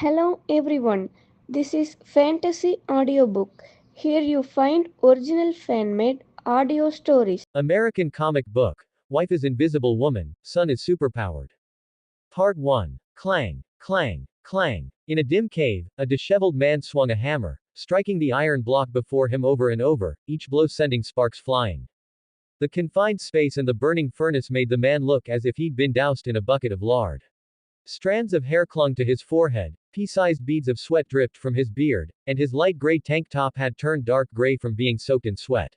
Hello everyone, this is Fantasy Audiobook. Here you find original fan made audio stories. American comic book. Wife is invisible woman, son is superpowered. Part 1. Clang, clang, clang. In a dim cave, a disheveled man swung a hammer, striking the iron block before him over and over, each blow sending sparks flying. The confined space and the burning furnace made the man look as if he'd been doused in a bucket of lard. Strands of hair clung to his forehead, pea-sized beads of sweat dripped from his beard, and his light gray tank top had turned dark gray from being soaked in sweat.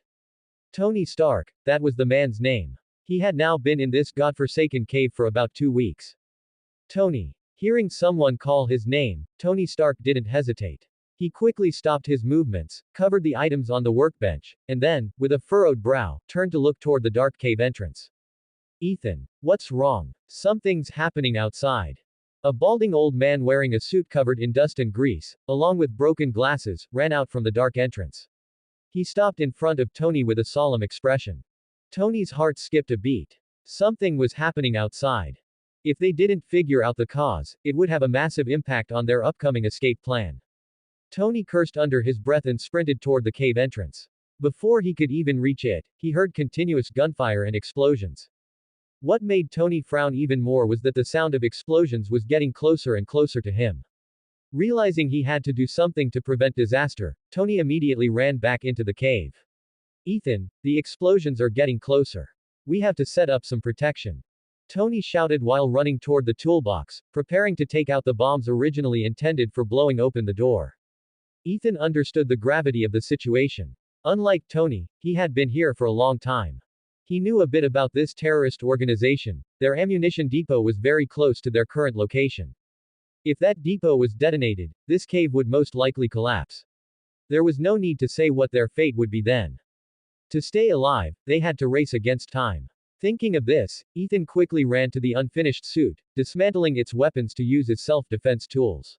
Tony Stark, that was the man's name. He had now been in this godforsaken cave for about 2 weeks. Tony. Hearing someone call his name, Tony Stark didn't hesitate. He quickly stopped his movements, covered the items on the workbench, and then, with a furrowed brow, turned to look toward the dark cave entrance. Ethan. What's wrong? Something's happening outside. A balding old man wearing a suit covered in dust and grease, along with broken glasses, ran out from the dark entrance. He stopped in front of Tony with a solemn expression. Tony's heart skipped a beat. Something was happening outside. If they didn't figure out the cause, it would have a massive impact on their upcoming escape plan. Tony cursed under his breath and sprinted toward the cave entrance. Before he could even reach it, he heard continuous gunfire and explosions. What made Tony frown even more was that the sound of explosions was getting closer and closer to him. Realizing he had to do something to prevent disaster, Tony immediately ran back into the cave. Ethan, the explosions are getting closer. We have to set up some protection. Tony shouted while running toward the toolbox, preparing to take out the bombs originally intended for blowing open the door. Ethan understood the gravity of the situation. Unlike Tony, he had been here for a long time. He knew a bit about this terrorist organization. Their ammunition depot was very close to their current location. If that depot was detonated, this cave would most likely collapse. There was no need to say what their fate would be then. To stay alive, they had to race against time. Thinking of this, Ethan quickly ran to the unfinished suit, dismantling its weapons to use as self-defense tools.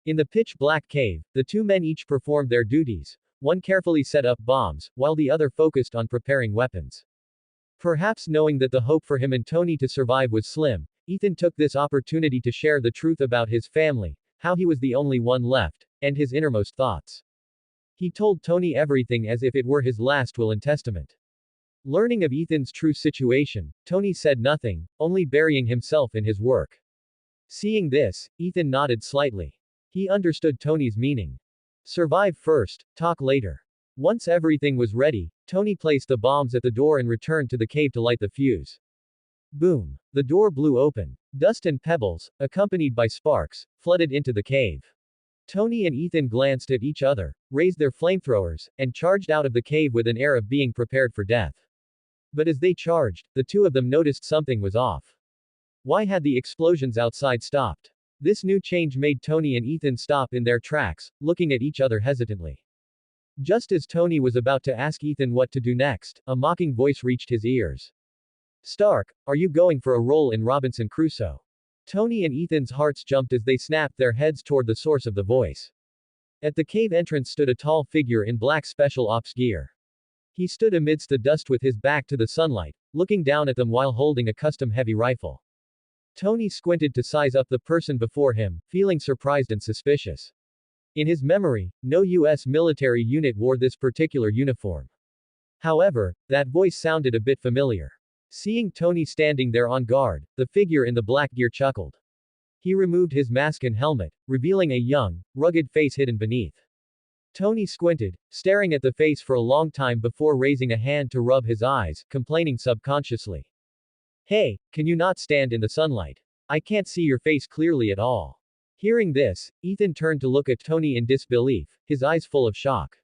In the pitch-black cave, the two men each performed their duties. One carefully set up bombs, while the other focused on preparing weapons. Perhaps knowing that the hope for him and Tony to survive was slim, Ethan took this opportunity to share the truth about his family, how he was the only one left, and his innermost thoughts. He told Tony everything as if it were his last will and testament. Learning of Ethan's true situation, Tony said nothing, only burying himself in his work. Seeing this, Ethan nodded slightly. He understood Tony's meaning. Survive first, talk later. Once everything was ready, Tony placed the bombs at the door and returned to the cave to light the fuse. Boom. The door blew open. Dust and pebbles, accompanied by sparks, flooded into the cave. Tony and Ethan glanced at each other, raised their flamethrowers, and charged out of the cave with an air of being prepared for death. But as they charged, the two of them noticed something was off. Why had the explosions outside stopped? This new change made Tony and Ethan stop in their tracks, looking at each other hesitantly. Just as Tony was about to ask Ethan what to do next, a mocking voice reached his ears. Stark, are you going for a role in Robinson Crusoe? Tony and Ethan's hearts jumped as they snapped their heads toward the source of the voice. At the cave entrance stood a tall figure in black special ops gear. He stood amidst the dust with his back to the sunlight, looking down at them while holding a custom heavy rifle. Tony squinted to size up the person before him, feeling surprised and suspicious. In his memory, no U.S. military unit wore this particular uniform. However, that voice sounded a bit familiar. Seeing Tony standing there on guard, the figure in the black gear chuckled. He removed his mask and helmet, revealing a young, rugged face hidden beneath. Tony squinted, staring at the face for a long time before raising a hand to rub his eyes, complaining subconsciously. Hey, can you not stand in the sunlight? I can't see your face clearly at all. Hearing this, Ethan turned to look at Tony in disbelief, his eyes full of shock.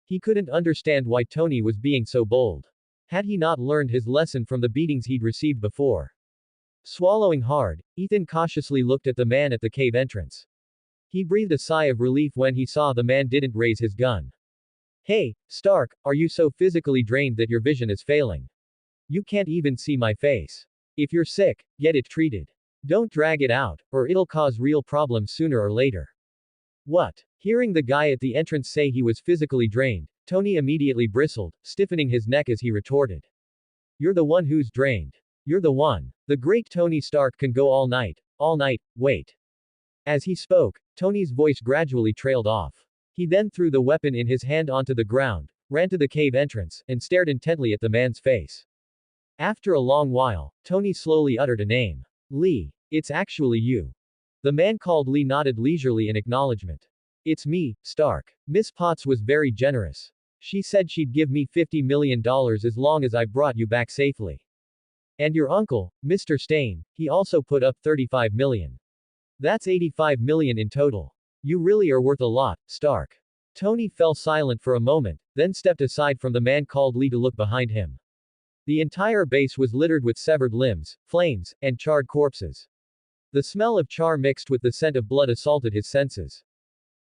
He couldn't understand why Tony was being so bold. Had he not learned his lesson from the beatings he'd received before? Swallowing hard, Ethan cautiously looked at the man at the cave entrance. He breathed a sigh of relief when he saw the man didn't raise his gun. Hey, Stark, are you so physically drained that your vision is failing? You can't even see my face. If you're sick, get it treated. Don't drag it out, or it'll cause real problems sooner or later. What? Hearing the guy at the entrance say he was physically drained, Tony immediately bristled, stiffening his neck as he retorted. You're the one who's drained. You're the one. The great Tony Stark can go all night, wait. As he spoke, Tony's voice gradually trailed off. He then threw the weapon in his hand onto the ground, ran to the cave entrance, and stared intently at the man's face. After a long while, Tony slowly uttered a name. Lee. It's actually you. The man called Lee nodded leisurely in acknowledgement. It's me, Stark. Miss Potts was very generous. She said she'd give me $50 million as long as I brought you back safely. And your uncle, Mr. Stain, he also put up $35 million. That's $85 million in total. You really are worth a lot, Stark. Tony fell silent for a moment, then stepped aside from the man called Lee to look behind him. The entire base was littered with severed limbs, flames, and charred corpses. The smell of char mixed with the scent of blood assaulted his senses.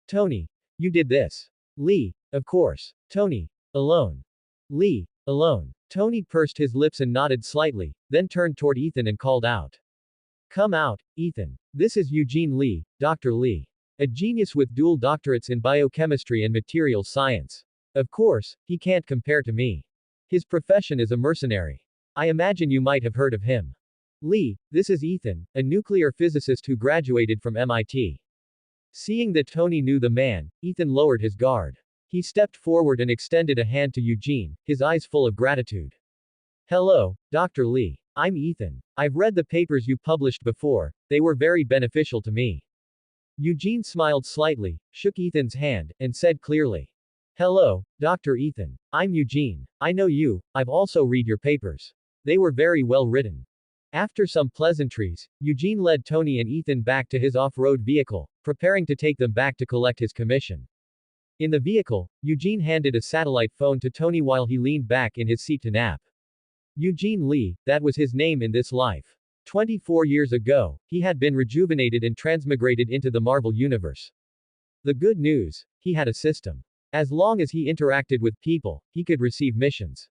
Tony, you did this. Lee, of course. Tony, alone. Lee, alone. Tony pursed his lips and nodded slightly, then turned toward Ethan and called out. Come out, Ethan. This is Eugene Lee, Dr. Lee. A genius with dual doctorates in biochemistry and materials science. Of course, he can't compare to me. His profession is a mercenary. I imagine you might have heard of him. Lee, this is Ethan, a nuclear physicist who graduated from MIT. Seeing that Tony knew the man, Ethan lowered his guard. He stepped forward and extended a hand to Eugene, his eyes full of gratitude. Hello, Dr. Lee. I'm Ethan. I've read the papers you published before, they were very beneficial to me. Eugene smiled slightly, shook Ethan's hand, and said clearly. Hello, Dr. Ethan. I'm Eugene. I know you, I've also read your papers. They were very well written. After some pleasantries, Eugene led Tony and Ethan back to his off-road vehicle, preparing to take them back to collect his commission. In the vehicle, Eugene handed a satellite phone to Tony while he leaned back in his seat to nap. Eugene Lee, that was his name in this life. 24 years ago, he had been rejuvenated and transmigrated into the Marvel Universe. The good news, he had a system. As long as he interacted with people, he could receive missions.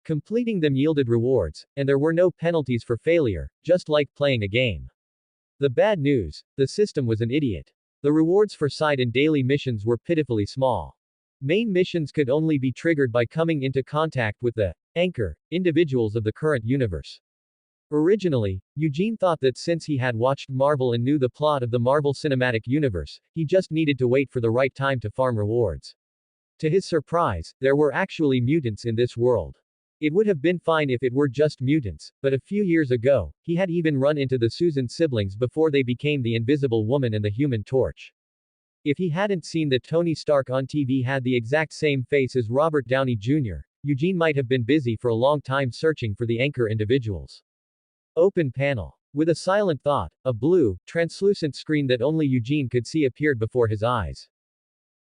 Completing them yielded rewards, and there were no penalties for failure, just like playing a game. The bad news, the system was an idiot. The rewards for side and daily missions were pitifully small. Main missions could only be triggered by coming into contact with the anchor individuals of the current universe. Originally, Eugene thought that since he had watched Marvel and knew the plot of the Marvel Cinematic Universe, he just needed to wait for the right time to farm rewards. To his surprise, there were actually mutants in this world. It would have been fine if it were just mutants, but a few years ago, he had even run into the Susan siblings before they became the Invisible Woman and the Human Torch. If he hadn't seen that Tony Stark on TV had the exact same face as Robert Downey Jr., Eugene might have been busy for a long time searching for the anchor individuals. Open panel. With a silent thought, a blue, translucent screen that only Eugene could see appeared before his eyes.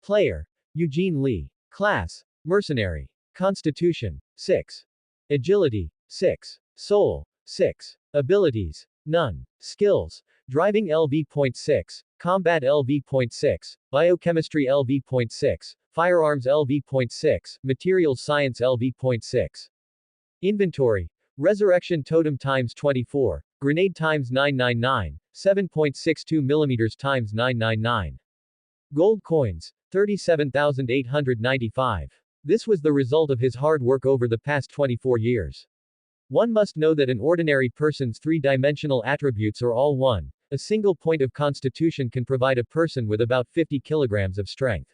Player. Eugene Lee. Class. Mercenary. Constitution. 6. Agility. 6. Soul. 6. Abilities. None. Skills. Driving LV.6. Combat LV.6. Biochemistry LV.6. Firearms LV.6. Materials Science LV.6. Inventory. Resurrection Totem times 24. Grenade times 999. 7.62 mm times 999. Gold coins. 37,895. This was the result of his hard work over the past 24 years. One must know that an ordinary person's three-dimensional attributes are all one. A single point of constitution can provide a person with about 50 kilograms of strength.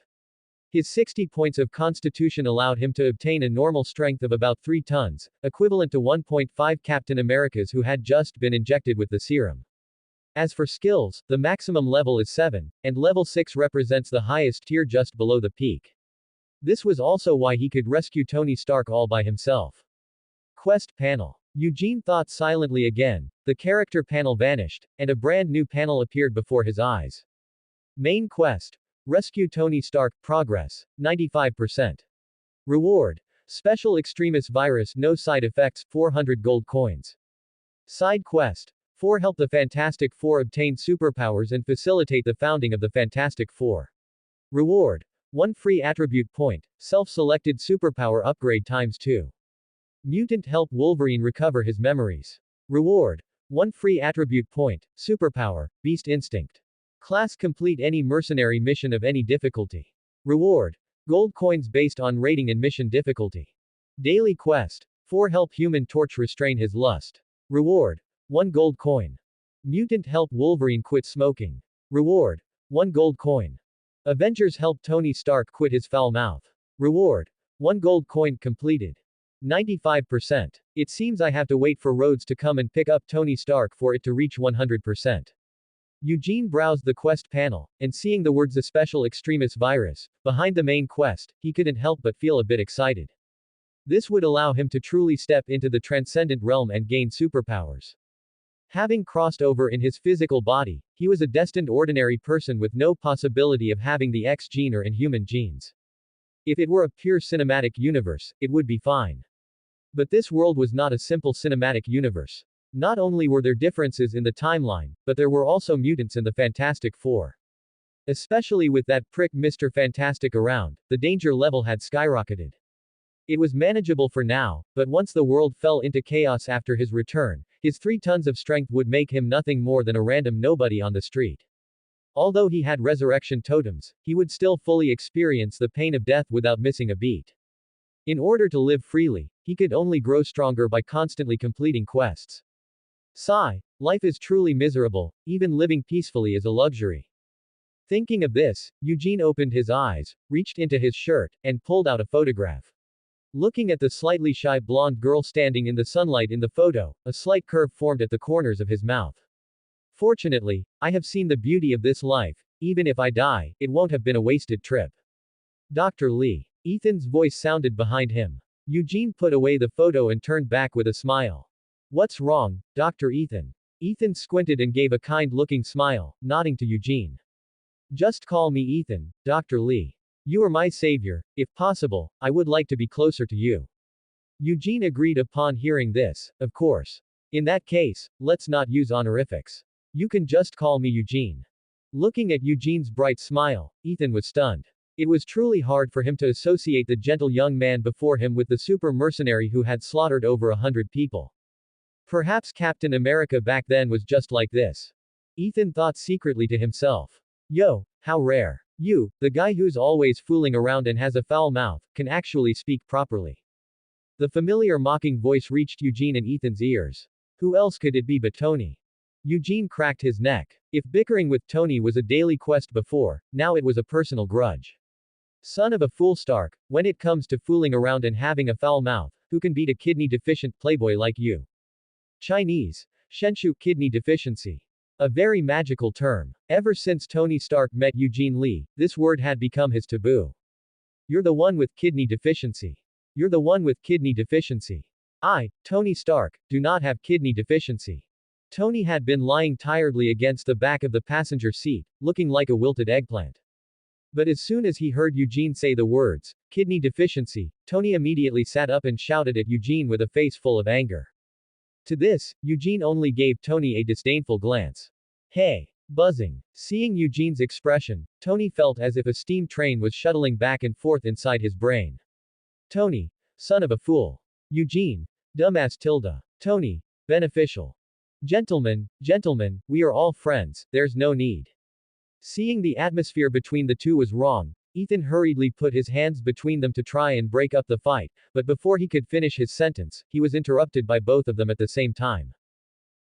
His 60 points of constitution allowed him to obtain a normal strength of about 3 tons, equivalent to 1.5 Captain Americas who had just been injected with the serum. As for skills, the maximum level is 7, and level 6 represents the highest tier just below the peak. This was also why he could rescue Tony Stark all by himself. Quest panel. Eugene thought silently again, the character panel vanished, and a brand new panel appeared before his eyes. Main quest. Rescue Tony Stark, progress, 95%. Reward. Special Extremis Virus, no side effects, 400 gold coins. Side quest. 4 Help the Fantastic Four obtain superpowers and facilitate the founding of the Fantastic Four. Reward. 1 free attribute point, self-selected superpower upgrade times 2. Mutant help Wolverine recover his memories. Reward. 1 free attribute point, superpower, beast instinct. Class complete any mercenary mission of any difficulty. Reward. Gold coins based on rating and mission difficulty. Daily quest. 4 Help Human Torch restrain his lust. Reward. 1 gold coin. Mutant help Wolverine quit smoking. Reward. 1 gold coin. Avengers help Tony Stark quit his foul mouth. Reward. 1 gold coin completed. 95%. It seems I have to wait for Rhodes to come and pick up Tony Stark for it to reach 100%. Eugene browsed the quest panel, and seeing the words a special extremis virus behind the main quest, he couldn't help but feel a bit excited. This would allow him to truly step into the transcendent realm and gain superpowers. Having crossed over in his physical body, he was a destined ordinary person with no possibility of having the X gene or inhuman genes. If it were a pure cinematic universe, it would be fine. But this world was not a simple cinematic universe. Not only were there differences in the timeline, but there were also mutants in the Fantastic Four. Especially with that prick Mr. Fantastic around, the danger level had skyrocketed. It was manageable for now, but once the world fell into chaos after his return, his 3 tons of strength would make him nothing more than a random nobody on the street. Although he had resurrection totems, he would still fully experience the pain of death without missing a beat. In order to live freely, he could only grow stronger by constantly completing quests. Sigh, life is truly miserable, even living peacefully is a luxury. Thinking of this, Eugene opened his eyes, reached into his shirt, and pulled out a photograph. Looking at the slightly shy blonde girl standing in the sunlight in the photo, a slight curve formed at the corners of his mouth. Fortunately, I have seen the beauty of this life. Even if I die, it won't have been a wasted trip. Dr. Lee. Ethan's voice sounded behind him. Eugene put away the photo and turned back with a smile. What's wrong, Dr. Ethan? Ethan squinted and gave a kind-looking smile, nodding to Eugene. Just call me Ethan, Dr. Lee. You are my savior. If possible, I would like to be closer to you. Eugene agreed upon hearing this, of course. In that case, let's not use honorifics. You can just call me Eugene. Looking at Eugene's bright smile, Ethan was stunned. It was truly hard for him to associate the gentle young man before him with the super mercenary who had slaughtered over 100 people. Perhaps Captain America back then was just like this. Ethan thought secretly to himself. Yo, how rare. You, the guy who's always fooling around and has a foul mouth, can actually speak properly. The familiar mocking voice reached Eugene and Ethan's ears. Who else could it be but Tony? Eugene cracked his neck. If bickering with Tony was a daily quest before, now it was a personal grudge. Son of a fool Stark, when it comes to fooling around and having a foul mouth, who can beat a kidney-deficient playboy like you? Chinese. Shenshu kidney deficiency. A very magical term. Ever since Tony Stark met Eugene Lee, this word had become his taboo. You're the one with kidney deficiency. You're the one with kidney deficiency. I, Tony Stark, do not have kidney deficiency. Tony had been lying tiredly against the back of the passenger seat, looking like a wilted eggplant. But as soon as he heard Eugene say the words, kidney deficiency, Tony immediately sat up and shouted at Eugene with a face full of anger. To this, Eugene only gave Tony a disdainful glance. Hey! Buzzing. Seeing Eugene's expression, Tony felt as if a steam train was shuttling back and forth inside his brain. Tony. Son of a fool. Eugene. Dumbass tilde. Tony. Beneficial. Gentlemen, we are all friends, there's no need. Seeing the atmosphere between the two was wrong, Ethan hurriedly put his hands between them to try and break up the fight, but before he could finish his sentence, he was interrupted by both of them at the same time.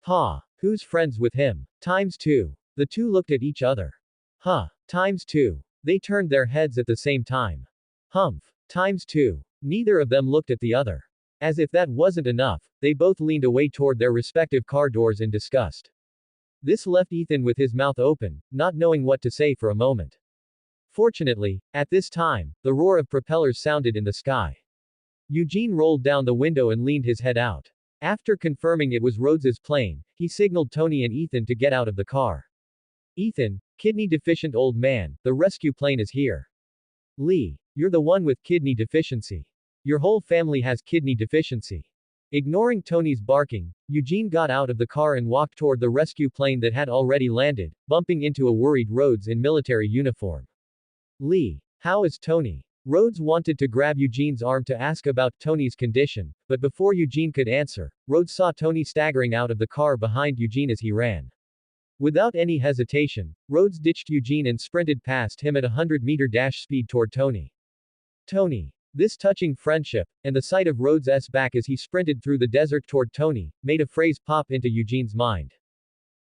Ha! Who's friends with him? ×2. The two looked at each other. Huh. ×2. They turned their heads at the same time. Humph. ×2. Neither of them looked at the other. As if that wasn't enough, they both leaned away toward their respective car doors in disgust. This left Ethan with his mouth open, not knowing what to say for a moment. Fortunately, at this time, the roar of propellers sounded in the sky. Eugene rolled down the window and leaned his head out. After confirming it was Rhodes's plane, he signaled Tony and Ethan to get out of the car. Ethan, kidney-deficient old man, the rescue plane is here. Lee, you're the one with kidney deficiency. Your whole family has kidney deficiency. Ignoring Tony's barking, Eugene got out of the car and walked toward the rescue plane that had already landed, bumping into a worried Rhodes in military uniform. Lee, how is Tony? Rhodes wanted to grab Eugene's arm to ask about Tony's condition, but before Eugene could answer, Rhodes saw Tony staggering out of the car behind Eugene as he ran. Without any hesitation, Rhodes ditched Eugene and sprinted past him at a 100-meter dash speed toward Tony. Tony. This touching friendship, and the sight of Rhodes' back as he sprinted through the desert toward Tony, made a phrase pop into Eugene's mind.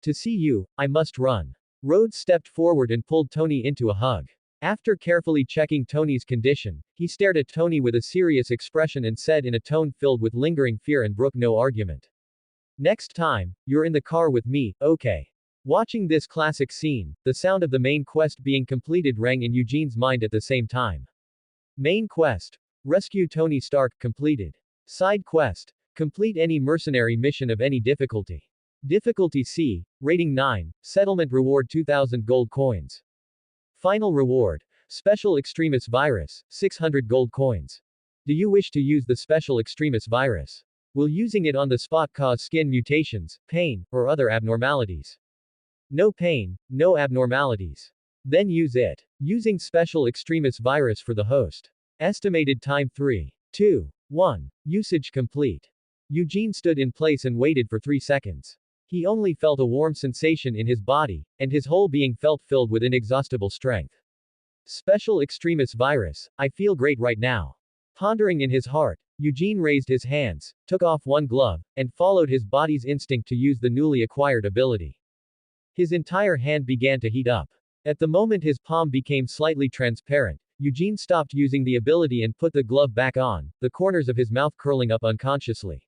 To see you, I must run. Rhodes stepped forward and pulled Tony into a hug. After carefully checking Tony's condition, he stared at Tony with a serious expression and said in a tone filled with lingering fear and brook no argument. Next time, you're in the car with me, okay? Watching this classic scene, the sound of the main quest being completed rang in Eugene's mind at the same time. Main quest. Rescue Tony Stark, completed. Side quest. Complete any mercenary mission of any difficulty. Difficulty C, rating 9, settlement reward 2000 gold coins. Final reward, Special Extremis Virus, 600 gold coins. Do you wish to use the Special Extremis Virus? Will using it on the spot cause skin mutations, pain, or other abnormalities? No pain, no abnormalities. Then use it. Using Special Extremis Virus for the host. Estimated time 3, 2, 1. Usage complete. Eugene stood in place and waited for 3 seconds. He only felt a warm sensation in his body, and his whole being felt filled with inexhaustible strength. Special Extremis Virus, I feel great right now. Pondering in his heart, Eugene raised his hands, took off one glove, and followed his body's instinct to use the newly acquired ability. His entire hand began to heat up. At the moment his palm became slightly transparent, Eugene stopped using the ability and put the glove back on, the corners of his mouth curling up unconsciously.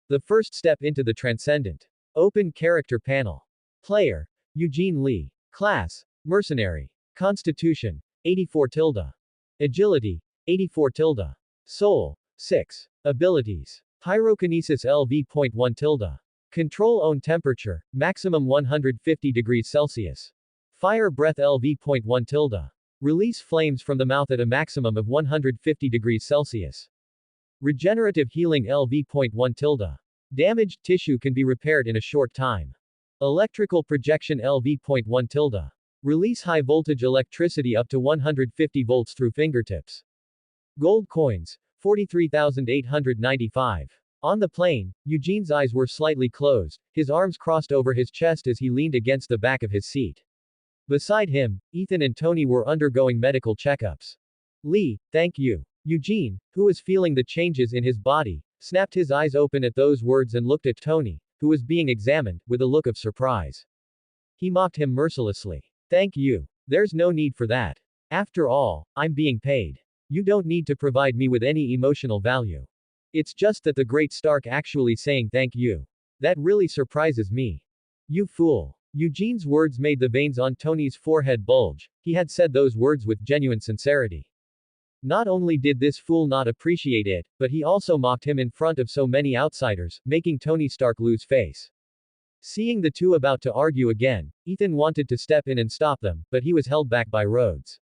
The first step into the transcendent. Open character panel. Player, Eugene Lee. Class, Mercenary. Constitution, 84 tilde. Agility, 84 tilde. Soul, 6. Abilities. Pyrokinesis LV.1 tilde. Control own temperature, maximum 150 degrees Celsius. Fire breath LV.1 tilde. Release flames from the mouth at a maximum of 150 degrees Celsius. Regenerative healing LV.1 tilde. Damaged tissue can be repaired in a short time. Electrical projection LV.1 tilde. Release high voltage electricity up to 150 volts through fingertips. Gold coins, 43,895. On the plane, Eugene's eyes were slightly closed, his arms crossed over his chest as he leaned against the back of his seat. Beside him, Ethan and Tony were undergoing medical checkups. Lee, thank you. Eugene, who was feeling the changes in his body, snapped his eyes open at those words and looked at Tony, who was being examined, with a look of surprise. He mocked him mercilessly. Thank you. There's no need for that. After all, I'm being paid. You don't need to provide me with any emotional value. It's just that the great Stark actually saying thank you. That really surprises me. You fool. Eugene's words made the veins on Tony's forehead bulge. He had said those words with genuine sincerity. Not only did this fool not appreciate it, but he also mocked him in front of so many outsiders, making Tony Stark lose face. Seeing the two about to argue again, Ethan wanted to step in and stop them, but he was held back by Rhodes.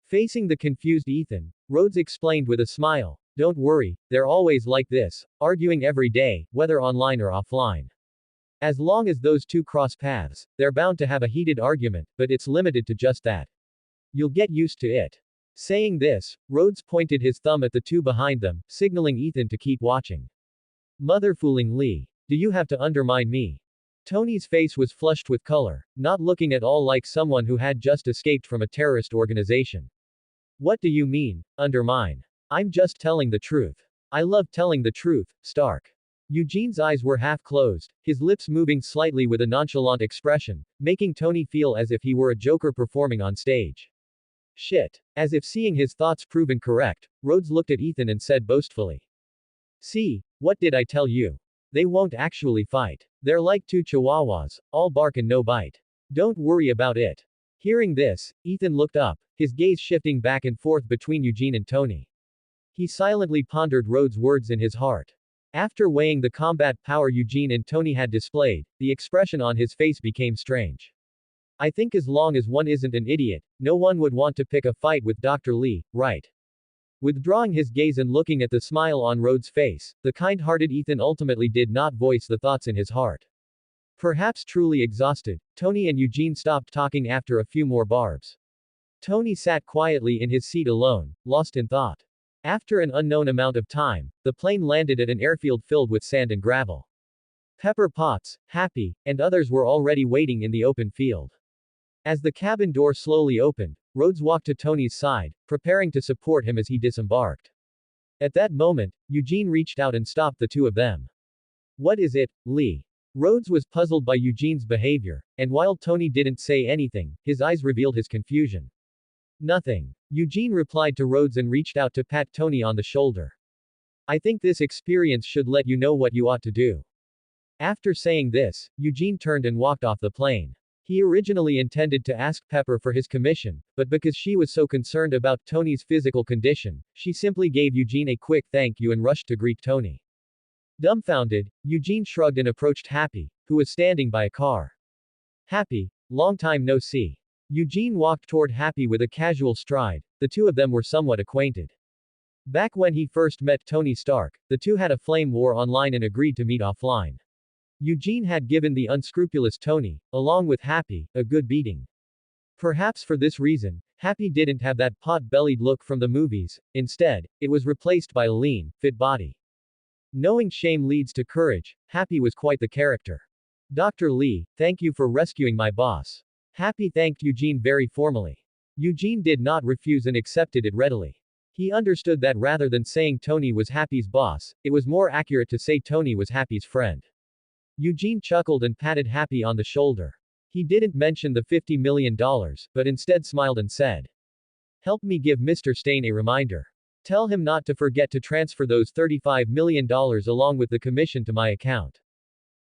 Facing the confused Ethan, Rhodes explained with a smile, "Don't worry, they're always like this, arguing every day, whether online or offline. As long as those two cross paths, they're bound to have a heated argument, but it's limited to just that. You'll get used to it." Saying this, Rhodes pointed his thumb at the two behind them, signaling Ethan to keep watching. Motherfooling Lee. Do you have to undermine me? Tony's face was flushed with color, not looking at all like someone who had just escaped from a terrorist organization. What do you mean, undermine? I'm just telling the truth. I love telling the truth, Stark. Eugene's eyes were half closed, his lips moving slightly with a nonchalant expression, making Tony feel as if he were a joker performing on stage. Shit. As if seeing his thoughts proven correct, Rhodes looked at Ethan and said boastfully. See, what did I tell you? They won't actually fight. They're like two chihuahuas, all bark and no bite. Don't worry about it. Hearing this, Ethan looked up, his gaze shifting back and forth between Eugene and Tony. He silently pondered Rhodes' words in his heart. After weighing the combat power Eugene and Tony had displayed, the expression on his face became strange. I think as long as one isn't an idiot, no one would want to pick a fight with Dr. Lee, right? Withdrawing his gaze and looking at the smile on Rhodes' face, the kind-hearted Ethan ultimately did not voice the thoughts in his heart. Perhaps truly exhausted, Tony and Eugene stopped talking after a few more barbs. Tony sat quietly in his seat alone, lost in thought. After an unknown amount of time, the plane landed at an airfield filled with sand and gravel. Pepper Potts, Happy, and others were already waiting in the open field. As the cabin door slowly opened, Rhodes walked to Tony's side, preparing to support him as he disembarked. At that moment, Eugene reached out and stopped the two of them. What is it, Lee? Rhodes was puzzled by Eugene's behavior, and while Tony didn't say anything, his eyes revealed his confusion. Nothing. Eugene replied to Rhodes and reached out to pat Tony on the shoulder. I think this experience should let you know what you ought to do. After saying this, Eugene turned and walked off the plane. He originally intended to ask Pepper for his commission, but because she was so concerned about Tony's physical condition, she simply gave Eugene a quick thank you and rushed to greet Tony. Dumbfounded, Eugene shrugged and approached Happy, who was standing by a car. Happy, long time no see. Eugene walked toward Happy with a casual stride. The two of them were somewhat acquainted. Back when he first met Tony Stark, the two had a flame war online and agreed to meet offline. Eugene had given the unscrupulous Tony, along with Happy, a good beating. Perhaps for this reason, Happy didn't have that pot-bellied look from the movies. Instead, it was replaced by a lean, fit body. Knowing shame leads to courage, Happy was quite the character. Dr. Lee, thank you for rescuing my boss. Happy thanked Eugene very formally. Eugene did not refuse and accepted it readily. He understood that rather than saying Tony was Happy's boss, it was more accurate to say Tony was Happy's friend. Eugene chuckled and patted Happy on the shoulder. He didn't mention the $50 million, but instead smiled and said, help me give Mr. Stain a reminder. Tell him not to forget to transfer those $35 million along with the commission to my account.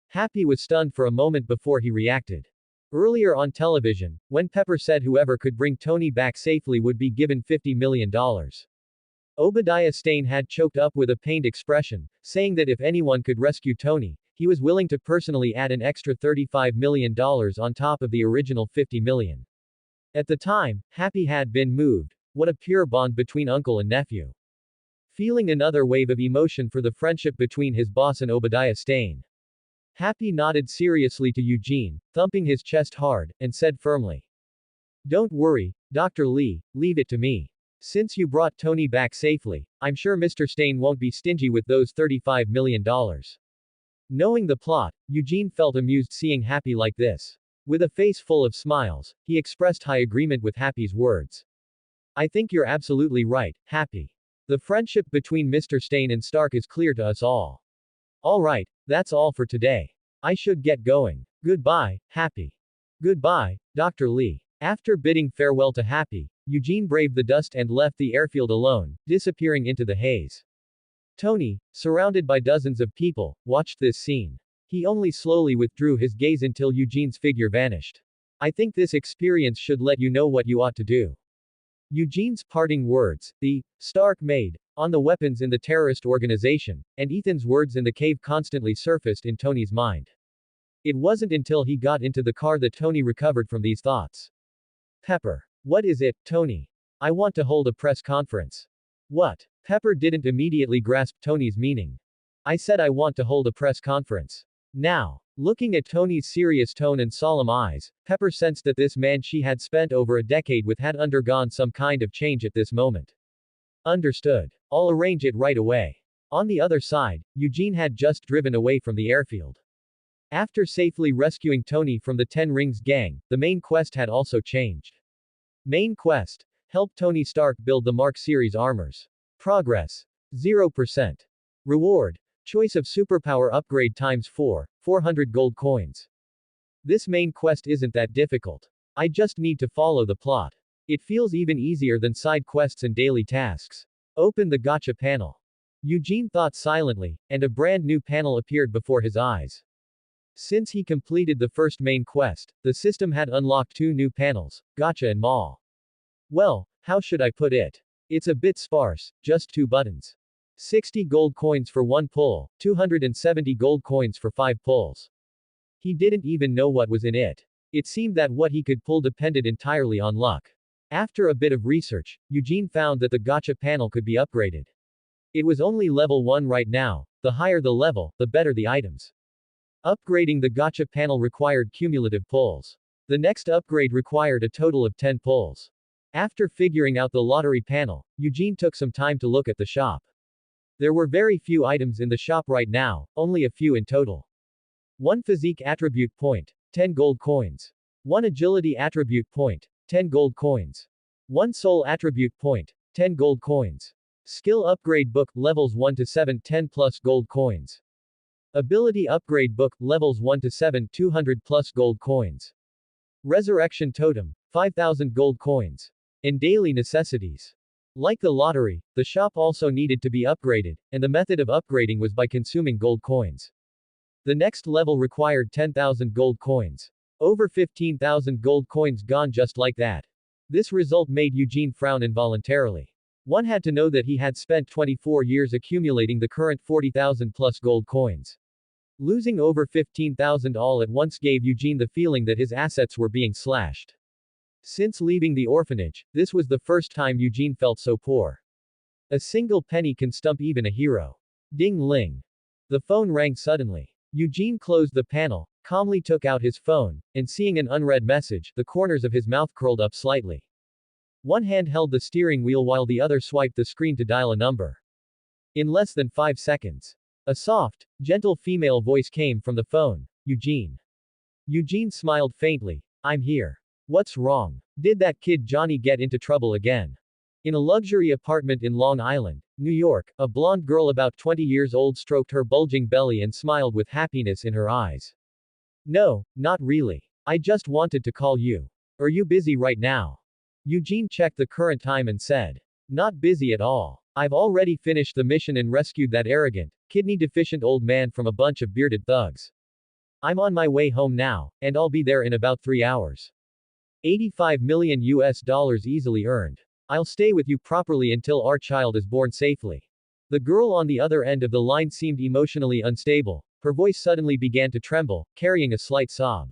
Happy was stunned for a moment before he reacted. Earlier on television, when Pepper said whoever could bring Tony back safely would be given $50 million. Obadiah Stane had choked up with a pained expression, saying that if anyone could rescue Tony, he was willing to personally add an extra $35 million on top of the original $50 million. At the time, Happy had been moved. What a pure bond between uncle and nephew. Feeling another wave of emotion for the friendship between his boss and Obadiah Stane. Happy nodded seriously to Eugene, thumping his chest hard, and said firmly, don't worry, Dr. Lee, leave it to me. Since you brought Tony back safely, I'm sure Mr. Stain won't be stingy with those $35 million. Knowing the plot, Eugene felt amused seeing Happy like this. With a face full of smiles, he expressed high agreement with Happy's words. I think you're absolutely right, Happy. The friendship between Mr. Stain and Stark is clear to us all. Alright, that's all for today. I should get going. Goodbye, Happy. Goodbye, Dr. Lee. After bidding farewell to Happy, Eugene braved the dust and left the airfield alone, disappearing into the haze. Tony, surrounded by dozens of people, watched this scene. He only slowly withdrew his gaze until Eugene's figure vanished. I think this experience should let you know what you ought to do. Eugene's parting words, the Stark made, on the weapons in the terrorist organization, and Ethan's words in the cave constantly surfaced in Tony's mind. It wasn't until he got into the car that Tony recovered from these thoughts. Pepper. What is it, Tony? I want to hold a press conference. What? Pepper didn't immediately grasp Tony's meaning. I said I want to hold a press conference. Now, looking at Tony's serious tone and solemn eyes, Pepper sensed that this man she had spent over a decade with had undergone some kind of change at this moment. Understood. I'll arrange it right away. On the other side, Eugene had just driven away from the airfield. After safely rescuing Tony from the Ten Rings gang, the main quest had also changed. Main quest. Help Tony Stark build the Mark Series armors. Progress. 0%. Reward. Choice of superpower upgrade times 4, 400 gold coins. This main quest isn't that difficult. I just need to follow the plot. It feels even easier than side quests and daily tasks. Open the gotcha panel. Eugene thought silently, and a brand new panel appeared before his eyes. Since he completed the first main quest, the system had unlocked two new panels, Gotcha and Mall. Well, how should I put it? It's a bit sparse, just 2 buttons. 60 gold coins for 1 pull, 270 gold coins for 5 pulls. He didn't even know what was in it. It seemed that what he could pull depended entirely on luck. After a bit of research, Eugene found that the Gotcha panel could be upgraded. It was only level 1 right now. The higher the level, the better the items. Upgrading the Gotcha panel required cumulative pulls. The next upgrade required a total of 10 pulls. After figuring out the lottery panel, Eugene took some time to look at the shop. There were very few items in the shop right now, only a few in total. 1 physique attribute point, 10 gold coins. 1 agility attribute point, 10 gold coins. 1 soul attribute point, 10 gold coins. Skill upgrade book, levels 1 to 7, 10 plus gold coins. Ability Upgrade Book, levels 1 to 7, 200 plus gold coins. Resurrection Totem, 5,000 gold coins. And daily necessities. Like the lottery, the shop also needed to be upgraded, and the method of upgrading was by consuming gold coins. The next level required 10,000 gold coins. Over 15,000 gold coins gone just like that. This result made Eugene frown involuntarily. One had to know that he had spent 24 years accumulating the current 40,000 plus gold coins. Losing over 15,000 all at once gave Eugene the feeling that his assets were being slashed. Since leaving the orphanage, this was the first time Eugene felt so poor. A single penny can stump even a hero. Ding-ling. The phone rang suddenly. Eugene closed the panel, calmly took out his phone, and seeing an unread message, the corners of his mouth curled up slightly. One hand held the steering wheel while the other swiped the screen to dial a number. In less than 5 seconds, a soft, gentle female voice came from the phone. Eugene. Eugene smiled faintly. I'm here. What's wrong? Did that kid Johnny get into trouble again? In a luxury apartment in Long Island, New York, a blonde girl about 20 years old stroked her bulging belly and smiled with happiness in her eyes. No, not really. I just wanted to call you. Are you busy right now? Eugene checked the current time and said. Not busy at all. I've already finished the mission and rescued that arrogant, kidney-deficient old man from a bunch of bearded thugs. I'm on my way home now, and I'll be there in about 3 hours. 85 million US dollars easily earned. I'll stay with you properly until our child is born safely. The girl on the other end of the line seemed emotionally unstable. Her voice suddenly began to tremble, carrying a slight sob.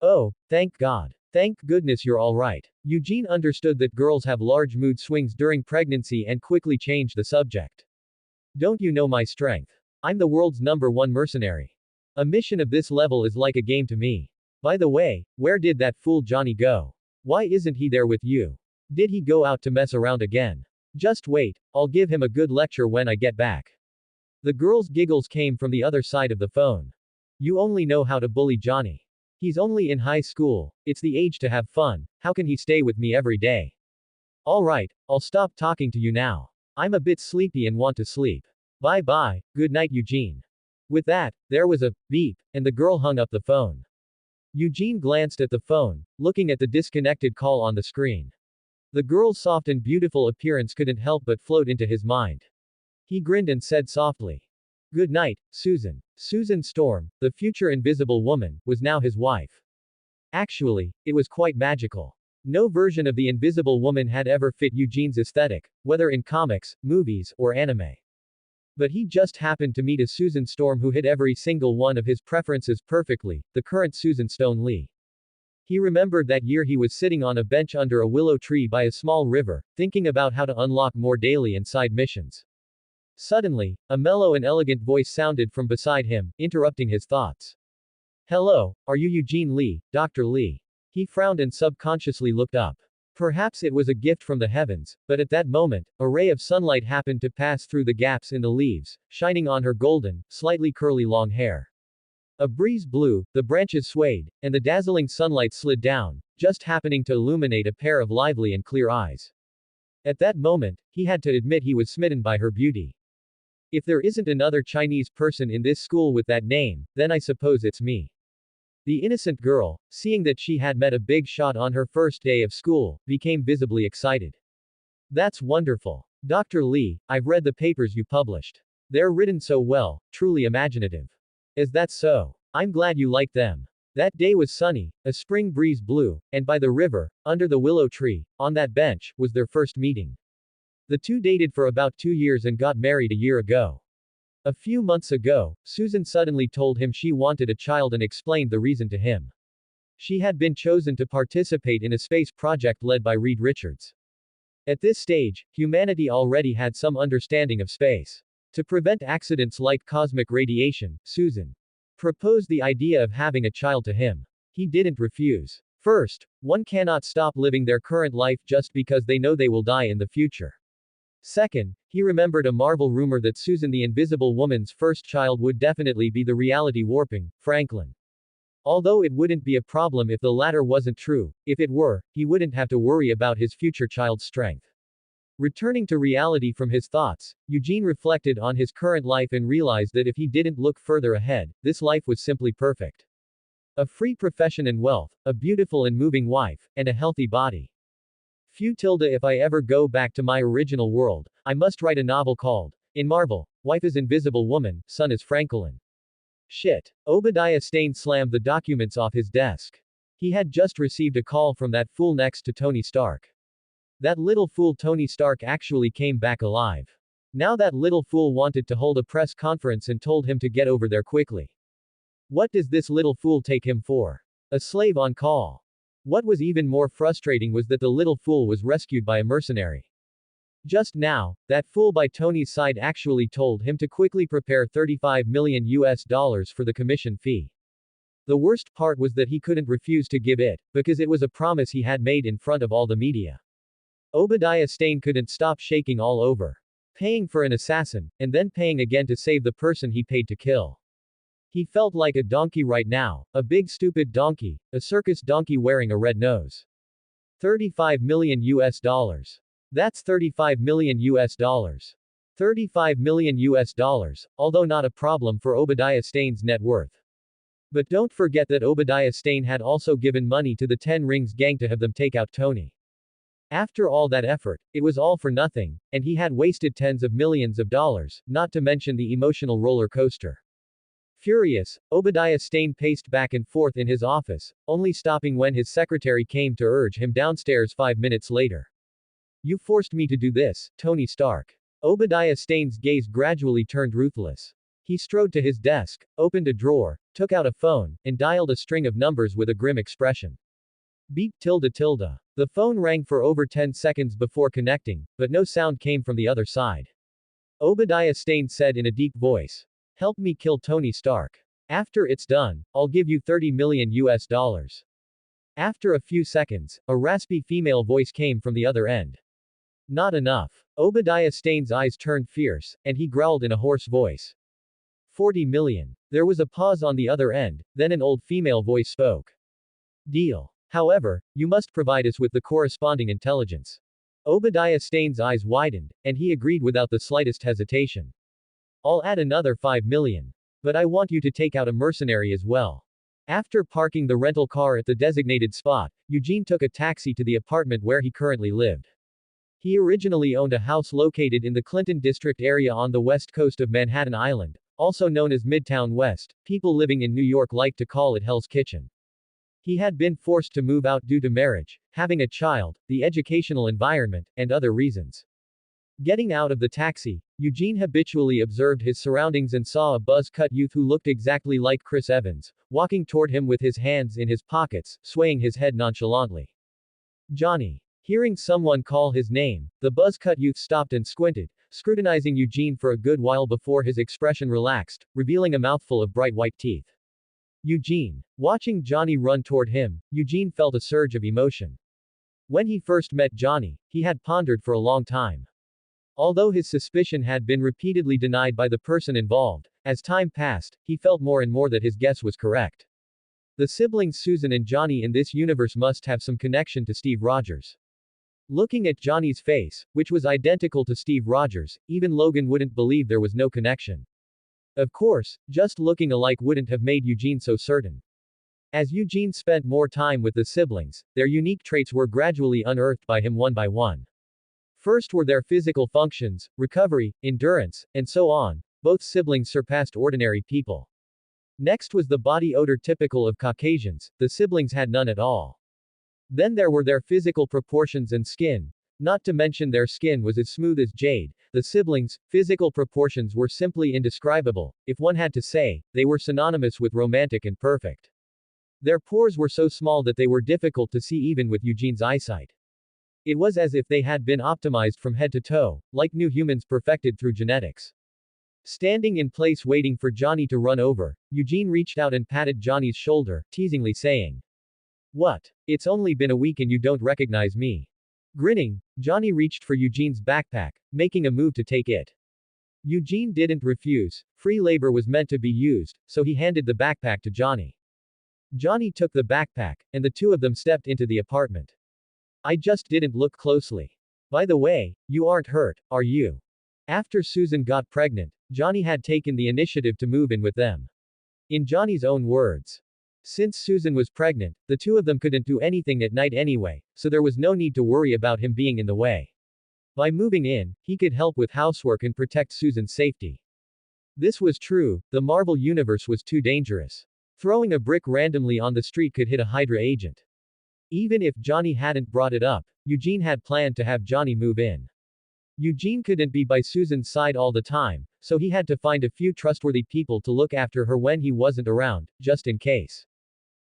Oh, thank God. Thank goodness you're all right. Eugene understood that girls have large mood swings during pregnancy and quickly changed the subject. Don't you know my strength? I'm the world's #1 mercenary. A mission of this level is like a game to me. By the way, where did that fool Johnny go? Why isn't he there with you? Did he go out to mess around again? Just wait, I'll give him a good lecture when I get back. The girl's giggles came from the other side of the phone. You only know how to bully Johnny. He's only in high school. It's the age to have fun. How can he stay with me every day? Alright, I'll stop talking to you now. I'm a bit sleepy and want to sleep. Bye bye, good night Eugene. With that, there was a beep, and the girl hung up the phone. Eugene glanced at the phone, looking at the disconnected call on the screen. The girl's soft and beautiful appearance couldn't help but float into his mind. He grinned and said softly. Good night, Susan. Susan Storm, the future invisible woman, was now his wife. Actually, it was quite magical. No version of the invisible woman had ever fit Eugene's aesthetic, whether in comics, movies, or anime. But he just happened to meet a Susan Storm who hit every single one of his preferences perfectly, the current Susan Stone Lee. He remembered that year he was sitting on a bench under a willow tree by a small river, thinking about how to unlock more daily and side missions. Suddenly, a mellow and elegant voice sounded from beside him, interrupting his thoughts. Hello, are you Eugene Lee, Dr. Lee? He frowned and subconsciously looked up. Perhaps it was a gift from the heavens, but at that moment, a ray of sunlight happened to pass through the gaps in the leaves, shining on her golden, slightly curly long hair. A breeze blew, the branches swayed, and the dazzling sunlight slid down, just happening to illuminate a pair of lively and clear eyes. At that moment, he had to admit he was smitten by her beauty. If there isn't another Chinese person in this school with that name, then I suppose it's me. The innocent girl, seeing that she had met a big shot on her first day of school, became visibly excited. That's wonderful. Dr. Lee, I've read the papers you published. They're written so well, truly imaginative. Is that so? I'm glad you like them. That day was sunny, a spring breeze blew, and by the river, under the willow tree, on that bench, was their first meeting. The two dated for about 2 years and got married a year ago. A few months ago, Susan suddenly told him she wanted a child and explained the reason to him. She had been chosen to participate in a space project led by Reed Richards. At this stage, humanity already had some understanding of space. To prevent accidents like cosmic radiation, Susan proposed the idea of having a child to him. He didn't refuse. First, one cannot stop living their current life just because they know they will die in the future. Second, he remembered a Marvel rumor that Susan the Invisible Woman's first child would definitely be the reality warping, Franklin. Although it wouldn't be a problem if the latter wasn't true, if it were, he wouldn't have to worry about his future child's strength. Returning to reality from his thoughts, Eugene reflected on his current life and realized that if he didn't look further ahead, this life was simply perfect. A free profession and wealth, a beautiful and moving wife, and a healthy body. Phew tilde if I ever go back to my original world, I must write a novel called, in Marvel, Wife is Invisible Woman, Son is Franklin. Shit. Obadiah Stane slammed the documents off his desk. He had just received a call from that fool next to Tony Stark. That little fool Tony Stark actually came back alive. Now that little fool wanted to hold a press conference and told him to get over there quickly. What does this little fool take him for? A slave on call. What was even more frustrating was that the little fool was rescued by a mercenary. Just now, that fool by Tony's side actually told him to quickly prepare $35 million for the commission fee. The worst part was that he couldn't refuse to give it, because it was a promise he had made in front of all the media. Obadiah Stane couldn't stop shaking all over. Paying for an assassin, and then paying again to save the person he paid to kill. He felt like a donkey right now, a big stupid donkey, a circus donkey wearing a red nose. $35 million. That's $35 million. $35 million, although not a problem for Obadiah Stane's net worth. But don't forget that Obadiah Stane had also given money to the 10 Rings gang to have them take out Tony. After all that effort, it was all for nothing, and he had wasted tens of millions of dollars, not to mention the emotional roller coaster. Furious, Obadiah Stane paced back and forth in his office, only stopping when his secretary came to urge him downstairs 5 minutes later. You forced me to do this, Tony Stark. Obadiah Stane's gaze gradually turned ruthless. He strode to his desk, opened a drawer, took out a phone, and dialed a string of numbers with a grim expression. Beep tilde tilde. The phone rang for over 10 seconds before connecting, but no sound came from the other side. Obadiah Stane said in a deep voice. Help me kill Tony Stark. After it's done, I'll give you $30 million. After a few seconds, a raspy female voice came from the other end. Not enough. Obadiah Stane's eyes turned fierce, and he growled in a hoarse voice. 40 million. There was a pause on the other end, then an old female voice spoke. Deal. However, you must provide us with the corresponding intelligence. Obadiah Stane's eyes widened, and he agreed without the slightest hesitation. I'll add another 5 million. But I want you to take out a mercenary as well. After parking the rental car at the designated spot, Eugene took a taxi to the apartment where he currently lived. He originally owned a house located in the Clinton District area on the west coast of Manhattan Island, also known as Midtown West. People living in New York like to call it Hell's Kitchen. He had been forced to move out due to marriage, having a child, the educational environment, and other reasons. Getting out of the taxi, Eugene habitually observed his surroundings and saw a buzz-cut youth who looked exactly like Chris Evans, walking toward him with his hands in his pockets, swaying his head nonchalantly. Johnny. Hearing someone call his name, the buzz-cut youth stopped and squinted, scrutinizing Eugene for a good while before his expression relaxed, revealing a mouthful of bright white teeth. Eugene. Watching Johnny run toward him, Eugene felt a surge of emotion. When he first met Johnny, he had pondered for a long time. Although his suspicion had been repeatedly denied by the person involved, as time passed, he felt more and more that his guess was correct. The siblings Susan and Johnny in this universe must have some connection to Steve Rogers. Looking at Johnny's face, which was identical to Steve Rogers, even Logan wouldn't believe there was no connection. Of course, just looking alike wouldn't have made Eugene so certain. As Eugene spent more time with the siblings, their unique traits were gradually unearthed by him one by one. First were their physical functions, recovery, endurance, and so on. Both siblings surpassed ordinary people. Next was the body odor typical of Caucasians, the siblings had none at all. Then there were their physical proportions and skin, not to mention their skin was as smooth as jade. The siblings' physical proportions were simply indescribable. If one had to say, they were synonymous with romantic and perfect. Their pores were so small that they were difficult to see even with Eugene's eyesight. It was as if they had been optimized from head to toe, like new humans perfected through genetics. Standing in place waiting for Johnny to run over, Eugene reached out and patted Johnny's shoulder, teasingly saying, What? It's only been a week and you don't recognize me. Grinning, Johnny reached for Eugene's backpack, making a move to take it. Eugene didn't refuse. Free labor was meant to be used, so he handed the backpack to Johnny. Johnny took the backpack, and the two of them stepped into the apartment. I just didn't look closely. By the way, you aren't hurt, are you? After Susan got pregnant, Johnny had taken the initiative to move in with them. In Johnny's own words, since Susan was pregnant, the two of them couldn't do anything at night anyway, so there was no need to worry about him being in the way. By moving in, he could help with housework and protect Susan's safety. This was true, the Marvel Universe was too dangerous. Throwing a brick randomly on the street could hit a Hydra agent. Even if Johnny hadn't brought it up, Eugene had planned to have Johnny move in. Eugene couldn't be by Susan's side all the time, so he had to find a few trustworthy people to look after her when he wasn't around, just in case.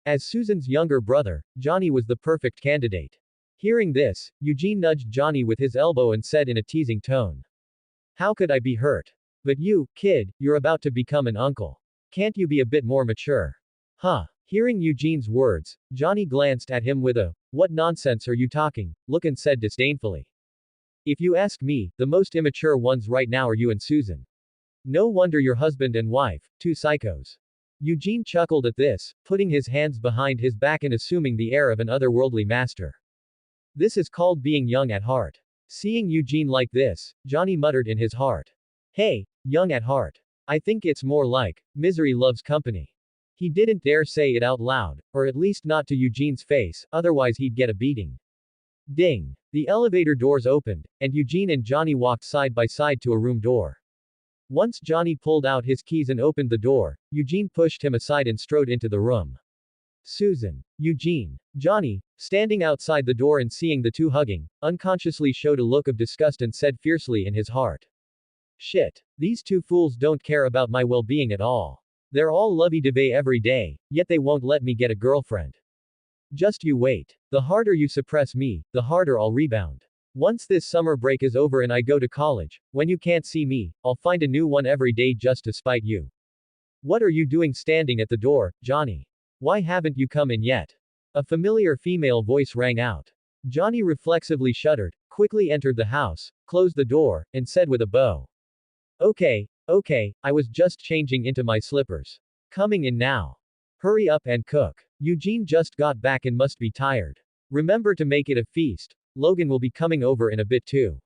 As Susan's younger brother, Johnny was the perfect candidate. Hearing this, Eugene nudged Johnny with his elbow and said in a teasing tone, "How could I be hurt? But you, kid, you're about to become an uncle. Can't you be a bit more mature?" Huh. Hearing Eugene's words, Johnny glanced at him with a, "What nonsense are you talking?" look and said disdainfully. "If you ask me, the most immature ones right now are you and Susan. No wonder you're husband and wife, two psychos." Eugene chuckled at this, putting his hands behind his back and assuming the air of an otherworldly master. This is called being young at heart. Seeing Eugene like this, Johnny muttered in his heart, "Hey, young at heart. I think it's more like, misery loves company." He didn't dare say it out loud, or at least not to Eugene's face, otherwise he'd get a beating. Ding! The elevator doors opened, and Eugene and Johnny walked side by side to a room door. Once Johnny pulled out his keys and opened the door, Eugene pushed him aside and strode into the room. Susan, Eugene, Johnny, standing outside the door and seeing the two hugging, unconsciously showed a look of disgust and said fiercely in his heart, "Shit. These two fools don't care about my well-being at all. They're all lovey-dovey every day, yet they won't let me get a girlfriend. Just you wait. The harder you suppress me, the harder I'll rebound. Once this summer break is over and I go to college, when you can't see me, I'll find a new one every day just to spite you. What are you doing standing at the door, Johnny? Why haven't you come in yet?" A familiar female voice rang out. Johnny reflexively shuddered, quickly entered the house, closed the door, and said with a bow, Okay, I was just changing into my slippers. Coming in now. Hurry up and cook. Eugene just got back and must be tired. Remember to make it a feast. Logan will be coming over in a bit too.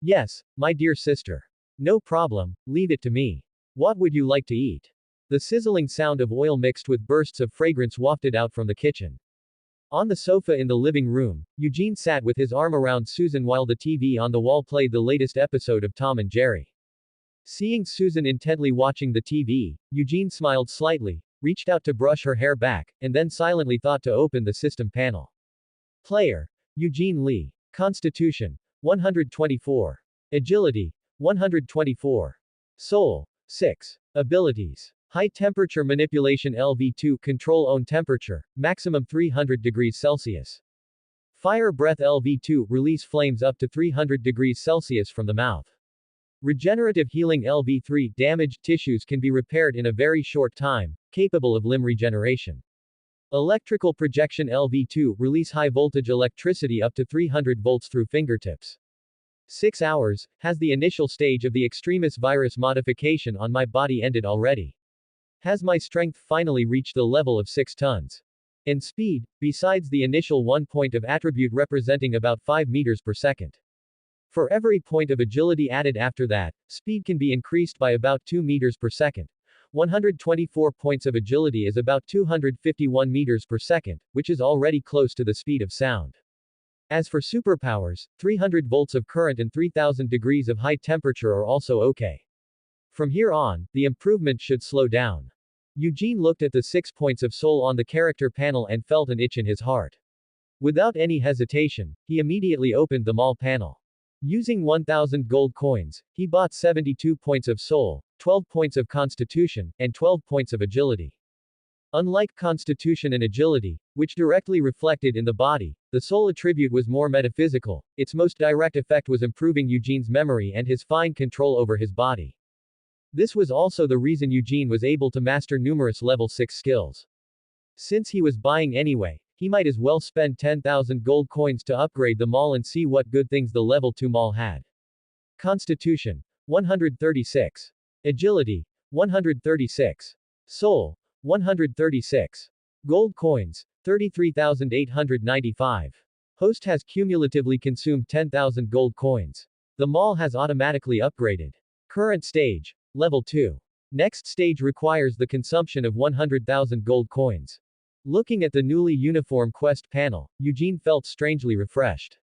Yes, my dear sister. No problem, leave it to me. What would you like to eat? The sizzling sound of oil mixed with bursts of fragrance wafted out from the kitchen. On the sofa in the living room, Eugene sat with his arm around Susan while the TV on the wall played the latest episode of Tom and Jerry. Seeing Susan intently watching the TV, Eugene smiled slightly, reached out to brush her hair back, and then silently thought to open the system panel. Player: Eugene Lee. Constitution: 124. Agility: 124. Soul: 6. Abilities: High temperature manipulation LV2 control own temperature, maximum 300 degrees Celsius. Fire breath LV2 release flames up to 300 degrees Celsius from the mouth. Regenerative healing LV3 damaged tissues can be repaired in a very short time, capable of limb regeneration. Electrical projection LV2 release high voltage electricity up to 300 volts through fingertips. 6 hours, has the initial stage of the extremis virus modification on my body ended already? Has my strength finally reached the level of 6 tons? And speed, besides the initial 1 point of attribute representing about 5 meters per second. For every point of agility added after that, speed can be increased by about 2 meters per second. 124 points of agility is about 251 meters per second, which is already close to the speed of sound. As for superpowers, 300 volts of current and 3000 degrees of high temperature are also okay. From here on, the improvement should slow down. Eugene looked at the 6 points of soul on the character panel and felt an itch in his heart. Without any hesitation, he immediately opened the mall panel. Using 1,000 gold coins, he bought 72 points of soul, 12 points of constitution, and 12 points of agility. Unlike constitution and agility, which directly reflected in the body, the soul attribute was more metaphysical. Its most direct effect was improving Eugene's memory and his fine control over his body. This was also the reason Eugene was able to master numerous level 6 skills. Since he was buying anyway, he might as well spend 10,000 gold coins to upgrade the mall and see what good things the level 2 mall had. Constitution: 136. Agility: 136. Soul: 136. Gold coins: 33,895. Host has cumulatively consumed 10,000 gold coins. The mall has automatically upgraded. Current stage. Level 2. Next stage requires the consumption of 100,000 gold coins. Looking at the newly uniform quest panel, Eugene felt strangely refreshed.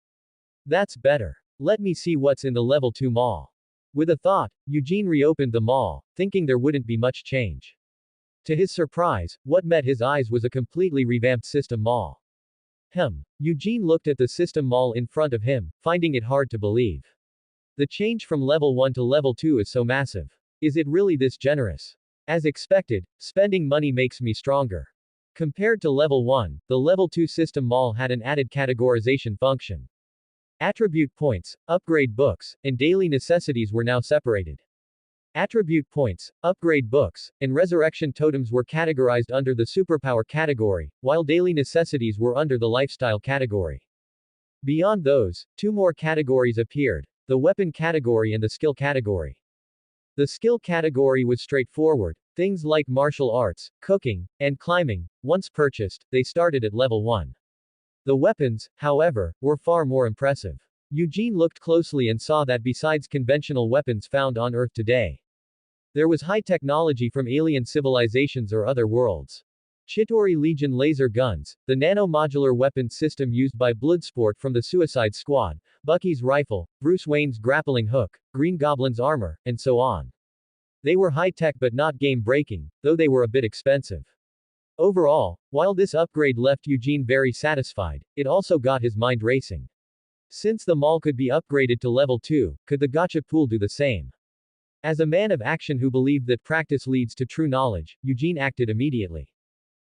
That's better. Let me see what's in the level 2 mall. With a thought, Eugene reopened the mall, thinking there wouldn't be much change. To his surprise, what met his eyes was a completely revamped system mall. Eugene looked at the system mall in front of him, finding it hard to believe. The change from level 1 to level 2 is so massive. Is it really this generous? As expected, spending money makes me stronger. Compared to level 1, the level 2 system mall had an added categorization function. Attribute points, upgrade books, and daily necessities were now separated. Attribute points, upgrade books, and resurrection totems were categorized under the superpower category, while daily necessities were under the lifestyle category. Beyond those, two more categories appeared, the weapon category and the skill category. The skill category was straightforward, things like martial arts, cooking, and climbing. Once purchased, they started at level 1. The weapons, however, were far more impressive. Eugene looked closely and saw that besides conventional weapons found on Earth today, there was high technology from alien civilizations or other worlds. Chitauri Legion laser guns, the nano-modular weapons system used by Bloodsport from the Suicide Squad, Bucky's rifle, Bruce Wayne's grappling hook, Green Goblin's armor, and so on. They were high-tech but not game-breaking, though they were a bit expensive. Overall, while this upgrade left Eugene very satisfied, it also got his mind racing. Since the mall could be upgraded to level 2, could the gacha pool do the same? As a man of action who believed that practice leads to true knowledge, Eugene acted immediately.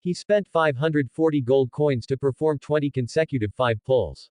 He spent 540 gold coins to perform 20 consecutive 5 pulls.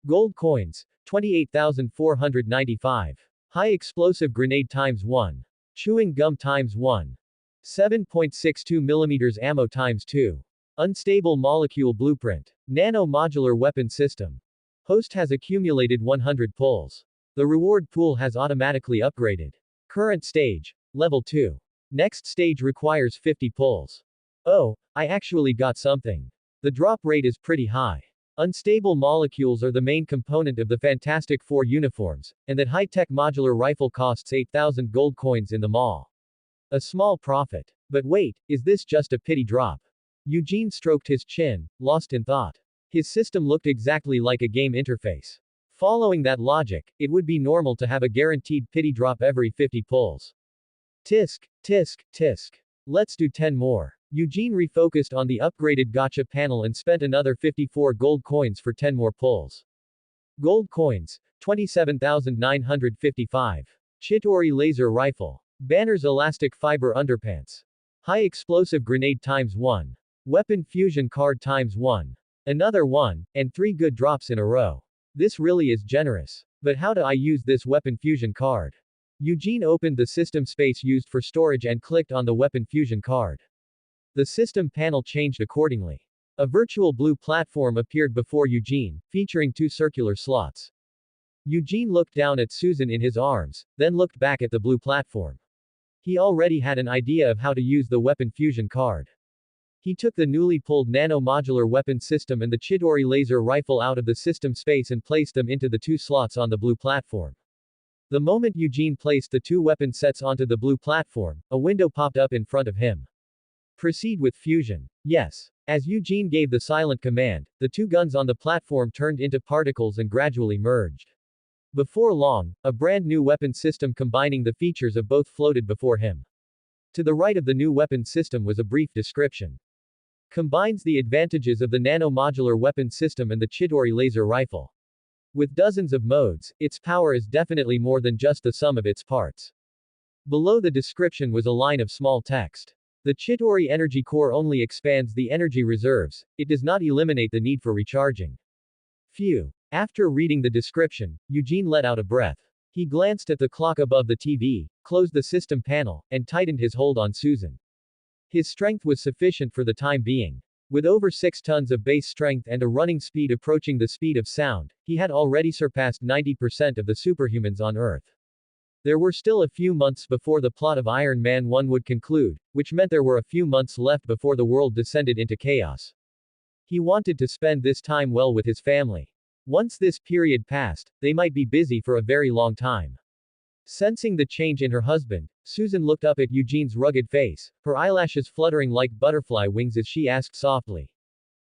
Gold coins, 28,495. High explosive grenade times 1. Chewing gum times 1. 7.62 mm ammo times 2. Unstable molecule blueprint. Nano modular weapon system. Host has accumulated 100 pulls. The reward pool has automatically upgraded. Current stage. Level 2. Next stage requires 50 pulls. Oh, I actually got something. The drop rate is pretty high. Unstable molecules are the main component of the Fantastic Four uniforms, and that high-tech modular rifle costs 8,000 gold coins in the mall. A small profit. But wait, is this just a pity drop? Eugene stroked his chin, lost in thought. His system looked exactly like a game interface. Following that logic, it would be normal to have a guaranteed pity drop every 50 pulls. Tisk, tisk, tisk. Let's do 10 more. Eugene refocused on the upgraded gacha panel and spent another 54 gold coins for 10 more pulls. Gold coins, 27,955. Chitauri laser rifle. Banner's elastic fiber underpants. High explosive grenade times 1. Weapon fusion card times 1. Another 1, and 3 good drops in a row. This really is generous. But how do I use this weapon fusion card? Eugene opened the system space used for storage and clicked on the weapon fusion card. The system panel changed accordingly. A virtual blue platform appeared before Eugene, featuring 2 circular slots. Eugene looked down at Susan in his arms, then looked back at the blue platform. He already had an idea of how to use the weapon fusion card. He took the newly pulled nano-modular weapon system and the Chitauri laser rifle out of the system space and placed them into the 2 slots on the blue platform. The moment Eugene placed the 2 weapon sets onto the blue platform, a window popped up in front of him. Proceed with fusion. Yes. As Eugene gave the silent command, the 2 guns on the platform turned into particles and gradually merged. Before long, a brand new weapon system combining the features of both floated before him. To the right of the new weapon system was a brief description. Combines the advantages of the nano-modular weapon system and the Chitauri laser rifle. With dozens of modes, its power is definitely more than just the sum of its parts. Below the description was a line of small text. The Chitauri energy core only expands the energy reserves, it does not eliminate the need for recharging. Phew. After reading the description, Eugene let out a breath. He glanced at the clock above the TV, closed the system panel, and tightened his hold on Susan. His strength was sufficient for the time being. With over 6 tons of base strength and a running speed approaching the speed of sound, he had already surpassed 90% of the superhumans on Earth. There were still a few months before the plot of Iron Man 1 would conclude, which meant there were a few months left before the world descended into chaos. He wanted to spend this time well with his family. Once this period passed, they might be busy for a very long time. Sensing the change in her husband, Susan looked up at Eugene's rugged face, her eyelashes fluttering like butterfly wings as she asked softly.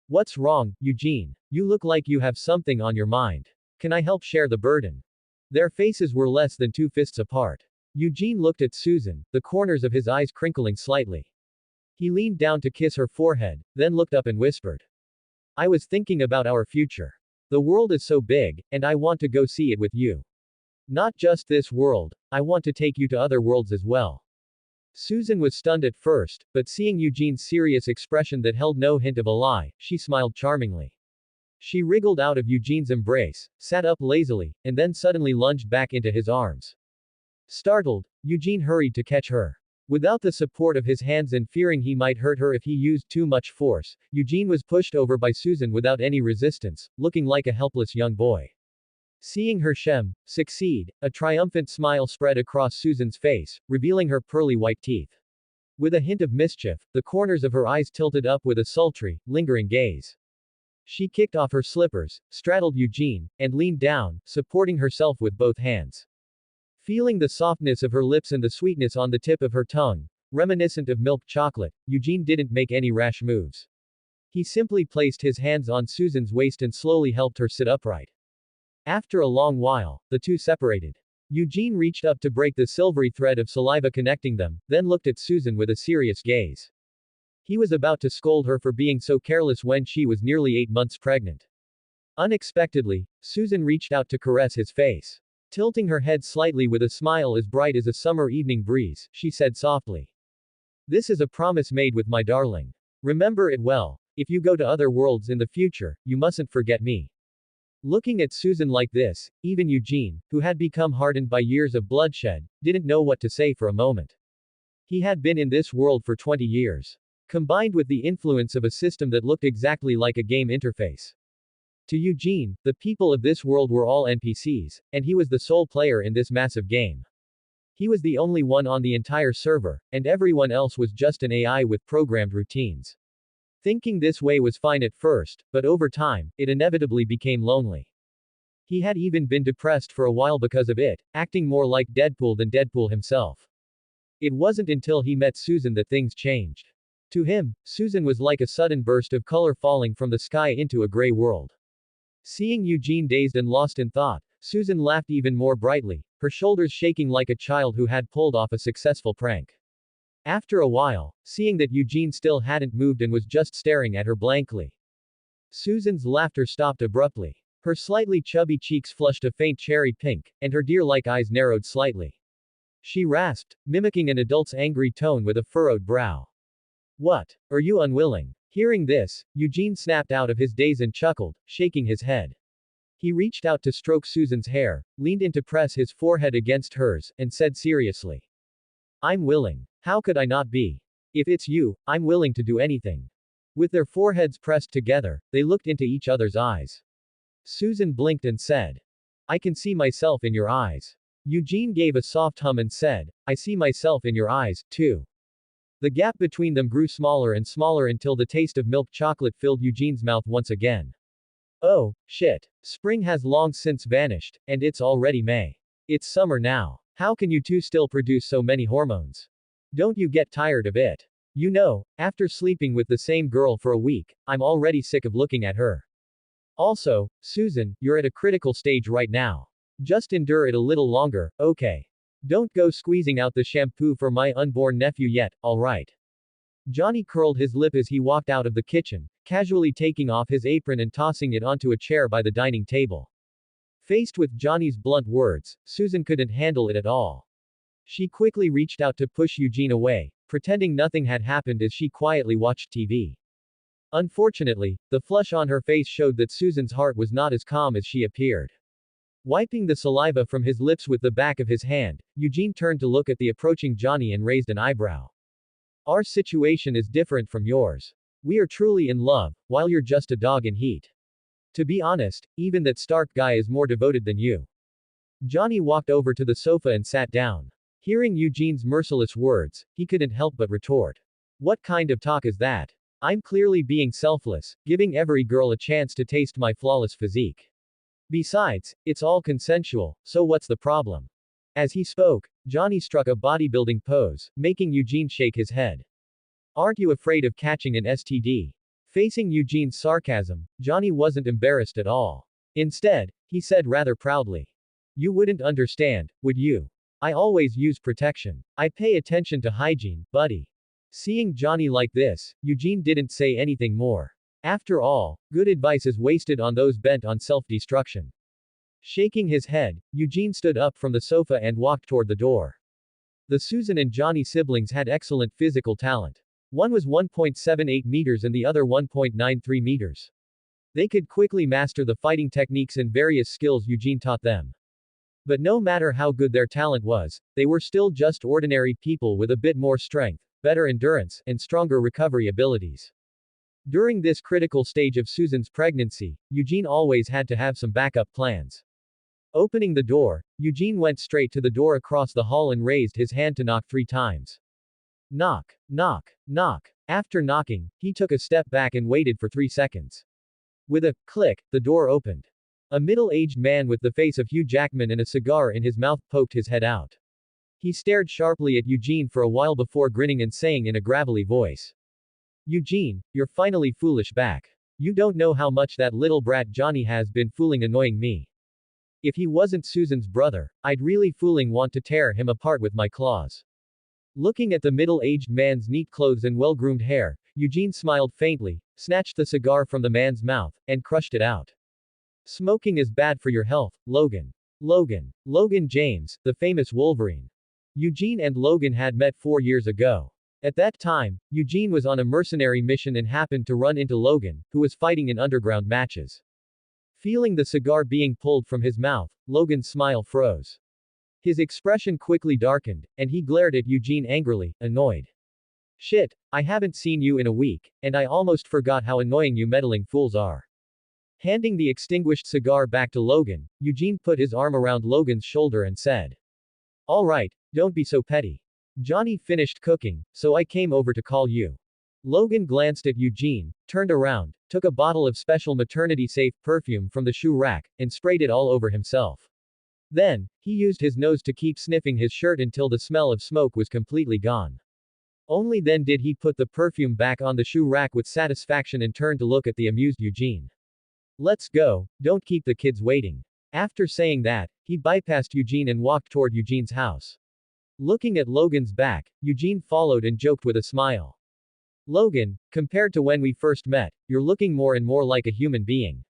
What's wrong, Eugene? You look like you have something on your mind. Can I help share the burden? Their faces were less than 2 fists apart. Eugene looked at Susan, the corners of his eyes crinkling slightly. He leaned down to kiss her forehead, then looked up and whispered. I was thinking about our future. The world is so big, and I want to go see it with you. Not just this world, I want to take you to other worlds as well. Susan was stunned at first, but seeing Eugene's serious expression that held no hint of a lie, she smiled charmingly. She wriggled out of Eugene's embrace, sat up lazily, and then suddenly lunged back into his arms. Startled, Eugene hurried to catch her. Without the support of his hands and fearing he might hurt her if he used too much force, Eugene was pushed over by Susan without any resistance, looking like a helpless young boy. Seeing her succeed, a triumphant smile spread across Susan's face, revealing her pearly white teeth. With a hint of mischief, the corners of her eyes tilted up with a sultry, lingering gaze. She kicked off her slippers, straddled Eugene, and leaned down, supporting herself with both hands. Feeling the softness of her lips and the sweetness on the tip of her tongue, reminiscent of milk chocolate, Eugene didn't make any rash moves. He simply placed his hands on Susan's waist and slowly helped her sit upright. After a long while, the two separated. Eugene reached up to break the silvery thread of saliva connecting them, then looked at Susan with a serious gaze. He was about to scold her for being so careless when she was nearly 8 months pregnant. Unexpectedly, Susan reached out to caress his face. Tilting her head slightly with a smile as bright as a summer evening breeze, she said softly. This is a promise made with my darling. Remember it well. If you go to other worlds in the future, you mustn't forget me. Looking at Susan like this, even Eugene, who had become hardened by years of bloodshed, didn't know what to say for a moment. He had been in this world for 20 years. Combined with the influence of a system that looked exactly like a game interface. To Eugene, the people of this world were all NPCs, and he was the sole player in this massive game. He was the only one on the entire server, and everyone else was just an AI with programmed routines. Thinking this way was fine at first, but over time, it inevitably became lonely. He had even been depressed for a while because of it, acting more like Deadpool than Deadpool himself. It wasn't until he met Susan that things changed. To him, Susan was like a sudden burst of color falling from the sky into a gray world. Seeing Eugene dazed and lost in thought, Susan laughed even more brightly, her shoulders shaking like a child who had pulled off a successful prank. After a while, seeing that Eugene still hadn't moved and was just staring at her blankly, Susan's laughter stopped abruptly. Her slightly chubby cheeks flushed a faint cherry pink, and her deer-like eyes narrowed slightly. She rasped, mimicking an adult's angry tone with a furrowed brow. What? Are you unwilling? Hearing this, Eugene snapped out of his daze and chuckled, shaking his head. He reached out to stroke Susan's hair, leaned in to press his forehead against hers, and said seriously. I'm willing. How could I not be? If it's you, I'm willing to do anything. With their foreheads pressed together, they looked into each other's eyes. Susan blinked and said, I can see myself in your eyes. Eugene gave a soft hum and said, I see myself in your eyes, too. The gap between them grew smaller and smaller until the taste of milk chocolate filled Eugene's mouth once again. Oh, shit. Spring has long since vanished, and it's already May. It's summer now. How can you two still produce so many hormones? Don't you get tired of it? You know, after sleeping with the same girl for a week, I'm already sick of looking at her. Also, Susan, you're at a critical stage right now. Just endure it a little longer, okay? Don't go squeezing out the shampoo for my unborn nephew yet, alright? Johnny curled his lip as he walked out of the kitchen, casually taking off his apron and tossing it onto a chair by the dining table. Faced with Johnny's blunt words, Susan couldn't handle it at all. She quickly reached out to push Eugene away, pretending nothing had happened as she quietly watched TV. Unfortunately, the flush on her face showed that Susan's heart was not as calm as she appeared. Wiping the saliva from his lips with the back of his hand, Eugene turned to look at the approaching Johnny and raised an eyebrow. Our situation is different from yours. We are truly in love, while you're just a dog in heat. To be honest, even that Stark guy is more devoted than you. Johnny walked over to the sofa and sat down. Hearing Eugene's merciless words, he couldn't help but retort. What kind of talk is that? I'm clearly being selfless, giving every girl a chance to taste my flawless physique. Besides, it's all consensual, so what's the problem? As he spoke, Johnny struck a bodybuilding pose, making Eugene shake his head. Aren't you afraid of catching an STD? Facing Eugene's sarcasm, Johnny wasn't embarrassed at all. Instead, he said rather proudly, "You wouldn't understand, would you? I always use protection. I pay attention to hygiene, buddy." Seeing Johnny like this, Eugene didn't say anything more. After all, good advice is wasted on those bent on self-destruction. Shaking his head, Eugene stood up from the sofa and walked toward the door. The Susan and Johnny siblings had excellent physical talent. One was 1.78 meters and the other 1.93 meters. They could quickly master the fighting techniques and various skills Eugene taught them. But no matter how good their talent was, they were still just ordinary people with a bit more strength, better endurance, and stronger recovery abilities. During this critical stage of Susan's pregnancy, Eugene always had to have some backup plans. Opening the door, Eugene went straight to the door across the hall and raised his hand to knock 3 times. Knock, knock, knock. After knocking, he took a step back and waited for 3 seconds. With a click, the door opened. A middle-aged man with the face of Hugh Jackman and a cigar in his mouth poked his head out. He stared sharply at Eugene for a while before grinning and saying in a gravelly voice, "Eugene, you're finally foolish back. You don't know how much that little brat Johnny has been fooling annoying me. If he wasn't Susan's brother, I'd really fooling want to tear him apart with my claws." Looking at the middle-aged man's neat clothes and well-groomed hair, Eugene smiled faintly, snatched the cigar from the man's mouth, and crushed it out. "Smoking is bad for your health, Logan. Logan James, the famous Wolverine." Eugene and Logan had met 4 years ago. At that time, Eugene was on a mercenary mission and happened to run into Logan, who was fighting in underground matches. Feeling the cigar being pulled from his mouth, Logan's smile froze. His expression quickly darkened, and he glared at Eugene angrily, annoyed. "Shit, I haven't seen you in a week, and I almost forgot how annoying you meddling fools are." Handing the extinguished cigar back to Logan, Eugene put his arm around Logan's shoulder and said, "All right, don't be so petty. Johnny finished cooking, so I came over to call you." Logan glanced at Eugene, turned around, took a bottle of special maternity-safe perfume from the shoe rack, and sprayed it all over himself. Then, he used his nose to keep sniffing his shirt until the smell of smoke was completely gone. Only then did he put the perfume back on the shoe rack with satisfaction and turned to look at the amused Eugene. "Let's go, don't keep the kids waiting." After saying that, he bypassed Eugene and walked toward Eugene's house. Looking at Logan's back, Eugene followed and joked with a smile. "Logan, compared to when we first met, you're looking more and more like a human being."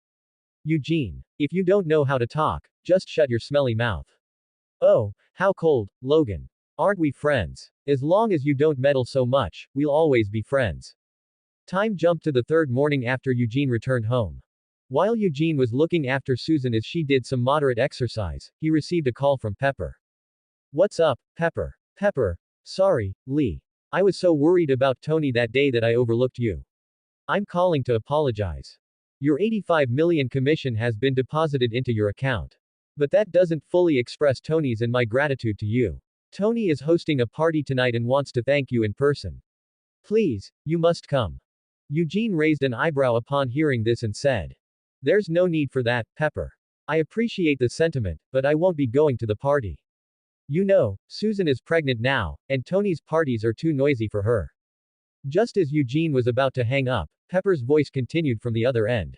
"Eugene, if you don't know how to talk, just shut your smelly mouth." "Oh, how cold, Logan. Aren't we friends? As long as you don't meddle so much, we'll always be friends." Time jumped to the 3rd morning after Eugene returned home. While Eugene was looking after Susan as she did some moderate exercise, he received a call from Pepper. "What's up, Pepper?" "Pepper, sorry, Lee. I was so worried about Tony that day that I overlooked you. I'm calling to apologize. Your 85 million commission has been deposited into your account. But that doesn't fully express Tony's and my gratitude to you. Tony is hosting a party tonight and wants to thank you in person. Please, you must come." Eugene raised an eyebrow upon hearing this and said, "There's no need for that, Pepper. I appreciate the sentiment, but I won't be going to the party. You know, Susan is pregnant now, and Tony's parties are too noisy for her." Just as Eugene was about to hang up, Pepper's voice continued from the other end.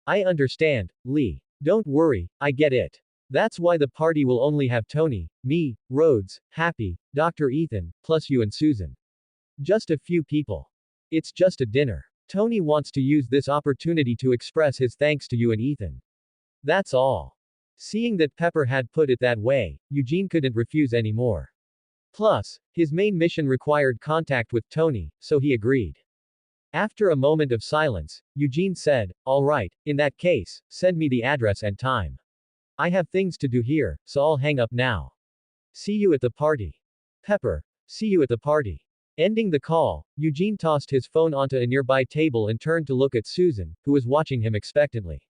"I understand, Lee. Don't worry, I get it. That's why the party will only have Tony, me, Rhodes, Happy, Dr. Ethan, plus you and Susan. Just a few people. It's just a dinner. Tony wants to use this opportunity to express his thanks to you and Ethan. That's all." Seeing that Pepper had put it that way, Eugene couldn't refuse anymore. Plus, his main mission required contact with Tony, so he agreed. After a moment of silence, Eugene said, "All right, in that case, send me the address and time. I have things to do here, so I'll hang up now. See you at the party. Pepper, see you at the party." Ending the call, Eugene tossed his phone onto a nearby table and turned to look at Susan, who was watching him expectantly.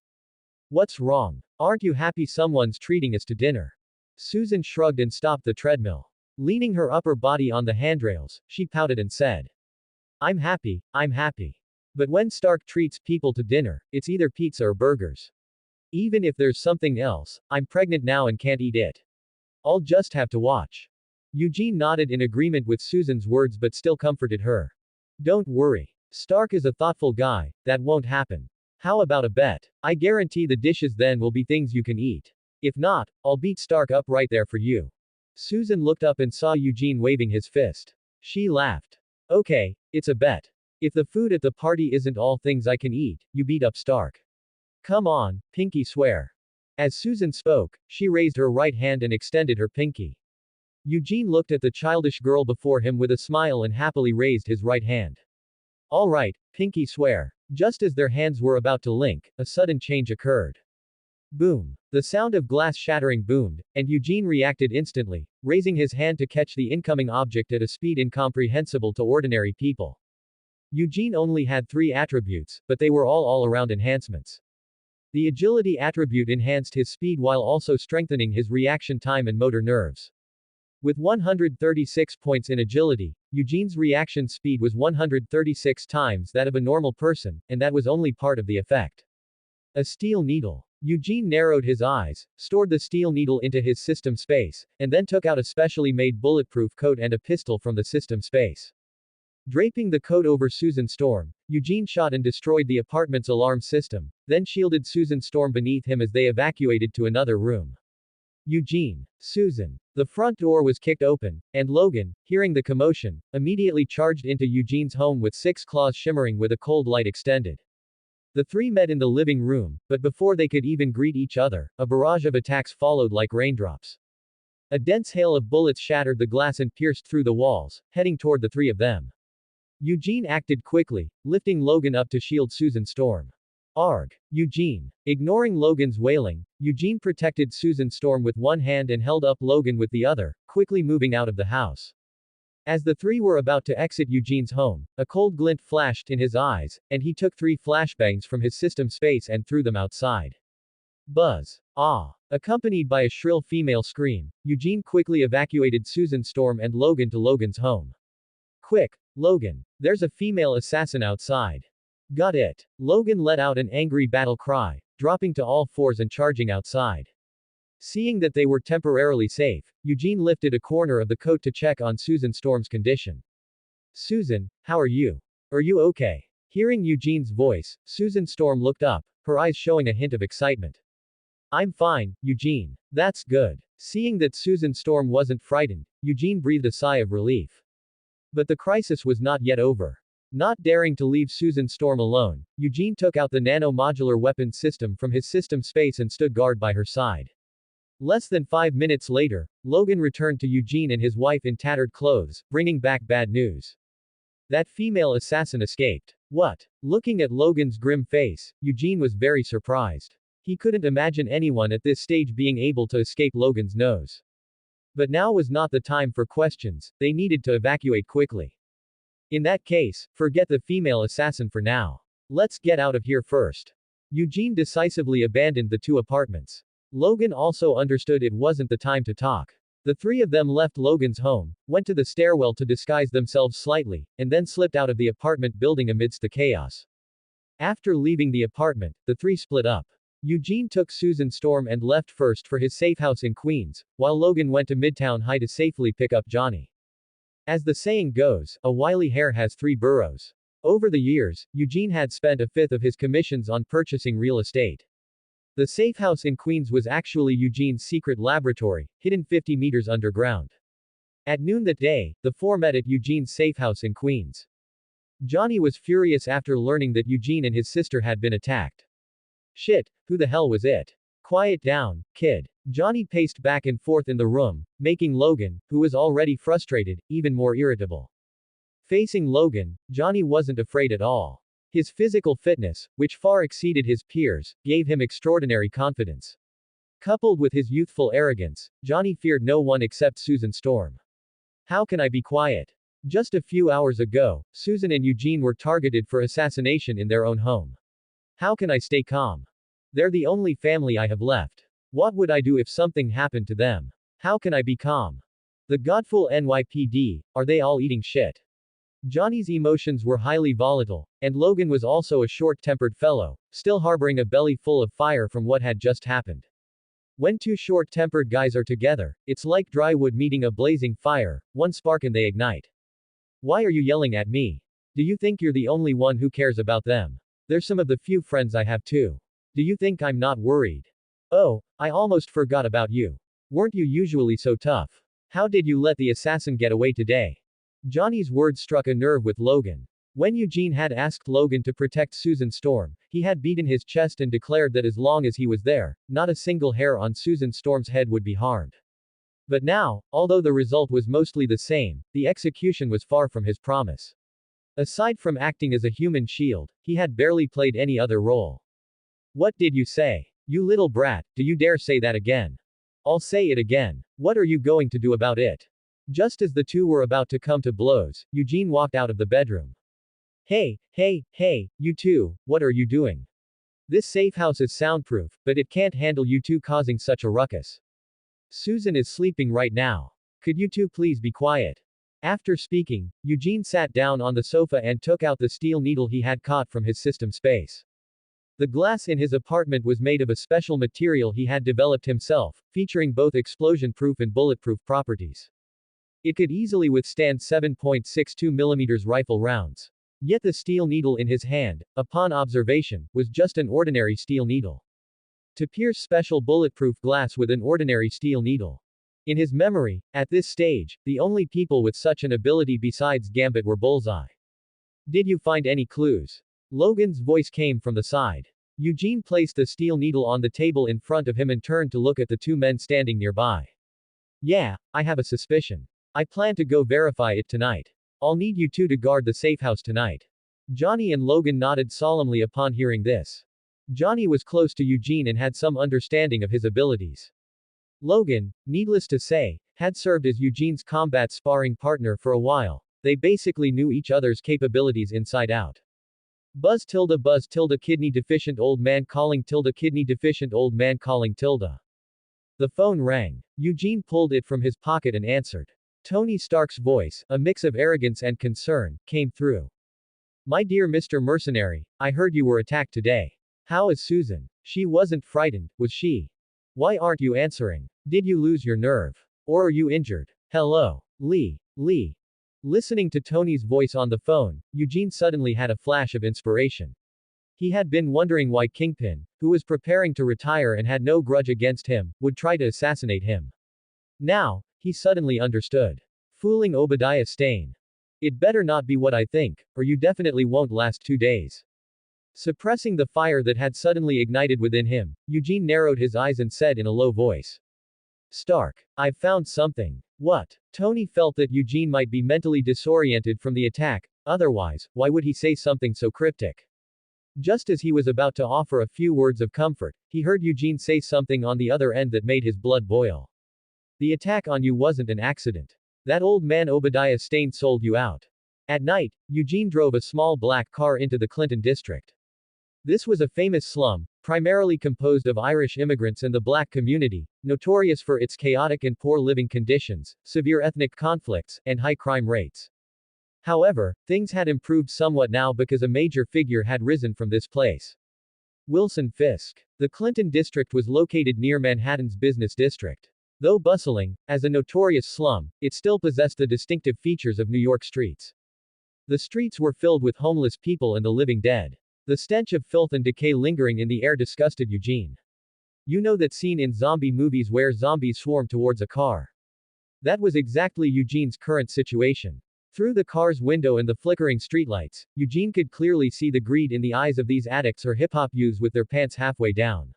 "What's wrong? Aren't you happy someone's treating us to dinner?" Susan shrugged and stopped the treadmill. Leaning her upper body on the handrails, she pouted and said, I'm happy. But when Stark treats people to dinner, it's either pizza or burgers. Even if there's something else, I'm pregnant now and can't eat it. I'll just have to watch. Eugene nodded in agreement with Susan's words but still comforted her. Don't worry. Stark is a thoughtful guy, that won't happen. How about a bet? I guarantee the dishes then will be things you can eat. If not, I'll beat Stark up right there for you. Susan looked up and saw Eugene waving his fist. She laughed. Okay, it's a bet. If the food at the party isn't all things I can eat, you beat up Stark. Come on, pinky swear. As Susan spoke, she raised her right hand and extended her pinky. Eugene looked at the childish girl before him with a smile and happily raised his right hand. All right, pinky swear. Just as their hands were about to link, a sudden change occurred. Boom. The sound of glass shattering boomed, and Eugene reacted instantly, raising his hand to catch the incoming object at a speed incomprehensible to ordinary people. Eugene only had 3 attributes, but they were all around enhancements. The agility attribute enhanced his speed while also strengthening his reaction time and motor nerves. With 136 points in agility, Eugene's reaction speed was 136 times that of a normal person, and that was only part of the effect. A steel needle. Eugene narrowed his eyes, stored the steel needle into his system space, and then took out a specially made bulletproof coat and a pistol from the system space. Draping the coat over Susan Storm, Eugene shot and destroyed the apartment's alarm system, then shielded Susan Storm beneath him as they evacuated to another room. Eugene. Susan. The front door was kicked open, and Logan, hearing the commotion, immediately charged into Eugene's home with 6 claws shimmering with a cold light extended. The 3 met in the living room, but before they could even greet each other, a barrage of attacks followed like raindrops. A dense hail of bullets shattered the glass and pierced through the walls, heading toward the 3 of them. Eugene acted quickly, lifting Logan up to shield Susan Storm. Arg. Eugene. Ignoring Logan's wailing, Eugene protected Susan Storm with one hand and held up Logan with the other, quickly moving out of the house. As the 3 were about to exit Eugene's home, a cold glint flashed in his eyes, and he took 3 flashbangs from his system space and threw them outside. Buzz. Ah. Accompanied by a shrill female scream, Eugene quickly evacuated Susan Storm and Logan to Logan's home. Quick, Logan. There's a female assassin outside. Got it. Logan let out an angry battle cry, dropping to all 4s and charging outside. Seeing that they were temporarily safe, Eugene lifted a corner of the coat to check on Susan Storm's condition. Susan, how are you? Are you okay? Hearing Eugene's voice, Susan Storm looked up, her eyes showing a hint of excitement. I'm fine, Eugene. That's good. Seeing that Susan Storm wasn't frightened, Eugene breathed a sigh of relief. But the crisis was not yet over. Not daring to leave Susan Storm alone, Eugene took out the nano-modular weapon system from his system space and stood guard by her side. Less than 5 minutes later, Logan returned to Eugene and his wife in tattered clothes, bringing back bad news. That female assassin escaped. What? Looking at Logan's grim face, Eugene was very surprised. He couldn't imagine anyone at this stage being able to escape Logan's nose. But now was not the time for questions, they needed to evacuate quickly. In that case, forget the female assassin for now. Let's get out of here first. Eugene decisively abandoned the 2 apartments. Logan also understood it wasn't the time to talk. The 3 of them left Logan's home, went to the stairwell to disguise themselves slightly, and then slipped out of the apartment building amidst the chaos. After leaving the apartment, the 3 split up. Eugene took Susan Storm and left first for his safe house in Queens, while Logan went to Midtown High to safely pick up Johnny. As the saying goes, a wily hare has 3 burrows. Over the years, Eugene had spent a fifth of his commissions on purchasing real estate. The safe house in Queens was actually Eugene's secret laboratory, hidden 50 meters underground. At noon that day, the 4 met at Eugene's safe house in Queens. Johnny was furious after learning that Eugene and his sister had been attacked. Shit, who the hell was it? Quiet down, kid. Johnny paced back and forth in the room, making Logan, who was already frustrated, even more irritable. Facing Logan, Johnny wasn't afraid at all. His physical fitness, which far exceeded his peers, gave him extraordinary confidence. Coupled with his youthful arrogance, Johnny feared no one except Susan Storm. How can I be quiet? Just a few hours ago, Susan and Eugene were targeted for assassination in their own home. How can I stay calm? They're the only family I have left. What would I do if something happened to them? How can I be calm? The godful NYPD, are they all eating shit? Johnny's emotions were highly volatile, and Logan was also a short-tempered fellow, still harboring a belly full of fire from what had just happened. When two short-tempered guys are together, it's like dry wood meeting a blazing fire, one spark and they ignite. Why are you yelling at me? Do you think you're the only one who cares about them? They're some of the few friends I have too. Do you think I'm not worried? Oh, I almost forgot about you. Weren't you usually so tough? How did you let the assassin get away today? Johnny's words struck a nerve with Logan. When Eugene had asked Logan to protect Susan Storm, he had beaten his chest and declared that as long as he was there, not a single hair on Susan Storm's head would be harmed. But now, although the result was mostly the same, the execution was far from his promise. Aside from acting as a human shield, he had barely played any other role. What did you say? You little brat, do you dare say that again? I'll say it again. What are you going to do about it? Just as the two were about to come to blows, Eugene walked out of the bedroom. Hey, you two, what are you doing? This safe house is soundproof, but it can't handle you two causing such a ruckus. Susan is sleeping right now. Could you two please be quiet? After speaking, Eugene sat down on the sofa and took out the steel needle he had caught from his system space. The glass in his apartment was made of a special material he had developed himself, featuring both explosion-proof and bulletproof properties. It could easily withstand 7.62mm rifle rounds. Yet the steel needle in his hand, upon observation, was just an ordinary steel needle. To pierce special bulletproof glass with an ordinary steel needle. In his memory, at this stage, the only people with such an ability besides Gambit were Bullseye. Did you find any clues? Logan's voice came from the side. Eugene placed the steel needle on the table in front of him and turned to look at the two men standing nearby. Yeah, I have a suspicion. I plan to go verify it tonight. I'll need you two to guard the safe house tonight. Johnny and Logan nodded solemnly upon hearing this. Johnny was close to Eugene and had some understanding of his abilities. Logan, needless to say, had served as Eugene's combat sparring partner for a while. They basically knew each other's capabilities inside out. Buzz tilde kidney deficient old man calling tilde kidney deficient old man calling tilde. The phone rang. Eugene pulled it from his pocket and answered. Tony Stark's voice, a mix of arrogance and concern, came through. My dear Mr. Mercenary, I heard you were attacked today. How is Susan? She wasn't frightened, was she? Why aren't you answering? Did you lose your nerve? Or are you injured? Hello? Lee. Listening to Tony's voice on the phone, Eugene suddenly had a flash of inspiration. He had been wondering why Kingpin, who was preparing to retire and had no grudge against him, would try to assassinate him. Now, he suddenly understood. Fooling Obadiah Stane. It better not be what I think, or you definitely won't last 2 days. Suppressing the fire that had suddenly ignited within him, Eugene narrowed his eyes and said in a low voice. Stark, I've found something. What? Tony felt that Eugene might be mentally disoriented from the attack, otherwise, why would he say something so cryptic? Just as he was about to offer a few words of comfort, he heard Eugene say something on the other end that made his blood boil. The attack on you wasn't an accident. That old man Obadiah Stane sold you out. At night, Eugene drove a small black car into the Clinton district. This was a famous slum, primarily composed of Irish immigrants and the black community, notorious for its chaotic and poor living conditions, severe ethnic conflicts, and high crime rates. However, things had improved somewhat now because a major figure had risen from this place. Wilson Fisk. The Clinton district was located near Manhattan's business district. Though bustling, as a notorious slum, it still possessed the distinctive features of New York streets. The streets were filled with homeless people and the living dead. The stench of filth and decay lingering in the air disgusted Eugene. You know that scene in zombie movies where zombies swarm towards a car? That was exactly Eugene's current situation. Through the car's window and the flickering streetlights, Eugene could clearly see the greed in the eyes of these addicts or hip-hop youths with their pants halfway down.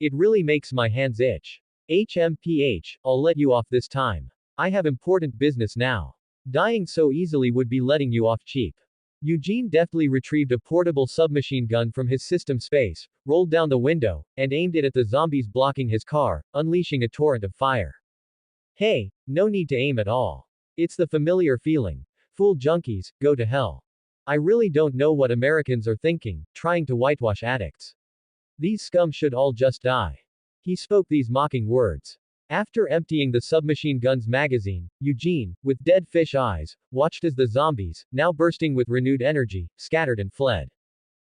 It really makes my hands itch. HMPH, I'll let you off this time. I have important business now. Dying so easily would be letting you off cheap. Eugene deftly retrieved a portable submachine gun from his system space, rolled down the window, and aimed it at the zombies blocking his car, unleashing a torrent of fire. Hey, no need to aim at all. It's the familiar feeling. Fool junkies, go to hell. I really don't know what Americans are thinking, trying to whitewash addicts. These scum should all just die. He spoke these mocking words. After emptying the submachine gun's magazine, Eugene, with dead fish eyes, watched as the zombies, now bursting with renewed energy, scattered and fled.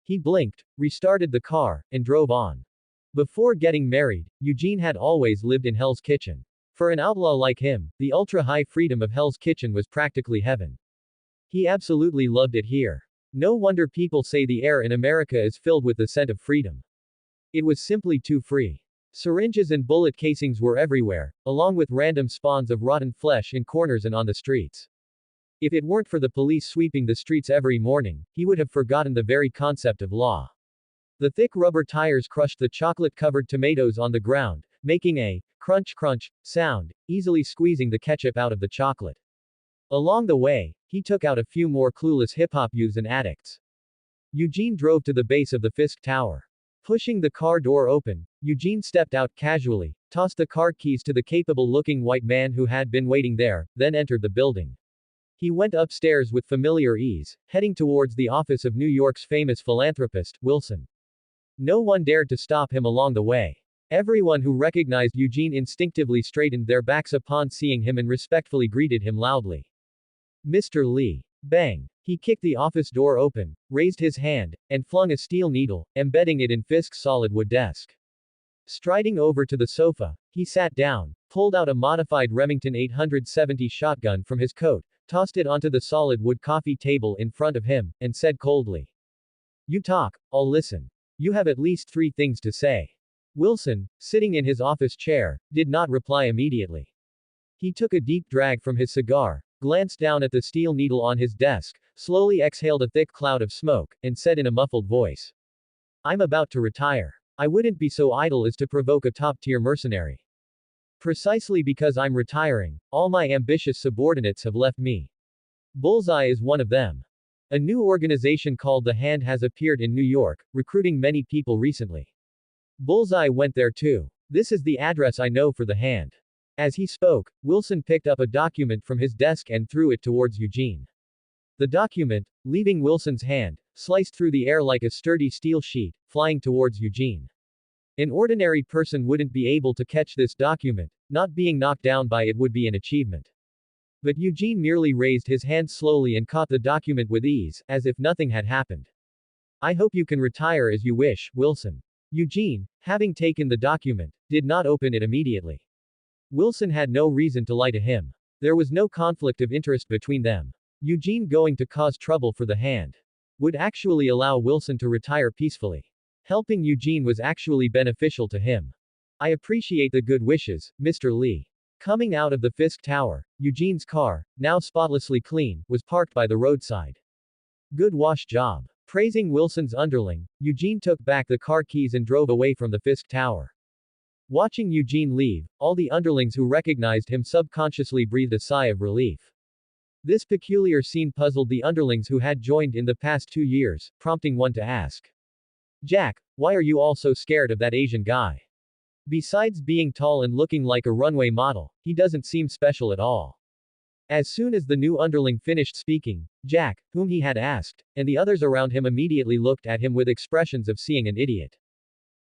He blinked, restarted the car, and drove on. Before getting married, Eugene had always lived in Hell's Kitchen. For an outlaw like him, the ultra-high freedom of Hell's Kitchen was practically heaven. He absolutely loved it here. No wonder people say the air in America is filled with the scent of freedom. It was simply too free. Syringes and bullet casings were everywhere, along with random spawns of rotten flesh in corners and on the streets. If it weren't for the police sweeping the streets every morning, he would have forgotten the very concept of law. The thick rubber tires crushed the chocolate-covered tomatoes on the ground, making a crunch crunch sound, easily squeezing the ketchup out of the chocolate. Along the way, he took out a few more clueless hip-hop youths and addicts. Eugene drove to the base of the Fisk Tower. Pushing the car door open, Eugene stepped out casually, tossed the car keys to the capable-looking white man who had been waiting there, then entered the building. He went upstairs with familiar ease, heading towards the office of New York's famous philanthropist, Wilson. No one dared to stop him along the way. Everyone who recognized Eugene instinctively straightened their backs upon seeing him and respectfully greeted him loudly. Mr. Lee. Bang. He kicked the office door open, raised his hand, and flung a steel needle, embedding it in Fisk's solid wood desk. Striding over to the sofa, he sat down, pulled out a modified Remington 870 shotgun from his coat, tossed it onto the solid wood coffee table in front of him, and said coldly, "You talk, I'll listen. You have at least 3 things to say." Wilson, sitting in his office chair, did not reply immediately. He took a deep drag from his cigar, glanced down at the steel needle on his desk, slowly exhaled a thick cloud of smoke, and said in a muffled voice, "I'm about to retire. I wouldn't be so idle as to provoke a top-tier mercenary. Precisely because I'm retiring, all my ambitious subordinates have left me. Bullseye is one of them. A new organization called The Hand has appeared in New York, recruiting many people recently. Bullseye went there too. This is the address I know for The Hand." As he spoke, Wilson picked up a document from his desk and threw it towards Eugene. The document, leaving Wilson's hand, sliced through the air like a sturdy steel sheet, flying towards Eugene. An ordinary person wouldn't be able to catch this document, not being knocked down by it would be an achievement. But Eugene merely raised his hand slowly and caught the document with ease, as if nothing had happened. "I hope you can retire as you wish, Wilson." Eugene, having taken the document, did not open it immediately. Wilson had no reason to lie to him. There was no conflict of interest between them. Eugene going to cause trouble for The Hand would actually allow Wilson to retire peacefully. Helping Eugene was actually beneficial to him. "I appreciate the good wishes, Mr. Lee." Coming out of the Fisk Tower, Eugene's car, now spotlessly clean, was parked by the roadside. "Good wash job." Praising Wilson's underling, Eugene took back the car keys and drove away from the Fisk Tower. Watching Eugene leave, all the underlings who recognized him subconsciously breathed a sigh of relief. This peculiar scene puzzled the underlings who had joined in the past 2 years, prompting one to ask, "Jack, why are you all so scared of that Asian guy? Besides being tall and looking like a runway model, he doesn't seem special at all." As soon as the new underling finished speaking, Jack, whom he had asked, and the others around him immediately looked at him with expressions of seeing an idiot.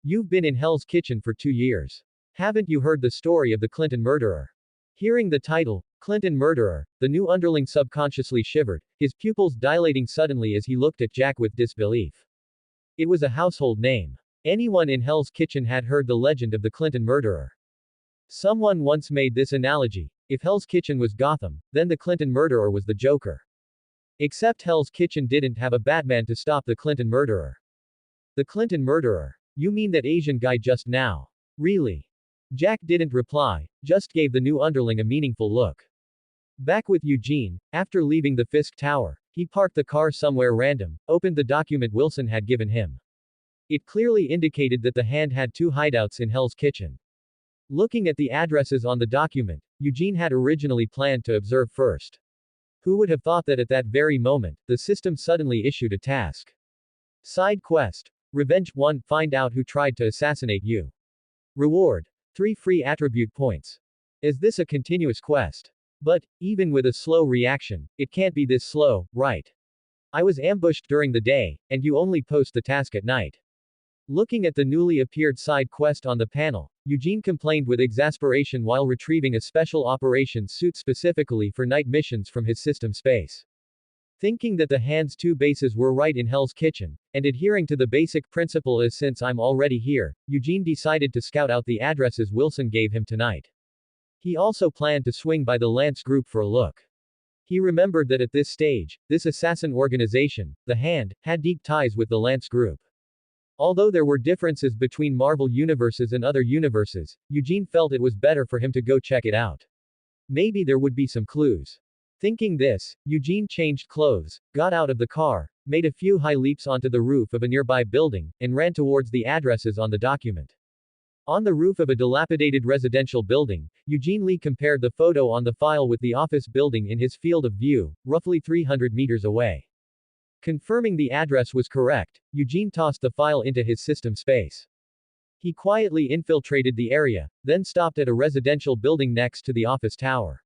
"You've been in Hell's Kitchen for 2 years. Haven't you heard the story of the Clinton murderer?" Hearing the title, Clinton Murderer, the new underling subconsciously shivered, his pupils dilating suddenly as he looked at Jack with disbelief. It was a household name. Anyone in Hell's Kitchen had heard the legend of the Clinton murderer. Someone once made this analogy: if Hell's Kitchen was Gotham, then the Clinton murderer was the Joker. Except Hell's Kitchen didn't have a Batman to stop the Clinton murderer. "The Clinton murderer? You mean that Asian guy just now? Really?" Jack didn't reply, just gave the new underling a meaningful look. Back with Eugene, after leaving the Fisk Tower, he parked the car somewhere random, opened the document Wilson had given him. It clearly indicated that The Hand had 2 hideouts in Hell's Kitchen. Looking at the addresses on the document, Eugene had originally planned to observe first. Who would have thought that at that very moment, the system suddenly issued a task. Side quest. Revenge 1. Find out who tried to assassinate you. Reward. 3 free attribute points. Is this a continuous quest? But, even with a slow reaction, it can't be this slow, right? I was ambushed during the day, and you only post the task at night. Looking at the newly appeared side quest on the panel, Eugene complained with exasperation while retrieving a special operations suit specifically for night missions from his system space. Thinking that the Hands 2 bases were right in Hell's Kitchen, and adhering to the basic principle is since I'm already here, Eugene decided to scout out the addresses Wilson gave him tonight. He also planned to swing by the Lance group for a look. He remembered that at this stage, this assassin organization, the Hand, had deep ties with the Lance group. Although there were differences between Marvel universes and other universes, Eugene felt it was better for him to go check it out. Maybe there would be some clues. Thinking this, Eugene changed clothes, got out of the car, made a few high leaps onto the roof of a nearby building, and ran towards the addresses on the document. On the roof of a dilapidated residential building, Eugene Lee compared the photo on the file with the office building in his field of view, roughly 300 meters away. Confirming the address was correct, Eugene tossed the file into his system space. He quietly infiltrated the area, then stopped at a residential building next to the office tower.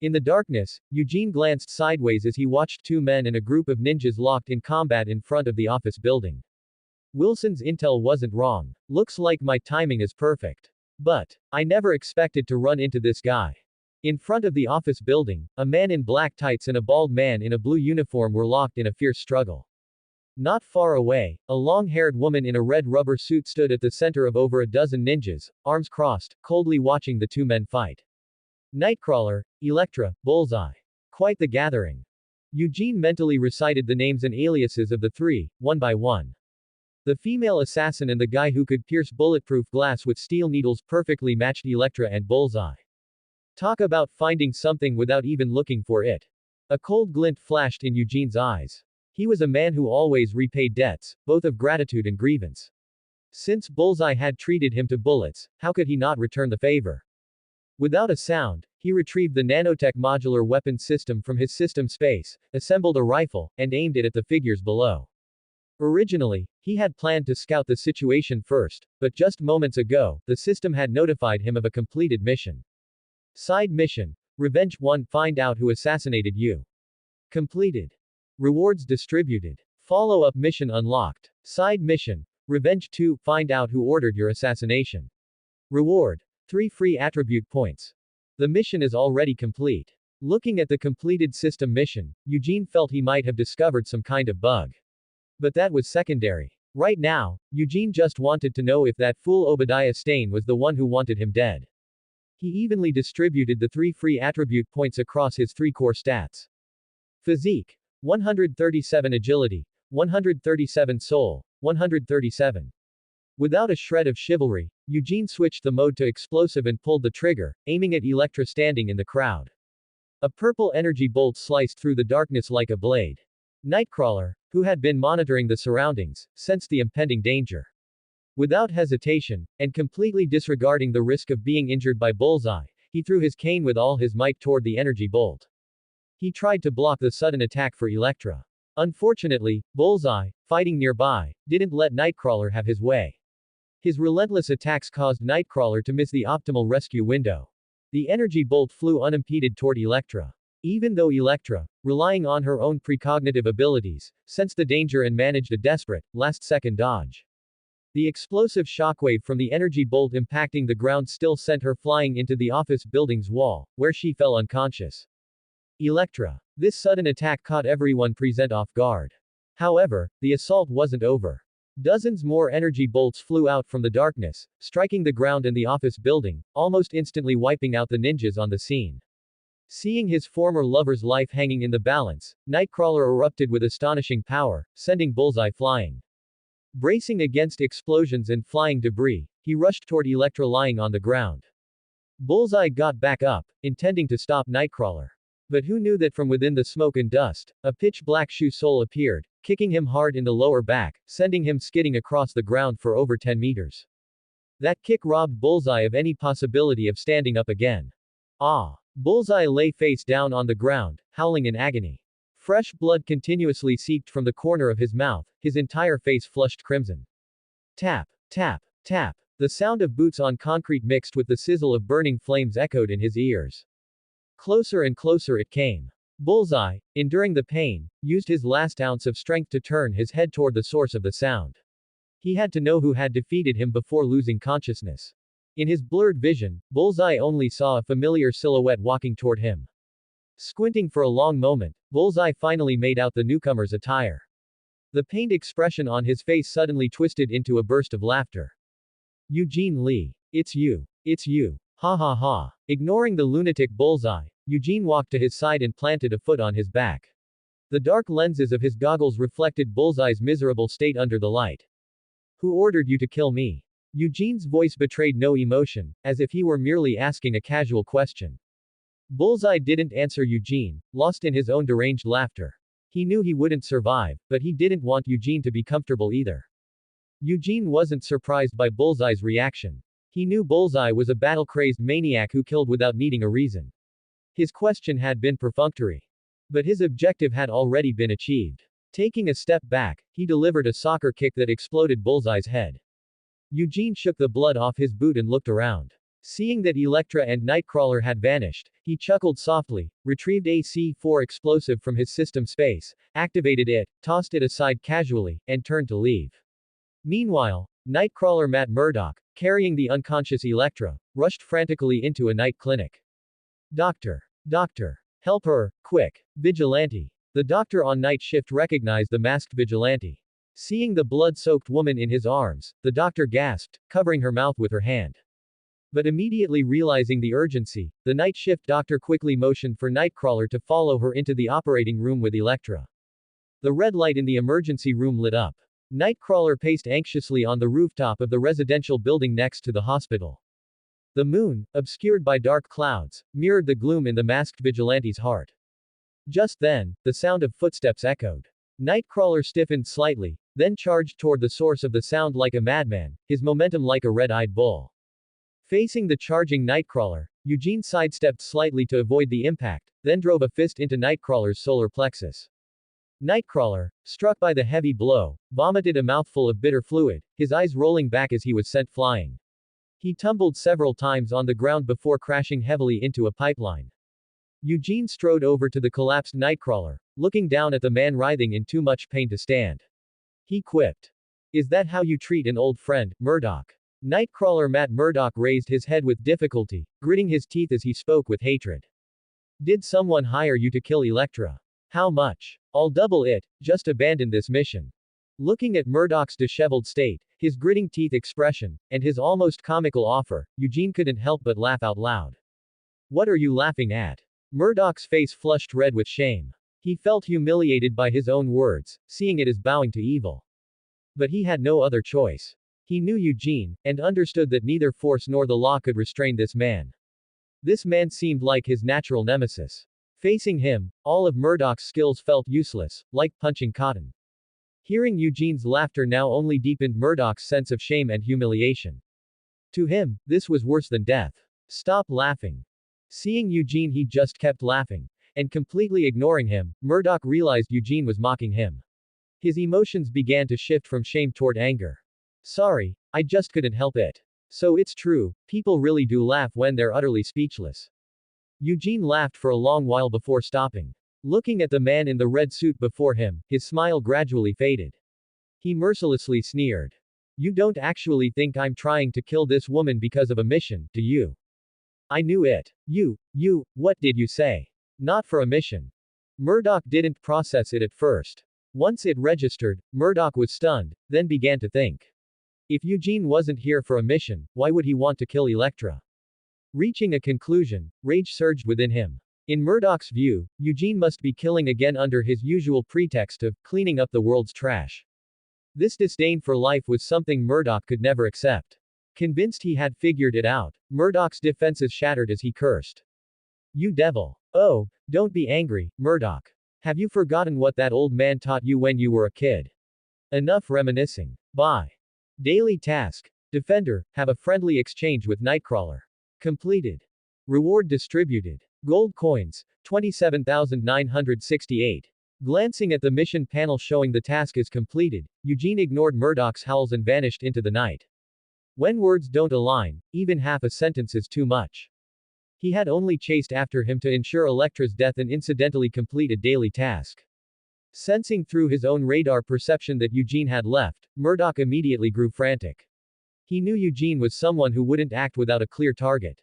In the darkness, Eugene glanced sideways as he watched two men and a group of ninjas locked in combat in front of the office building. Wilson's intel wasn't wrong. Looks like my timing is perfect. But I never expected to run into this guy. In front of the office building, a man in black tights and a bald man in a blue uniform were locked in a fierce struggle. Not far away, a long-haired woman in a red rubber suit stood at the center of over a dozen ninjas, arms crossed, coldly watching the two men fight. Nightcrawler, Elektra, Bullseye. Quite the gathering. Eugene mentally recited the names and aliases of the three, one by one. The female assassin and the guy who could pierce bulletproof glass with steel needles perfectly matched Elektra and Bullseye. Talk about finding something without even looking for it. A cold glint flashed in Eugene's eyes. He was a man who always repaid debts, both of gratitude and grievance. Since Bullseye had treated him to bullets, how could he not return the favor? Without a sound, he retrieved the nanotech modular weapon system from his system space, assembled a rifle, and aimed it at the figures below. Originally, he had planned to scout the situation first, but just moments ago, the system had notified him of a completed mission. Side mission. Revenge 1. Find out who assassinated you. Completed. Rewards distributed. Follow-up mission unlocked. Side mission. Revenge 2. Find out who ordered your assassination. Reward. 3 free attribute points. The mission is already complete. Looking at the completed system mission, Eugene felt he might have discovered some kind of bug. But that was secondary. Right now, Eugene just wanted to know if that fool Obadiah Stane was the one who wanted him dead. He evenly distributed the 3 free attribute points across his 3 core stats. Physique. 137 Agility. 137 Soul. 137. Without a shred of chivalry, Eugene switched the mode to explosive and pulled the trigger, aiming at Elektra standing in the crowd. A purple energy bolt sliced through the darkness like a blade. Nightcrawler, who had been monitoring the surroundings, sensed the impending danger. Without hesitation, and completely disregarding the risk of being injured by Bullseye, he threw his cane with all his might toward the energy bolt. He tried to block the sudden attack for Elektra. Unfortunately, Bullseye, fighting nearby, didn't let Nightcrawler have his way. His relentless attacks caused Nightcrawler to miss the optimal rescue window. The energy bolt flew unimpeded toward Elektra. Even though Elektra, relying on her own precognitive abilities, sensed the danger and managed a desperate, last-second dodge. The explosive shockwave from the energy bolt impacting the ground still sent her flying into the office building's wall, where she fell unconscious. Elektra. This sudden attack caught everyone present off guard. However, the assault wasn't over. Dozens more energy bolts flew out from the darkness, striking the ground and the office building, almost instantly wiping out the ninjas on the scene. Seeing his former lover's life hanging in the balance, Nightcrawler erupted with astonishing power, sending Bullseye flying. Bracing against explosions and flying debris, he rushed toward Elektra lying on the ground. Bullseye got back up, intending to stop Nightcrawler. But who knew that from within the smoke and dust, a pitch-black shoe sole appeared, kicking him hard in the lower back, sending him skidding across the ground for over 10 meters. That kick robbed Bullseye of any possibility of standing up again. Ah! Bullseye lay face down on the ground, howling in agony. Fresh blood continuously seeped from the corner of his mouth, his entire face flushed crimson. Tap, tap, tap. The sound of boots on concrete mixed with the sizzle of burning flames echoed in his ears. Closer and closer it came. Bullseye, enduring the pain, used his last ounce of strength to turn his head toward the source of the sound. He had to know who had defeated him before losing consciousness. In his blurred vision, Bullseye only saw a familiar silhouette walking toward him. Squinting for a long moment, Bullseye finally made out the newcomer's attire. The pained expression on his face suddenly twisted into a burst of laughter. Eugene Lee. It's you. It's you. Ha ha ha. Ignoring the lunatic Bullseye, Eugene walked to his side and planted a foot on his back. The dark lenses of his goggles reflected Bullseye's miserable state under the light. Who ordered you to kill me? Eugene's voice betrayed no emotion, as if he were merely asking a casual question. Bullseye didn't answer Eugene, lost in his own deranged laughter. He knew he wouldn't survive, but he didn't want Eugene to be comfortable either. Eugene wasn't surprised by Bullseye's reaction. He knew Bullseye was a battle-crazed maniac who killed without needing a reason. His question had been perfunctory. But his objective had already been achieved. Taking a step back, he delivered a soccer kick that exploded Bullseye's head. Eugene shook the blood off his boot and looked around. Seeing that Elektra and Nightcrawler had vanished, he chuckled softly, retrieved a C4 explosive from his system space, activated it, tossed it aside casually, and turned to leave. Meanwhile, Nightcrawler Matt Murdock, carrying the unconscious Elektra, rushed frantically into a night clinic. Doctor. Doctor. Help her, quick. Vigilante. The doctor on night shift recognized the masked vigilante. Seeing the blood-soaked woman in his arms, the doctor gasped, covering her mouth with her hand. But immediately realizing the urgency, the night shift doctor quickly motioned for Nightcrawler to follow her into the operating room with Elektra. The red light in the emergency room lit up. Nightcrawler paced anxiously on the rooftop of the residential building next to the hospital. The moon, obscured by dark clouds, mirrored the gloom in the masked vigilante's heart. Just then, the sound of footsteps echoed. Nightcrawler stiffened slightly, then charged toward the source of the sound like a madman, his momentum like a red-eyed bull. Facing the charging Nightcrawler, Eugene sidestepped slightly to avoid the impact, then drove a fist into Nightcrawler's solar plexus. Nightcrawler, struck by the heavy blow, vomited a mouthful of bitter fluid, his eyes rolling back as he was sent flying. He tumbled several times on the ground before crashing heavily into a pipeline. Eugene strode over to the collapsed Nightcrawler, looking down at the man writhing in too much pain to stand. He quipped. Is that how you treat an old friend, Murdock? Nightcrawler Matt Murdock raised his head with difficulty, gritting his teeth as he spoke with hatred. Did someone hire you to kill Elektra? How much? I'll double it, just abandon this mission. Looking at Murdock's disheveled state, his gritting teeth expression, and his almost comical offer, Eugene couldn't help but laugh out loud. What are you laughing at? Murdock's face flushed red with shame. He felt humiliated by his own words, seeing it as bowing to evil. But he had no other choice. He knew Eugene, and understood that neither force nor the law could restrain this man. This man seemed like his natural nemesis. Facing him, all of Murdock's skills felt useless, like punching cotton. Hearing Eugene's laughter now only deepened Murdock's sense of shame and humiliation. To him, this was worse than death. Stop laughing. Seeing Eugene, he just kept laughing. And completely ignoring him, Murdock realized Eugene was mocking him. His emotions began to shift from shame toward anger. Sorry, I just couldn't help it. So it's true, people really do laugh when they're utterly speechless. Eugene laughed for a long while before stopping. Looking at the man in the red suit before him, his smile gradually faded. He mercilessly sneered. You don't actually think I'm trying to kill this woman because of a mission, do you? I knew it. What did you say? Not for a mission. Murdock didn't process it at first. Once it registered, Murdock was stunned, then began to think. If Eugene wasn't here for a mission, why would he want to kill Elektra? Reaching a conclusion, rage surged within him. In Murdock's view, Eugene must be killing again under his usual pretext of cleaning up the world's trash. This disdain for life was something Murdock could never accept. Convinced he had figured it out, Murdock's defenses shattered as he cursed. You devil. Oh, don't be angry, Murdock. Have you forgotten what that old man taught you when you were a kid? Enough reminiscing. Bye. Daily task. Defender, have a friendly exchange with Nightcrawler. Completed. Reward distributed. Gold coins, 27,968. Glancing at the mission panel showing the task is completed, Eugene ignored Murdock's howls and vanished into the night. When words don't align, even half a sentence is too much. He had only chased after him to ensure Elektra's death and incidentally complete a daily task. Sensing through his own radar perception that Eugene had left, Murdoch immediately grew frantic. He knew Eugene was someone who wouldn't act without a clear target.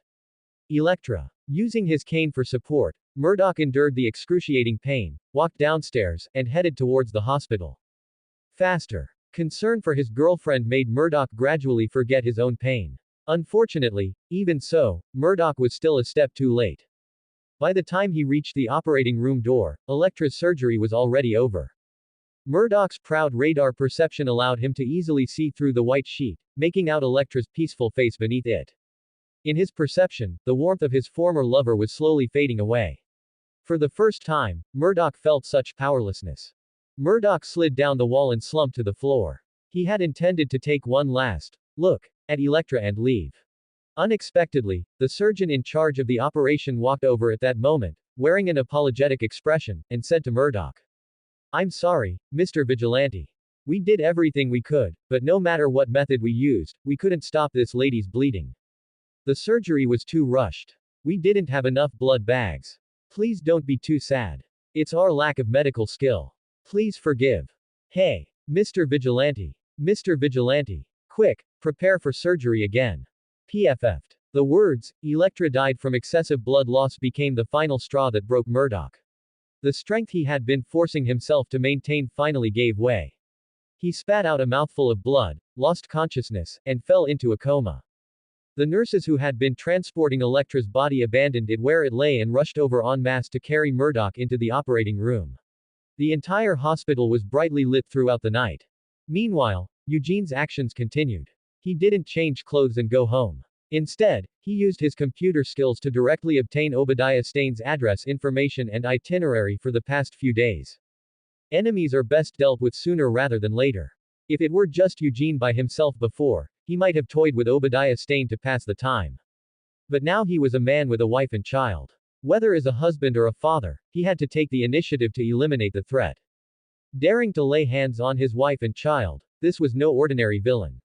Electra. Using his cane for support, Murdoch endured the excruciating pain, walked downstairs, and headed towards the hospital. Faster. Concern for his girlfriend made Murdoch gradually forget his own pain. Unfortunately, even so, Murdoch was still a step too late. By the time he reached the operating room door, Electra's surgery was already over. Murdoch's proud radar perception allowed him to easily see through the white sheet, making out Electra's peaceful face beneath it. In his perception, the warmth of his former lover was slowly fading away. For the first time, Murdoch felt such powerlessness. Murdoch slid down the wall and slumped to the floor. He had intended to take one last look at Electra and leave. Unexpectedly, the surgeon in charge of the operation walked over at that moment, wearing an apologetic expression, and said to Murdoch, "I'm sorry, Mr. Vigilante. We did everything we could, but no matter what method we used, we couldn't stop this lady's bleeding. The surgery was too rushed. We didn't have enough blood bags. Please don't be too sad. It's our lack of medical skill. Please forgive. Hey, Mr. Vigilante. Mr. Vigilante. Quick, prepare for surgery again." PFF'd. The words, "Electra died from excessive blood loss" became the final straw that broke Murdoch. The strength he had been forcing himself to maintain finally gave way. He spat out a mouthful of blood, lost consciousness, and fell into a coma. The nurses who had been transporting Electra's body abandoned it where it lay and rushed over en masse to carry Murdoch into the operating room. The entire hospital was brightly lit throughout the night. Meanwhile, Eugene's actions continued. He didn't change clothes and go home. Instead, he used his computer skills to directly obtain Obadiah Stane's address information and itinerary for the past few days. Enemies are best dealt with sooner rather than later. If it were just Eugene by himself before, he might have toyed with Obadiah Stane to pass the time. But now he was a man with a wife and child. Whether as a husband or a father, he had to take the initiative to eliminate the threat. Daring to lay hands on his wife and child, this was no ordinary villain.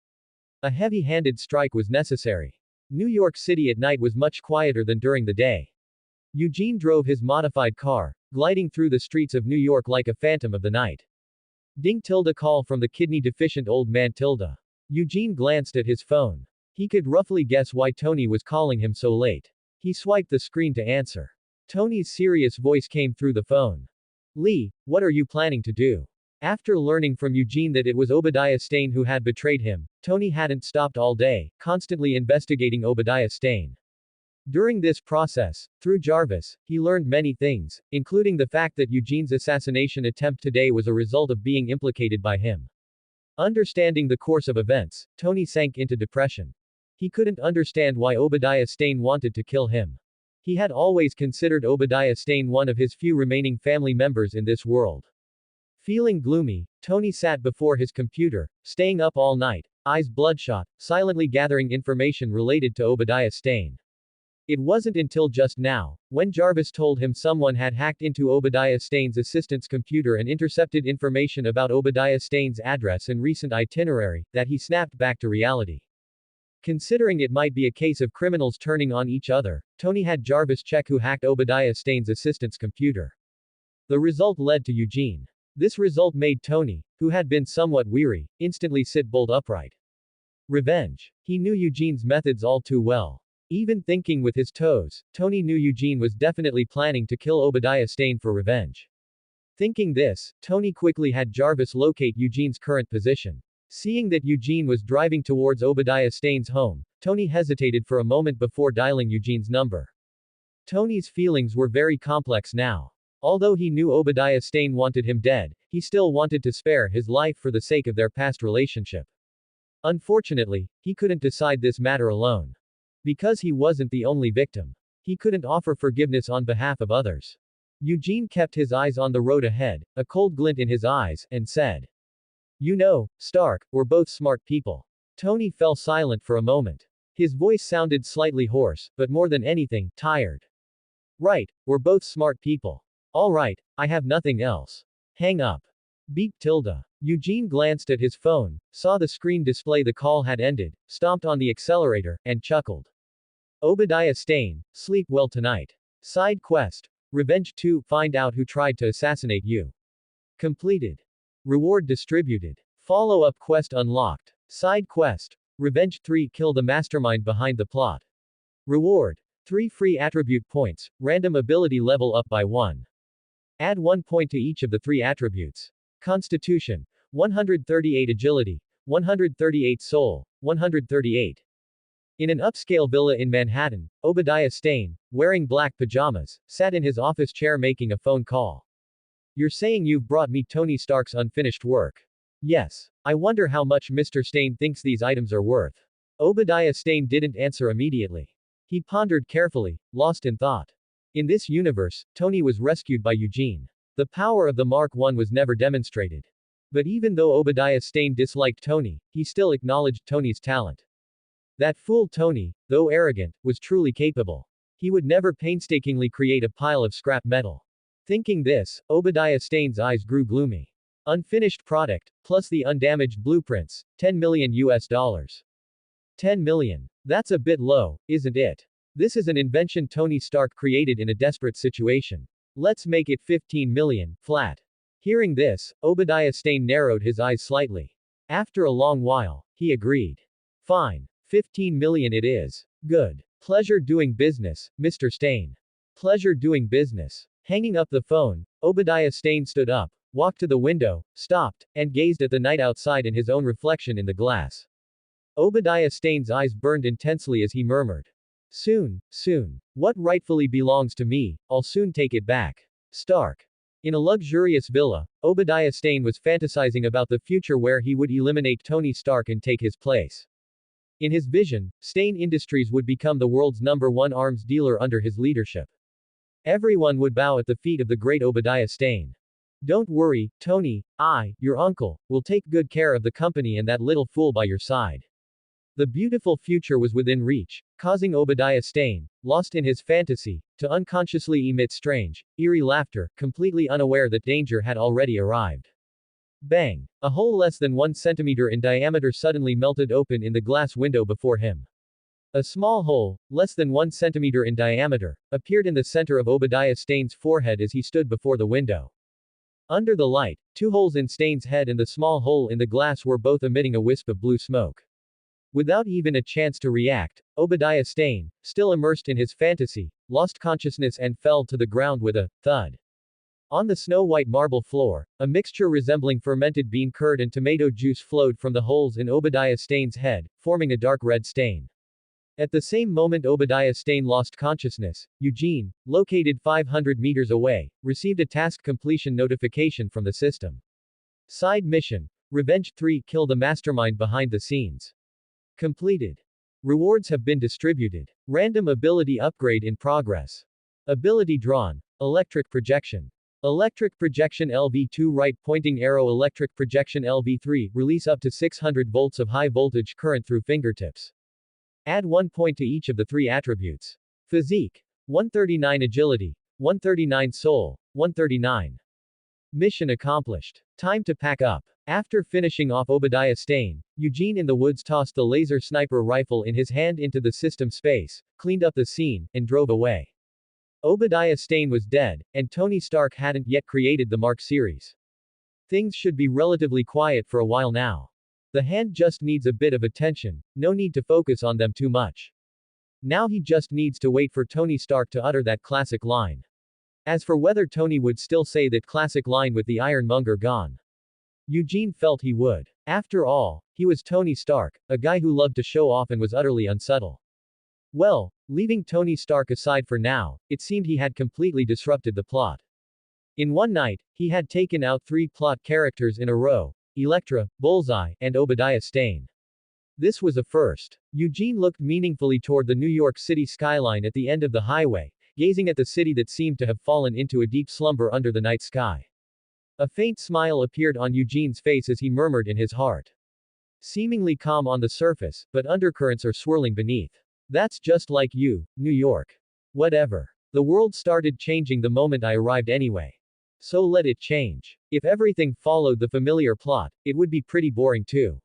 A heavy-handed strike was necessary. New York City at night was much quieter than during the day. Eugene drove his modified car, gliding through the streets of New York like a phantom of the night. Ding tilde call from the kidney-deficient old man tilde. Eugene glanced at his phone. He could roughly guess why Tony was calling him so late. He swiped the screen to answer. Tony's serious voice came through the phone. "Lee, what are you planning to do?" After learning from Eugene that it was Obadiah Stane who had betrayed him, Tony hadn't stopped all day, constantly investigating Obadiah Stane. During this process, through Jarvis, he learned many things, including the fact that Eugene's assassination attempt today was a result of being implicated by him. Understanding the course of events, Tony sank into depression. He couldn't understand why Obadiah Stane wanted to kill him. He had always considered Obadiah Stane one of his few remaining family members in this world. Feeling gloomy, Tony sat before his computer, staying up all night, eyes bloodshot, silently gathering information related to Obadiah Stane. It wasn't until just now, when Jarvis told him someone had hacked into Obadiah Stane's assistant's computer and intercepted information about Obadiah Stane's address and recent itinerary, that he snapped back to reality. Considering it might be a case of criminals turning on each other, Tony had Jarvis check who hacked Obadiah Stane's assistant's computer. The result led to Eugene. This result made Tony, who had been somewhat weary, instantly sit bolt upright. Revenge. He knew Eugene's methods all too well. Even thinking with his toes, Tony knew Eugene was definitely planning to kill Obadiah Stane for revenge. Thinking this, Tony quickly had Jarvis locate Eugene's current position. Seeing that Eugene was driving towards Obadiah Stane's home, Tony hesitated for a moment before dialing Eugene's number. Tony's feelings were very complex now. Although he knew Obadiah Stane wanted him dead, he still wanted to spare his life for the sake of their past relationship. Unfortunately, he couldn't decide this matter alone. Because he wasn't the only victim. He couldn't offer forgiveness on behalf of others. Eugene kept his eyes on the road ahead, a cold glint in his eyes, and said, "You know, Stark, we're both smart people." Tony fell silent for a moment. His voice sounded slightly hoarse, but more than anything, tired. "Right, we're both smart people. All right, I have nothing else. Hang up." Beep tilde. Eugene glanced at his phone, saw the screen display the call had ended, stomped on the accelerator, and chuckled. Obadiah Stane, sleep well tonight. Side quest. Revenge 2, find out who tried to assassinate you. Completed. Reward distributed. Follow-up quest unlocked. Side quest. Revenge 3 Kill the mastermind behind the plot. Reward. 3 free attribute points, random ability level up by 1. Add 1 point to each of the 3 attributes. Constitution. 138 Agility. 138 Soul. 138. In an upscale villa in Manhattan, Obadiah Stane, wearing black pajamas, sat in his office chair making a phone call. You're saying you've brought me Tony Stark's unfinished work? Yes. I wonder how much Mr. Stane thinks these items are worth. Obadiah Stane didn't answer immediately. He pondered carefully, lost in thought. In this universe, Tony was rescued by Eugene. The power of the Mark I was never demonstrated. But even though Obadiah Stane disliked Tony, he still acknowledged Tony's talent. That fool Tony, though arrogant, was truly capable. He would never painstakingly create a pile of scrap metal. Thinking this, Obadiah Stane's eyes grew gloomy. Unfinished product, plus the undamaged blueprints, $10 million US. 10 million. That's a bit low, isn't it? This is an invention Tony Stark created in a desperate situation. Let's make it 15 million, flat. Hearing this, Obadiah Stane narrowed his eyes slightly. After a long while, he agreed. Fine. 15 million it is. Good. Pleasure doing business, Mr. Stane. Pleasure doing business. Hanging up the phone, Obadiah Stane stood up, walked to the window, stopped, and gazed at the night outside and his own reflection in the glass. Obadiah Stane's eyes burned intensely as he murmured. Soon, soon. What rightfully belongs to me, I'll soon take it back. Stark. In a luxurious villa, Obadiah Stane was fantasizing about the future where he would eliminate Tony Stark and take his place. In his vision, Stane Industries would become the world's #1 arms dealer under his leadership. Everyone would bow at the feet of the great Obadiah Stane. Don't worry, Tony, your uncle, will take good care of the company and that little fool by your side. The beautiful future was within reach, causing Obadiah Stane, lost in his fantasy, to unconsciously emit strange, eerie laughter, completely unaware that danger had already arrived. Bang! A hole less than 1 centimeter in diameter suddenly melted open in the glass window before him. A small hole, less than 1 centimeter in diameter, appeared in the center of Obadiah Stane's forehead as he stood before the window. Under the light, 2 holes in Stane's head and the small hole in the glass were both emitting a wisp of blue smoke. Without even a chance to react, Obadiah Stane, still immersed in his fantasy, lost consciousness and fell to the ground with a thud. On the snow-white marble floor, a mixture resembling fermented bean curd and tomato juice flowed from the holes in Obadiah Stane's head, forming a dark red stain. At the same moment Obadiah Stane lost consciousness, Eugene, located 500 meters away, received a task completion notification from the system. Side mission. Revenge 3 Kill the mastermind behind the scenes. Completed. Rewards have been distributed. Random ability upgrade in progress. Ability drawn. Electric projection. Electric projection LV2 right pointing arrow. Electric projection LV3 release up to 600 volts of high voltage current through fingertips. Add 1 point to each of the 3 attributes. Physique. 139 Agility. 139 Soul. 139. Mission accomplished. Time to pack up. After finishing off Obadiah Stane, Eugene in the woods tossed the laser sniper rifle in his hand into the system space, cleaned up the scene, and drove away. Obadiah Stane was dead, and Tony Stark hadn't yet created the Mark series. Things should be relatively quiet for a while now. The hand just needs a bit of attention, no need to focus on them too much. Now he just needs to wait for Tony Stark to utter that classic line. As for whether Tony would still say that classic line with the ironmonger gone. Eugene felt he would. After all, he was Tony Stark, a guy who loved to show off and was utterly unsubtle. Well, leaving Tony Stark aside for now, it seemed he had completely disrupted the plot. In one night, he had taken out 3 plot characters in a row, Elektra, Bullseye, and Obadiah Stane. This was a first. Eugene looked meaningfully toward the New York City skyline at the end of the highway, gazing at the city that seemed to have fallen into a deep slumber under the night sky. A faint smile appeared on Eugene's face as he murmured in his heart. Seemingly calm on the surface, but undercurrents are swirling beneath. That's just like you, New York. Whatever. The world started changing the moment I arrived anyway. So let it change. If everything followed the familiar plot, it would be pretty boring too.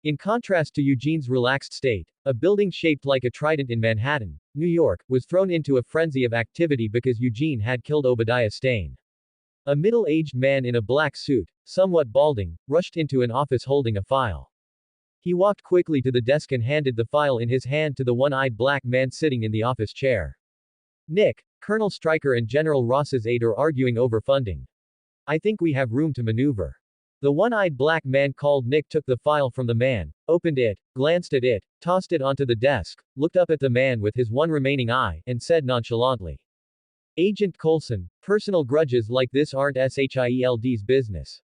In contrast to Eugene's relaxed state, a building shaped like a trident in Manhattan, New York, was thrown into a frenzy of activity because Eugene had killed Obadiah Stane. A middle-aged man in a black suit, somewhat balding, rushed into an office holding a file. He walked quickly to the desk and handed the file in his hand to the one-eyed black man sitting in the office chair. Nick, Colonel Stryker and General Ross's aide are arguing over funding. I think we have room to maneuver. The one-eyed black man called Nick took the file from the man, opened it, glanced at it, tossed it onto the desk, looked up at the man with his one remaining eye, and said nonchalantly, Agent Coulson, personal grudges like this aren't SHIELD's business.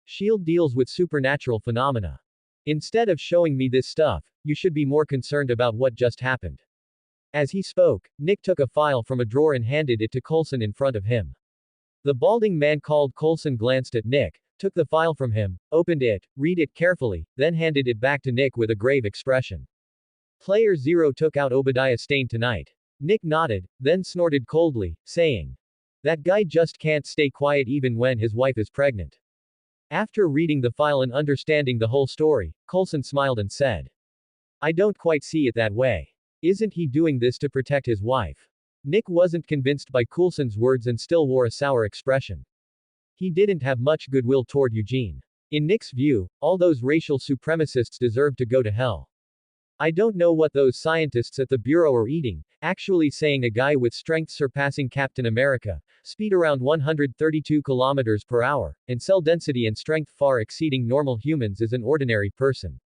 SHIELD deals with supernatural phenomena. Instead of showing me this stuff, you should be more concerned about what just happened. As he spoke, Nick took a file from a drawer and handed it to Coulson in front of him. The balding man called Coulson glanced at Nick, took the file from him, opened it, read it carefully, then handed it back to Nick with a grave expression. Player 0 took out Obadiah Stane tonight. Nick nodded, then snorted coldly, saying, that guy just can't stay quiet even when his wife is pregnant. After reading the file and understanding the whole story, Coulson smiled and said, I don't quite see it that way. Isn't he doing this to protect his wife? Nick wasn't convinced by Coulson's words and still wore a sour expression. He didn't have much goodwill toward Eugene. In Nick's view, all those racial supremacists deserve to go to hell. I don't know what those scientists at the Bureau are eating, actually saying a guy with strength surpassing Captain America, speed around 132 kilometers per hour, and cell density and strength far exceeding normal humans is an ordinary person.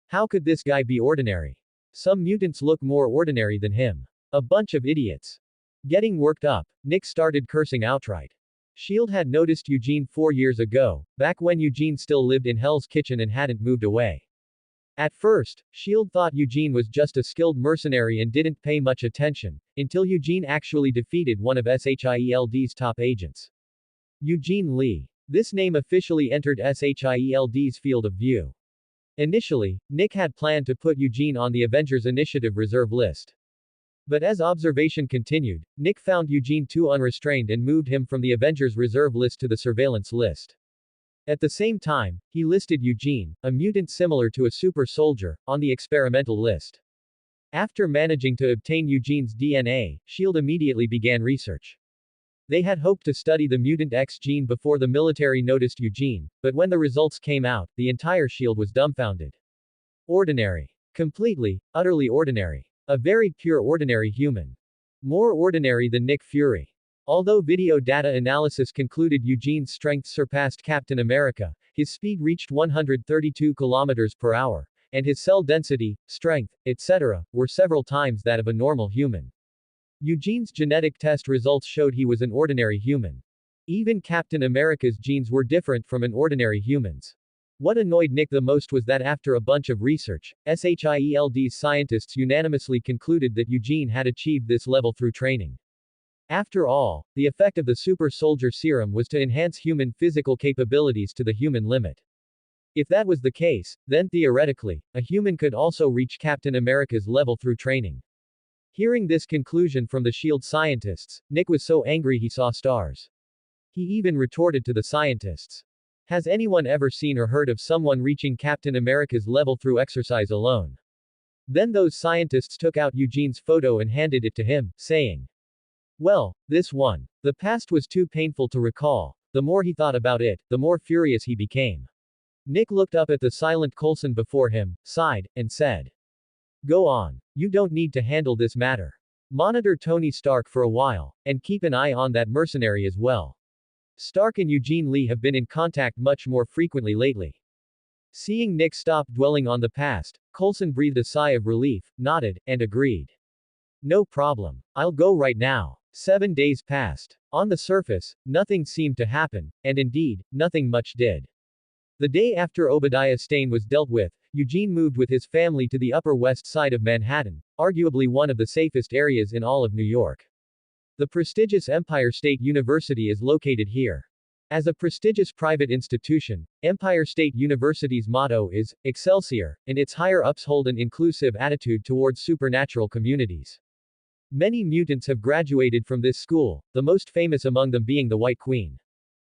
How could this guy be ordinary? Some mutants look more ordinary than him. A bunch of idiots. Getting worked up, Nick started cursing outright. SHIELD had noticed Eugene 4 years ago, back when Eugene still lived in Hell's Kitchen and hadn't moved away. At first, SHIELD thought Eugene was just a skilled mercenary and didn't pay much attention, until Eugene actually defeated one of SHIELD's top agents. Eugene Lee. This name officially entered SHIELD's field of view. Initially, Nick had planned to put Eugene on the Avengers Initiative reserve list. But as observation continued, Nick found Eugene too unrestrained and moved him from the Avengers reserve list to the surveillance list. At the same time, he listed Eugene, a mutant similar to a super soldier, on the experimental list. After managing to obtain Eugene's DNA, SHIELD immediately began research. They had hoped to study the mutant X gene before the military noticed Eugene, but when the results came out, the entire SHIELD was dumbfounded. Ordinary. Completely, utterly ordinary. A very pure ordinary human. More ordinary than Nick Fury. Although video data analysis concluded Eugene's strength surpassed Captain America, his speed reached 132 kilometers per hour, and his cell density, strength, etc., were several times that of a normal human. Eugene's genetic test results showed he was an ordinary human. Even Captain America's genes were different from an ordinary human's. What annoyed Nick the most was that after a bunch of research, SHIELD's scientists unanimously concluded that Eugene had achieved this level through training. After all, the effect of the super soldier serum was to enhance human physical capabilities to the human limit. If that was the case, then theoretically, a human could also reach Captain America's level through training. Hearing this conclusion from the SHIELD scientists, Nick was so angry he saw stars. He even retorted to the scientists. Has anyone ever seen or heard of someone reaching Captain America's level through exercise alone? Then those scientists took out Eugene's photo and handed it to him, saying, well, this one. The past was too painful to recall. The more he thought about it, the more furious he became. Nick looked up at the silent Coulson before him, sighed, and said, go on. You don't need to handle this matter. Monitor Tony Stark for a while, and keep an eye on that mercenary as well. Stark and Eugene Lee have been in contact much more frequently lately. Seeing Nick stop dwelling on the past, Coulson breathed a sigh of relief, nodded, and agreed. No problem. I'll go right now. 7 days passed. On the surface, nothing seemed to happen, and indeed, nothing much did. The day after Obadiah Stane was dealt with, Eugene moved with his family to the Upper West Side of Manhattan, arguably one of the safest areas in all of New York. The prestigious Empire State University is located here. As a prestigious private institution, Empire State University's motto is, Excelsior, and its higher-ups hold an inclusive attitude towards supernatural communities. Many mutants have graduated from this school, the most famous among them being the White Queen.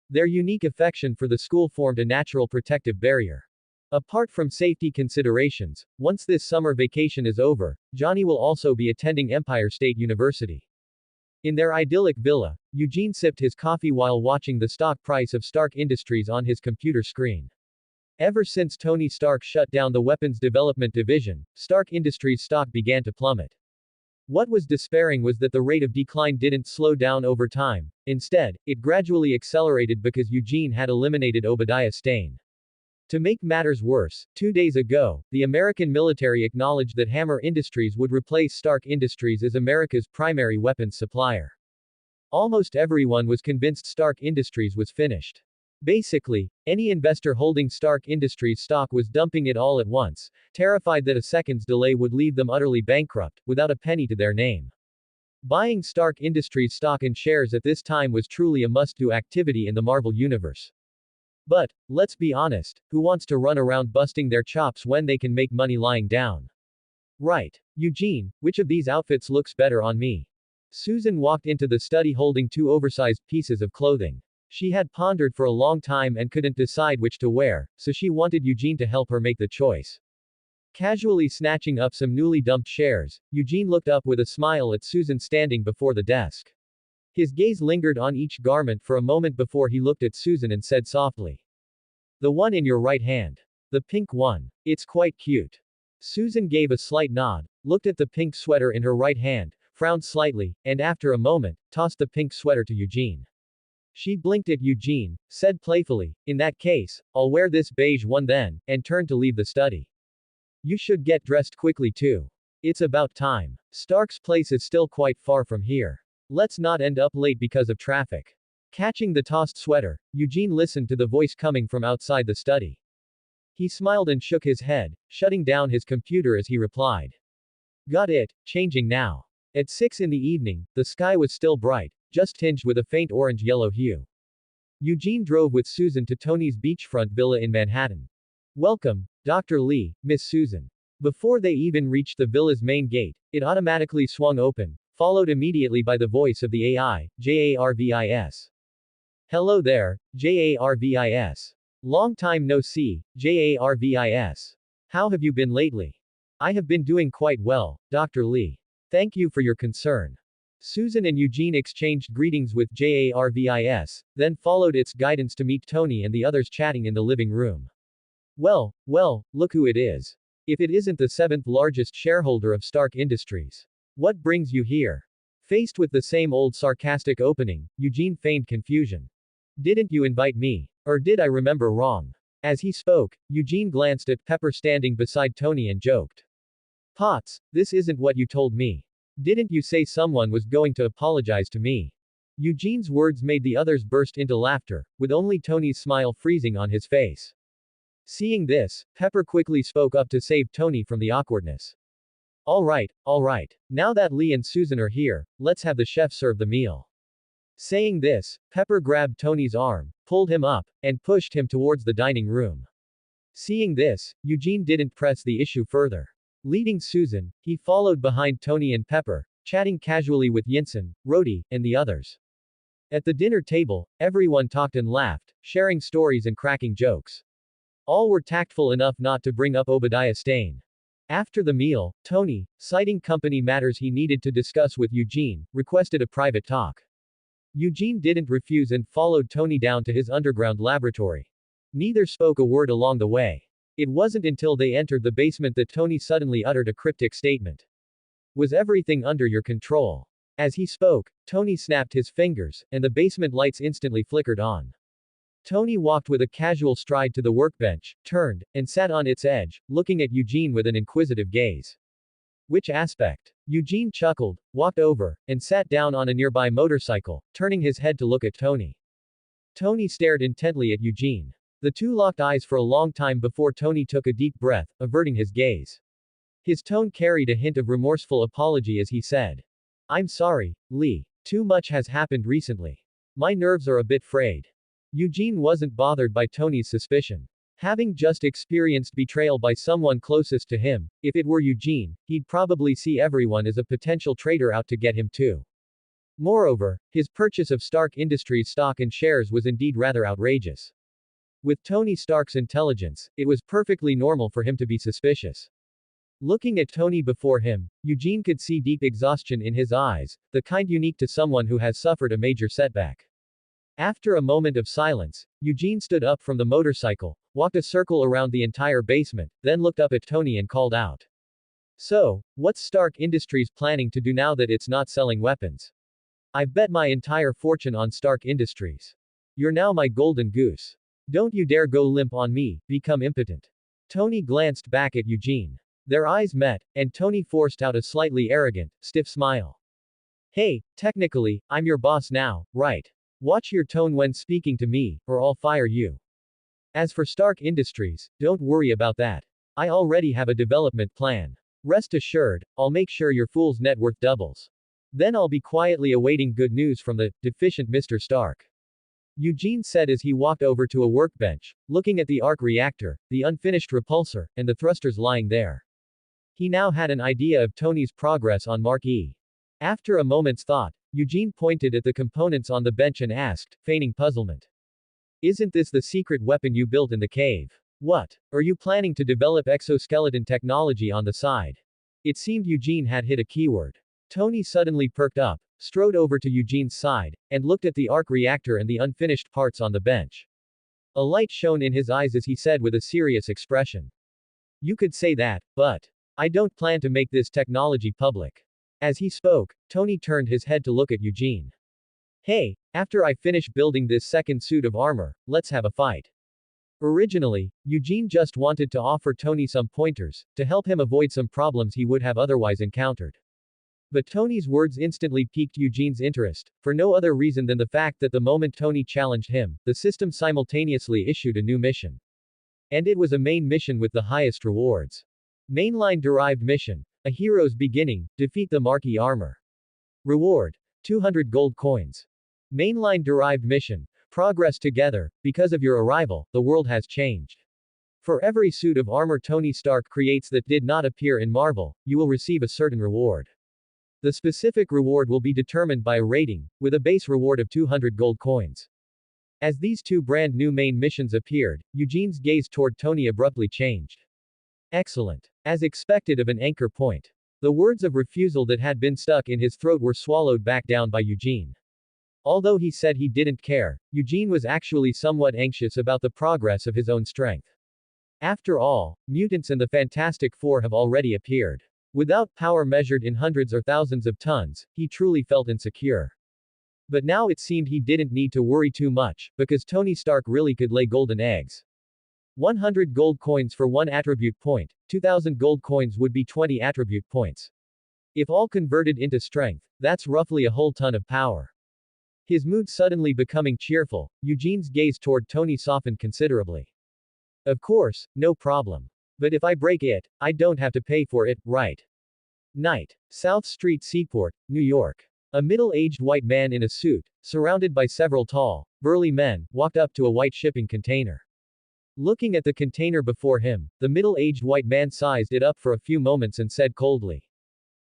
Their unique affection for the school formed a natural protective barrier. Apart from safety considerations, once this summer vacation is over, Johnny will also be attending Empire State University. In their idyllic villa, Eugene sipped his coffee while watching the stock price of Stark Industries on his computer screen. Ever since Tony Stark shut down the weapons development division, Stark Industries stock began to plummet. What was despairing was that the rate of decline didn't slow down over time. Instead, it gradually accelerated because Eugene had eliminated Obadiah Stane. To make matters worse, 2 days ago, the American military acknowledged that Hammer Industries would replace Stark Industries as America's primary weapons supplier. Almost everyone was convinced Stark Industries was finished. Basically, any investor holding Stark Industries stock was dumping it all at once, terrified that a second's delay would leave them utterly bankrupt, without a penny to their name. Buying Stark Industries stock and shares at this time was truly a must-do activity in the Marvel Universe. But, let's be honest, who wants to run around busting their chops when they can make money lying down? Right. Eugene, which of these outfits looks better on me? Susan walked into the study holding 2 oversized pieces of clothing. She had pondered for a long time and couldn't decide which to wear, so she wanted Eugene to help her make the choice. Casually snatching up some newly dumped shares, Eugene looked up with a smile at Susan standing before the desk. His gaze lingered on each garment for a moment before he looked at Susan and said softly, "The one in your right hand. The pink one. It's quite cute." Susan gave a slight nod, looked at the pink sweater in her right hand, frowned slightly, and after a moment, tossed the pink sweater to Eugene. She blinked at Eugene, said playfully, "In that case, I'll wear this beige one then," and turned to leave the study. "You should get dressed quickly too. It's about time. Stark's place is still quite far from here. Let's not end up late because of traffic." Catching the tossed sweater, Eugene listened to the voice coming from outside the study. He smiled and shook his head, shutting down his computer as he replied, "Got it, changing now." At 6 in the evening, the sky was still bright, just tinged with a faint orange-yellow hue. Eugene drove with Susan to Tony's beachfront villa in Manhattan. "Welcome, Dr. Lee, Miss Susan." Before they even reached the villa's main gate, it automatically swung open, followed immediately by the voice of the AI, Jarvis. "Hello there, Jarvis. Long time no see, Jarvis. How have you been lately?" "I have been doing quite well, Dr. Lee. Thank you for your concern." Susan and Eugene exchanged greetings with Jarvis, then followed its guidance to meet Tony and the others chatting in the living room. Well, look who it is. If it isn't the 7th largest shareholder of Stark Industries. What brings you here? Faced with the same old sarcastic opening, Eugene feigned confusion. "Didn't you invite me? Or did I remember wrong?" As he spoke, Eugene glanced at Pepper standing beside Tony and joked, "Potts, this isn't what you told me. Didn't you say someone was going to apologize to me?" Eugene's words made the others burst into laughter, with only Tony's smile freezing on his face. Seeing this, Pepper quickly spoke up to save Tony from the awkwardness. All right. Now that Lee and Susan are here, let's have the chef serve the meal." Saying this, Pepper grabbed Tony's arm, pulled him up, and pushed him towards the dining room. Seeing this, Eugene didn't press the issue further. Leading Susan, he followed behind Tony and Pepper, chatting casually with Yinsen, Rhodey, and the others. At the dinner table, everyone talked and laughed, sharing stories and cracking jokes. All were tactful enough not to bring up Obadiah Stane. After the meal, Tony, citing company matters he needed to discuss with Eugene, requested a private talk. Eugene didn't refuse and followed Tony down to his underground laboratory. Neither spoke a word along the way. It wasn't until they entered the basement that Tony suddenly uttered a cryptic statement. "Was everything under your control?" As he spoke, Tony snapped his fingers, and the basement lights instantly flickered on. Tony walked with a casual stride to the workbench, turned, and sat on its edge, looking at Eugene with an inquisitive gaze. "Which aspect?" Eugene chuckled, walked over, and sat down on a nearby motorcycle, turning his head to look at Tony. Tony stared intently at Eugene. The two locked eyes for a long time before Tony took a deep breath, averting his gaze. His tone carried a hint of remorseful apology as he said, "I'm sorry, Lee. Too much has happened recently. My nerves are a bit frayed." Eugene wasn't bothered by Tony's suspicion. Having just experienced betrayal by someone closest to him, if it were Eugene, he'd probably see everyone as a potential traitor out to get him too. Moreover, his purchase of Stark Industries stock and shares was indeed rather outrageous. With Tony Stark's intelligence, it was perfectly normal for him to be suspicious. Looking at Tony before him, Eugene could see deep exhaustion in his eyes, the kind unique to someone who has suffered a major setback. After a moment of silence, Eugene stood up from the motorcycle, walked a circle around the entire basement, then looked up at Tony and called out. So, what's Stark Industries planning to do now that it's not selling weapons? I've bet my entire fortune on Stark Industries. You're now my golden goose. Don't you dare go limp on me, become impotent. Tony glanced back at Eugene. Their eyes met, and Tony forced out a slightly arrogant, stiff smile. Hey, technically, I'm your boss now, right? Watch your tone when speaking to me, or I'll fire you. As for Stark Industries, don't worry about that. I already have a development plan. Rest assured, I'll make sure your fool's net worth doubles. Then I'll be quietly awaiting good news from the deficient Mr. Stark. Eugene said as he walked over to a workbench, looking at the arc reactor, the unfinished repulsor, and the thrusters lying there. He now had an idea of Tony's progress on Mark E. After a moment's thought, Eugene pointed at the components on the bench and asked, feigning puzzlement. Isn't this the secret weapon you built in the cave? What? Are you planning to develop exoskeleton technology on the side? It seemed Eugene had hit a keyword. Tony suddenly perked up, strode over to Eugene's side, and looked at the arc reactor and the unfinished parts on the bench. A light shone in his eyes as he said with a serious expression. You could say that, but I don't plan to make this technology public. As he spoke, Tony turned his head to look at Eugene. Hey, after I finish building this second suit of armor, let's have a fight. Originally, Eugene just wanted to offer Tony some pointers, to help him avoid some problems he would have otherwise encountered. But Tony's words instantly piqued Eugene's interest, for no other reason than the fact that the moment Tony challenged him, the system simultaneously issued a new mission. And it was a main mission with the highest rewards. Mainline derived mission. A hero's beginning, defeat the Marquee armor. Reward. 200 gold coins. Mainline derived mission. Progress together, because of your arrival, the world has changed. For every suit of armor Tony Stark creates that did not appear in Marvel, you will receive a certain reward. The specific reward will be determined by a rating, with a base reward of 200 gold coins. As these two brand new main missions appeared, Eugene's gaze toward Tony abruptly changed. Excellent. As expected of an anchor point. The words of refusal that had been stuck in his throat were swallowed back down by Eugene. Although he said he didn't care, Eugene was actually somewhat anxious about the progress of his own strength. After all, mutants and the Fantastic Four have already appeared. Without power measured in hundreds or thousands of tons, he truly felt insecure. But now it seemed he didn't need to worry too much, because Tony Stark really could lay golden eggs. 100 gold coins for 1 attribute point, 2000 gold coins would be 20 attribute points. If all converted into strength, that's roughly a whole ton of power. His mood suddenly becoming cheerful, Eugene's gaze toward Tony softened considerably. Of course, no problem. But if I break it, I don't have to pay for it, right? Night. South Street Seaport, New York. A middle-aged white man in a suit, surrounded by several tall, burly men, walked up to a white shipping container. Looking at the container before him, the middle-aged white man sized it up for a few moments and said coldly.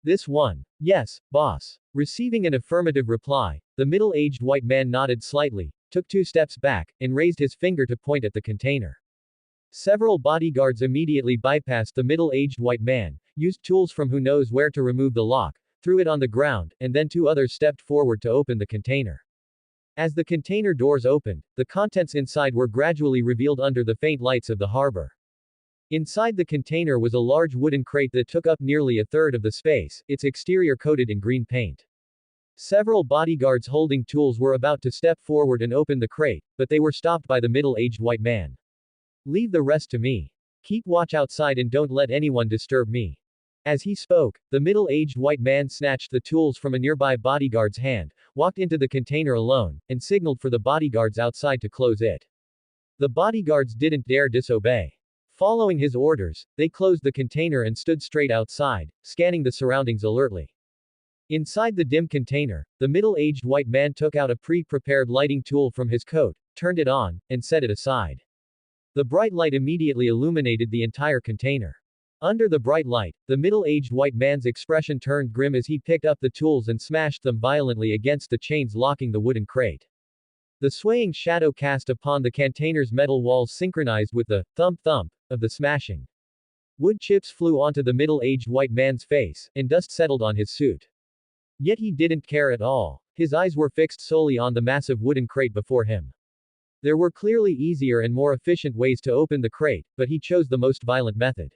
This one. Yes, boss. Receiving an affirmative reply, the middle-aged white man nodded slightly, took 2 steps back, and raised his finger to point at the container. Several bodyguards immediately bypassed the middle-aged white man, used tools from who knows where to remove the lock, threw it on the ground, and then 2 others stepped forward to open the container. As the container doors opened, the contents inside were gradually revealed under the faint lights of the harbor. Inside the container was a large wooden crate that took up nearly a third of the space, its exterior coated in green paint. Several bodyguards holding tools were about to step forward and open the crate, but they were stopped by the middle-aged white man. Leave the rest to me. Keep watch outside and don't let anyone disturb me. As he spoke, the middle-aged white man snatched the tools from a nearby bodyguard's hand, walked into the container alone, and signaled for the bodyguards outside to close it. The bodyguards didn't dare disobey. Following his orders, they closed the container and stood straight outside, scanning the surroundings alertly. Inside the dim container, the middle-aged white man took out a pre-prepared lighting tool from his coat, turned it on, and set it aside. The bright light immediately illuminated the entire container. Under the bright light, the middle-aged white man's expression turned grim as he picked up the tools and smashed them violently against the chains locking the wooden crate. The swaying shadow cast upon the container's metal walls synchronized with the thump-thump of the smashing. Wood chips flew onto the middle-aged white man's face, and dust settled on his suit. Yet he didn't care at all. His eyes were fixed solely on the massive wooden crate before him. There were clearly easier and more efficient ways to open the crate, but he chose the most violent method.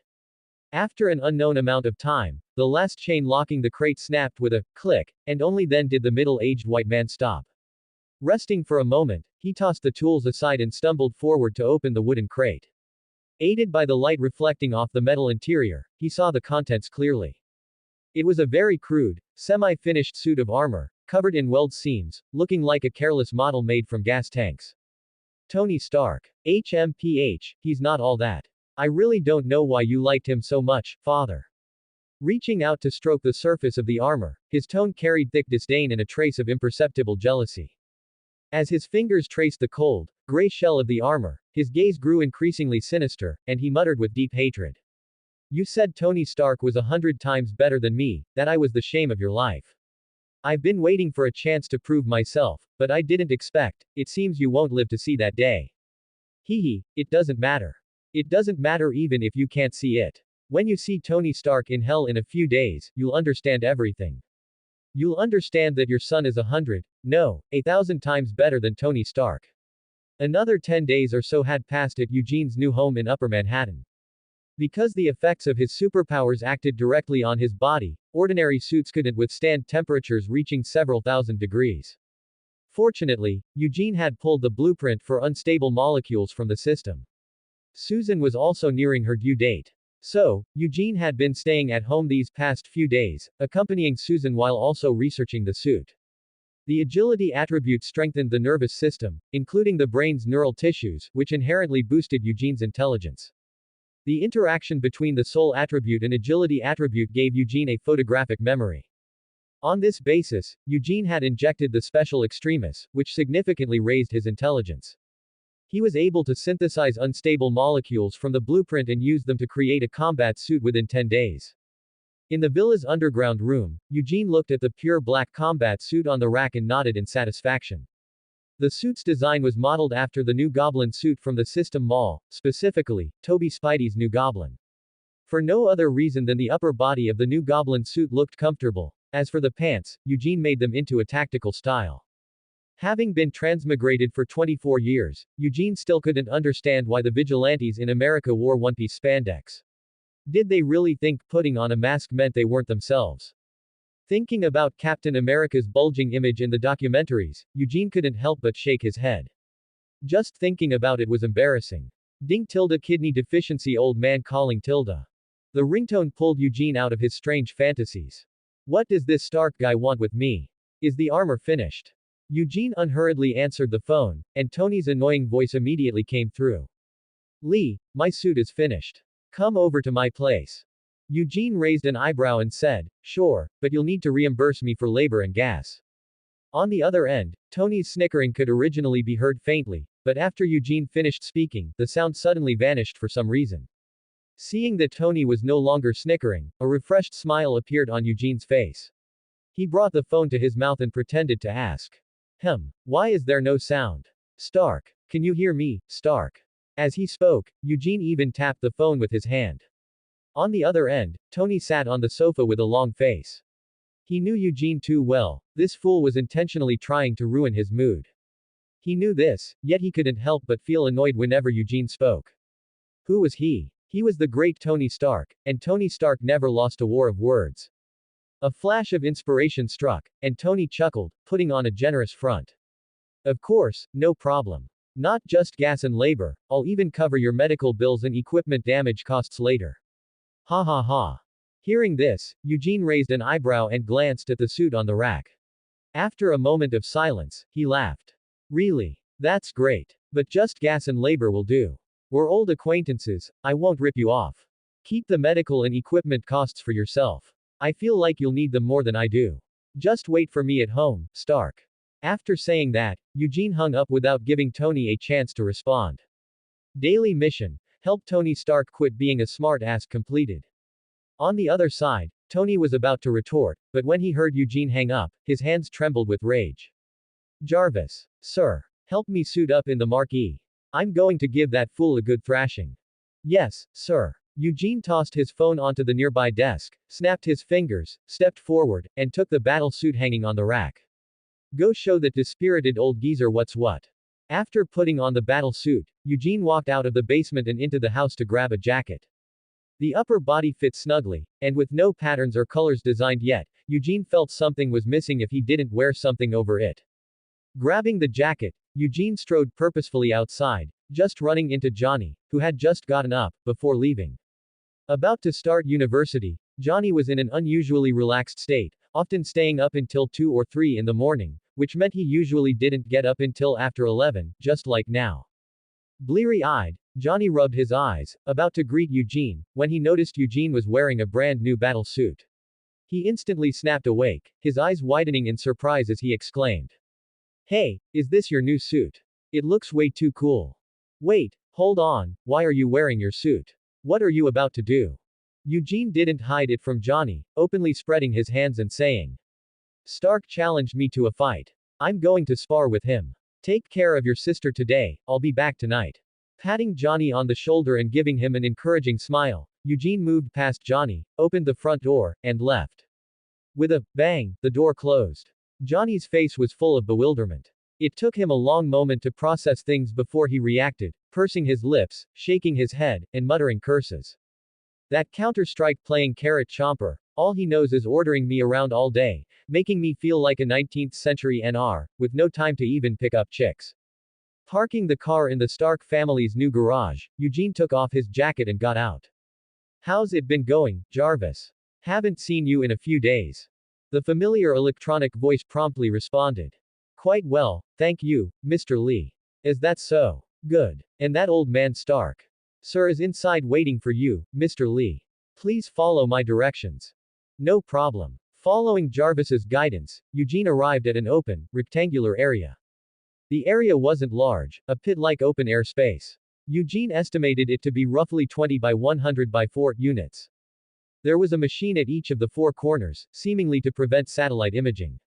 After an unknown amount of time, the last chain locking the crate snapped with a click, and only then did the middle-aged white man stop. Resting for a moment, he tossed the tools aside and stumbled forward to open the wooden crate. Aided by the light reflecting off the metal interior, he saw the contents clearly. It was a very crude, semi-finished suit of armor, covered in weld seams, looking like a careless model made from gas tanks. Tony Stark. HMPH, he's not all that. I really don't know why you liked him so much, father. Reaching out to stroke the surface of the armor, his tone carried thick disdain and a trace of imperceptible jealousy. As his fingers traced the cold, gray shell of the armor, his gaze grew increasingly sinister, and he muttered with deep hatred. You said Tony Stark was 100 times better than me, that I was the shame of your life. I've been waiting for a chance to prove myself, but I didn't expect, it seems you won't live to see that day. Hee, it doesn't matter. It doesn't matter even if you can't see it. When you see Tony Stark in hell in a few days, you'll understand everything. You'll understand that your son is 100, no, 1,000 times better than Tony Stark. Another 10 days or so had passed at Eugene's new home in Upper Manhattan. Because the effects of his superpowers acted directly on his body, ordinary suits couldn't withstand temperatures reaching several thousand degrees. Fortunately, Eugene had pulled the blueprint for unstable molecules from the system. Susan was also nearing her due date. So, Eugene had been staying at home these past few days, accompanying Susan while also researching the suit. The agility attribute strengthened the nervous system, including the brain's neural tissues, which inherently boosted Eugene's intelligence. The interaction between the soul attribute and agility attribute gave Eugene a photographic memory. On this basis, Eugene had injected the special extremis, which significantly raised his intelligence. He was able to synthesize unstable molecules from the blueprint and use them to create a combat suit within 10 days. In the villa's underground room, Eugene looked at the pure black combat suit on the rack and nodded in satisfaction. The suit's design was modeled after the New Goblin suit from the System Mall, specifically, Toby Spidey's New Goblin. For no other reason than the upper body of the New Goblin suit looked comfortable. As for the pants, Eugene made them into a tactical style. Having been transmigrated for 24 years, Eugene still couldn't understand why the vigilantes in America wore one-piece spandex. Did they really think putting on a mask meant they weren't themselves? Thinking about Captain America's bulging image in the documentaries, Eugene couldn't help but shake his head. Just thinking about it was embarrassing. Ding tilde kidney deficiency old man calling tilde. The ringtone pulled Eugene out of his strange fantasies. What does this Stark guy want with me? Is the armor finished? Eugene unhurriedly answered the phone, and Tony's annoying voice immediately came through. Lee, my suit is finished. Come over to my place. Eugene raised an eyebrow and said, sure, but you'll need to reimburse me for labor and gas. On the other end, Tony's snickering could originally be heard faintly, but after Eugene finished speaking, the sound suddenly vanished for some reason. Seeing that Tony was no longer snickering, a refreshed smile appeared on Eugene's face. He brought the phone to his mouth and pretended to ask. Why is there no sound? Stark. Can you hear me, Stark? As he spoke, Eugene even tapped the phone with his hand. On the other end, Tony sat on the sofa with a long face. He knew Eugene too well, this fool was intentionally trying to ruin his mood. He knew this, yet he couldn't help but feel annoyed whenever Eugene spoke. Who was he? He was the great Tony Stark, and Tony Stark never lost a war of words. A flash of inspiration struck, and Tony chuckled, putting on a generous front. Of course, no problem. Not just gas and labor, I'll even cover your medical bills and equipment damage costs later. Ha ha ha. Hearing this, Eugene raised an eyebrow and glanced at the suit on the rack. After a moment of silence, he laughed. Really? That's great. But just gas and labor will do. We're old acquaintances, I won't rip you off. Keep the medical and equipment costs for yourself. I feel like you'll need them more than I do. Just wait for me at home, Stark. After saying that, Eugene hung up without giving Tony a chance to respond. Daily mission. Help Tony Stark quit being a smart-ass completed. On the other side, Tony was about to retort, but when he heard Eugene hang up, his hands trembled with rage. Jarvis. Sir. Help me suit up in the Mark E. I'm going to give that fool a good thrashing. Yes, sir. Eugene tossed his phone onto the nearby desk, snapped his fingers, stepped forward, and took the battle suit hanging on the rack. Go show that dispirited old geezer what's what. After putting on the battle suit, Eugene walked out of the basement and into the house to grab a jacket. The upper body fit snugly, and with no patterns or colors designed yet, Eugene felt something was missing if he didn't wear something over it. Grabbing the jacket, Eugene strode purposefully outside, just running into Johnny, who had just gotten up, before leaving. About to start university, Johnny was in an unusually relaxed state, often staying up until 2 or 3 in the morning, which meant he usually didn't get up until after 11, just like now. Bleary-eyed, Johnny rubbed his eyes, about to greet Eugene, when he noticed Eugene was wearing a brand new battle suit. He instantly snapped awake, his eyes widening in surprise as he exclaimed. Hey, is this your new suit? It looks way too cool. Wait, hold on, why are you wearing your suit? What are you about to do? Eugene didn't hide it from Johnny, openly spreading his hands and saying. Stark challenged me to a fight. I'm going to spar with him. Take care of your sister today, I'll be back tonight. Patting Johnny on the shoulder and giving him an encouraging smile, Eugene moved past Johnny, opened the front door, and left. With a bang, the door closed. Johnny's face was full of bewilderment. It took him a long moment to process things before he reacted, pursing his lips, shaking his head, and muttering curses. That Counter-Strike playing carrot chomper, all he knows is ordering me around all day, making me feel like a 19th century NR, with no time to even pick up chicks. Parking the car in the Stark family's new garage, Eugene took off his jacket and got out. How's it been going, Jarvis? Haven't seen you in a few days. The familiar electronic voice promptly responded. Quite well, thank you, Mr. Lee. Is that so? Good. And that old man Stark? Sir is inside waiting for you, Mr. Lee. Please follow my directions. No problem. Following Jarvis's guidance, Eugene arrived at an open, rectangular area. The area wasn't large, a pit-like open-air space. Eugene estimated it to be roughly 20 by 100 by 4 units. There was a machine at each of the 4 corners, seemingly to prevent satellite imaging.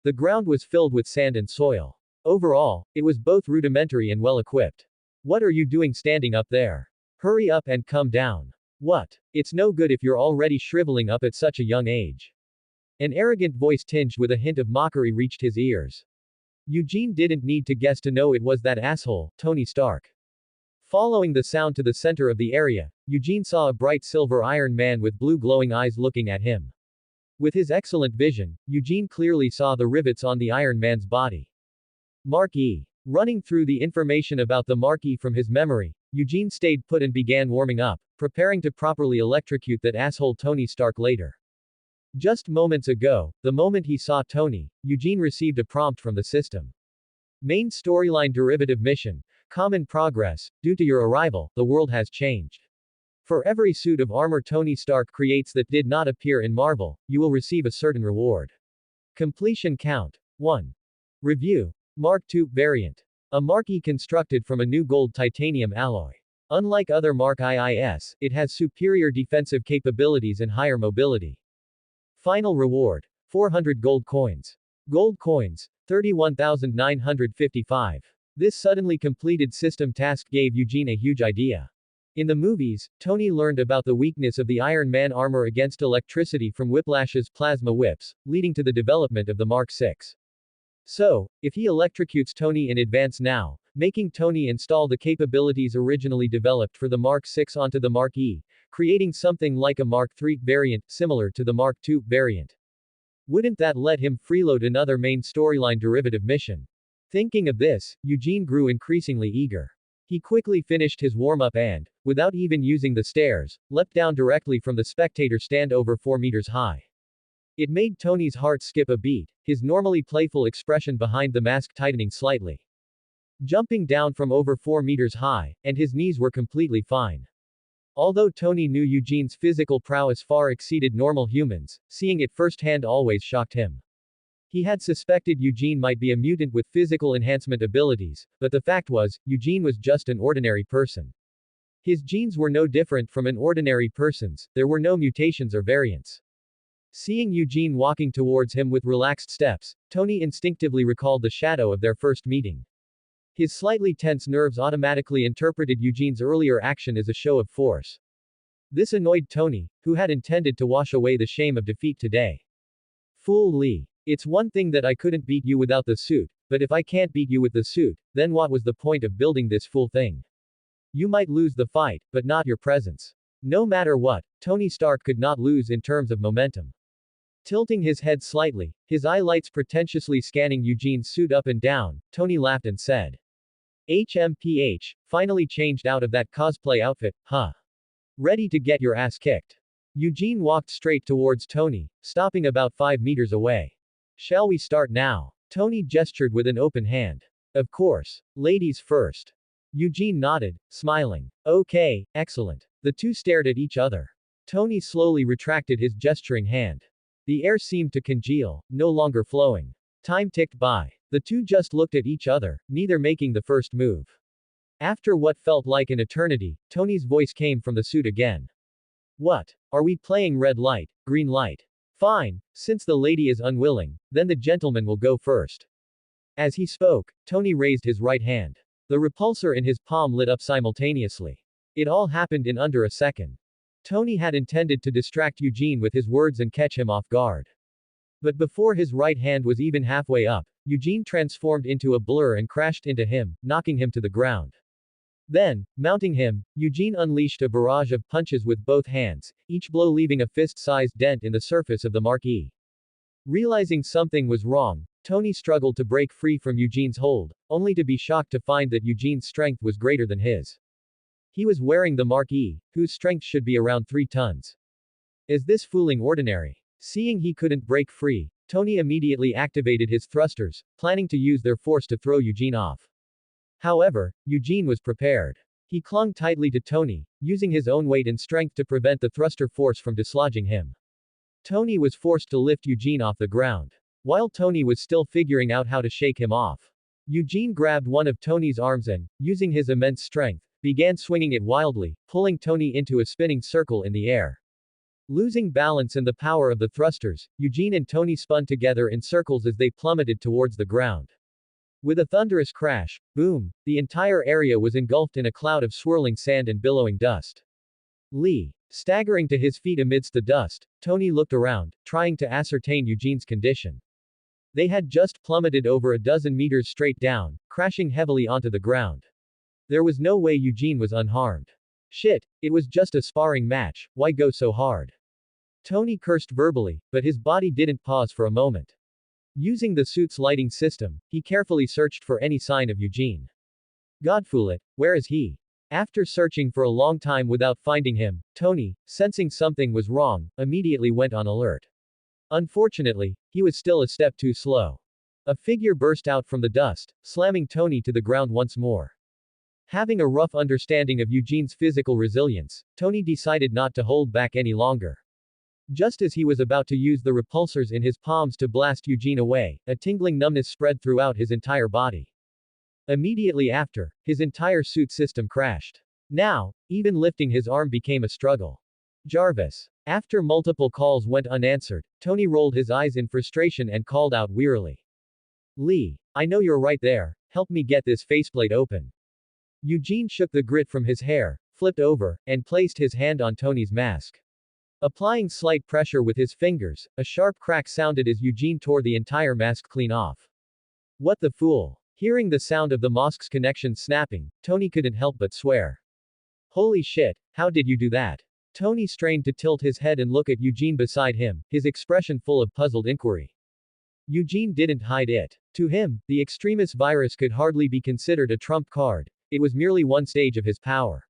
The ground was filled with sand and soil. Overall, it was both rudimentary and well-equipped. What are you doing standing up there? Hurry up and come down. What? It's no good if you're already shriveling up at such a young age. An arrogant voice tinged with a hint of mockery reached his ears. Eugene didn't need to guess to know it was that asshole, Tony Stark. Following the sound to the center of the area, Eugene saw a bright silver Iron Man with blue glowing eyes looking at him. With his excellent vision, Eugene clearly saw the rivets on the Iron Man's body. Mark E. Running through the information about the Mark E from his memory, Eugene stayed put and began warming up, preparing to properly electrocute that asshole Tony Stark later. Just moments ago, the moment he saw Tony, Eugene received a prompt from the system. Main storyline derivative mission, common progress, due to your arrival, the world has changed. For every suit of armor Tony Stark creates that did not appear in Marvel, you will receive a certain reward. Completion count. 1. Review. Mark II variant. A Mark E constructed from a new gold titanium alloy. Unlike other Mark IIs, it has superior defensive capabilities and higher mobility. Final reward. 400 gold coins. Gold coins. 31,955. This suddenly completed system task gave Eugene a huge idea. In the movies, Tony learned about the weakness of the Iron Man armor against electricity from Whiplash's plasma whips, leading to the development of the Mark VI. So, if he electrocutes Tony in advance now, making Tony install the capabilities originally developed for the Mark VI onto the Mark E, creating something like a Mark III variant, similar to the Mark II variant. Wouldn't that let him freeload another main storyline derivative mission? Thinking of this, Eugene grew increasingly eager. He quickly finished his warm-up and, without even using the stairs, leapt down directly from the spectator stand over 4 meters high. It made Tony's heart skip a beat, his normally playful expression behind the mask tightening slightly. Jumping down from over 4 meters high, and his knees were completely fine. Although Tony knew Eugene's physical prowess far exceeded normal humans, seeing it firsthand always shocked him. He had suspected Eugene might be a mutant with physical enhancement abilities, but the fact was, Eugene was just an ordinary person. His genes were no different from an ordinary person's, there were no mutations or variants. Seeing Eugene walking towards him with relaxed steps, Tony instinctively recalled the shadow of their first meeting. His slightly tense nerves automatically interpreted Eugene's earlier action as a show of force. This annoyed Tony, who had intended to wash away the shame of defeat today. Fool Lee. It's one thing that I couldn't beat you without the suit, but if I can't beat you with the suit, then what was the point of building this fool thing? You might lose the fight, but not your presence. No matter what, Tony Stark could not lose in terms of momentum. Tilting his head slightly, his eyelights pretentiously scanning Eugene's suit up and down, Tony laughed and said, HMPH, finally changed out of that cosplay outfit, huh? Ready to get your ass kicked. Eugene walked straight towards Tony, stopping about 5 meters away. Shall we start now? Tony gestured with an open hand. Of course. Ladies first. Eugene nodded, smiling. Okay, excellent. The two stared at each other. Tony slowly retracted his gesturing hand. The air seemed to congeal, no longer flowing. Time ticked by. The two just looked at each other, neither making the first move. After what felt like an eternity, Tony's voice came from the suit again. What? Are we playing red light, green light? Fine, since the lady is unwilling, then the gentleman will go first. As he spoke, Tony raised his right hand. The repulsor in his palm lit up simultaneously. It all happened in under a second. Tony had intended to distract Eugene with his words and catch him off guard. But before his right hand was even halfway up, Eugene transformed into a blur and crashed into him, knocking him to the ground. Then, mounting him, Eugene unleashed a barrage of punches with both hands, each blow leaving a fist-sized dent in the surface of the marquee. Realizing something was wrong, Tony struggled to break free from Eugene's hold, only to be shocked to find that Eugene's strength was greater than his. He was wearing the marquee, whose strength should be around 3 tons. Is this fooling ordinary? Seeing he couldn't break free, Tony immediately activated his thrusters, planning to use their force to throw Eugene off. However, Eugene was prepared. He clung tightly to Tony, using his own weight and strength to prevent the thruster force from dislodging him. Tony was forced to lift Eugene off the ground. While Tony was still figuring out how to shake him off, Eugene grabbed one of Tony's arms and, using his immense strength, began swinging it wildly, pulling Tony into a spinning circle in the air. Losing balance and the power of the thrusters, Eugene and Tony spun together in circles as they plummeted towards the ground. With a thunderous crash, boom, the entire area was engulfed in a cloud of swirling sand and billowing dust. Lee. Staggering to his feet amidst the dust, Tony looked around, trying to ascertain Eugene's condition. They had just plummeted over a dozen meters straight down, crashing heavily onto the ground. There was no way Eugene was unharmed. Shit, it was just a sparring match, why go so hard? Tony cursed verbally, but his body didn't pause for a moment. Using the suit's lighting system, he carefully searched for any sign of Eugene. Godfoolit, where is he? After searching for a long time without finding him, Tony, sensing something was wrong, immediately went on alert. Unfortunately, he was still a step too slow. A figure burst out from the dust, slamming Tony to the ground once more. Having a rough understanding of Eugene's physical resilience, Tony decided not to hold back any longer. Just as he was about to use the repulsors in his palms to blast Eugene away, a tingling numbness spread throughout his entire body. Immediately after, his entire suit system crashed. Now, even lifting his arm became a struggle. Jarvis. After multiple calls went unanswered, Tony rolled his eyes in frustration and called out wearily. Lee, I know you're right there, help me get this faceplate open. Eugene shook the grit from his hair, flipped over, and placed his hand on Tony's mask. Applying slight pressure with his fingers, a sharp crack sounded as Eugene tore the entire mask clean off. What the fool? Hearing the sound of the mask's connection snapping, Tony couldn't help but swear. Holy shit, how did you do that? Tony strained to tilt his head and look at Eugene beside him, his expression full of puzzled inquiry. Eugene didn't hide it. To him, the extremis virus could hardly be considered a trump card, it was merely one stage of his power.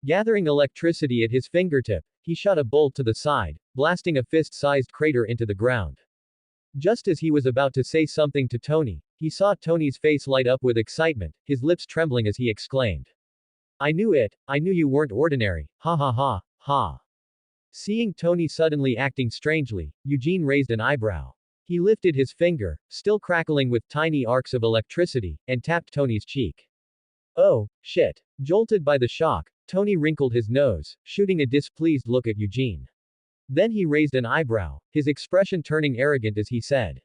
Gathering electricity at his fingertip, he shot a bolt to the side, blasting a fist-sized crater into the ground. Just as he was about to say something to Tony, he saw Tony's face light up with excitement, his lips trembling as he exclaimed. I knew it, I knew you weren't ordinary, ha ha ha, ha. Seeing Tony suddenly acting strangely, Eugene raised an eyebrow. He lifted his finger, still crackling with tiny arcs of electricity, and tapped Tony's cheek. Oh, shit. Jolted by the shock, Tony wrinkled his nose, shooting a displeased look at Eugene. Then he raised an eyebrow, his expression turning arrogant as he said.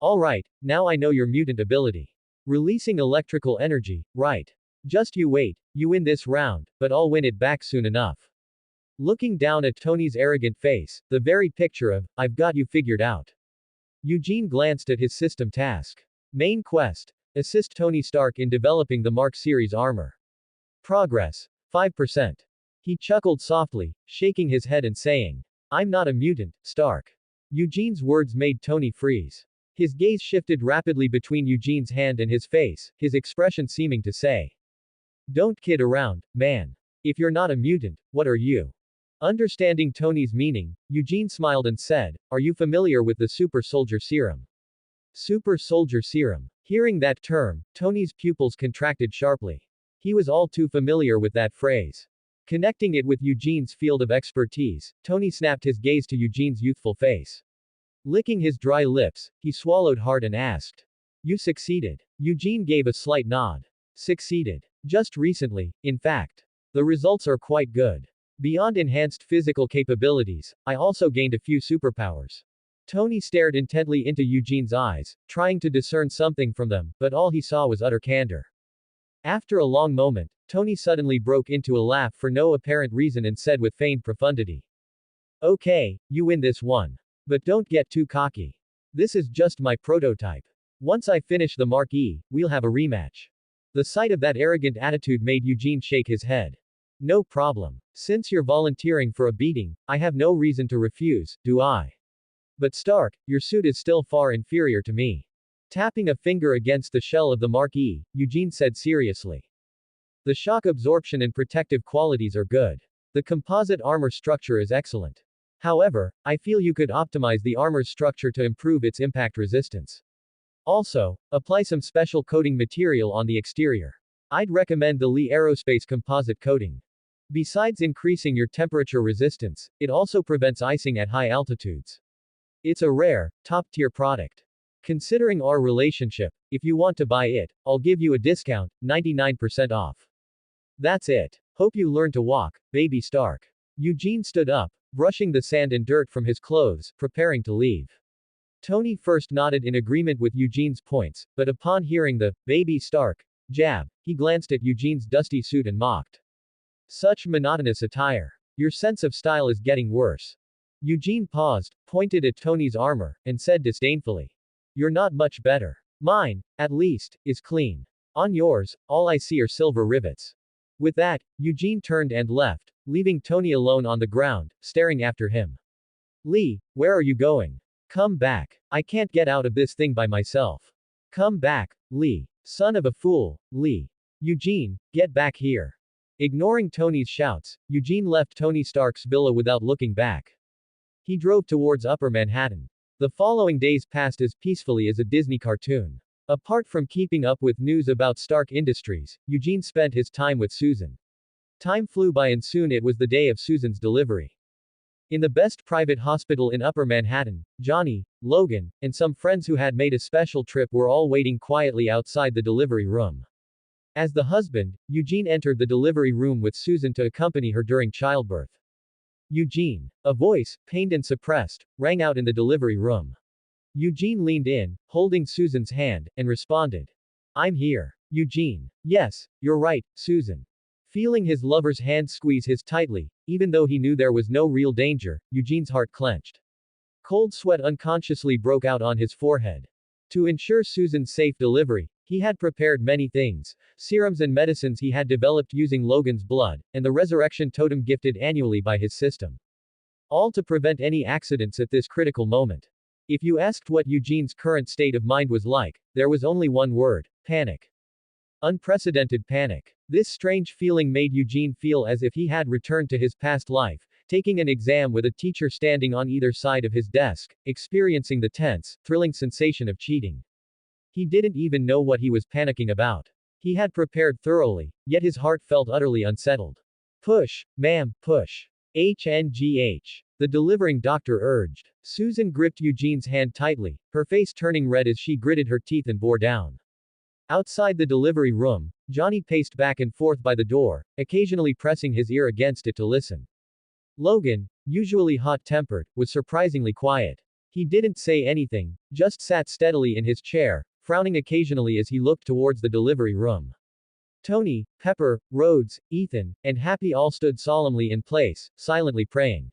Alright, now I know your mutant ability. Releasing electrical energy, right. Just you wait, you win this round, but I'll win it back soon enough. Looking down at Tony's arrogant face, the very picture of, I've got you figured out. Eugene glanced at his system task. Main quest. Assist Tony Stark in developing the Mark series armor. Progress. 5%. He chuckled softly, shaking his head and saying, I'm not a mutant, Stark. Eugene's words made Tony freeze. His gaze shifted rapidly between Eugene's hand and his face, his expression seeming to say, don't kid around, man. If you're not a mutant, what are you? Understanding Tony's meaning, Eugene smiled and said, are you familiar with the Super Soldier Serum? Super Soldier Serum. Hearing that term, Tony's pupils contracted sharply. He was all too familiar with that phrase. Connecting it with Eugene's field of expertise, Tony snapped his gaze to Eugene's youthful face. Licking his dry lips, he swallowed hard and asked, you succeeded. Eugene gave a slight nod. Succeeded. Just recently, in fact. The results are quite good. Beyond enhanced physical capabilities, I also gained a few superpowers. Tony stared intently into Eugene's eyes, trying to discern something from them, but all he saw was utter candor. After a long moment, Tony suddenly broke into a laugh for no apparent reason and said with feigned profundity. Okay, you win this one. But don't get too cocky. This is just my prototype. Once I finish the Mark E, we'll have a rematch. The sight of that arrogant attitude made Eugene shake his head. No problem. Since you're volunteering for a beating, I have no reason to refuse, do I? But Stark, your suit is still far inferior to me. Tapping a finger against the shell of the Mark E, Eugene said seriously. The shock absorption and protective qualities are good. The composite armor structure is excellent. However, I feel you could optimize the armor's structure to improve its impact resistance. Also, apply some special coating material on the exterior. I'd recommend the Lee Aerospace composite coating. Besides increasing your temperature resistance, it also prevents icing at high altitudes. It's a rare, top-tier product. Considering our relationship, if you want to buy it, I'll give you a discount, 99% off. That's it. Hope you learn to walk, baby Stark. Eugene stood up, brushing the sand and dirt from his clothes, preparing to leave. Tony first nodded in agreement with Eugene's points, but upon hearing the baby Stark jab, he glanced at Eugene's dusty suit and mocked. Such monotonous attire. Your sense of style is getting worse. Eugene paused, pointed at Tony's armor, and said disdainfully. You're not much better. Mine, at least, is clean. On yours, all I see are silver rivets. With that, Eugene turned and left, leaving Tony alone on the ground, staring after him. Lee, where are you going? Come back. I can't get out of this thing by myself. Come back, Lee. Son of a fool, Lee. Eugene, get back here. Ignoring Tony's shouts, Eugene left Tony Stark's villa without looking back. He drove towards Upper Manhattan. The following days passed as peacefully as a Disney cartoon. Apart from keeping up with news about Stark Industries, Eugene spent his time with Susan. Time flew by and soon it was the day of Susan's delivery. In the best private hospital in Upper Manhattan, Johnny, Logan, and some friends who had made a special trip were all waiting quietly outside the delivery room. As the husband, Eugene entered the delivery room with Susan to accompany her during childbirth. Eugene. A voice, pained and suppressed, rang out in the delivery room. Eugene leaned in, holding Susan's hand, and responded. I'm here. Eugene. Yes, you're right, Susan. Feeling his lover's hand squeeze his tightly, even though he knew there was no real danger, Eugene's heart clenched. Cold sweat unconsciously broke out on his forehead. To ensure Susan's safe delivery, he had prepared many things, serums and medicines he had developed using Logan's blood, and the resurrection totem gifted annually by his system. All to prevent any accidents at this critical moment. If you asked what Eugene's current state of mind was like, there was only one word: panic. Unprecedented panic. This strange feeling made Eugene feel as if he had returned to his past life, taking an exam with a teacher standing on either side of his desk, experiencing the tense, thrilling sensation of cheating. He didn't even know what he was panicking about. He had prepared thoroughly, yet his heart felt utterly unsettled. Push, ma'am, push. HNGH. The delivering doctor urged. Susan gripped Eugene's hand tightly, her face turning red as she gritted her teeth and bore down. Outside the delivery room, Johnny paced back and forth by the door, occasionally pressing his ear against it to listen. Logan, usually hot-tempered, was surprisingly quiet. He didn't say anything, just sat steadily in his chair, frowning occasionally as he looked towards the delivery room. Tony, Pepper, Rhodes, Ethan, and Happy all stood solemnly in place, silently praying.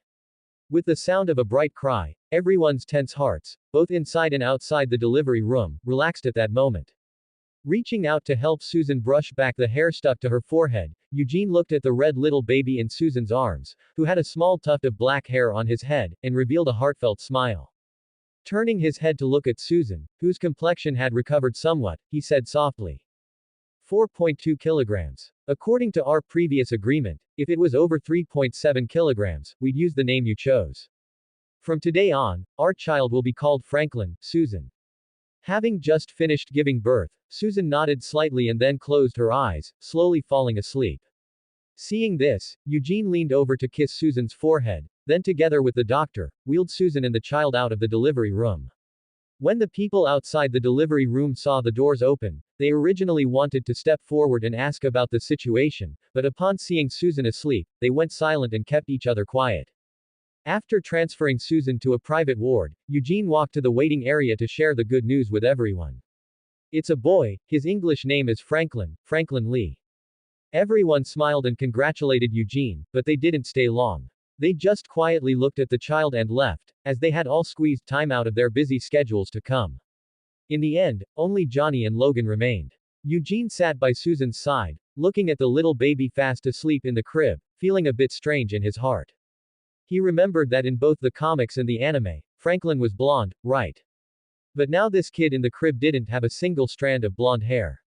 With the sound of a bright cry, everyone's tense hearts, both inside and outside the delivery room, relaxed at that moment. Reaching out to help Susan brush back the hair stuck to her forehead, Eugene looked at the red little baby in Susan's arms, who had a small tuft of black hair on his head, and revealed a heartfelt smile. Turning his head to look at Susan, whose complexion had recovered somewhat, he said softly, 4.2 kilograms. According to our previous agreement, if it was over 3.7 kilograms, we'd use the name you chose. From today on, our child will be called Franklin, Susan. Having just finished giving birth, Susan nodded slightly and then closed her eyes, slowly falling asleep. Seeing this, Eugene leaned over to kiss Susan's forehead, then together with the doctor, wheeled Susan and the child out of the delivery room. When the people outside the delivery room saw the doors open, they originally wanted to step forward and ask about the situation, but upon seeing Susan asleep, they went silent and kept each other quiet. After transferring Susan to a private ward, Eugene walked to the waiting area to share the good news with everyone. It's a boy, his English name is Franklin, Franklin Lee. Everyone smiled and congratulated Eugene, but they didn't stay long. They just quietly looked at the child and left, as they had all squeezed time out of their busy schedules to come. In the end, only Johnny and Logan remained. Eugene sat by Susan's side, looking at the little baby fast asleep in the crib, feeling a bit strange in his heart. He remembered that in both the comics and the anime, Franklin was blonde, right? But now this kid in the crib didn't have a single strand of blonde hair.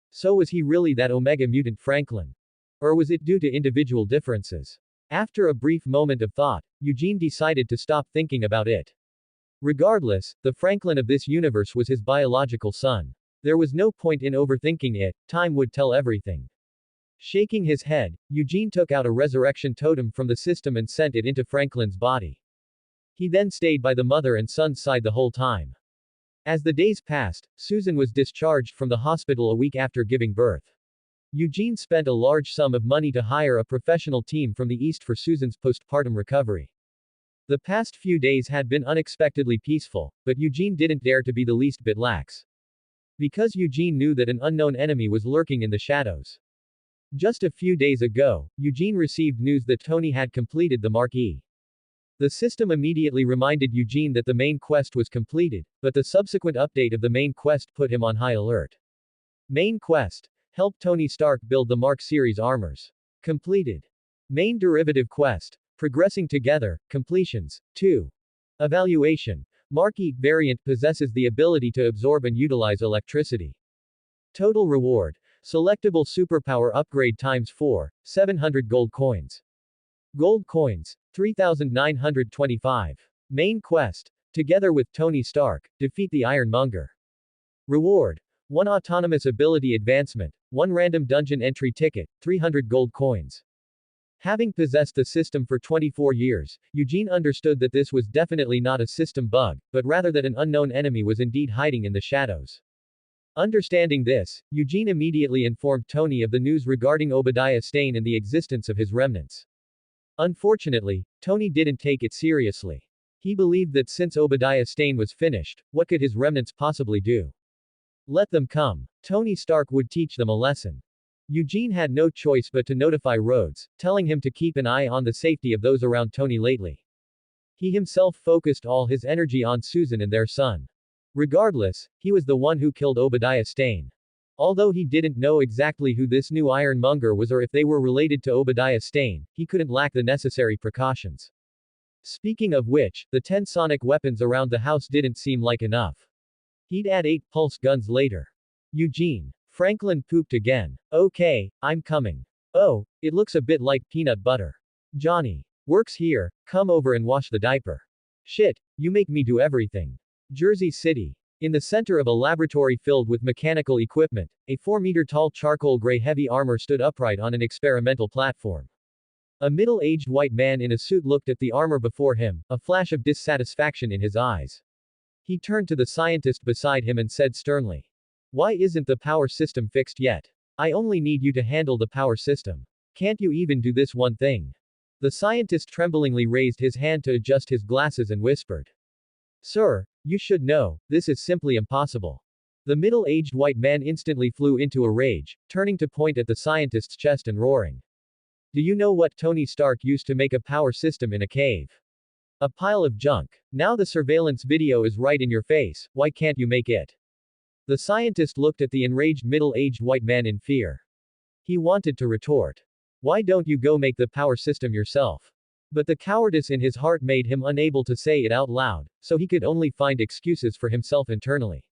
So was he really that Omega mutant Franklin? Or was it due to individual differences? After a brief moment of thought, Eugene decided to stop thinking about it. Regardless, the Franklin of this universe was his biological son. There was no point in overthinking it, time would tell everything. Shaking his head, Eugene took out a resurrection totem from the system and sent it into Franklin's body. He then stayed by the mother and son's side the whole time. As the days passed, Susan was discharged from the hospital a week after giving birth. Eugene spent a large sum of money to hire a professional team from the East for Susan's postpartum recovery. The past few days had been unexpectedly peaceful, but Eugene didn't dare to be the least bit lax. Because Eugene knew that an unknown enemy was lurking in the shadows. Just a few days ago, Eugene received news that Tony had completed the Marquee. The system immediately reminded Eugene that the main quest was completed, but the subsequent update of the main quest put him on high alert. Main quest. Help Tony Stark build the Mark series armors. Completed. Main derivative quest. Progressing together, completions. 2. Evaluation. Marquee variant possesses the ability to absorb and utilize electricity. Total reward. Selectable superpower upgrade times 4, 700 gold coins. Gold coins, 3,925. Main quest. Together with Tony Stark, defeat the Ironmonger. Reward. 1 autonomous ability advancement, 1 random dungeon entry ticket, 300 gold coins. Having possessed the system for 24 years, Eugene understood that this was definitely not a system bug, but rather that an unknown enemy was indeed hiding in the shadows. Understanding this, Eugene immediately informed Tony of the news regarding Obadiah Stane and the existence of his remnants. Unfortunately, Tony didn't take it seriously. He believed that since Obadiah Stane was finished, what could his remnants possibly do? Let them come. Tony Stark would teach them a lesson. Eugene had no choice but to notify Rhodes, telling him to keep an eye on the safety of those around Tony lately. He himself focused all his energy on Susan and their son. Regardless, he was the one who killed Obadiah Stane. Although he didn't know exactly who this new Ironmonger was or if they were related to Obadiah Stane, he couldn't lack the necessary precautions. Speaking of which, the 10 sonic weapons around the house didn't seem like enough. He'd add 8 pulse guns later. Eugene. Franklin pooped again. Okay, I'm coming. Oh, it looks a bit like peanut butter. Johnny. Works here, come over and wash the diaper. Shit, you make me do everything. Jersey City. In the center of a laboratory filled with mechanical equipment, a 4-meter-tall charcoal gray heavy armor stood upright on an experimental platform. A middle-aged white man in a suit looked at the armor before him, a flash of dissatisfaction in his eyes. He turned to the scientist beside him and said sternly, "Why isn't the power system fixed yet? I only need you to handle the power system. Can't you even do this one thing?" The scientist tremblingly raised his hand to adjust his glasses and whispered, "Sir, you should know, this is simply impossible. The middle-aged white man instantly flew into a rage, turning to point at the scientist's chest and roaring. Do you know what Tony Stark used to make a power system in a cave? A pile of junk. Now the surveillance video is right in your face, why can't you make it? The scientist looked at the enraged middle-aged white man in fear. He wanted to retort. Why don't you go make the power system yourself? But the cowardice in his heart made him unable to say it out loud, so he could only find excuses for himself internally.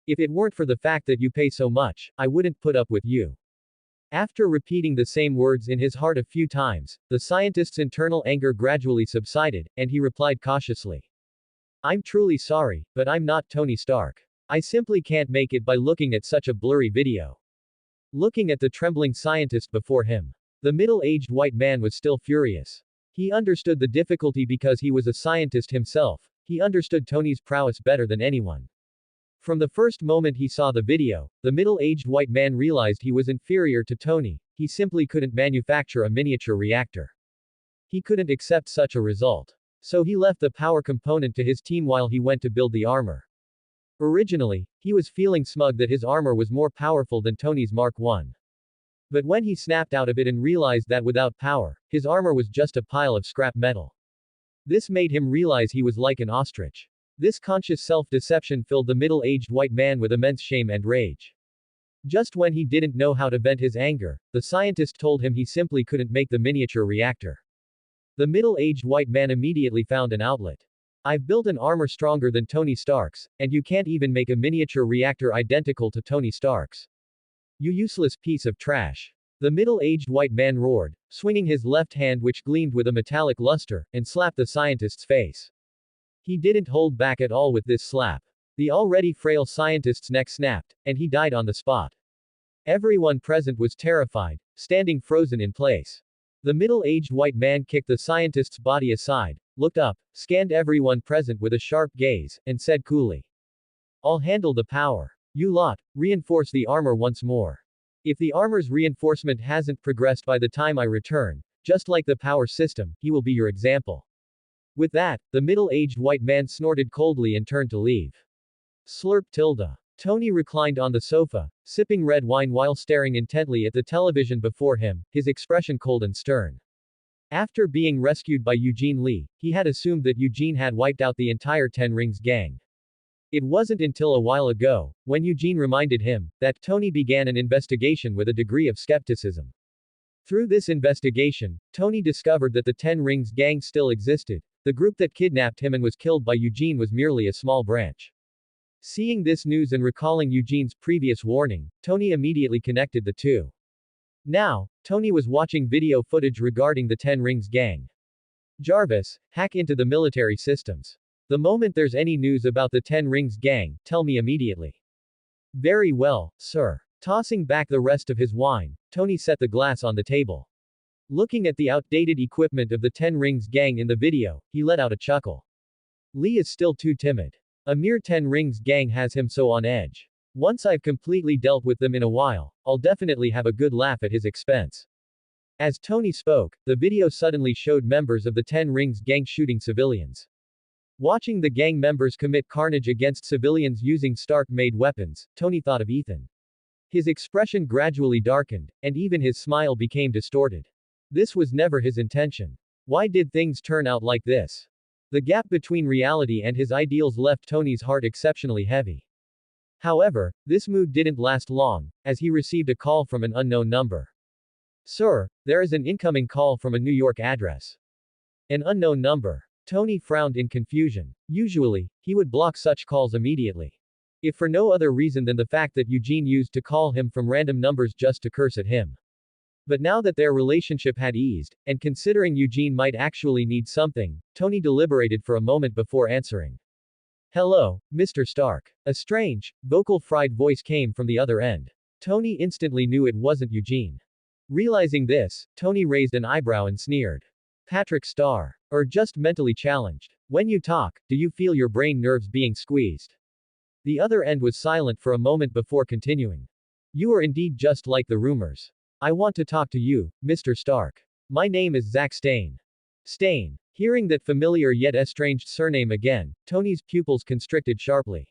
If it weren't for the fact that you pay so much, I wouldn't put up with you. After repeating the same words in his heart a few times, the scientist's internal anger gradually subsided, and he replied cautiously. I'm truly sorry, but I'm not Tony Stark. I simply can't make it by looking at such a blurry video. Looking at the trembling scientist before him, the middle-aged white man was still furious. He understood the difficulty because he was a scientist himself. He understood Tony's prowess better than anyone. From the first moment he saw the video, the middle-aged white man realized he was inferior to Tony. He simply couldn't manufacture a miniature reactor. He couldn't accept such a result. So he left the power component to his team while he went to build the armor. Originally, he was feeling smug that his armor was more powerful than Tony's Mark I. But when he snapped out of it and realized that without power, his armor was just a pile of scrap metal. This made him realize he was like an ostrich. This conscious self-deception filled the middle-aged white man with immense shame and rage. Just when he didn't know how to vent his anger, the scientist told him he simply couldn't make the miniature reactor. The middle-aged white man immediately found an outlet. I've built an armor stronger than Tony Stark's, and you can't even make a miniature reactor identical to Tony Stark's. You useless piece of trash. The middle-aged white man roared, swinging his left hand which gleamed with a metallic luster, and slapped the scientist's face. He didn't hold back at all with this slap. The already frail scientist's neck snapped, and he died on the spot. Everyone present was terrified, standing frozen in place. The middle-aged white man kicked the scientist's body aside, looked up, scanned everyone present with a sharp gaze, and said coolly. I'll handle the power. You lot, reinforce the armor once more. If the armor's reinforcement hasn't progressed by the time I return, just like the power system, he will be your example. With that, the middle-aged white man snorted coldly and turned to leave. Slurp tilde. Tony reclined on the sofa, sipping red wine while staring intently at the television before him, his expression cold and stern. After being rescued by Eugene Lee, he had assumed that Eugene had wiped out the entire Ten Rings gang. It wasn't until a while ago, when Eugene reminded him, that Tony began an investigation with a degree of skepticism. Through this investigation, Tony discovered that the Ten Rings gang still existed. The group that kidnapped him and was killed by Eugene was merely a small branch. Seeing this news and recalling Eugene's previous warning, Tony immediately connected the two. Now, Tony was watching video footage regarding the Ten Rings gang. Jarvis, hack into the military systems. The moment there's any news about the Ten Rings gang, tell me immediately. Very well, sir. Tossing back the rest of his wine, Tony set the glass on the table. Looking at the outdated equipment of the Ten Rings gang in the video, he let out a chuckle. Lee is still too timid. A mere Ten Rings gang has him so on edge. Once I've completely dealt with them in a while, I'll definitely have a good laugh at his expense. As Tony spoke, the video suddenly showed members of the Ten Rings gang shooting civilians. Watching the gang members commit carnage against civilians using Stark-made weapons, Tony thought of Ethan. His expression gradually darkened, and even his smile became distorted. This was never his intention. Why did things turn out like this? The gap between reality and his ideals left Tony's heart exceptionally heavy. However, this mood didn't last long, as he received a call from an unknown number. Sir, there is an incoming call from a New York address. An unknown number. Tony frowned in confusion. Usually, he would block such calls immediately. If for no other reason than the fact that Eugene used to call him from random numbers just to curse at him. But now that their relationship had eased, and considering Eugene might actually need something, Tony deliberated for a moment before answering. Hello, Mr. Stark. A strange, vocal fried voice came from the other end. Tony instantly knew it wasn't Eugene. Realizing this, Tony raised an eyebrow and sneered. Patrick Starr. Or just mentally challenged. When you talk, do you feel your brain nerves being squeezed? The other end was silent for a moment before continuing. You are indeed just like the rumors. I want to talk to you, Mr. Stark. My name is Zack Stain. Stain. Hearing that familiar yet estranged surname again, Tony's pupils constricted sharply.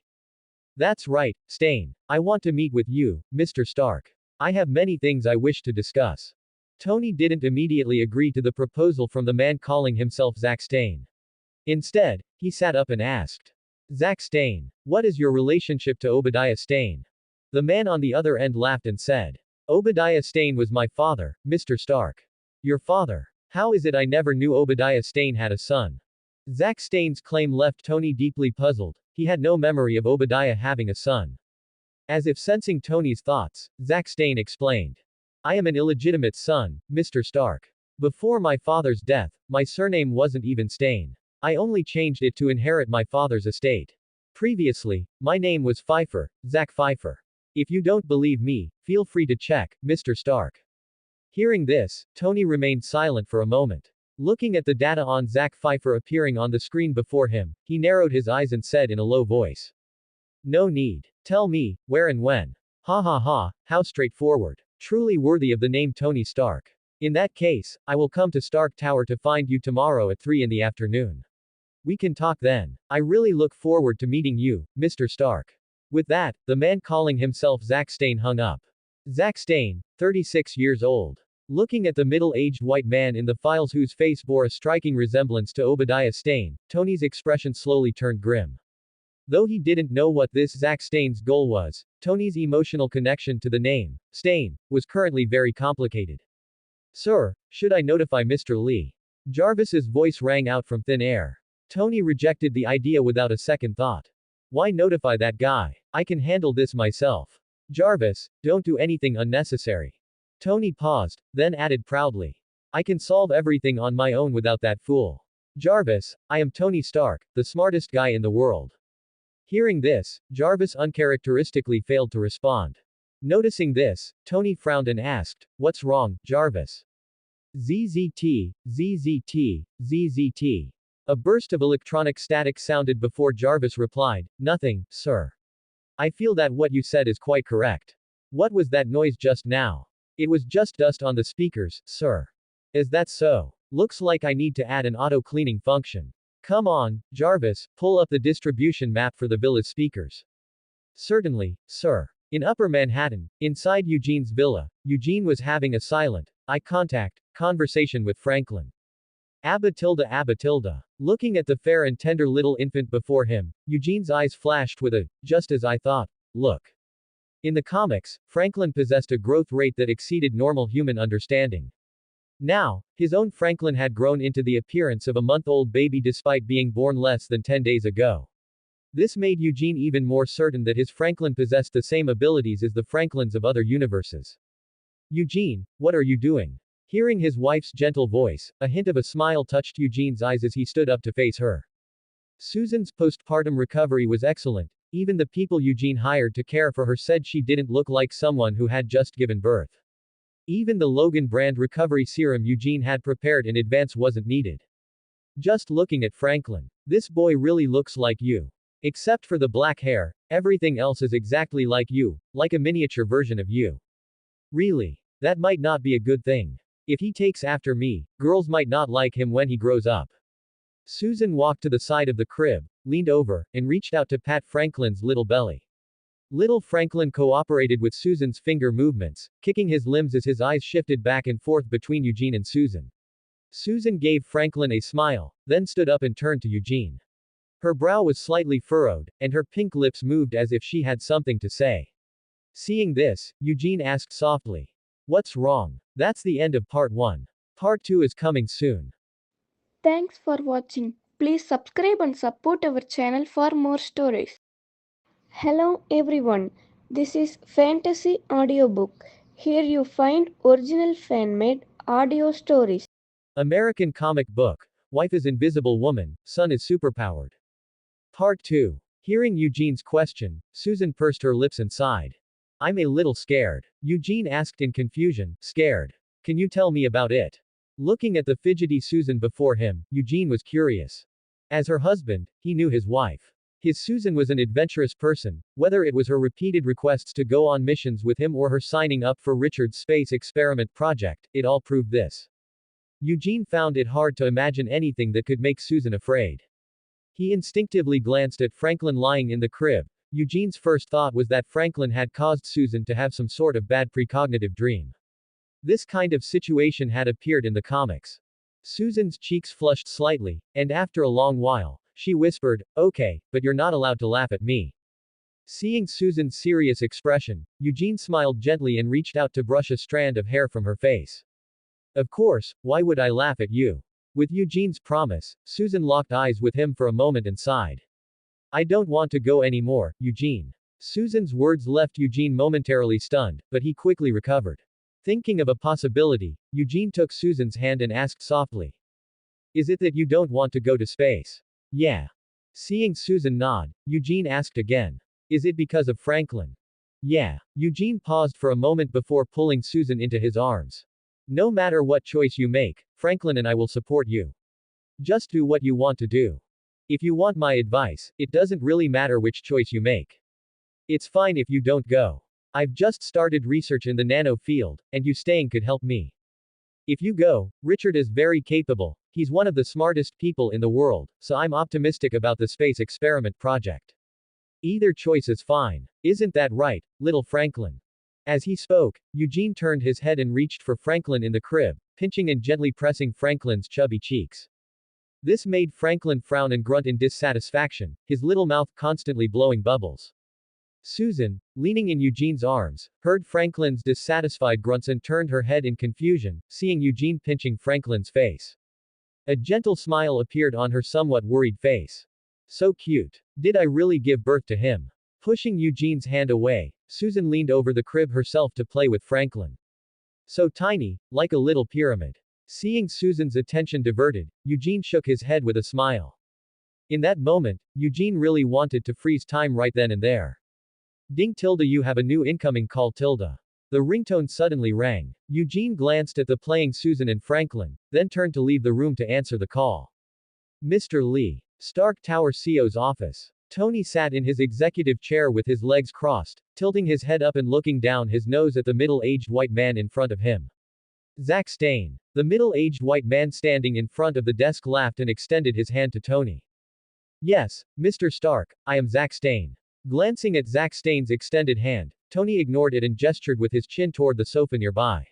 That's right, Stain. I want to meet with you, Mr. Stark. I have many things I wish to discuss. Tony didn't immediately agree to the proposal from the man calling himself Zack Stain. Instead, he sat up and asked, Zack Stain, what is your relationship to Obadiah Stane? The man on the other end laughed and said, Obadiah Stane was my father, Mr. Stark. Your father? How is it I never knew Obadiah Stane had a son? Zack Stane's claim left Tony deeply puzzled. He had no memory of Obadiah having a son. As if sensing Tony's thoughts, Zack Stane explained. I am an illegitimate son, Mr. Stark. Before my father's death, my surname wasn't even Stane. I only changed it to inherit my father's estate. Previously, my name was Pfeiffer, Zack Pfeiffer. If you don't believe me, feel free to check, Mr. Stark. Hearing this, Tony remained silent for a moment. Looking at the data on Zack Pfeiffer appearing on the screen before him, he narrowed his eyes and said in a low voice. No need. Tell me, where and when. Ha ha ha, how straightforward. Truly worthy of the name Tony Stark. In that case, I will come to Stark Tower to find you tomorrow at 3 in the afternoon. We can talk then. I really look forward to meeting you, Mr. Stark. With that, the man calling himself Zack Stane hung up. Zack Stane, 36 years old. Looking at the middle-aged white man in the files whose face bore a striking resemblance to Obadiah Stane, Tony's expression slowly turned grim. Though he didn't know what this Zack Stane's goal was, Tony's emotional connection to the name, Stane, was currently very complicated. Sir, should I notify Mr. Lee? Jarvis's voice rang out from thin air. Tony rejected the idea without a second thought. Why notify that guy? I can handle this myself. Jarvis, don't do anything unnecessary. Tony paused, then added proudly. I can solve everything on my own without that fool. Jarvis, I am Tony Stark, the smartest guy in the world. Hearing this, Jarvis uncharacteristically failed to respond. Noticing this, Tony frowned and asked, What's wrong, Jarvis? ZZT, ZZT, ZZT. A burst of electronic static sounded before Jarvis replied, Nothing, sir. I feel that what you said is quite correct. What was that noise just now? It was just dust on the speakers, sir. Is that so? Looks like I need to add an auto-cleaning function. Come on, Jarvis, pull up the distribution map for the villa's speakers. Certainly, sir. In Upper Manhattan, inside Eugene's villa, Eugene was having a silent, eye contact, conversation with Franklin. Abba tilde. Looking at the fair and tender little infant before him, Eugene's eyes flashed with a, just as I thought, look. In the comics, Franklin possessed a growth rate that exceeded normal human understanding. Now, his own Franklin had grown into the appearance of a month-old baby despite being born less than 10 days ago. This made Eugene even more certain that his Franklin possessed the same abilities as the Franklins of other universes. Eugene, what are you doing? Hearing his wife's gentle voice, a hint of a smile touched Eugene's eyes as he stood up to face her. Susan's postpartum recovery was excellent. Even the people Eugene hired to care for her said she didn't look like someone who had just given birth. Even the Logan brand recovery serum Eugene had prepared in advance wasn't needed. Just looking at Franklin. This boy really looks like you. Except for the black hair, everything else is exactly like you, like a miniature version of you. Really? That might not be a good thing. If he takes after me, girls might not like him when he grows up. Susan walked to the side of the crib, leaned over, and reached out to pat Franklin's little belly. Little Franklin cooperated with Susan's finger movements, kicking his limbs as his eyes shifted back and forth between Eugene and Susan. Susan gave Franklin a smile, then stood up and turned to Eugene. Her brow was slightly furrowed, and her pink lips moved as if she had something to say. Seeing this, Eugene asked softly. What's wrong? That's the end of part 1. Part 2 is coming soon. Thanks for watching. Please subscribe and support our channel for more stories. Hello everyone. This is Fantasy Audiobook. Here you find original fan-made audio stories. American comic book. Wife is invisible woman, son is superpowered. Part 2. Hearing Eugene's question, Susan pursed her lips and sighed. I'm a little scared. Eugene asked in confusion, scared. Can you tell me about it? Looking at the fidgety Susan before him, Eugene was curious. As her husband, he knew his wife. His Susan was an adventurous person, whether it was her repeated requests to go on missions with him or her signing up for Richard's space experiment project, it all proved this. Eugene found it hard to imagine anything that could make Susan afraid. He instinctively glanced at Franklin lying in the crib, Eugene's first thought was that Franklin had caused Susan to have some sort of bad precognitive dream. This kind of situation had appeared in the comics. Susan's cheeks flushed slightly, and after a long while, she whispered, "Okay, but you're not allowed to laugh at me." Seeing Susan's serious expression, Eugene smiled gently and reached out to brush a strand of hair from her face. "Of course, why would I laugh at you?" With Eugene's promise, Susan locked eyes with him for a moment and sighed. "I don't want to go anymore, Eugene." Susan's words left Eugene momentarily stunned, but he quickly recovered. Thinking of a possibility, Eugene took Susan's hand and asked softly, "Is it that you don't want to go to space?" "Yeah." Seeing Susan nod, Eugene asked again, "Is it because of Franklin?" "Yeah." Eugene paused for a moment before pulling Susan into his arms. "No matter what choice you make, Franklin and I will support you. Just do what you want to do. If you want my advice, it doesn't really matter which choice you make. It's fine if you don't go. I've just started research in the nano field, and you staying could help me. If you go, Richard is very capable, he's one of the smartest people in the world, so I'm optimistic about the space experiment project. Either choice is fine. Isn't that right, little Franklin?" As he spoke, Eugene turned his head and reached for Franklin in the crib, pinching and gently pressing Franklin's chubby cheeks. This made Franklin frown and grunt in dissatisfaction, his little mouth constantly blowing bubbles. Susan, leaning in Eugene's arms, heard Franklin's dissatisfied grunts and turned her head in confusion, seeing Eugene pinching Franklin's face. A gentle smile appeared on her somewhat worried face. "So cute. Did I really give birth to him?" Pushing Eugene's hand away, Susan leaned over the crib herself to play with Franklin. "So tiny, like a little pyramid." Seeing Susan's attention diverted, Eugene shook his head with a smile. In that moment, Eugene really wanted to freeze time right then and there. "Ding tilde, you have a new incoming call tilde." The ringtone suddenly rang. Eugene glanced at the playing Susan and Franklin, then turned to leave the room to answer the call. Mr. Lee. Stark Tower CO's office. Tony sat in his executive chair with his legs crossed, tilting his head up and looking down his nose at the middle-aged white man in front of him. Zack Stain. The middle-aged white man standing in front of the desk laughed and extended his hand to Tony. "Yes, Mr. Stark, I am Zack Stain." Glancing at Zack Stain's extended hand, Tony ignored it and gestured with his chin toward the sofa nearby.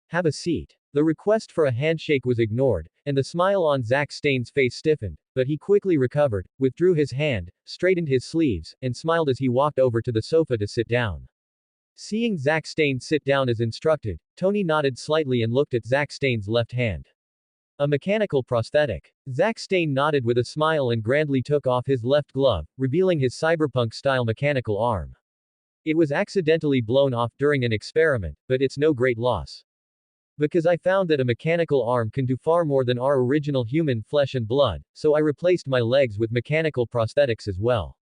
"Have a seat." The request for a handshake was ignored, and the smile on Zack Stain's face stiffened, but he quickly recovered, withdrew his hand, straightened his sleeves, and smiled as he walked over to the sofa to sit down. Seeing Zack Stain sit down as instructed, Tony nodded slightly and looked at Zack Stain's left hand. "A mechanical prosthetic." Zack Stain nodded with a smile and grandly took off his left glove, revealing his cyberpunk-style mechanical arm. "It was accidentally blown off during an experiment, but it's no great loss. Because I found that a mechanical arm can do far more than our original human flesh and blood, so I replaced my legs with mechanical prosthetics as well."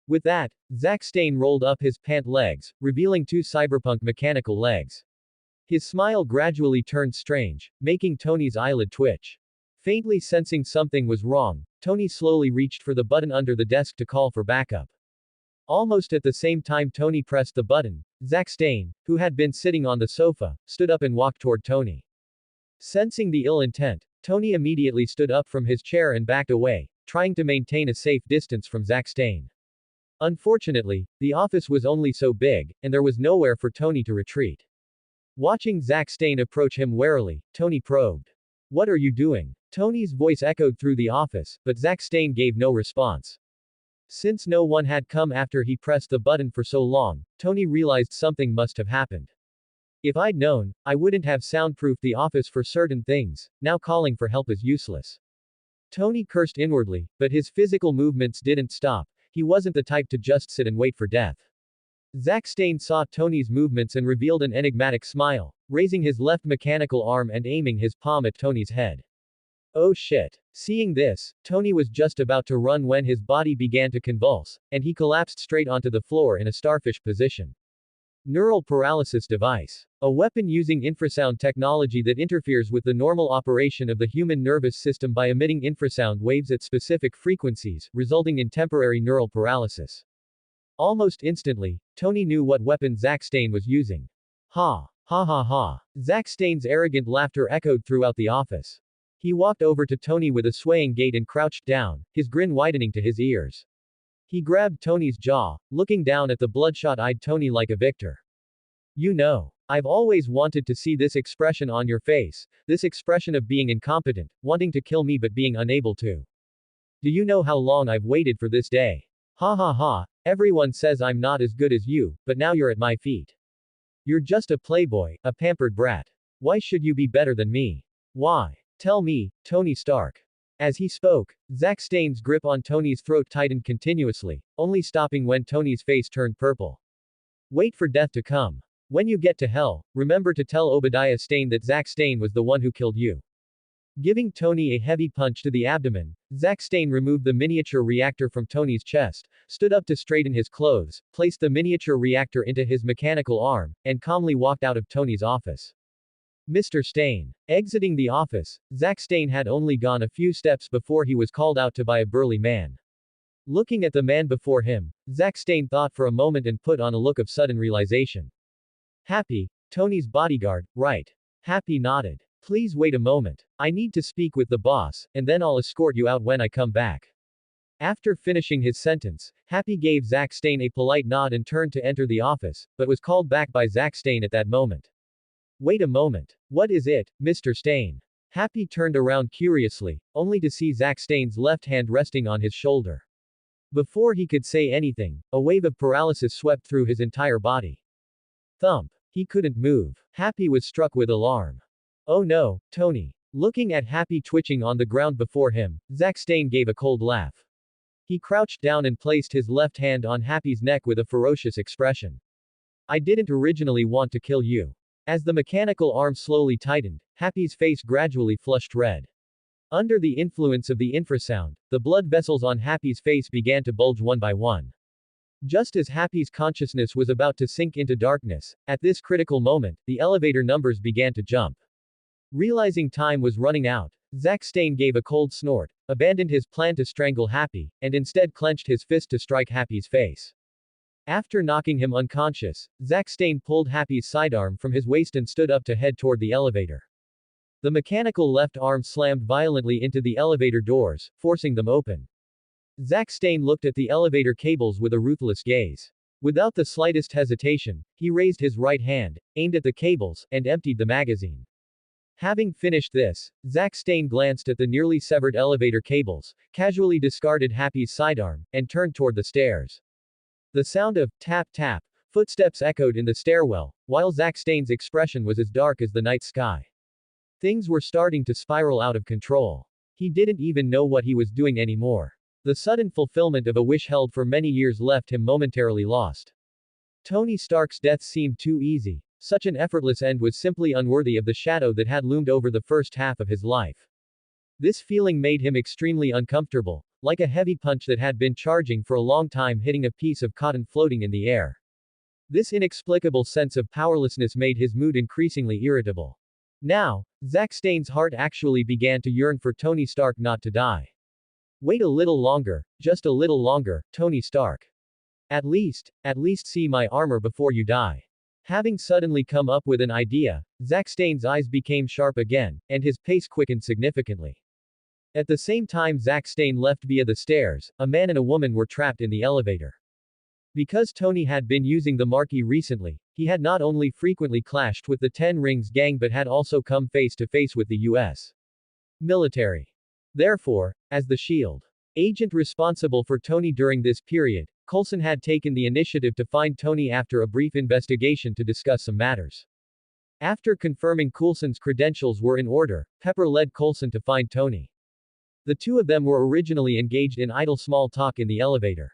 With that, Zack Stain rolled up his pant legs, revealing two cyberpunk mechanical legs. His smile gradually turned strange, making Tony's eyelid twitch. Faintly sensing something was wrong, Tony slowly reached for the button under the desk to call for backup. Almost at the same time Tony pressed the button, Zack Stain, who had been sitting on the sofa, stood up and walked toward Tony. Sensing the ill intent, Tony immediately stood up from his chair and backed away, trying to maintain a safe distance from Zack Stain. Unfortunately, the office was only so big, and there was nowhere for Tony to retreat. Watching Zack Stain approach him warily, Tony probed. "What are you doing?" Tony's voice echoed through the office, but Zack Stain gave no response. Since no one had come after he pressed the button for so long, Tony realized something must have happened. "If I'd known, I wouldn't have soundproofed the office for certain things, now calling for help is useless." Tony cursed inwardly, but his physical movements didn't stop. He wasn't the type to just sit and wait for death. Zack Stain saw Tony's movements and revealed an enigmatic smile, raising his left mechanical arm and aiming his palm at Tony's head. "Oh shit." Seeing this, Tony was just about to run when his body began to convulse, and he collapsed straight onto the floor in a starfish position. Neural paralysis device. A weapon using infrasound technology that interferes with the normal operation of the human nervous system by emitting infrasound waves at specific frequencies, resulting in temporary neural paralysis. Almost instantly, Tony knew what weapon Zack Stain was using. Ha! Ha ha ha! Zack Stain's arrogant laughter echoed throughout the office. He walked over to Tony with a swaying gait and crouched down, his grin widening to his ears. He grabbed Tony's jaw, looking down at the bloodshot-eyed Tony like a victor. You know, I've always wanted to see this expression on your face, this expression of being incompetent, wanting to kill me but being unable to. Do you know how long I've waited for this day? Ha ha ha, everyone says I'm not as good as you, but now you're at my feet. You're just a playboy, a pampered brat. Why should you be better than me? Why? Tell me, Tony Stark. As he spoke, Zack Stein's grip on Tony's throat tightened continuously, only stopping when Tony's face turned purple. Wait for death to come. When you get to hell, remember to tell Obadiah Stane that Zack Stane was the one who killed you. Giving Tony a heavy punch to the abdomen, Zack Stane removed the miniature reactor from Tony's chest, stood up to straighten his clothes, placed the miniature reactor into his mechanical arm, and calmly walked out of Tony's office. Mr. Stane. Exiting the office, Zack Stane had only gone a few steps before he was called out to by a burly man. Looking at the man before him, Zack Stane thought for a moment and put on a look of sudden realization. Happy, Tony's bodyguard, right? Happy nodded. Please wait a moment. I need to speak with the boss, and then I'll escort you out when I come back. After finishing his sentence, Happy gave Zack Stane a polite nod and turned to enter the office, but was called back by Zack Stane at that moment. Wait a moment. What is it, Mr. Stane? Happy turned around curiously, only to see Zack Stane's left hand resting on his shoulder. Before he could say anything, a wave of paralysis swept through his entire body. Thump. He couldn't move. Happy was struck with alarm. Oh no, Tony. Looking at Happy twitching on the ground before him, Zack Stane gave a cold laugh. He crouched down and placed his left hand on Happy's neck with a ferocious expression. I didn't originally want to kill you. As the mechanical arm slowly tightened, Happy's face gradually flushed red. Under the influence of the infrasound, the blood vessels on Happy's face began to bulge one by one. Just as Happy's consciousness was about to sink into darkness, at this critical moment, the elevator numbers began to jump. Realizing time was running out, Zack Stane gave a cold snort, abandoned his plan to strangle Happy, and instead clenched his fist to strike Happy's face. After knocking him unconscious, Zack Stane pulled Happy's sidearm from his waist and stood up to head toward the elevator. The mechanical left arm slammed violently into the elevator doors, forcing them open. Zack Stane looked at the elevator cables with a ruthless gaze. Without the slightest hesitation, he raised his right hand, aimed at the cables, and emptied the magazine. Having finished this, Zack Stane glanced at the nearly severed elevator cables, casually discarded Happy's sidearm, and turned toward the stairs. The sound of tap tap footsteps echoed in the stairwell, while Zack Stane's expression was as dark as the night sky. Things were starting to spiral out of control. He didn't even know what he was doing anymore. The sudden fulfillment of a wish held for many years left him momentarily lost. Tony Stark's death seemed too easy. Such an effortless end was simply unworthy of the shadow that had loomed over the first half of his life. This feeling made him extremely uncomfortable, like a heavy punch that had been charging for a long time hitting a piece of cotton floating in the air. This inexplicable sense of powerlessness made his mood increasingly irritable. Now, Zack Stane's heart actually began to yearn for Tony Stark not to die. Wait a little longer, just a little longer, Tony Stark. At least see my armor before you die. Having suddenly come up with an idea, Zack Stane's eyes became sharp again, and his pace quickened significantly. At the same time Zack Stane left via the stairs, a man and a woman were trapped in the elevator. Because Tony had been using the marquee recently, he had not only frequently clashed with the Ten Rings gang but had also come face to face with the U.S. military. Therefore, as the SHIELD agent responsible for Tony during this period, Coulson had taken the initiative to find Tony after a brief investigation to discuss some matters. After confirming Coulson's credentials were in order, Pepper led Coulson to find Tony. The two of them were originally engaged in idle small talk in the elevator.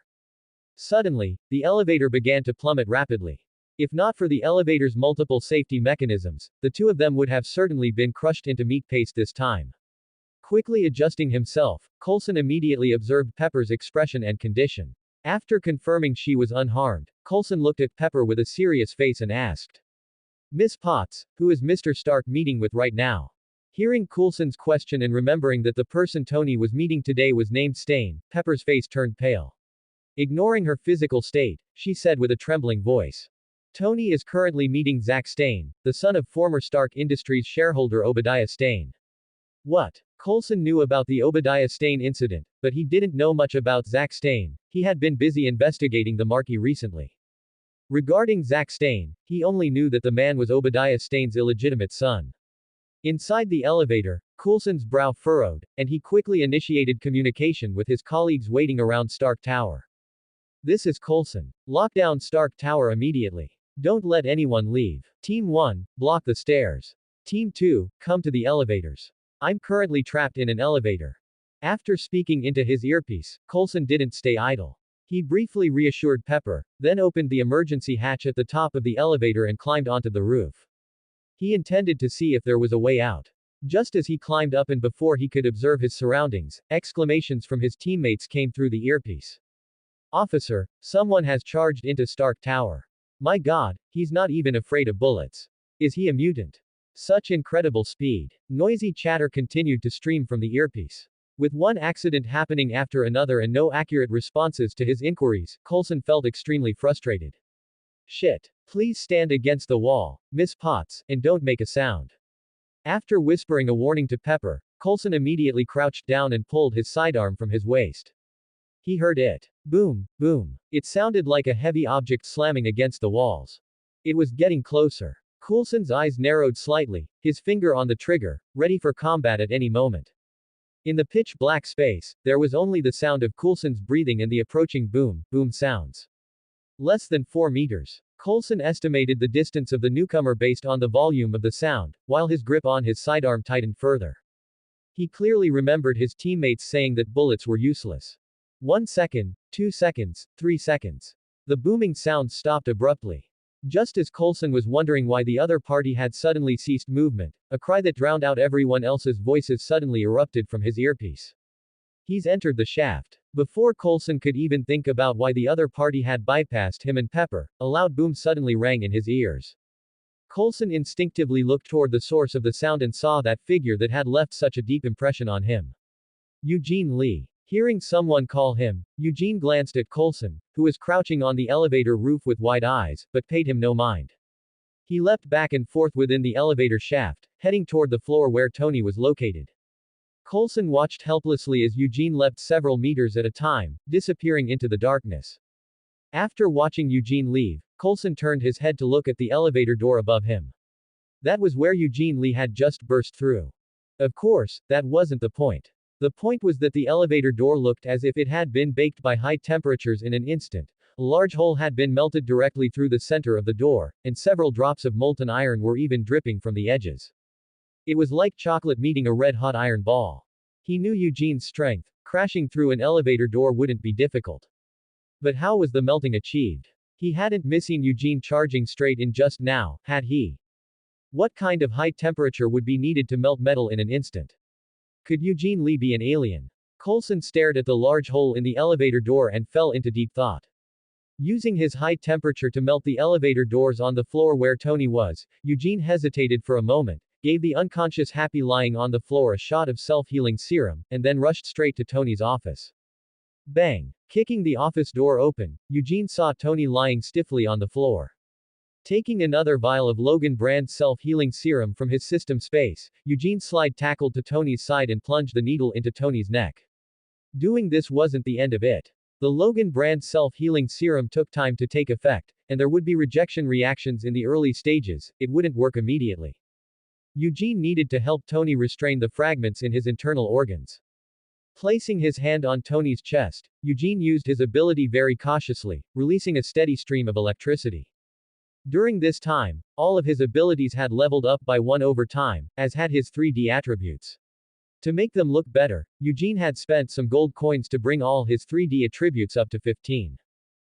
Suddenly, the elevator began to plummet rapidly. If not for the elevator's multiple safety mechanisms, the two of them would have certainly been crushed into meat paste this time. Quickly adjusting himself, Coulson immediately observed Pepper's expression and condition. After confirming she was unharmed, Coulson looked at Pepper with a serious face and asked, Miss Potts, who is Mr. Stark meeting with right now? Hearing Coulson's question and remembering that the person Tony was meeting today was named Stane, Pepper's face turned pale. Ignoring her physical state, she said with a trembling voice. Tony is currently meeting Zack Stane, the son of former Stark Industries shareholder Obadiah Stane. What? Coulson knew about the Obadiah Stane incident, but he didn't know much about Zack Stain. He had been busy investigating the Marquis recently. Regarding Zack Stain, he only knew that the man was Obadiah Stain's illegitimate son. Inside the elevator, Coulson's brow furrowed, and he quickly initiated communication with his colleagues waiting around Stark Tower. This is Coulson. Lock down Stark Tower immediately. Don't let anyone leave. Team 1, block the stairs. Team 2, come to the elevators. I'm currently trapped in an elevator. After speaking into his earpiece, Coulson didn't stay idle. He briefly reassured Pepper, then opened the emergency hatch at the top of the elevator and climbed onto the roof. He intended to see if there was a way out. Just as he climbed up and before he could observe his surroundings, exclamations from his teammates came through the earpiece. Officer, someone has charged into Stark Tower. My God, he's not even afraid of bullets. Is he a mutant? Such incredible speed. Noisy chatter continued to stream from the earpiece. With one accident happening after another and no accurate responses to his inquiries, Coulson felt extremely frustrated. Shit. Please stand against the wall, Miss Potts, and don't make a sound. After whispering a warning to Pepper, Coulson immediately crouched down and pulled his sidearm from his waist. He heard it. Boom, boom. It sounded like a heavy object slamming against the walls. It was getting closer. Coulson's eyes narrowed slightly, his finger on the trigger, ready for combat at any moment. In the pitch-black space, there was only the sound of Coulson's breathing and the approaching boom, boom sounds. Less than 4 meters. Coulson estimated the distance of the newcomer based on the volume of the sound, while his grip on his sidearm tightened further. He clearly remembered his teammates saying that bullets were useless. 1 second, 2 seconds, 3 seconds. The booming sound stopped abruptly. Just as Coulson was wondering why the other party had suddenly ceased movement, a cry that drowned out everyone else's voices suddenly erupted from his earpiece. He's entered the shaft. Before Coulson could even think about why the other party had bypassed him and Pepper, a loud boom suddenly rang in his ears. Coulson instinctively looked toward the source of the sound and saw that figure that had left such a deep impression on him. Eugene Lee. Hearing someone call him, Eugene glanced at Coulson, who was crouching on the elevator roof with wide eyes, but paid him no mind. He leapt back and forth within the elevator shaft, heading toward the floor where Tony was located. Coulson watched helplessly as Eugene leapt several meters at a time, disappearing into the darkness. After watching Eugene leave, Coulson turned his head to look at the elevator door above him. That was where Eugene Lee had just burst through. Of course, that wasn't the point. The point was that the elevator door looked as if it had been baked by high temperatures in an instant. A large hole had been melted directly through the center of the door, and several drops of molten iron were even dripping from the edges. It was like chocolate meeting a red-hot iron ball. He knew Eugene's strength. Crashing through an elevator door wouldn't be difficult. But how was the melting achieved? He hadn't missing Eugene charging straight in just now, had he? What kind of high temperature would be needed to melt metal in an instant? Could Eugene Lee be an alien? Coulson stared at the large hole in the elevator door and fell into deep thought. Using his high temperature to melt the elevator doors on the floor where Tony was, Eugene hesitated for a moment, gave the unconscious Happy lying on the floor a shot of self-healing serum, and then rushed straight to Tony's office. Bang! Kicking the office door open, Eugene saw Tony lying stiffly on the floor. Taking another vial of Logan brand self-healing serum from his system space, Eugene slide tackled to Tony's side and plunged the needle into Tony's neck. Doing this wasn't the end of it. The Logan brand self-healing serum took time to take effect, and there would be rejection reactions in the early stages. It wouldn't work immediately. Eugene needed to help Tony restrain the fragments in his internal organs. Placing his hand on Tony's chest, Eugene used his ability very cautiously, releasing a steady stream of electricity. During this time, all of his abilities had leveled up by 1 over time, as had his 3D attributes. To make them look better, Eugene had spent some gold coins to bring all his 3D attributes up to 15.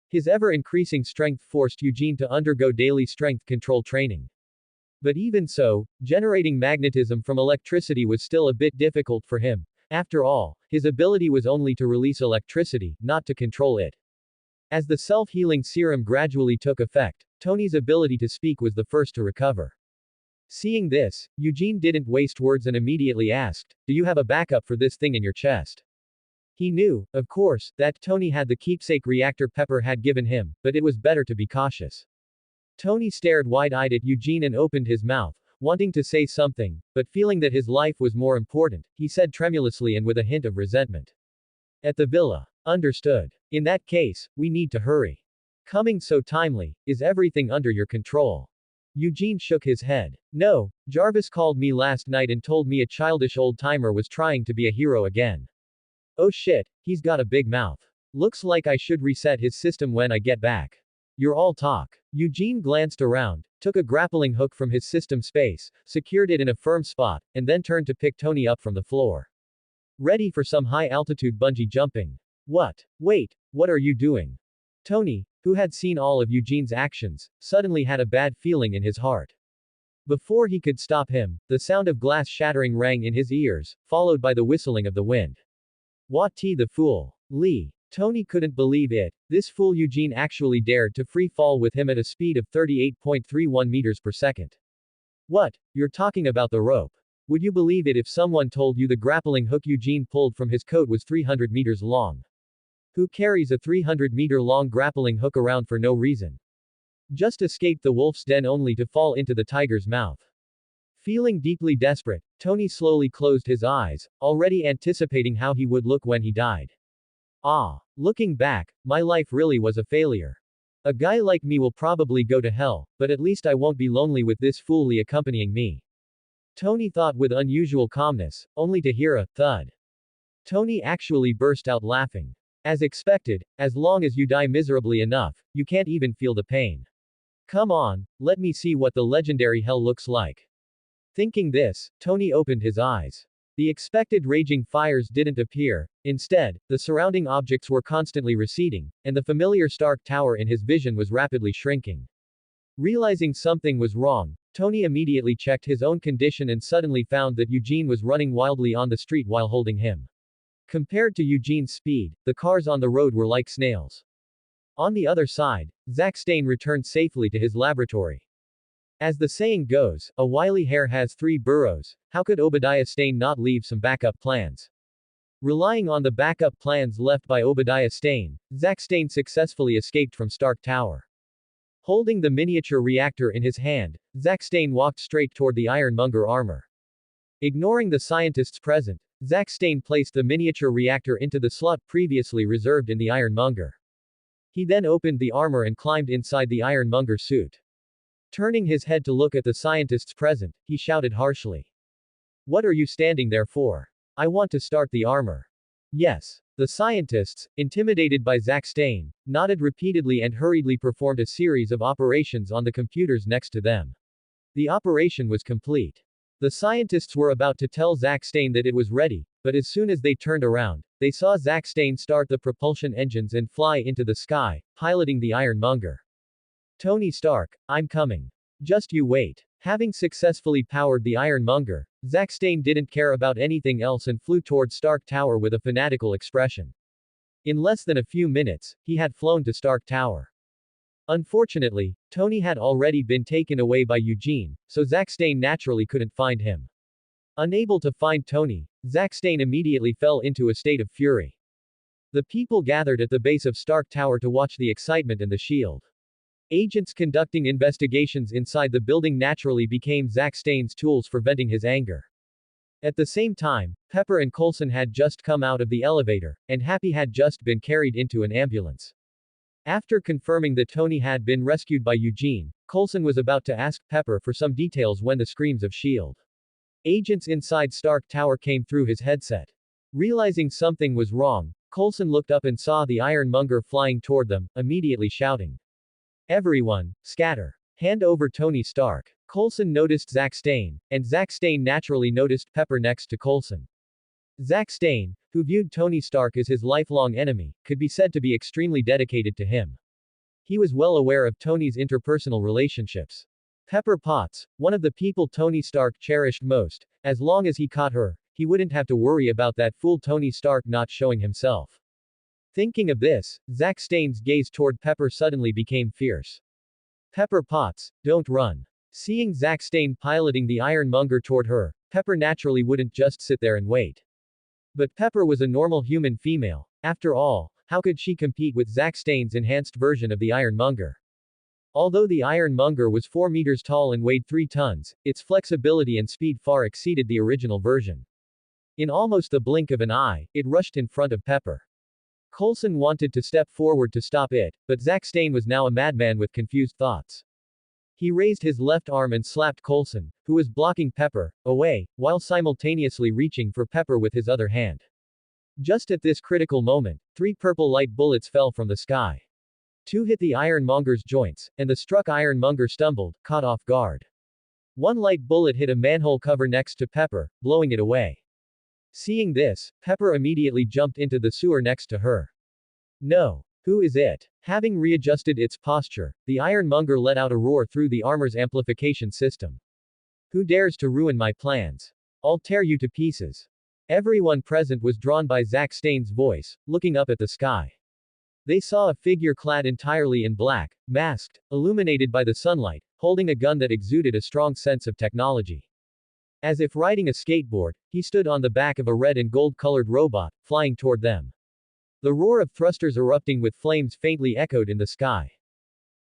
His ever-increasing strength forced Eugene to undergo daily strength control training. But even so, generating magnetism from electricity was still a bit difficult for him. After all, his ability was only to release electricity, not to control it. As the self-healing serum gradually took effect, Tony's ability to speak was the first to recover. Seeing this, Eugene didn't waste words and immediately asked, "Do you have a backup for this thing in your chest?" He knew, of course, that Tony had the keepsake reactor Pepper had given him, but it was better to be cautious. Tony stared wide-eyed at Eugene and opened his mouth, wanting to say something, but feeling that his life was more important, he said tremulously and with a hint of resentment. At the villa. Understood. In that case, we need to hurry. Coming so timely, is everything under your control? Eugene shook his head. No, Jarvis called me last night and told me a childish old-timer was trying to be a hero again. Oh shit, he's got a big mouth. Looks like I should reset his system when I get back. You're all talk. Eugene glanced around, took a grappling hook from his system space, secured it in a firm spot, and then turned to pick Tony up from the floor. Ready for some high-altitude bungee jumping. What? Wait, what are you doing? Tony, who had seen all of Eugene's actions, suddenly had a bad feeling in his heart. Before he could stop him, the sound of glass shattering rang in his ears, followed by the whistling of the wind. What the fool? Lee. Tony couldn't believe it. This fool Eugene actually dared to free fall with him at a speed of 38.31 meters per second. What? You're talking about the rope. Would you believe it if someone told you the grappling hook Eugene pulled from his coat was 300 meters long? Who carries a 300-meter-long grappling hook around for no reason? Just escaped the wolf's den only to fall into the tiger's mouth. Feeling deeply desperate, Tony slowly closed his eyes, already anticipating how he would look when he died. Looking back, my life really was a failure. A guy like me will probably go to hell, but at least I won't be lonely with this fool Lee accompanying me. Tony thought with unusual calmness, only to hear a thud. Tony actually burst out laughing. As expected, as long as you die miserably enough, you can't even feel the pain. Come on, let me see what the legendary hell looks like. Thinking this, Tony opened his eyes. The expected raging fires didn't appear. Instead, the surrounding objects were constantly receding, and the familiar Stark Tower in his vision was rapidly shrinking. Realizing something was wrong, Tony immediately checked his own condition and suddenly found that Eugene was running wildly on the street while holding him. Compared to Eugene's speed, the cars on the road were like snails. On the other side, Zack Stane returned safely to his laboratory. As the saying goes, a wily hare has 3 burrows. How could Obadiah Stane not leave some backup plans? Relying on the backup plans left by Obadiah Stane, Zack Stane successfully escaped from Stark Tower. Holding the miniature reactor in his hand, Zack Stane walked straight toward the Ironmonger armor. Ignoring the scientists present, Zack Stane placed the miniature reactor into the slot previously reserved in the Ironmonger. He then opened the armor and climbed inside the Ironmonger suit. Turning his head to look at the scientists present, he shouted harshly. What are you standing there for? I want to start the armor. Yes. The scientists, intimidated by Zack Stane, nodded repeatedly and hurriedly performed a series of operations on the computers next to them. The operation was complete. The scientists were about to tell Zack Stane that it was ready, but as soon as they turned around, they saw Zack Stane start the propulsion engines and fly into the sky, piloting the Ironmonger. Tony Stark, I'm coming. Just you wait. Having successfully powered the Ironmonger, Zack Stane didn't care about anything else and flew toward Stark Tower with a fanatical expression. In less than a few minutes, he had flown to Stark Tower. Unfortunately, Tony had already been taken away by Eugene, so Zack Stane naturally couldn't find him. Unable to find Tony, Zack Stane immediately fell into a state of fury. The people gathered at the base of Stark Tower to watch the excitement and the shield. Agents conducting investigations inside the building naturally became Zack Stane's tools for venting his anger. At the same time, Pepper and Coulson had just come out of the elevator, and Happy had just been carried into an ambulance. After confirming that Tony had been rescued by Eugene, Coulson was about to ask Pepper for some details when the screams of S.H.I.E.L.D. agents inside Stark Tower came through his headset. Realizing something was wrong, Coulson looked up and saw the Ironmonger flying toward them, immediately shouting. Everyone, scatter. Hand over Tony Stark. Coulson noticed Zack Stane, and Zack Stane naturally noticed Pepper next to Coulson. Zack Stane, who viewed Tony Stark as his lifelong enemy, could be said to be extremely dedicated to him. He was well aware of Tony's interpersonal relationships. Pepper Potts, one of the people Tony Stark cherished most, as long as he caught her, he wouldn't have to worry about that fool Tony Stark not showing himself. Thinking of this, Zack Stane's gaze toward Pepper suddenly became fierce. Pepper Potts, don't run. Seeing Zack Stane piloting the Ironmonger toward her, Pepper naturally wouldn't just sit there and wait. But Pepper was a normal human female. After all, how could she compete with Zack Stane's enhanced version of the Ironmonger? Although the Ironmonger was 4 meters tall and weighed 3 tons, its flexibility and speed far exceeded the original version. In almost the blink of an eye, it rushed in front of Pepper. Coulson wanted to step forward to stop it, but Zack Stane was now a madman with confused thoughts. He raised his left arm and slapped Coulson, who was blocking Pepper, away, while simultaneously reaching for Pepper with his other hand. Just at this critical moment, 3 purple light bullets fell from the sky. 2 hit the ironmonger's joints, and the struck ironmonger stumbled, caught off guard. 1 light bullet hit a manhole cover next to Pepper, blowing it away. Seeing this, Pepper immediately jumped into the sewer next to her. No. Who is it? Having readjusted its posture, the ironmonger let out a roar through the armor's amplification system. Who dares to ruin my plans? I'll tear you to pieces. Everyone present was drawn by Zack Stane's voice, looking up at the sky. They saw a figure clad entirely in black, masked, illuminated by the sunlight, holding a gun that exuded a strong sense of technology. As if riding a skateboard, he stood on the back of a red and gold-colored robot, flying toward them. The roar of thrusters erupting with flames faintly echoed in the sky.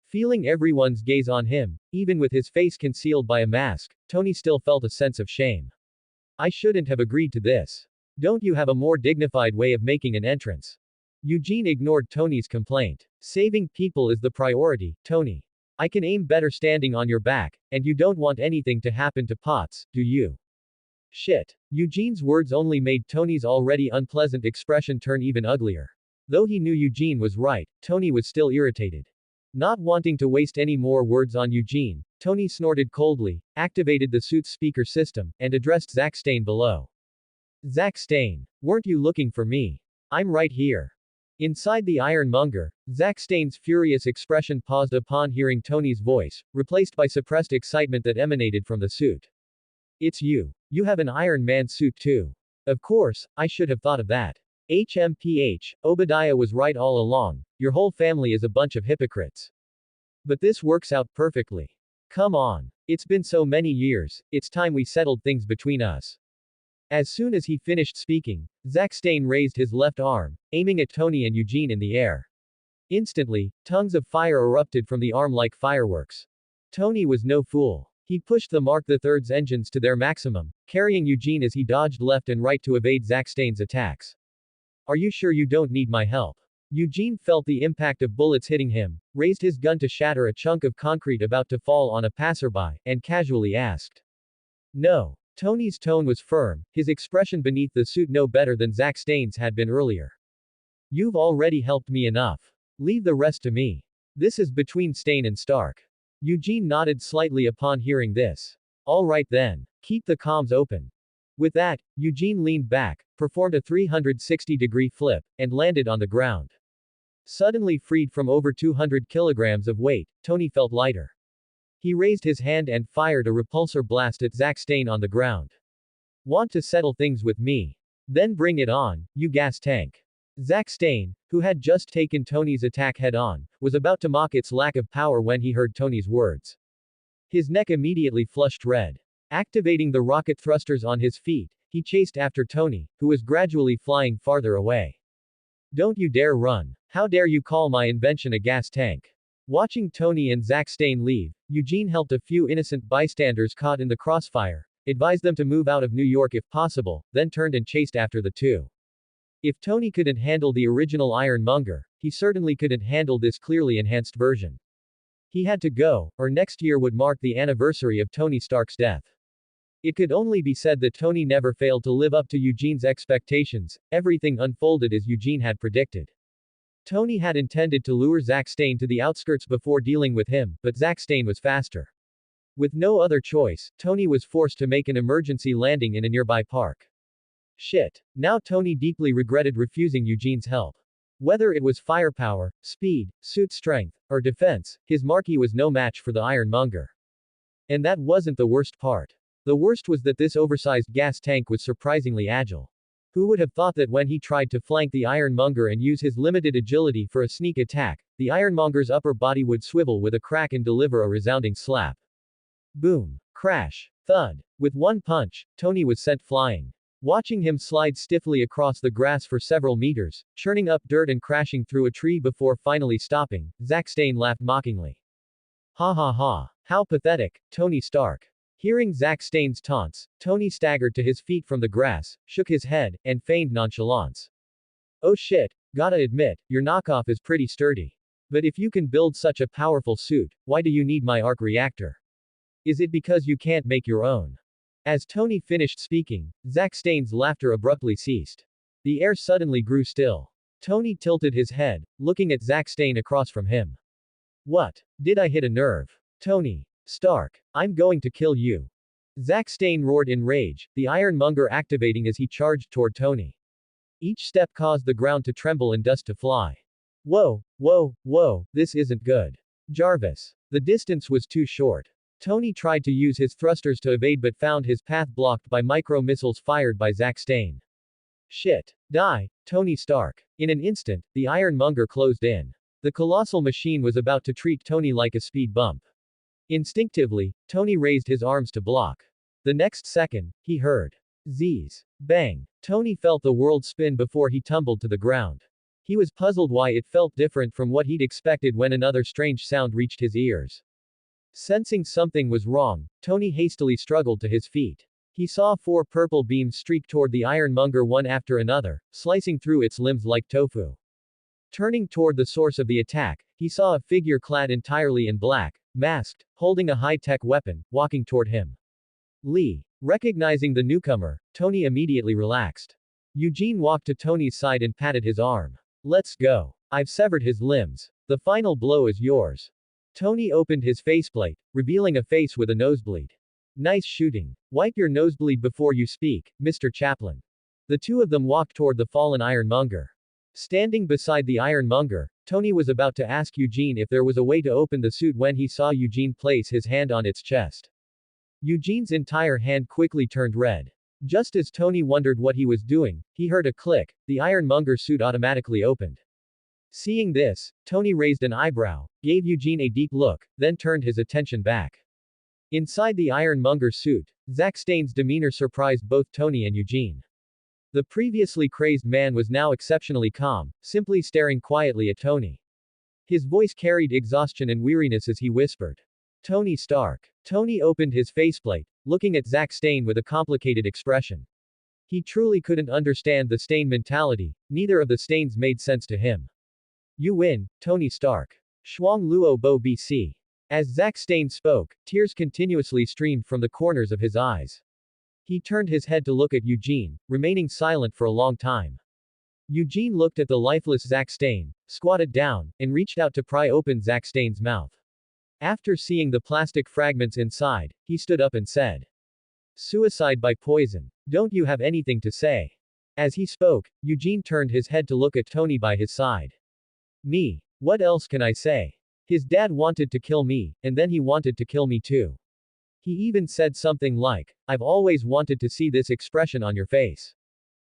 Feeling everyone's gaze on him, even with his face concealed by a mask, Tony still felt a sense of shame. I shouldn't have agreed to this. Don't you have a more dignified way of making an entrance? Eugene ignored Tony's complaint. Saving people is the priority, Tony. I can aim better standing on your back, and you don't want anything to happen to Potts, do you? Shit. Eugene's words only made Tony's already unpleasant expression turn even uglier. Though he knew Eugene was right, Tony was still irritated. Not wanting to waste any more words on Eugene, Tony snorted coldly, activated the suit's speaker system, and addressed Zack Stane below. Zack Stane, weren't you looking for me? I'm right here. Inside the ironmonger, Zack Stane's furious expression paused upon hearing Tony's voice, replaced by suppressed excitement that emanated from the suit. It's you. You have an Iron Man suit too. Of course, I should have thought of that. HMPH, Obadiah was right all along, your whole family is a bunch of hypocrites. But this works out perfectly. Come on. It's been so many years, it's time we settled things between us. As soon as he finished speaking, Zack Stane raised his left arm, aiming at Tony and Eugene in the air. Instantly, tongues of fire erupted from the arm like fireworks. Tony was no fool. He pushed the Mark III's engines to their maximum, carrying Eugene as he dodged left and right to evade Zack Stane's attacks. Are you sure you don't need my help? Eugene felt the impact of bullets hitting him, raised his gun to shatter a chunk of concrete about to fall on a passerby, and casually asked. No. Tony's tone was firm, his expression beneath the suit no better than Zack Stane's had been earlier. You've already helped me enough. Leave the rest to me. This is between Stane and Stark. Eugene nodded slightly upon hearing this. All right then. Keep the comms open. With that, Eugene leaned back, performed a 360-degree flip, and landed on the ground. Suddenly freed from over 200 kilograms of weight, Tony felt lighter. He raised his hand and fired a repulsor blast at Zack Stane on the ground. Want to settle things with me? Then bring it on, you gas tank. Zack Stane, who had just taken Tony's attack head-on, was about to mock its lack of power when he heard Tony's words. His neck immediately flushed red. Activating the rocket thrusters on his feet, he chased after Tony, who was gradually flying farther away. Don't you dare run. How dare you call my invention a gas tank? Watching Tony and Zack Stane leave, Eugene helped a few innocent bystanders caught in the crossfire, advised them to move out of New York if possible, then turned and chased after the two. If Tony couldn't handle the original Ironmonger, he certainly couldn't handle this clearly enhanced version. He had to go, or next year would mark the anniversary of Tony Stark's death. It could only be said that Tony never failed to live up to Eugene's expectations, everything unfolded as Eugene had predicted. Tony had intended to lure Zack Stane to the outskirts before dealing with him, but Zack Stane was faster. With no other choice, Tony was forced to make an emergency landing in a nearby park. Shit. Now Tony deeply regretted refusing Eugene's help. Whether it was firepower, speed, suit strength, or defense, his Marquis was no match for the Ironmonger. And that wasn't the worst part. The worst was that this oversized gas tank was surprisingly agile. Who would have thought that when he tried to flank the Ironmonger and use his limited agility for a sneak attack, the Ironmonger's upper body would swivel with a crack and deliver a resounding slap. Boom. Crash. Thud. With one punch, Tony was sent flying. Watching him slide stiffly across the grass for several meters, churning up dirt and crashing through a tree before finally stopping, Zack Stane laughed mockingly. Ha ha ha. How pathetic, Tony Stark. Hearing Zack Stane's taunts, Tony staggered to his feet from the grass, shook his head, and feigned nonchalance. Oh shit, Gotta admit, your knockoff is pretty sturdy. But if you can build such a powerful suit, why do you need my arc reactor? Is it because you can't make your own? As Tony finished speaking, Zack Staine's laughter abruptly ceased. The air suddenly grew still. Tony tilted his head, looking at Zack Staine across from him. What? Did I hit a nerve? Tony Stark, I'm going to kill you. Zack Staine roared in rage, the ironmonger activating as he charged toward Tony. Each step caused the ground to tremble and dust to fly. Whoa, whoa, whoa, this isn't good. Jarvis. The distance was too short. Tony tried to use his thrusters to evade but found his path blocked by micro-missiles fired by Zack Staine. Shit. Die, Tony Stark. In an instant, the ironmonger closed in. The colossal machine was about to treat Tony like a speed bump. Instinctively, Tony raised his arms to block. The next second, he heard Z's. Bang. Tony felt the world spin before he tumbled to the ground. He was puzzled why it felt different from what he'd expected when another strange sound reached his ears. Sensing something was wrong, Tony hastily struggled to his feet. He saw 4 purple beams streak toward the ironmonger one after another, slicing through its limbs like tofu. Turning toward the source of the attack, he saw a figure clad entirely in black, masked, holding a high-tech weapon, walking toward him. Lee. Recognizing the newcomer, Tony immediately relaxed. Eugene walked to Tony's side and patted his arm. Let's go. I've severed his limbs. The final blow is yours. Tony opened his faceplate, revealing a face with a nosebleed. Nice shooting. Wipe your nosebleed before you speak, Mr. Chaplin. The two of them walked toward the fallen ironmonger. Standing beside the ironmonger, Tony was about to ask Eugene if there was a way to open the suit when he saw Eugene place his hand on its chest. Eugene's entire hand quickly turned red. Just as Tony wondered what he was doing, he heard a click, the ironmonger suit automatically opened. Seeing this, Tony raised an eyebrow, gave Eugene a deep look, then turned his attention back. Inside the ironmonger suit, Zack Staine's demeanor surprised both Tony and Eugene. The previously crazed man was now exceptionally calm, simply staring quietly at Tony. His voice carried exhaustion and weariness as he whispered. Tony Stark. Tony opened his faceplate, looking at Zack Staine with a complicated expression. He truly couldn't understand the Staine mentality, neither of the Staines made sense to him. You win, Tony Stark. Shuang Luo Bo BC. As Zack Staine spoke, tears continuously streamed from the corners of his eyes. He turned his head to look at Eugene, remaining silent for a long time. Eugene looked at the lifeless Zack Staine, squatted down, and reached out to pry open Zack Staine's mouth. After seeing the plastic fragments inside, he stood up and said, Suicide by poison. Don't you have anything to say? As he spoke, Eugene turned his head to look at Tony by his side. Me. What else can I say? His dad wanted to kill me, and then he wanted to kill me too. He even said something like, I've always wanted to see this expression on your face.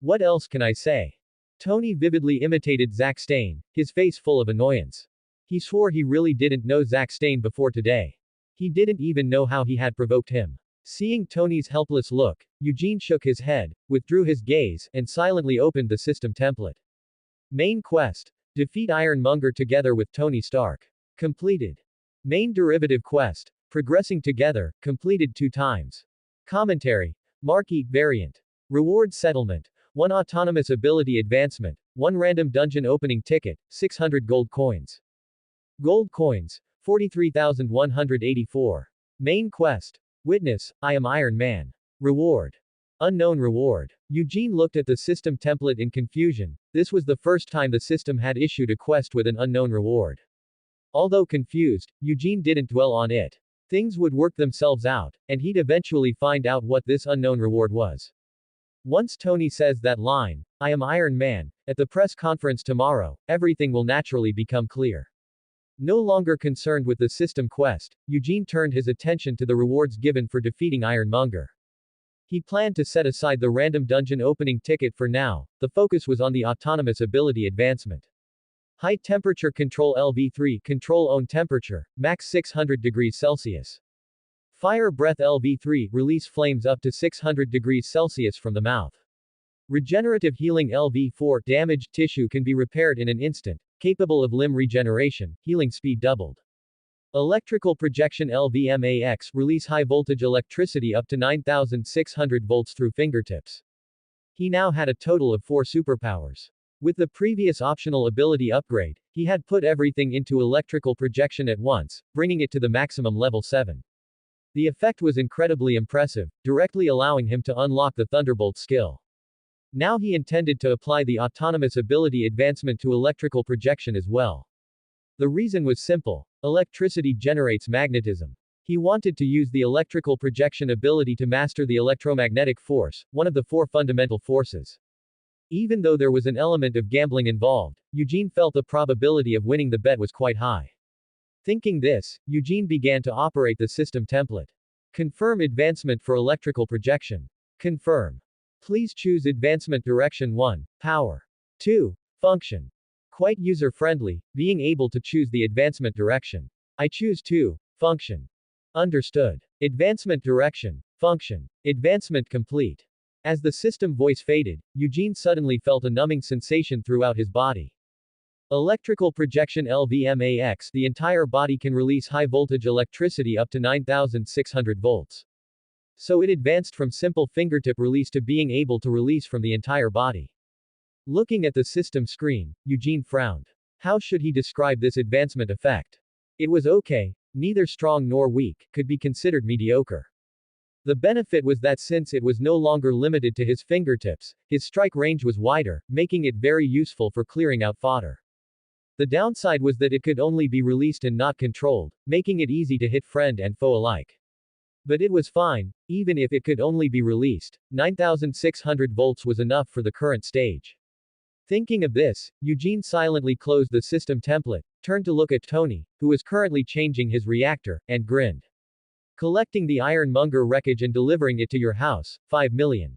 What else can I say? Tony vividly imitated Zack Staine, his face full of annoyance. He swore he really didn't know Zack Staine before today. He didn't even know how he had provoked him. Seeing Tony's helpless look, Eugene shook his head, withdrew his gaze, and silently opened the system template. Main quest. Defeat Ironmonger together with Tony Stark. Completed. Main derivative quest. Progressing together, completed 2 times. Commentary. Marquee variant. Reward settlement. 1 autonomous ability advancement, 1 random dungeon opening ticket, 600 gold coins. Gold coins. 43,184. Main quest. Witness, I am Iron Man. Reward. Unknown reward. Eugene looked at the system template in confusion. This was the first time the system had issued a quest with an unknown reward. Although confused, Eugene didn't dwell on it. Things would work themselves out, and he'd eventually find out what this unknown reward was. Once Tony says that line, I am Iron Man, at the press conference tomorrow, everything will naturally become clear. No longer concerned with the system quest, Eugene turned his attention to the rewards given for defeating Ironmonger. He planned to set aside the random dungeon opening ticket for now, the focus was on the autonomous ability advancement. High temperature control LV3 control own temperature, max 600 degrees Celsius. Fire breath LV3 release flames up to 600 degrees Celsius from the mouth. Regenerative healing LV4 damaged tissue can be repaired in an instant, capable of limb regeneration, healing speed doubled. Electrical projection LVMAX release high voltage electricity up to 9,600 volts through fingertips. He now had a total of 4 superpowers. With the previous optional ability upgrade, he had put everything into electrical projection at once, bringing it to the maximum level 7. The effect was incredibly impressive, directly allowing him to unlock the Thunderbolt skill. Now he intended to apply the autonomous ability advancement to electrical projection as well. The reason was simple: electricity generates magnetism. He wanted to use the electrical projection ability to master the electromagnetic force, one of the 4 fundamental forces. Even though there was an element of gambling involved, Eugene felt the probability of winning the bet was quite high. Thinking this, Eugene began to operate the system template. Confirm advancement for electrical projection. Confirm. Please choose advancement direction 1, power. 2, function. Quite user-friendly, being able to choose the advancement direction. I choose 2, function. Understood. Advancement direction, function. Advancement complete. As the system voice faded, Eugene suddenly felt a numbing sensation throughout his body. Electrical projection LVMAX. The entire body can release high voltage electricity up to 9,600 volts. So it advanced from simple fingertip release to being able to release from the entire body. Looking at the system screen, Eugene frowned. How should he describe this advancement effect? It was okay, neither strong nor weak, could be considered mediocre. The benefit was that since it was no longer limited to his fingertips, his strike range was wider, making it very useful for clearing out fodder. The downside was that it could only be released and not controlled, making it easy to hit friend and foe alike. But it was fine, even if it could only be released. 9,600 volts was enough for the current stage. Thinking of this, Eugene silently closed the system template, turned to look at Tony, who was currently changing his reactor, and grinned. Collecting the ironmonger wreckage and delivering it to your house, 5 million.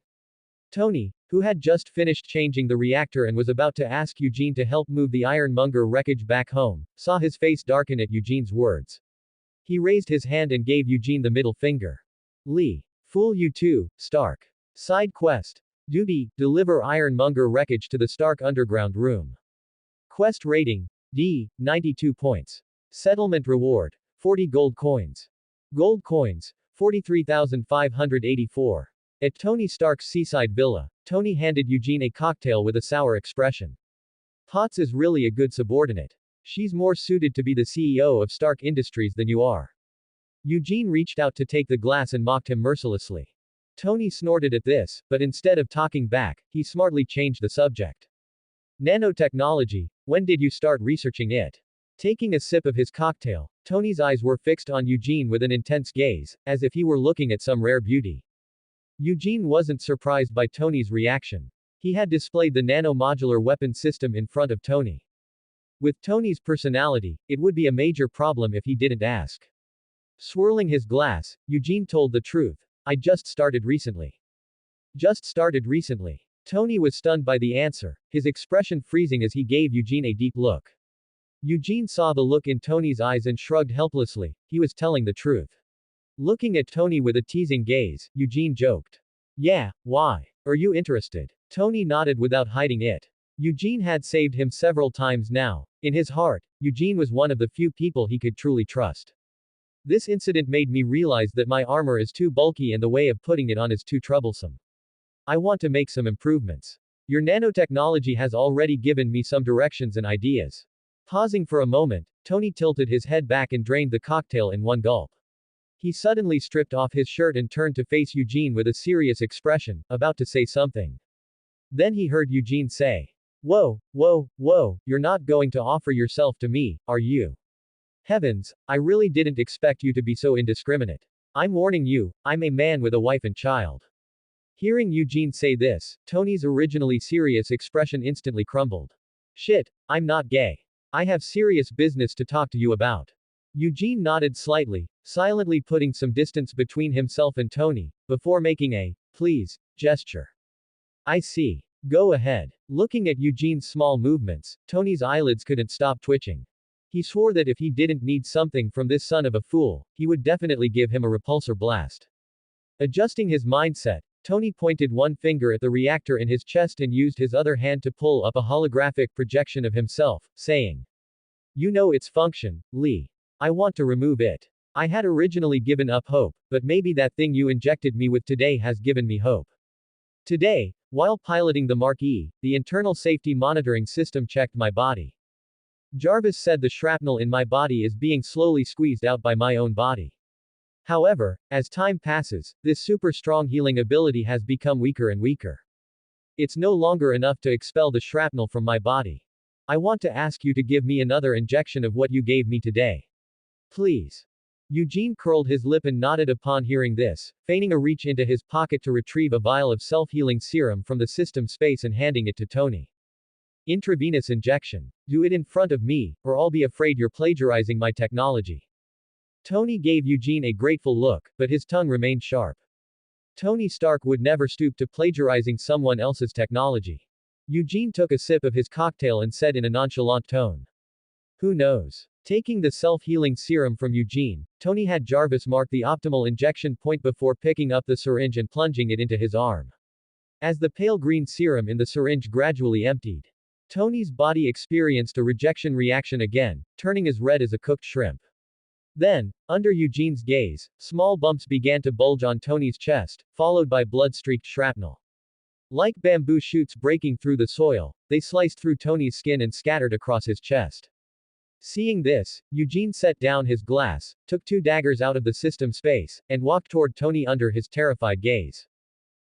Tony, who had just finished changing the reactor and was about to ask Eugene to help move the ironmonger wreckage back home, saw his face darken at Eugene's words. He raised his hand and gave Eugene the middle finger. Lee. Fool you too, Stark. Side quest. Duty, deliver ironmonger wreckage to the Stark underground room. Quest rating, D, 92 points. Settlement reward, 40 gold coins. Gold coins, 43,584. At Tony Stark's seaside villa, Tony handed Eugene a cocktail with a sour expression. Potts is really a good subordinate. She's more suited to be the CEO of Stark Industries than you are. Eugene reached out to take the glass and mocked him mercilessly. Tony snorted at this, but instead of talking back, he smartly changed the subject. Nanotechnology, when did you start researching it? Taking a sip of his cocktail, Tony's eyes were fixed on Eugene with an intense gaze, as if he were looking at some rare beauty. Eugene wasn't surprised by Tony's reaction. He had displayed the nano-modular weapon system in front of Tony. With Tony's personality, it would be a major problem if he didn't ask. Swirling his glass, Eugene told the truth. I just started recently. Just started recently. Tony was stunned by the answer, his expression freezing as he gave Eugene a deep look. Eugene saw the look in Tony's eyes and shrugged helplessly. He was telling the truth. Looking at Tony with a teasing gaze, Eugene joked. Yeah, why? Are you interested? Tony nodded without hiding it. Eugene had saved him several times now. In his heart, Eugene was one of the few people he could truly trust. This incident made me realize that my armor is too bulky and the way of putting it on is too troublesome. I want to make some improvements. Your nanotechnology has already given me some directions and ideas. Pausing for a moment, Tony tilted his head back and drained the cocktail in one gulp. He suddenly stripped off his shirt and turned to face Eugene with a serious expression, about to say something. Then he heard Eugene say, Whoa, whoa, whoa, you're not going to offer yourself to me, are you? Heavens, I really didn't expect you to be so indiscriminate. I'm warning you, I'm a man with a wife and child. Hearing Eugene say this, Tony's originally serious expression instantly crumbled. Shit, I'm not gay. I have serious business to talk to you about. Eugene nodded slightly, silently putting some distance between himself and Tony, before making a, please, gesture. I see. Go ahead. Looking at Eugene's small movements, Tony's eyelids couldn't stop twitching. He swore that if he didn't need something from this son of a fool, he would definitely give him a repulsor blast. Adjusting his mindset, Tony pointed one finger at the reactor in his chest and used his other hand to pull up a holographic projection of himself, saying, You know its function, Lee. I want to remove it. I had originally given up hope, but maybe that thing you injected me with today has given me hope. Today, While piloting the Mark E, the internal safety monitoring system checked my body. Jarvis said the shrapnel in my body is being slowly squeezed out by my own body. However, as time passes, this super strong healing ability has become weaker and weaker. It's no longer enough to expel the shrapnel from my body. I want to ask you to give me another injection of what you gave me today. Please. Eugene curled his lip and nodded upon hearing this, feigning a reach into his pocket to retrieve a vial of self-healing serum from the system space and handing it to Tony. Intravenous injection. Do it in front of me, or I'll be afraid you're plagiarizing my technology. Tony gave Eugene a grateful look, but his tongue remained sharp. Tony Stark would never stoop to plagiarizing someone else's technology. Eugene took a sip of his cocktail and said in a nonchalant tone. Who knows? Taking the self-healing serum from Eugene, Tony had Jarvis mark the optimal injection point before picking up the syringe and plunging it into his arm. As the pale green serum in the syringe gradually emptied, Tony's body experienced a rejection reaction again, turning as red as a cooked shrimp. Then, under Eugene's gaze, small bumps began to bulge on Tony's chest, followed by blood-streaked shrapnel. Like bamboo shoots breaking through the soil, they sliced through Tony's skin and scattered across his chest. Seeing this, Eugene set down his glass, took 2 daggers out of the system space, and walked toward Tony under his terrified gaze.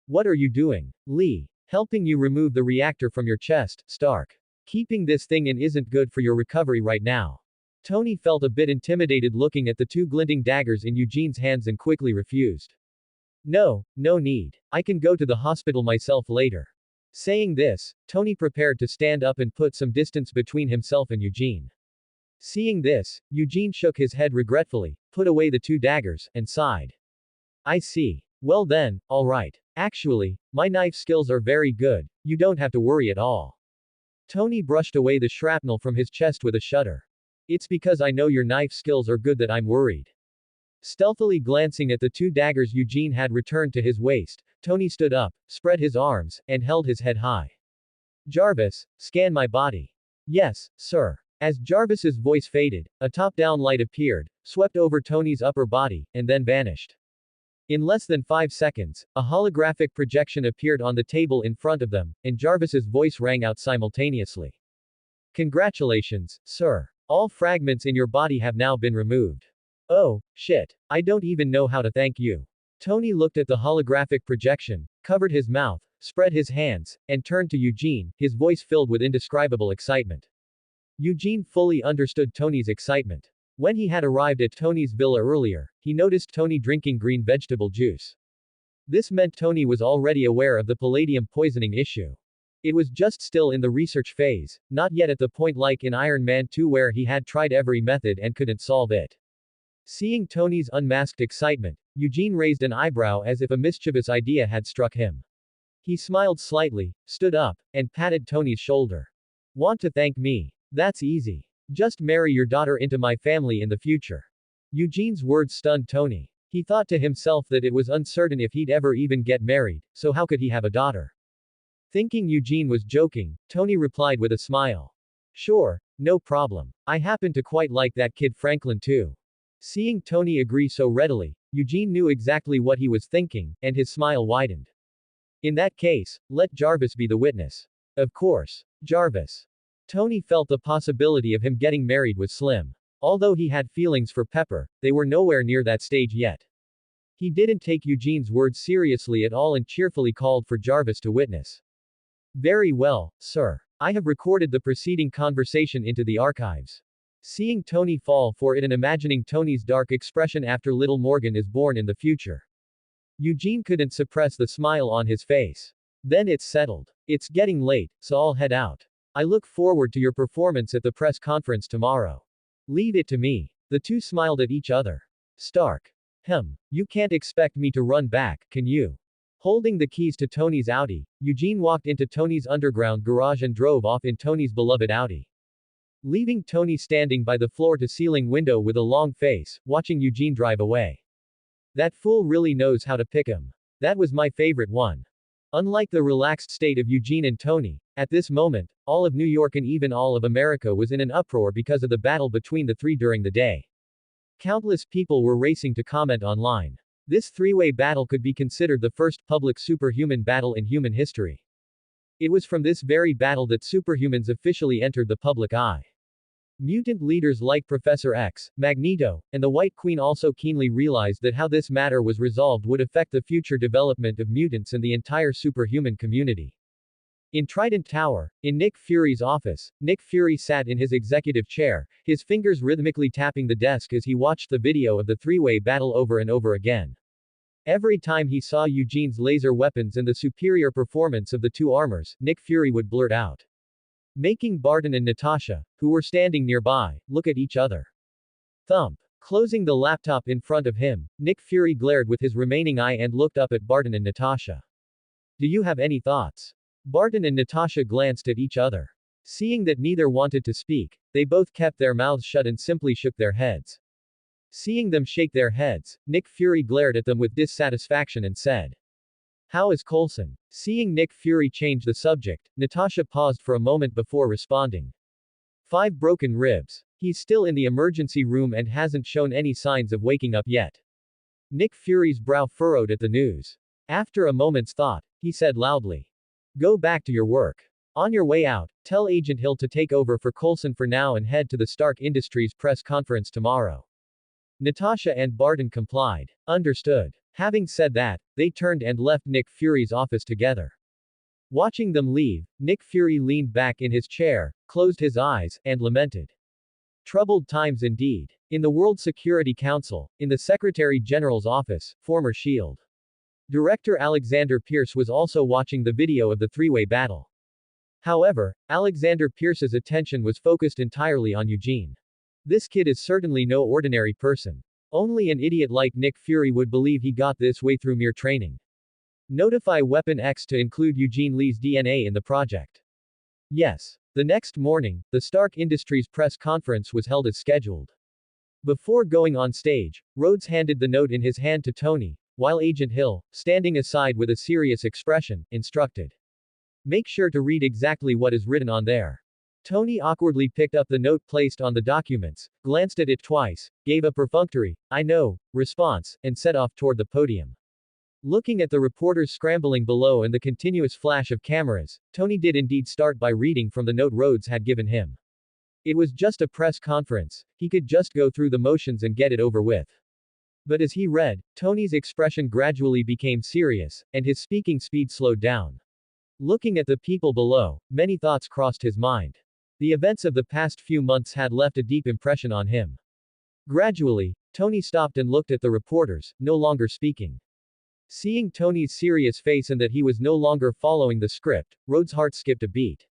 What are you doing? Lee. Helping you remove the reactor from your chest, Stark. Keeping this thing in isn't good for your recovery right now. Tony felt a bit intimidated looking at the 2 glinting daggers in Eugene's hands and quickly refused. No need. I can go to the hospital myself later. Saying this, Tony prepared to stand up and put some distance between himself and Eugene. Seeing this, Eugene shook his head regretfully, put away the 2 daggers, and sighed. I see. Well then, alright. Actually, my knife skills are very good, you don't have to worry at all. Tony brushed away the shrapnel from his chest with a shudder. It's because I know your knife skills are good that I'm worried. Stealthily glancing at the 2 daggers Eugene had returned to his waist, Tony stood up, spread his arms, and held his head high. Jarvis, scan my body. Yes, sir. As Jarvis's voice faded, a top-down light appeared, swept over Tony's upper body, and then vanished. In less than 5 seconds, a holographic projection appeared on the table in front of them, and Jarvis's voice rang out simultaneously. Congratulations, sir. All fragments in your body have now been removed. Oh, shit. I don't even know how to thank you. Tony looked at the holographic projection, covered his mouth, spread his hands, and turned to Eugene, his voice filled with indescribable excitement. Eugene fully understood Tony's excitement. When he had arrived at Tony's villa earlier, he noticed Tony drinking green vegetable juice. This meant Tony was already aware of the palladium poisoning issue. It was just still in the research phase, not yet at the point like in Iron Man 2 where he had tried every method and couldn't solve it. Seeing Tony's unmasked excitement, Eugene raised an eyebrow as if a mischievous idea had struck him. He smiled slightly, stood up, and patted Tony's shoulder. Want to thank me? That's easy. Just marry your daughter into my family in the future. Eugene's words stunned Tony. He thought to himself that it was uncertain if he'd ever even get married, so how could he have a daughter? Thinking Eugene was joking, Tony replied with a smile. Sure, no problem. I happen to quite like that kid Franklin too. Seeing Tony agree so readily, Eugene knew exactly what he was thinking, and his smile widened. In that case, let Jarvis be the witness. Of course. Jarvis. Tony felt the possibility of him getting married was slim. Although he had feelings for Pepper, they were nowhere near that stage yet. He didn't take Eugene's words seriously at all and cheerfully called for Jarvis to witness. Very well, sir. I have recorded the preceding conversation into the archives. Seeing Tony fall for it and imagining Tony's dark expression after little Morgan is born in the future, Eugene couldn't suppress the smile on his face. Then it's settled. It's getting late, so I'll head out. I look forward to your performance at the press conference tomorrow. Leave it to me. The two smiled at each other. Stark. You can't expect me to run back, can you? Holding the keys to Tony's Audi, Eugene walked into Tony's underground garage and drove off in Tony's beloved Audi. Leaving Tony standing by the floor-to-ceiling window with a long face, watching Eugene drive away. That fool really knows how to pick 'em. That was my favorite one. Unlike the relaxed state of Eugene and Tony, at this moment, all of New York and even all of America was in an uproar because of the battle between the three during the day. Countless people were racing to comment online. This three-way battle could be considered the first public superhuman battle in human history. It was from this very battle that superhumans officially entered the public eye. Mutant leaders like Professor X, Magneto, and the White Queen also keenly realized that how this matter was resolved would affect the future development of mutants and the entire superhuman community. In Trident Tower, in Nick Fury's office, Nick Fury sat in his executive chair, his fingers rhythmically tapping the desk as he watched the video of the three-way battle over and over again. Every time he saw Eugene's laser weapons and the superior performance of the two armors, Nick Fury would blurt out, making Barton and Natasha, who were standing nearby, look at each other. Thump. Closing the laptop in front of him, Nick Fury glared with his remaining eye and looked up at Barton and Natasha. Do you have any thoughts? Barton and Natasha glanced at each other. Seeing that neither wanted to speak, they both kept their mouths shut and simply shook their heads. Seeing them shake their heads, Nick Fury glared at them with dissatisfaction and said, "How is Coulson?" Seeing Nick Fury change the subject, Natasha paused for a moment before responding. 5 broken ribs. He's still in the emergency room and hasn't shown any signs of waking up yet. Nick Fury's brow furrowed at the news. After a moment's thought, he said loudly, "Go back to your work. On your way out, tell Agent Hill to take over for Coulson for now and head to the Stark Industries press conference tomorrow." Natasha and Barton complied. Understood. Having said that, they turned and left Nick Fury's office together. Watching them leave, Nick Fury leaned back in his chair, closed his eyes, and lamented. Troubled times indeed. In the World Security Council, in the Secretary General's office, former S.H.I.E.L.D. Director Alexander Pierce was also watching the video of the three-way battle. However, Alexander Pierce's attention was focused entirely on Eugene. This kid is certainly no ordinary person. Only an idiot like Nick Fury would believe he got this way through mere training. Notify Weapon X to include Eugene Lee's DNA in the project. Yes. The next morning, the Stark Industries press conference was held as scheduled. Before going on stage, Rhodes handed the note in his hand to Tony, while Agent Hill, standing aside with a serious expression, instructed. Make sure to read exactly what is written on there. Tony awkwardly picked up the note placed on the documents, glanced at it twice, gave a perfunctory, "I know," response, and set off toward the podium. Looking at the reporters scrambling below and the continuous flash of cameras, Tony did indeed start by reading from the note Rhodes had given him. It was just a press conference, he could just go through the motions and get it over with. But as he read, Tony's expression gradually became serious, and his speaking speed slowed down. Looking at the people below, many thoughts crossed his mind. The events of the past few months had left a deep impression on him. Gradually, Tony stopped and looked at the reporters, no longer speaking. Seeing Tony's serious face and that he was no longer following the script, Rhodes' heart skipped a beat.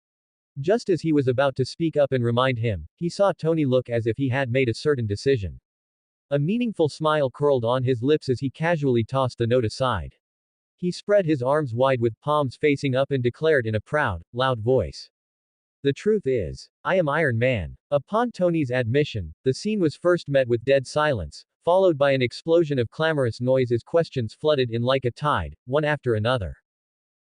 Just as he was about to speak up and remind him, he saw Tony look as if he had made a certain decision. A meaningful smile curled on his lips as he casually tossed the note aside. He spread his arms wide with palms facing up and declared in a proud, loud voice. The truth is, I am Iron Man. Upon Tony's admission, the scene was first met with dead silence, followed by an explosion of clamorous noise as questions flooded in like a tide, one after another.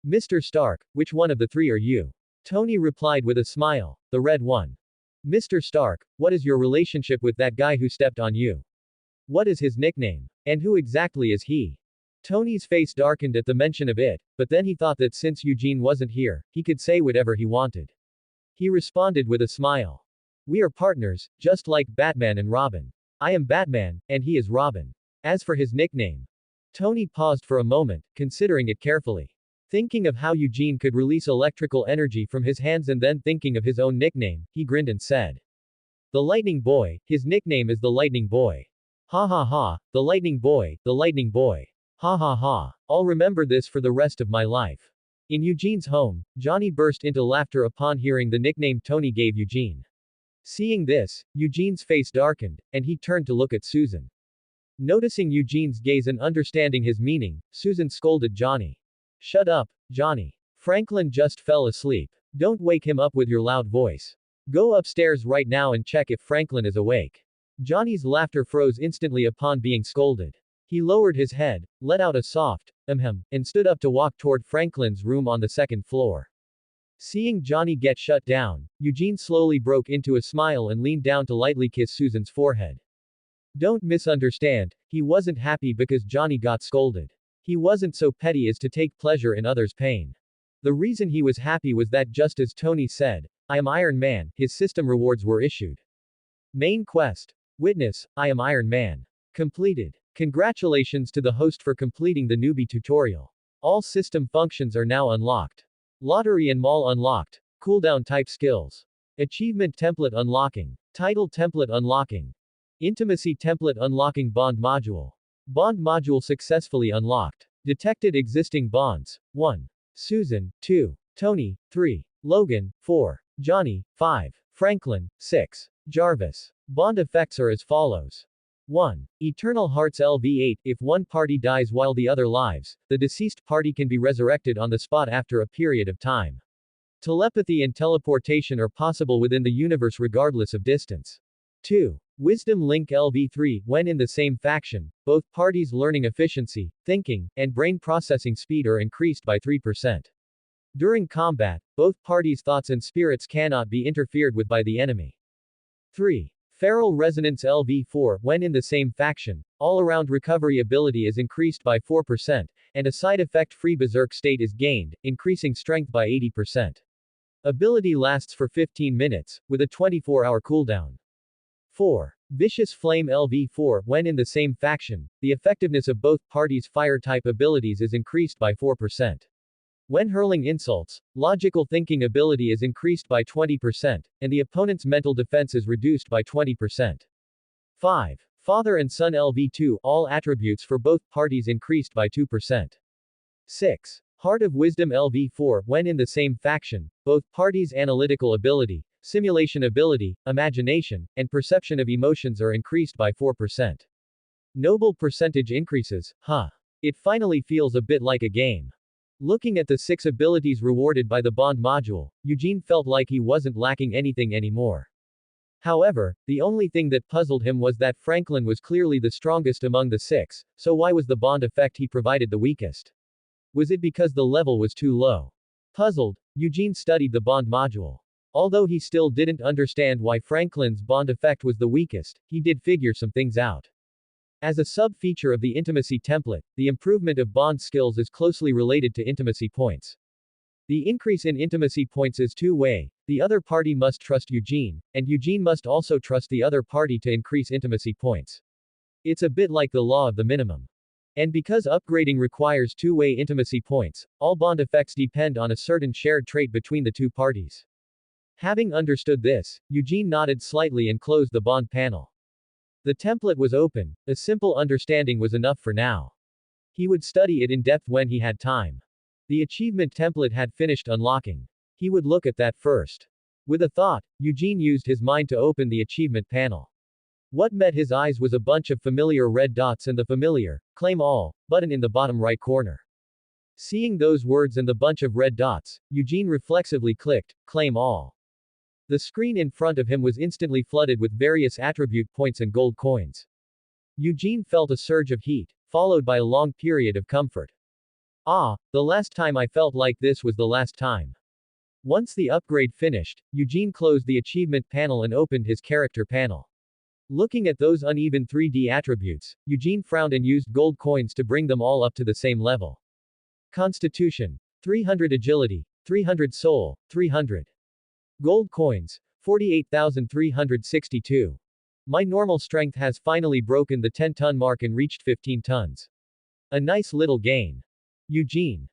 Mr. Stark, which one of the three are you? Tony replied with a smile, the red one. Mr. Stark, what is your relationship with that guy who stepped on you? What is his nickname? And who exactly is he? Tony's face darkened at the mention of it, but then he thought that since Eugene wasn't here, he could say whatever he wanted. He responded with a smile. We are partners, just like Batman and Robin. I am Batman, and he is Robin. As for his nickname. Tony paused for a moment, considering it carefully. Thinking of how Eugene could release electrical energy from his hands and then thinking of his own nickname, he grinned and said. The Lightning Boy, his nickname is the Lightning Boy. Ha ha ha, the Lightning Boy, the Lightning Boy. Ha ha ha. I'll remember this for the rest of my life. In Eugene's home, Johnny burst into laughter upon hearing the nickname Tony gave Eugene. Seeing this, Eugene's face darkened, and he turned to look at Susan. Noticing Eugene's gaze and understanding his meaning, Susan scolded Johnny. Shut up, Johnny. Franklin just fell asleep. Don't wake him up with your loud voice. Go upstairs right now and check if Franklin is awake. Johnny's laughter froze instantly upon being scolded. He lowered his head, let out a soft, and stood up to walk toward Franklin's room on the second floor. Seeing Johnny get shut down, Eugene slowly broke into a smile and leaned down to lightly kiss Susan's forehead. Don't misunderstand, he wasn't happy because Johnny got scolded. He wasn't so petty as to take pleasure in others' pain. The reason he was happy was that just as Tony said, I am Iron Man, his system rewards were issued. Main quest. Witness, I am Iron Man. Completed. Congratulations to the host for completing the newbie tutorial. All system functions are now unlocked. Lottery and mall unlocked. Cooldown type skills. Achievement template unlocking. Title template unlocking. Intimacy template unlocking bond module. Bond module successfully unlocked. Detected existing bonds. 1. Susan, 2. Tony, 3. Logan, 4. Johnny, 5. Franklin, 6. Jarvis. Bond effects are as follows. 1. Eternal Hearts LV8. If one party dies while the other lives, the deceased party can be resurrected on the spot after a period of time. Telepathy and teleportation are possible within the universe regardless of distance. 2. Wisdom Link LV3. When in the same faction, both parties' learning efficiency, thinking, and brain processing speed are increased by 3%. During combat, both parties' thoughts and spirits cannot be interfered with by the enemy. 3. Feral Resonance LV4. When in the same faction, all-around recovery ability is increased by 4%, and a side effect-free berserk state is gained, increasing strength by 80%. Ability lasts for 15 minutes, with a 24-hour cooldown. 4. Vicious Flame LV4. When in the same faction, the effectiveness of both parties' fire-type abilities is increased by 4%. When hurling insults, logical thinking ability is increased by 20%, and the opponent's mental defense is reduced by 20%. 5. Father and Son LV2. All attributes for both parties increased by 2%. 6. Heart of Wisdom LV4. When in the same faction, both parties' analytical ability, simulation ability, imagination, and perception of emotions are increased by 4%. Noble percentage increases, huh? It finally feels a bit like a game. Looking at the 6 abilities rewarded by the bond module, Eugene felt like he wasn't lacking anything anymore. However, the only thing that puzzled him was that Franklin was clearly the strongest among the 6, so why was the bond effect he provided the weakest? Was it because the level was too low? Puzzled, Eugene studied the bond module. Although he still didn't understand why Franklin's bond effect was the weakest, he did figure some things out. As a sub-feature of the intimacy template, the improvement of bond skills is closely related to intimacy points. The increase in intimacy points is two-way. The other party must trust Eugene, and Eugene must also trust the other party to increase intimacy points. It's a bit like the law of the minimum. And because upgrading requires two-way intimacy points, all bond effects depend on a certain shared trait between the two parties. Having understood this, Eugene nodded slightly and closed the bond panel. The template was open, a simple understanding was enough for now. He would study it in depth when he had time. The achievement template had finished unlocking. He would look at that first. With a thought, Eugene used his mind to open the achievement panel. What met his eyes was a bunch of familiar red dots and the familiar, claim all, button in the bottom right corner. Seeing those words and the bunch of red dots, Eugene reflexively clicked, claim all. The screen in front of him was instantly flooded with various attribute points and gold coins. Eugene felt a surge of heat, followed by a long period of comfort. Ah, the last time I felt like this was the last time. Once the upgrade finished, Eugene closed the achievement panel and opened his character panel. Looking at those uneven 3D attributes, Eugene frowned and used gold coins to bring them all up to the same level. Constitution. 300 Agility. 300 Soul. 300. Gold coins. 48,362. My normal strength has finally broken the 10-ton mark and reached 15 tons. A nice little gain. Eugene.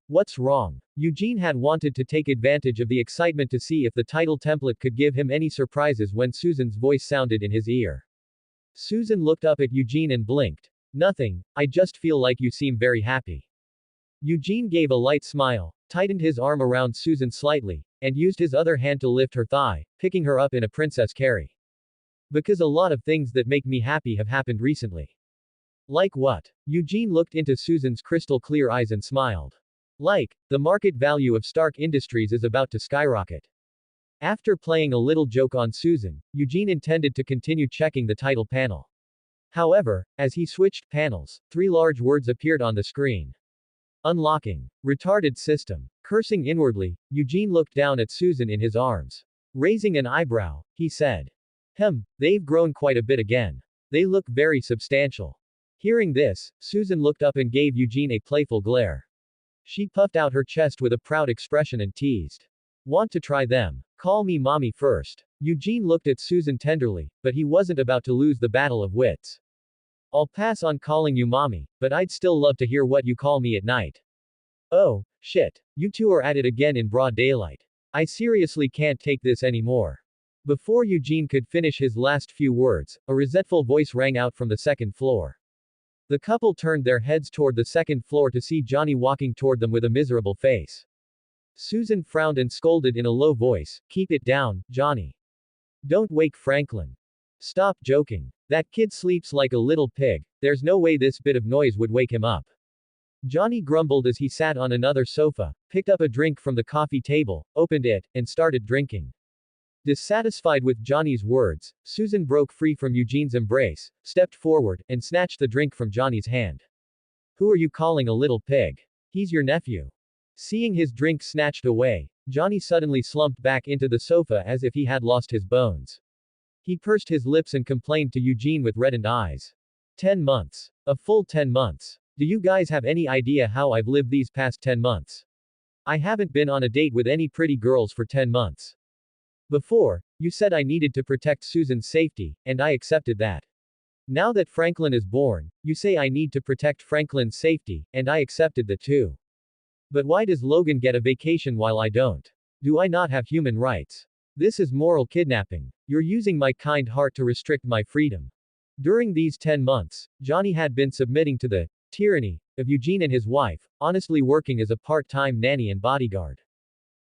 What's wrong? Eugene had wanted to take advantage of the excitement to see if the title template could give him any surprises when Susan's voice sounded in his ear. Susan looked up at Eugene and blinked. Nothing, I just feel like you seem very happy. Eugene gave a light smile, tightened his arm around Susan slightly, and used his other hand to lift her thigh, picking her up in a princess carry. Because a lot of things that make me happy have happened recently. Like what? Eugene looked into Susan's crystal clear eyes and smiled. Like, the market value of Stark Industries is about to skyrocket. After playing a little joke on Susan, Eugene intended to continue checking the title panel. However, as he switched panels, 3 large words appeared on the screen. Unlocking. Retarded system. Cursing inwardly, Eugene looked down at Susan in his arms. Raising an eyebrow, he said. They've grown quite a bit again. They look very substantial. Hearing this, Susan looked up and gave Eugene a playful glare. She puffed out her chest with a proud expression and teased. Want to try them? Call me mommy first. Eugene looked at Susan tenderly, but he wasn't about to lose the battle of wits. I'll pass on calling you mommy, but I'd still love to hear what you call me at night. Oh, shit. You two are at it again in broad daylight. I seriously can't take this anymore. Before Eugene could finish his last few words, a resentful voice rang out from the second floor. The couple turned their heads toward the second floor to see Johnny walking toward them with a miserable face. Susan frowned and scolded in a low voice, "Keep it down, Johnny. Don't wake Franklin. Stop joking. That kid sleeps like a little pig, there's no way this bit of noise would wake him up." Johnny grumbled as he sat on another sofa, picked up a drink from the coffee table, opened it, and started drinking. Dissatisfied with Johnny's words, Susan broke free from Eugene's embrace, stepped forward, and snatched the drink from Johnny's hand. Who are you calling a little pig? He's your nephew. Seeing his drink snatched away, Johnny suddenly slumped back into the sofa as if he had lost his bones. He pursed his lips and complained to Eugene with reddened eyes. 10 months. A full 10 months. Do you guys have any idea how I've lived these past 10 months? I haven't been on a date with any pretty girls for 10 months. Before, you said I needed to protect Susan's safety, and I accepted that. Now that Franklin is born, you say I need to protect Franklin's safety, and I accepted that too. But why does Logan get a vacation while I don't? Do I not have human rights? This is moral kidnapping. You're using my kind heart to restrict my freedom. During these 10 months, Johnny had been submitting to the tyranny of Eugene and his wife, honestly working as a part-time nanny and bodyguard.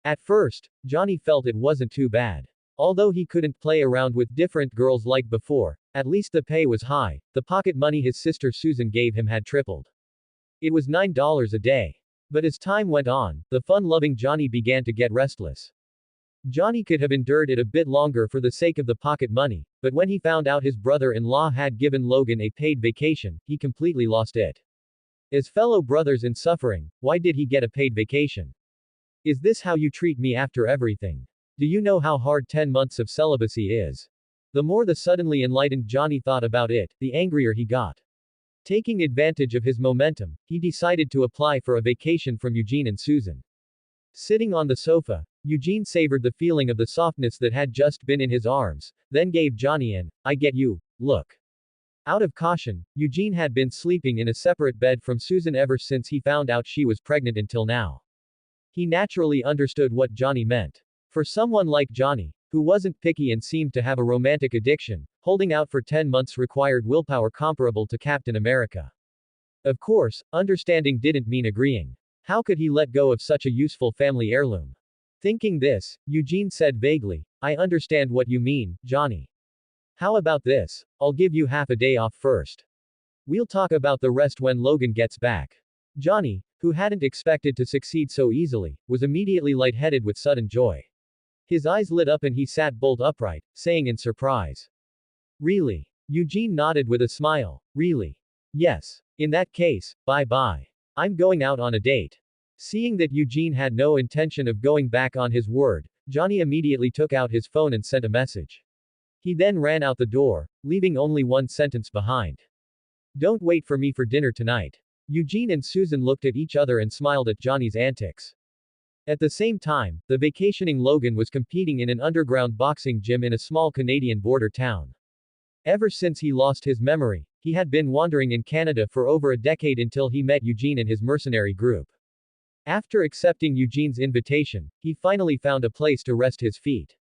At first, Johnny felt it wasn't too bad. Although he couldn't play around with different girls like before, at least the pay was high, the pocket money his sister Susan gave him had tripled. It was $9 a day. But as time went on, the fun-loving Johnny began to get restless. Johnny could have endured it a bit longer for the sake of the pocket money, but when he found out his brother-in-law had given Logan a paid vacation, he completely lost it. As fellow brothers in suffering, why did he get a paid vacation? Is this how you treat me after everything? Do you know how hard 10 months of celibacy is? The more the suddenly enlightened Johnny thought about it, the angrier he got. Taking advantage of his momentum, he decided to apply for a vacation from Eugene and Susan. Sitting on the sofa, Eugene savored the feeling of the softness that had just been in his arms, then gave Johnny an "I get you" look. Out of caution, Eugene had been sleeping in a separate bed from Susan ever since he found out she was pregnant until now. He naturally understood what Johnny meant. For someone like Johnny, who wasn't picky and seemed to have a romantic addiction, holding out for 10 months required willpower comparable to Captain America. Of course, understanding didn't mean agreeing. How could he let go of such a useful family heirloom? Thinking this, Eugene said vaguely, "I understand what you mean, Johnny. How about this? I'll give you half a day off first. We'll talk about the rest when Logan gets back." Johnny, who hadn't expected to succeed so easily, was immediately lightheaded with sudden joy. His eyes lit up and he sat bolt upright, saying in surprise, "Really?" Eugene nodded with a smile, "Really? Yes. In that case, bye-bye. I'm going out on a date." Seeing that Eugene had no intention of going back on his word, Johnny immediately took out his phone and sent a message. He then ran out the door, leaving only one sentence behind. "Don't wait for me for dinner tonight." Eugene and Susan looked at each other and smiled at Johnny's antics. At the same time, the vacationing Logan was competing in an underground boxing gym in a small Canadian border town. Ever since he lost his memory, he had been wandering in Canada for over a decade until he met Eugene and his mercenary group. After accepting Eugene's invitation, he finally found a place to rest his feet.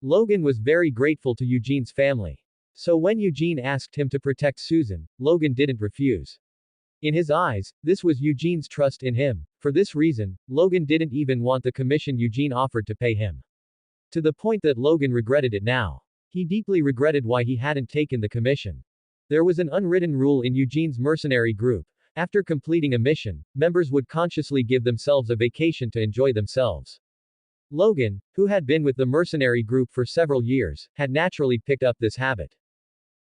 Logan was very grateful to Eugene's family. So when Eugene asked him to protect Susan, Logan didn't refuse. In his eyes, this was Eugene's trust in him. For this reason, Logan didn't even want the commission Eugene offered to pay him. To the point that Logan regretted it now. He deeply regretted why he hadn't taken the commission. There was an unwritten rule in Eugene's mercenary group. After completing a mission, members would consciously give themselves a vacation to enjoy themselves. Logan, who had been with the mercenary group for several years, had naturally picked up this habit.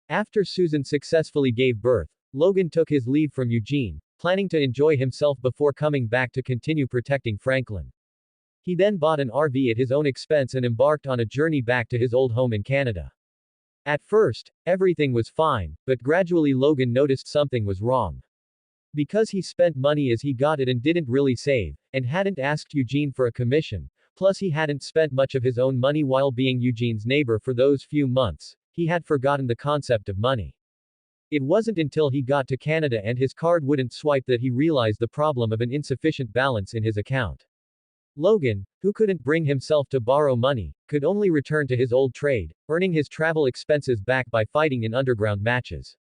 After Susan successfully gave birth, Logan took his leave from Eugene, planning to enjoy himself before coming back to continue protecting Franklin. He then bought an RV at his own expense and embarked on a journey back to his old home in Canada. At first, everything was fine, but gradually Logan noticed something was wrong. Because he spent money as he got it and didn't really save, and hadn't asked Eugene for a commission, plus he hadn't spent much of his own money while being Eugene's neighbor for those few months, he had forgotten the concept of money. It wasn't until he got to Canada and his card wouldn't swipe that he realized the problem of an insufficient balance in his account. Logan, who couldn't bring himself to borrow money, could only return to his old trade, earning his travel expenses back by fighting in underground matches.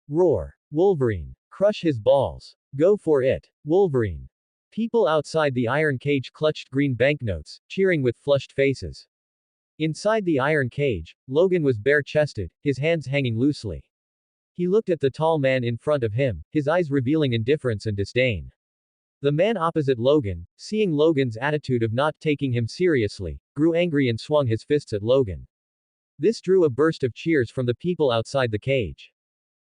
Roar. Wolverine. Crush his balls. Go for it. Wolverine. People outside the iron cage clutched green banknotes, cheering with flushed faces. Inside the iron cage, Logan was bare-chested, his hands hanging loosely. He looked at the tall man in front of him, his eyes revealing indifference and disdain. The man opposite Logan, seeing Logan's attitude of not taking him seriously, grew angry and swung his fists at Logan. This drew a burst of cheers from the people outside the cage.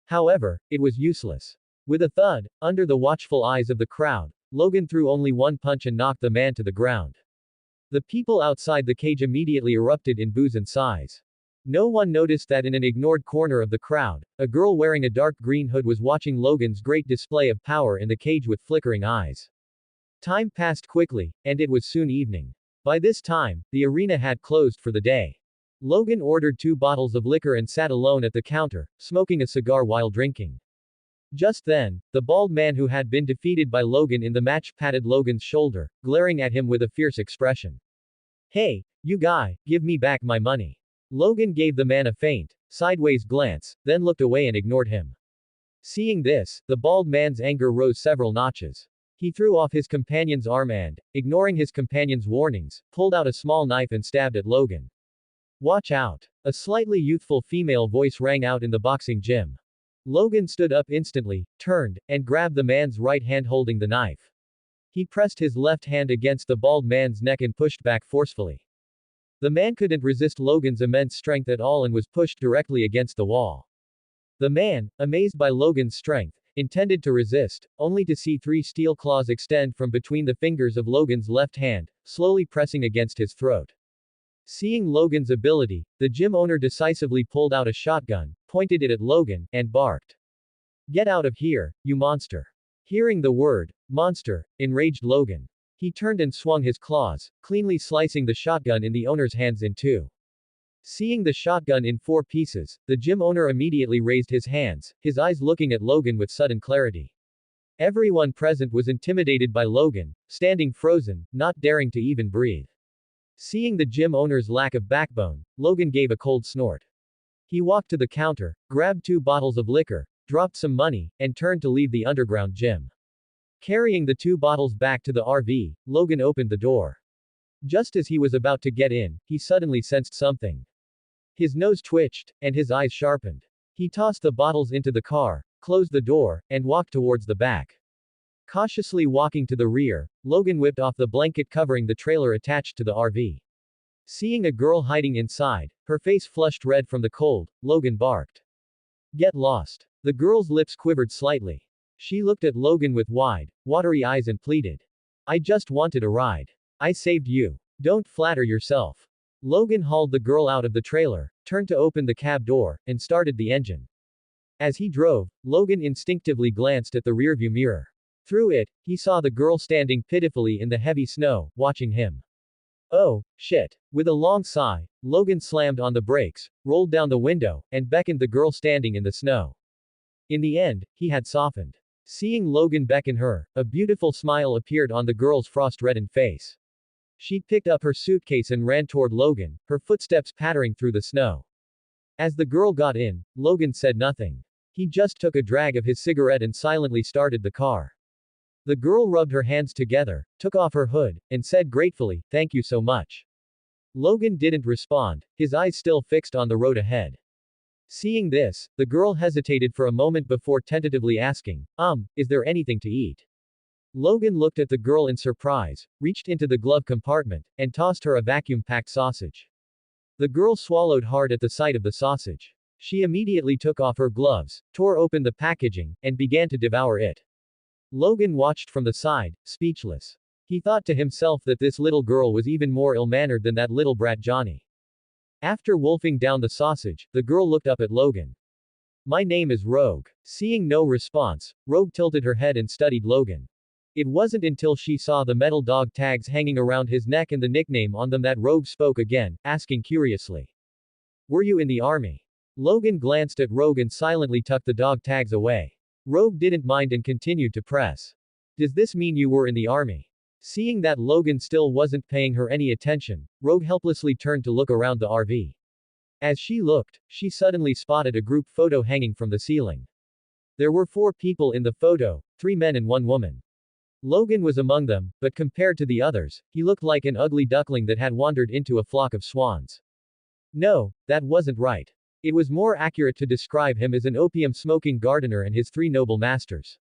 However, it was useless. With a thud, under the watchful eyes of the crowd, Logan threw only one punch and knocked the man to the ground. The people outside the cage immediately erupted in boos and sighs. No one noticed that in an ignored corner of the crowd, a girl wearing a dark green hood was watching Logan's great display of power in the cage with flickering eyes. Time passed quickly, and it was soon evening. By this time, the arena had closed for the day. Logan ordered 2 bottles of liquor and sat alone at the counter, smoking a cigar while drinking. Just then, the bald man who had been defeated by Logan in the match patted Logan's shoulder, glaring at him with a fierce expression. "Hey, you guy, give me back my money." Logan gave the man a faint, sideways glance, then looked away and ignored him. Seeing this, the bald man's anger rose several notches. He threw off his companion's arm and, ignoring his companion's warnings, pulled out a small knife and stabbed at Logan. "Watch out." A slightly youthful female voice rang out in the boxing gym. Logan stood up instantly, turned, and grabbed the man's right hand holding the knife. He pressed his left hand against the bald man's neck and pushed back forcefully. The man couldn't resist Logan's immense strength at all and was pushed directly against the wall. The man, amazed by Logan's strength, intended to resist, only to see 3 steel claws extend from between the fingers of Logan's left hand, slowly pressing against his throat. Seeing Logan's ability, the gym owner decisively pulled out a shotgun, pointed it at Logan, and barked. "Get out of here, you monster." Hearing the word, monster, enraged Logan. He turned and swung his claws, cleanly slicing the shotgun in the owner's hands in 2. Seeing the shotgun in 4 pieces, the gym owner immediately raised his hands, his eyes looking at Logan with sudden clarity. Everyone present was intimidated by Logan, standing frozen, not daring to even breathe. Seeing the gym owner's lack of backbone, Logan gave a cold snort. He walked to the counter, grabbed 2 bottles of liquor, dropped some money, and turned to leave the underground gym. Carrying the 2 bottles back to the RV, Logan opened the door. Just as he was about to get in, he suddenly sensed something. His nose twitched, and his eyes sharpened. He tossed the bottles into the car, closed the door, and walked towards the back. Cautiously walking to the rear, Logan whipped off the blanket covering the trailer attached to the RV. Seeing a girl hiding inside, her face flushed red from the cold, Logan barked. "Get lost." The girl's lips quivered slightly. She looked at Logan with wide, watery eyes and pleaded. "I just wanted a ride. I saved you. Don't flatter yourself." Logan hauled the girl out of the trailer, turned to open the cab door, and started the engine. As he drove, Logan instinctively glanced at the rearview mirror. Through it, he saw the girl standing pitifully in the heavy snow, watching him. "Oh, shit." With a long sigh, Logan slammed on the brakes, rolled down the window, and beckoned the girl standing in the snow. In the end, he had softened. Seeing Logan beckon her, a beautiful smile appeared on the girl's frost-reddened face. She picked up her suitcase and ran toward Logan, her footsteps pattering through the snow. As the girl got in, Logan said nothing. He just took a drag of his cigarette and silently started the car. The girl rubbed her hands together, took off her hood, and said gratefully, "Thank you so much." Logan didn't respond, his eyes still fixed on the road ahead. Seeing this, the girl hesitated for a moment before tentatively asking, is there anything to eat?" Logan looked at the girl in surprise, reached into the glove compartment, and tossed her a vacuum-packed sausage. The girl swallowed hard at the sight of the sausage. She immediately took off her gloves, tore open the packaging, and began to devour it. Logan watched from the side, speechless. He thought to himself that this little girl was even more ill-mannered than that little brat Johnny. After wolfing down the sausage, the girl looked up at Logan. My name is Rogue. Seeing no response, Rogue tilted her head and studied Logan. It wasn't until she saw the metal dog tags hanging around his neck and the nickname on them that Rogue spoke again, asking curiously. Were you in the army? Logan glanced at Rogue and silently tucked the dog tags away. Rogue didn't mind and continued to press. Does this mean you were in the army? Seeing that Logan still wasn't paying her any attention, Rogue helplessly turned to look around the RV. As she looked, she suddenly spotted a group photo hanging from the ceiling. There were 4 people in the photo, 3 men and 1 woman. Logan was among them, but compared to the others, he looked like an ugly duckling that had wandered into a flock of swans. No, that wasn't right. It was more accurate to describe him as an opium-smoking gardener and his 3 noble masters.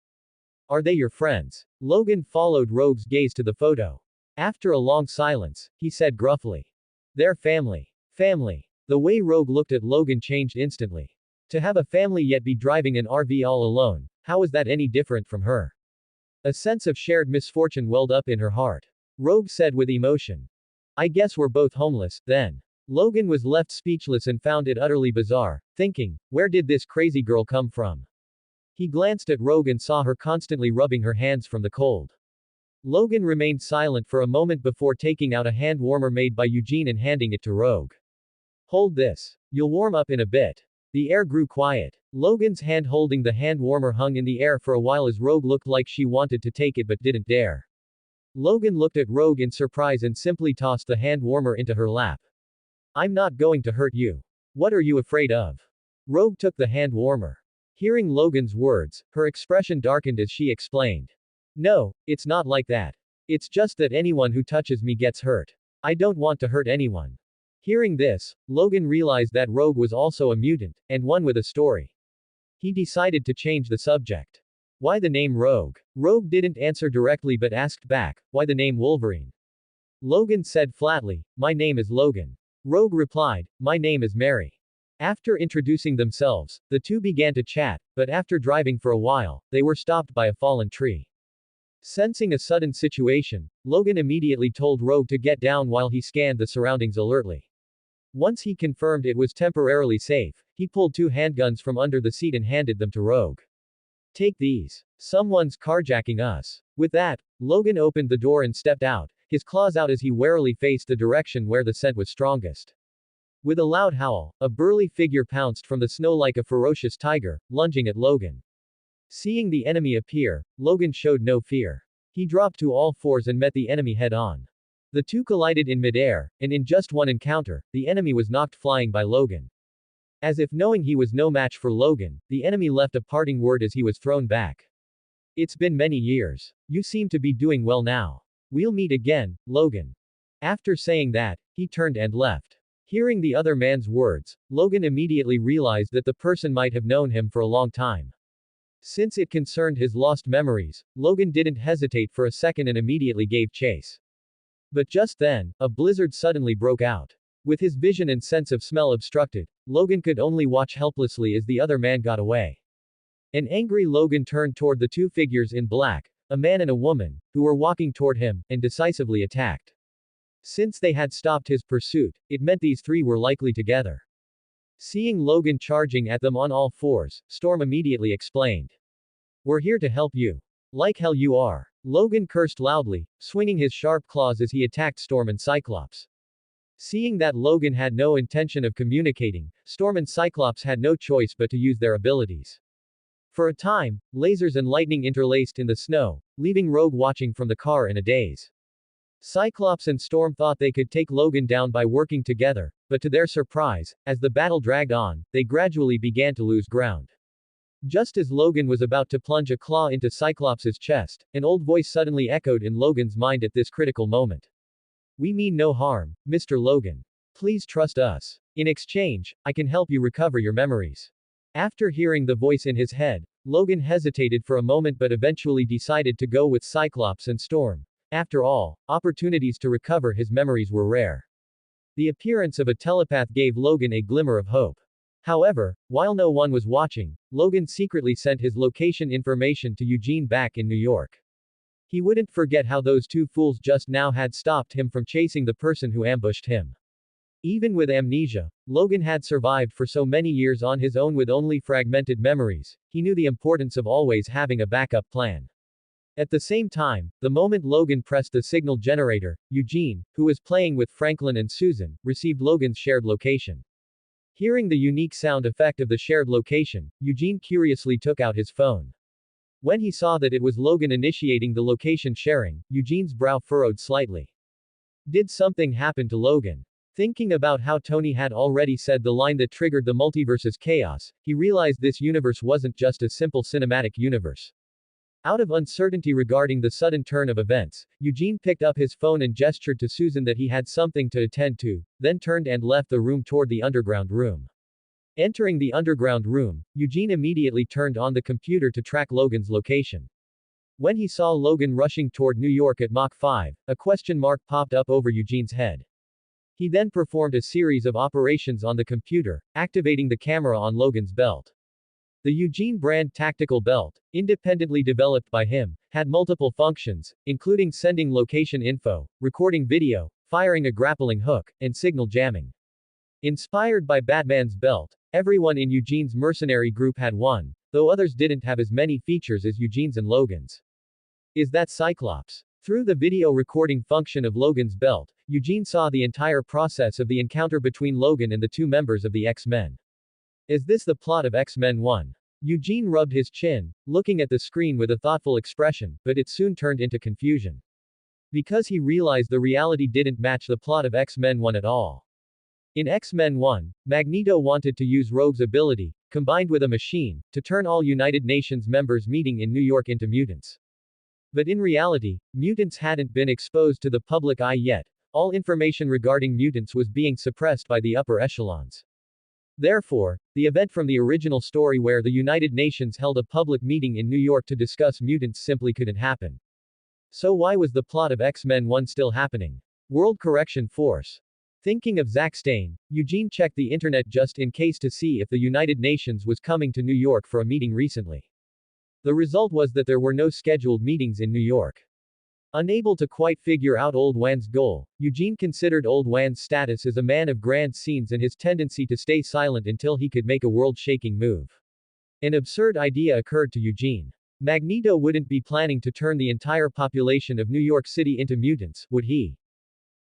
Are they your friends? Logan followed Rogue's gaze to the photo. After a long silence, he said gruffly. They're family. Family. The way Rogue looked at Logan changed instantly. To have a family yet be driving an RV all alone, how is that any different from her? A sense of shared misfortune welled up in her heart. Rogue said with emotion. I guess we're both homeless, then. Logan was left speechless and found it utterly bizarre, thinking, where did this crazy girl come from? He glanced at Rogue and saw her constantly rubbing her hands from the cold. Logan remained silent for a moment before taking out a hand warmer made by Eugene and handing it to Rogue. Hold this. You'll warm up in a bit. The air grew quiet. Logan's hand holding the hand warmer hung in the air for a while as Rogue looked like she wanted to take it but didn't dare. Logan looked at Rogue in surprise and simply tossed the hand warmer into her lap. I'm not going to hurt you. What are you afraid of? Rogue took the hand warmer. Hearing Logan's words, her expression darkened as she explained. No, it's not like that. It's just that anyone who touches me gets hurt. I don't want to hurt anyone. Hearing this, Logan realized that Rogue was also a mutant, and one with a story. He decided to change the subject. Why the name Rogue? Rogue didn't answer directly but asked back, why the name Wolverine? Logan said flatly, my name is Logan. Rogue replied, my name is Mary. After introducing themselves, the two began to chat, but after driving for a while, they were stopped by a fallen tree. Sensing a sudden situation, Logan immediately told Rogue to get down while he scanned the surroundings alertly. Once he confirmed it was temporarily safe, he pulled 2 handguns from under the seat and handed them to Rogue. Take these. Someone's carjacking us. With that, Logan opened the door and stepped out, his claws out as he warily faced the direction where the scent was strongest. With a loud howl, a burly figure pounced from the snow like a ferocious tiger, lunging at Logan. Seeing the enemy appear, Logan showed no fear. He dropped to all 4s and met the enemy head-on. The two collided in midair, and in just one encounter, the enemy was knocked flying by Logan. As if knowing he was no match for Logan, the enemy left a parting word as he was thrown back. It's been many years. You seem to be doing well now. We'll meet again, Logan. After saying that, he turned and left. Hearing the other man's words, Logan immediately realized that the person might have known him for a long time. Since it concerned his lost memories, Logan didn't hesitate for a second and immediately gave chase. But just then, a blizzard suddenly broke out. With his vision and sense of smell obstructed, Logan could only watch helplessly as the other man got away. An angry Logan turned toward the 2 figures in black, a man and a woman, who were walking toward him, and decisively attacked. Since they had stopped his pursuit, it meant these 3 were likely together. Seeing Logan charging at them on all 4s, Storm immediately explained. We're here to help you. Like hell you are. Logan cursed loudly, swinging his sharp claws as he attacked Storm and Cyclops. Seeing that Logan had no intention of communicating, Storm and Cyclops had no choice but to use their abilities. For a time, lasers and lightning interlaced in the snow, leaving Rogue watching from the car in a daze. Cyclops and Storm thought they could take Logan down by working together, but to their surprise, as the battle dragged on, they gradually began to lose ground. Just as Logan was about to plunge a claw into Cyclops' chest, an old voice suddenly echoed in Logan's mind at this critical moment. We mean no harm, Mr. Logan. Please trust us. In exchange, I can help you recover your memories. After hearing the voice in his head, Logan hesitated for a moment but eventually decided to go with Cyclops and Storm. After all, opportunities to recover his memories were rare. The appearance of a telepath gave Logan a glimmer of hope. However, while no one was watching, Logan secretly sent his location information to Eugene back in New York. He wouldn't forget how those 2 fools just now had stopped him from chasing the person who ambushed him. Even with amnesia, Logan had survived for so many years on his own with only fragmented memories. He knew the importance of always having a backup plan. At the same time, the moment Logan pressed the signal generator, Eugene, who was playing with Franklin and Susan, received Logan's shared location. Hearing the unique sound effect of the shared location, Eugene curiously took out his phone. When he saw that it was Logan initiating the location sharing, Eugene's brow furrowed slightly. Did something happen to Logan? Thinking about how Tony had already said the line that triggered the multiverse's chaos, he realized this universe wasn't just a simple cinematic universe. Out of uncertainty regarding the sudden turn of events, Eugene picked up his phone and gestured to Susan that he had something to attend to, then turned and left the room toward the underground room. Entering the underground room, Eugene immediately turned on the computer to track Logan's location. When he saw Logan rushing toward New York at Mach 5, a question mark popped up over Eugene's head. He then performed a series of operations on the computer, activating the camera on Logan's belt. The Eugene brand tactical belt, independently developed by him, had multiple functions, including sending location info, recording video, firing a grappling hook, and signal jamming. Inspired by Batman's belt, everyone in Eugene's mercenary group had one, though others didn't have as many features as Eugene's and Logan's. Is that Cyclops? Through the video recording function of Logan's belt, Eugene saw the entire process of the encounter between Logan and the two members of the X-Men. Is this the plot of X-Men 1? Eugene rubbed his chin, looking at the screen with a thoughtful expression, but it soon turned into confusion. Because he realized the reality didn't match the plot of X-Men 1 at all. In X-Men 1, Magneto wanted to use Rogue's ability, combined with a machine, to turn all United Nations members meeting in New York into mutants. But in reality, mutants hadn't been exposed to the public eye yet. All information regarding mutants was being suppressed by the upper echelons. Therefore, the event from the original story where the United Nations held a public meeting in New York to discuss mutants simply couldn't happen. So why was the plot of X-Men 1 still happening? World Correction Force. Thinking of Zack Stane, Eugene checked the internet just in case to see if the United Nations was coming to New York for a meeting recently. The result was that there were no scheduled meetings in New York. Unable to quite figure out Old Wan's goal, Eugene considered Old Wan's status as a man of grand scenes and his tendency to stay silent until he could make a world-shaking move. An absurd idea occurred to Eugene. Magneto wouldn't be planning to turn the entire population of New York City into mutants, would he?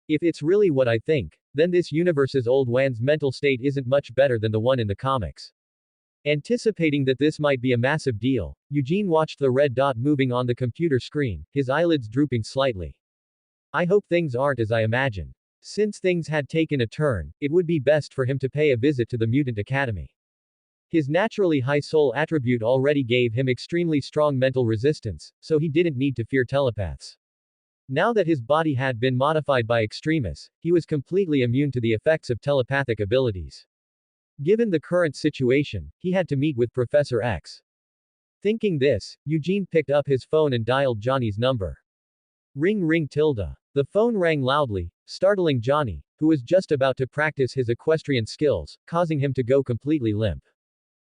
If it's really what I think, then this universe's Old Wan's mental state isn't much better than the one in the comics. Anticipating that this might be a massive deal, Eugene watched the red dot moving on the computer screen, his eyelids drooping slightly. I hope things aren't as I imagine. Since things had taken a turn, it would be best for him to pay a visit to the Mutant Academy. His naturally high soul attribute already gave him extremely strong mental resistance, so he didn't need to fear telepaths. Now that his body had been modified by Extremis, he was completely immune to the effects of telepathic abilities. Given the current situation, he had to meet with Professor X. Thinking this, Eugene picked up his phone and dialed Johnny's number. Ring ring tilde. The phone rang loudly, startling Johnny, who was just about to practice his equestrian skills, causing him to go completely limp.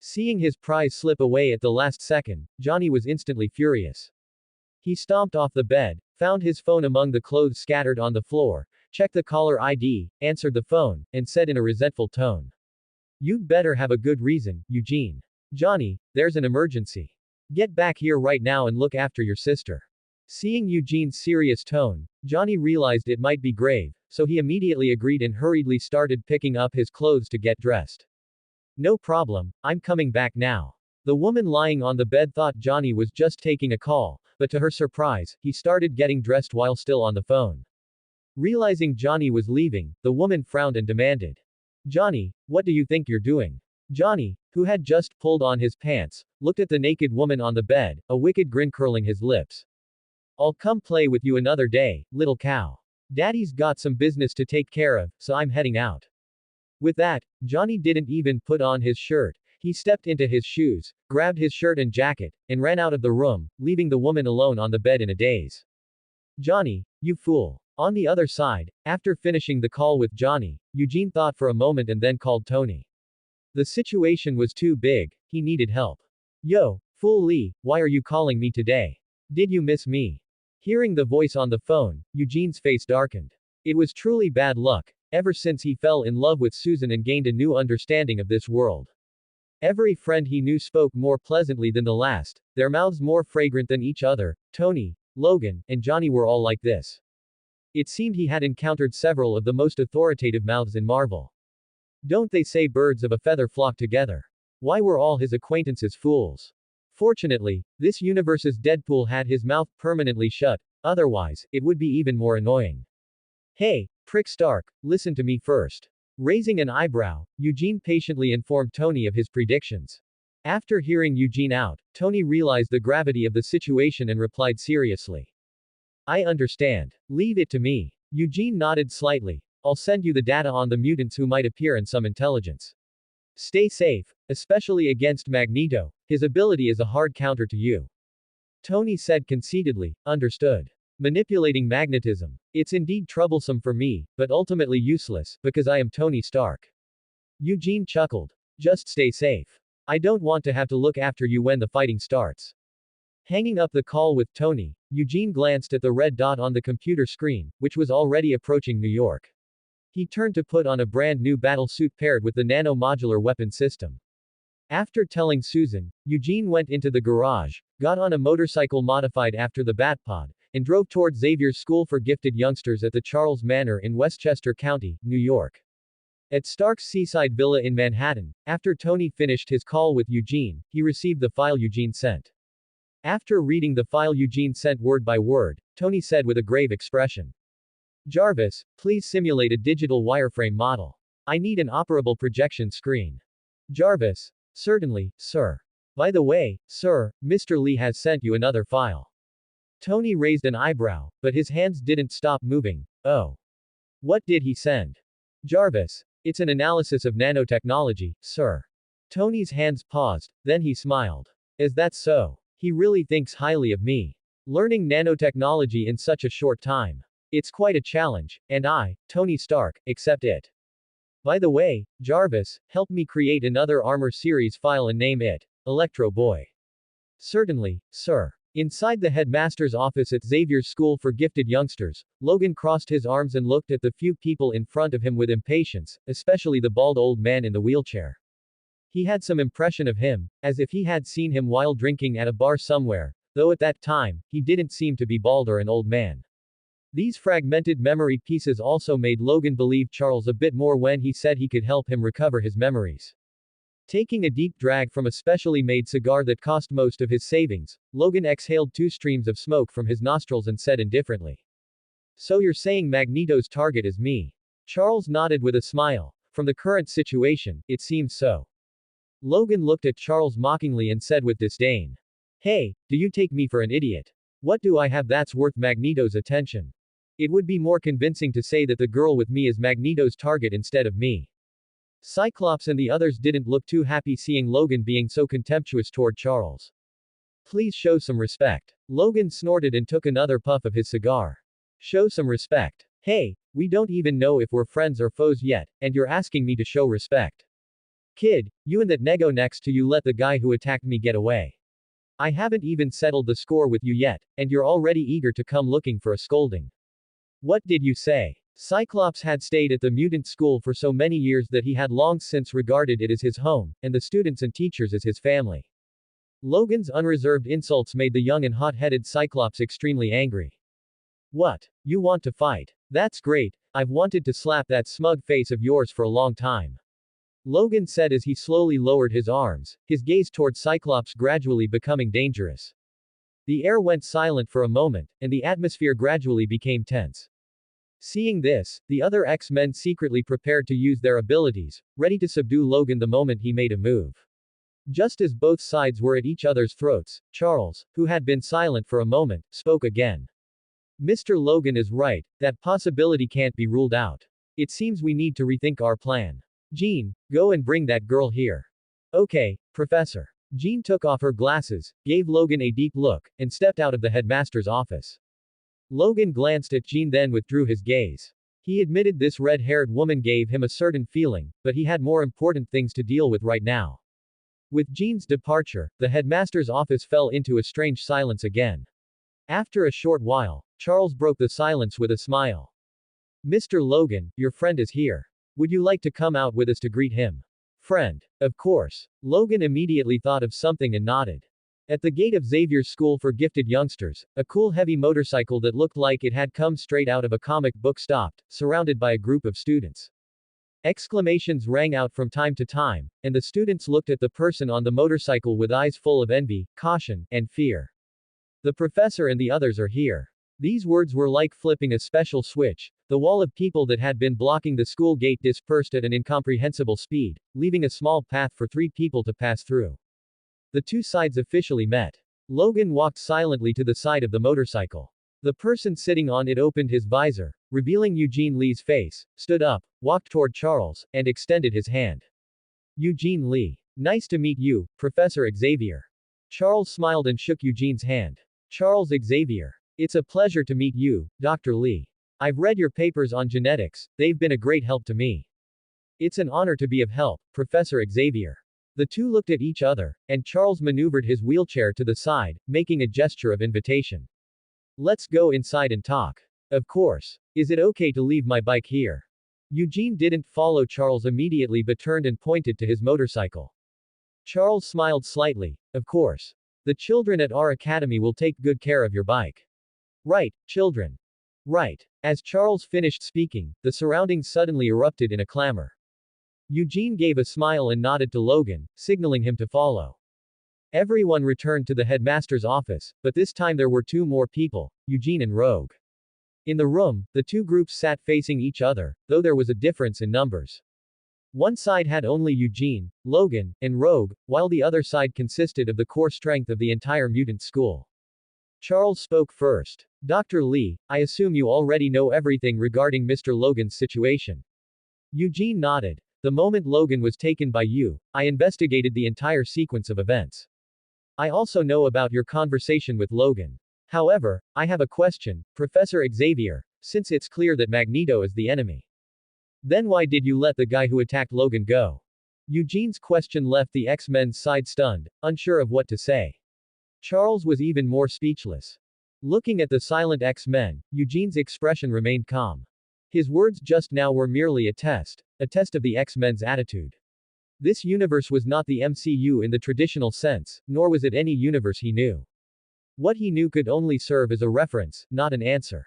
Seeing his prize slip away at the last second, Johnny was instantly furious. He stomped off the bed, found his phone among the clothes scattered on the floor, checked the caller ID, answered the phone, and said in a resentful tone. You'd better have a good reason, Eugene. Johnny, there's an emergency. Get back here right now and look after your sister. Seeing Eugene's serious tone, Johnny realized it might be grave, so he immediately agreed and hurriedly started picking up his clothes to get dressed. No problem, I'm coming back now. The woman lying on the bed thought Johnny was just taking a call, but to her surprise, he started getting dressed while still on the phone. Realizing Johnny was leaving, the woman frowned and demanded. Johnny, what do you think you're doing? Johnny, who had just pulled on his pants, looked at the naked woman on the bed, a wicked grin curling his lips. I'll come play with you another day, little cow. Daddy's got some business to take care of, so I'm heading out. With that, Johnny didn't even put on his shirt. He stepped into his shoes, grabbed his shirt and jacket, and ran out of the room, leaving the woman alone on the bed in a daze. Johnny, you fool. On the other side, after finishing the call with Johnny, Eugene thought for a moment and then called Tony. The situation was too big, he needed help. Yo, fool Lee, why are you calling me today? Did you miss me? Hearing the voice on the phone, Eugene's face darkened. It was truly bad luck. ever since he fell in love with Susan and gained a new understanding of this world. Every friend he knew spoke more pleasantly than the last, their mouths more fragrant than each other. Tony, Logan, and Johnny were all like this. It seemed he had encountered several of the most authoritative mouths in Marvel. Don't they say birds of a feather flock together? Why were all his acquaintances fools? Fortunately, this universe's Deadpool had his mouth permanently shut, otherwise, it would be even more annoying. Hey, Prick Stark, listen to me first. Raising an eyebrow, Eugene patiently informed Tony of his predictions. After hearing Eugene out, Tony realized the gravity of the situation and replied seriously. I understand. Leave it to me. Eugene nodded slightly. I'll send you the data on the mutants who might appear and some intelligence. Stay safe, especially against Magneto, his ability is a hard counter to you. Tony said conceitedly, understood. Manipulating magnetism. It's indeed troublesome for me, but ultimately useless, because I am Tony Stark. Eugene chuckled. Just stay safe. I don't want to have to look after you when the fighting starts. Hanging up the call with Tony, Eugene glanced at the red dot on the computer screen, which was already approaching New York. He turned to put on a brand new battle suit paired with the nano-modular weapon system. After telling Susan, Eugene went into the garage, got on a motorcycle modified after the Batpod, and drove toward Xavier's School for Gifted Youngsters at the Charles Manor in Westchester County, New York. At Stark's seaside villa in Manhattan, after Tony finished his call with Eugene, he received the file Eugene sent. After reading the file Eugene sent word by word, Tony said with a grave expression. Jarvis, please simulate a digital wireframe model. I need an operable projection screen. Jarvis, certainly, sir. By the way, sir, Mr. Lee has sent you another file. Tony raised an eyebrow, but his hands didn't stop moving. Oh. What did he send? Jarvis, it's an analysis of nanotechnology, sir. Tony's hands paused, then he smiled. Is that so? He really thinks highly of me. Learning nanotechnology in such a short time. It's quite a challenge, and I, Tony Stark, accept it. By the way, Jarvis, help me create another Armor series file and name it Electro Boy. Certainly, sir. Inside the headmaster's office at Xavier's School for Gifted Youngsters, Logan crossed his arms and looked at the few people in front of him with impatience, especially the bald old man in the wheelchair. He had some impression of him, as if he had seen him while drinking at a bar somewhere, though at that time, he didn't seem to be bald or an old man. These fragmented memory pieces also made Logan believe Charles a bit more when he said he could help him recover his memories. Taking a deep drag from a specially made cigar that cost most of his savings, Logan exhaled 2 streams of smoke from his nostrils and said indifferently. So you're saying Magneto's target is me? Charles nodded with a smile. From the current situation, it seems so. Logan looked at Charles mockingly and said with disdain. Hey, do you take me for an idiot? What do I have that's worth Magneto's attention? It would be more convincing to say that the girl with me is Magneto's target instead of me. Cyclops and the others didn't look too happy seeing Logan being so contemptuous toward Charles. Please show some respect. Logan snorted and took another puff of his cigar. Show some respect. Hey, we don't even know if we're friends or foes yet, and you're asking me to show respect. Kid, you and that nego next to you let the guy who attacked me get away. I haven't even settled the score with you yet, and you're already eager to come looking for a scolding. What did you say? Cyclops had stayed at the mutant school for so many years that he had long since regarded it as his home, and the students and teachers as his family. Logan's unreserved insults made the young and hot-headed Cyclops extremely angry. What? You want to fight? That's great, I've wanted to slap that smug face of yours for a long time. Logan said as he slowly lowered his arms, his gaze toward Cyclops gradually becoming dangerous. The air went silent for a moment, and the atmosphere gradually became tense. Seeing this, the other X-Men secretly prepared to use their abilities, ready to subdue Logan the moment he made a move. Just as both sides were at each other's throats, Charles, who had been silent for a moment, spoke again. Mr. Logan is right, that possibility can't be ruled out. It seems we need to rethink our plan. Jean, go and bring that girl here. Okay, Professor. Jean took off her glasses, gave Logan a deep look, and stepped out of the headmaster's office. Logan glanced at Jean then withdrew his gaze. He admitted this red-haired woman gave him a certain feeling, but he had more important things to deal with right now. With Jean's departure, the headmaster's office fell into a strange silence again. After a short while, Charles broke the silence with a smile. Mr. Logan, your friend is here. Would you like to come out with us to greet him? Friend. Of course. Logan immediately thought of something and nodded. At the gate of Xavier's School for Gifted Youngsters, a cool heavy motorcycle that looked like it had come straight out of a comic book stopped, surrounded by a group of students. Exclamations rang out from time to time, and the students looked at the person on the motorcycle with eyes full of envy, caution, and fear. The professor and the others are here. These words were like flipping a special switch. The wall of people that had been blocking the school gate dispersed at an incomprehensible speed, leaving a small path for 3 people to pass through. The two sides officially met. Logan walked silently to the side of the motorcycle. The person sitting on it opened his visor, revealing Eugene Lee's face, stood up, walked toward Charles, and extended his hand. Eugene Lee. Nice to meet you, Professor Xavier. Charles smiled and shook Eugene's hand. Charles Xavier. It's a pleasure to meet you, Dr. Lee. I've read your papers on genetics, they've been a great help to me. It's an honor to be of help, Professor Xavier. The two looked at each other, and Charles maneuvered his wheelchair to the side, making a gesture of invitation. Let's go inside and talk. Of course. Is it okay to leave my bike here? Eugene didn't follow Charles immediately but turned and pointed to his motorcycle. Charles smiled slightly. Of course. The children at our academy will take good care of your bike. Right, children. Right. As Charles finished speaking, the surroundings suddenly erupted in a clamor. Eugene gave a smile and nodded to Logan, signaling him to follow. Everyone returned to the headmaster's office, but this time there were 2 more people, Eugene and Rogue. In the room, the 2 groups sat facing each other, though there was a difference in numbers. One side had only Eugene, Logan, and Rogue, while the other side consisted of the core strength of the entire mutant school. Charles spoke first. Dr. Lee, I assume you already know everything regarding Mr. Logan's situation. Eugene nodded. The moment Logan was taken by you, I investigated the entire sequence of events. I also know about your conversation with Logan. However, I have a question, Professor Xavier, since it's clear that Magneto is the enemy. Then why did you let the guy who attacked Logan go? Eugene's question left the X-Men's side stunned, unsure of what to say. Charles was even more speechless. Looking at the silent X-Men, Eugene's expression remained calm. His words just now were merely a test of the X-Men's attitude. This universe was not the MCU in the traditional sense, nor was it any universe he knew. What he knew could only serve as a reference, not an answer.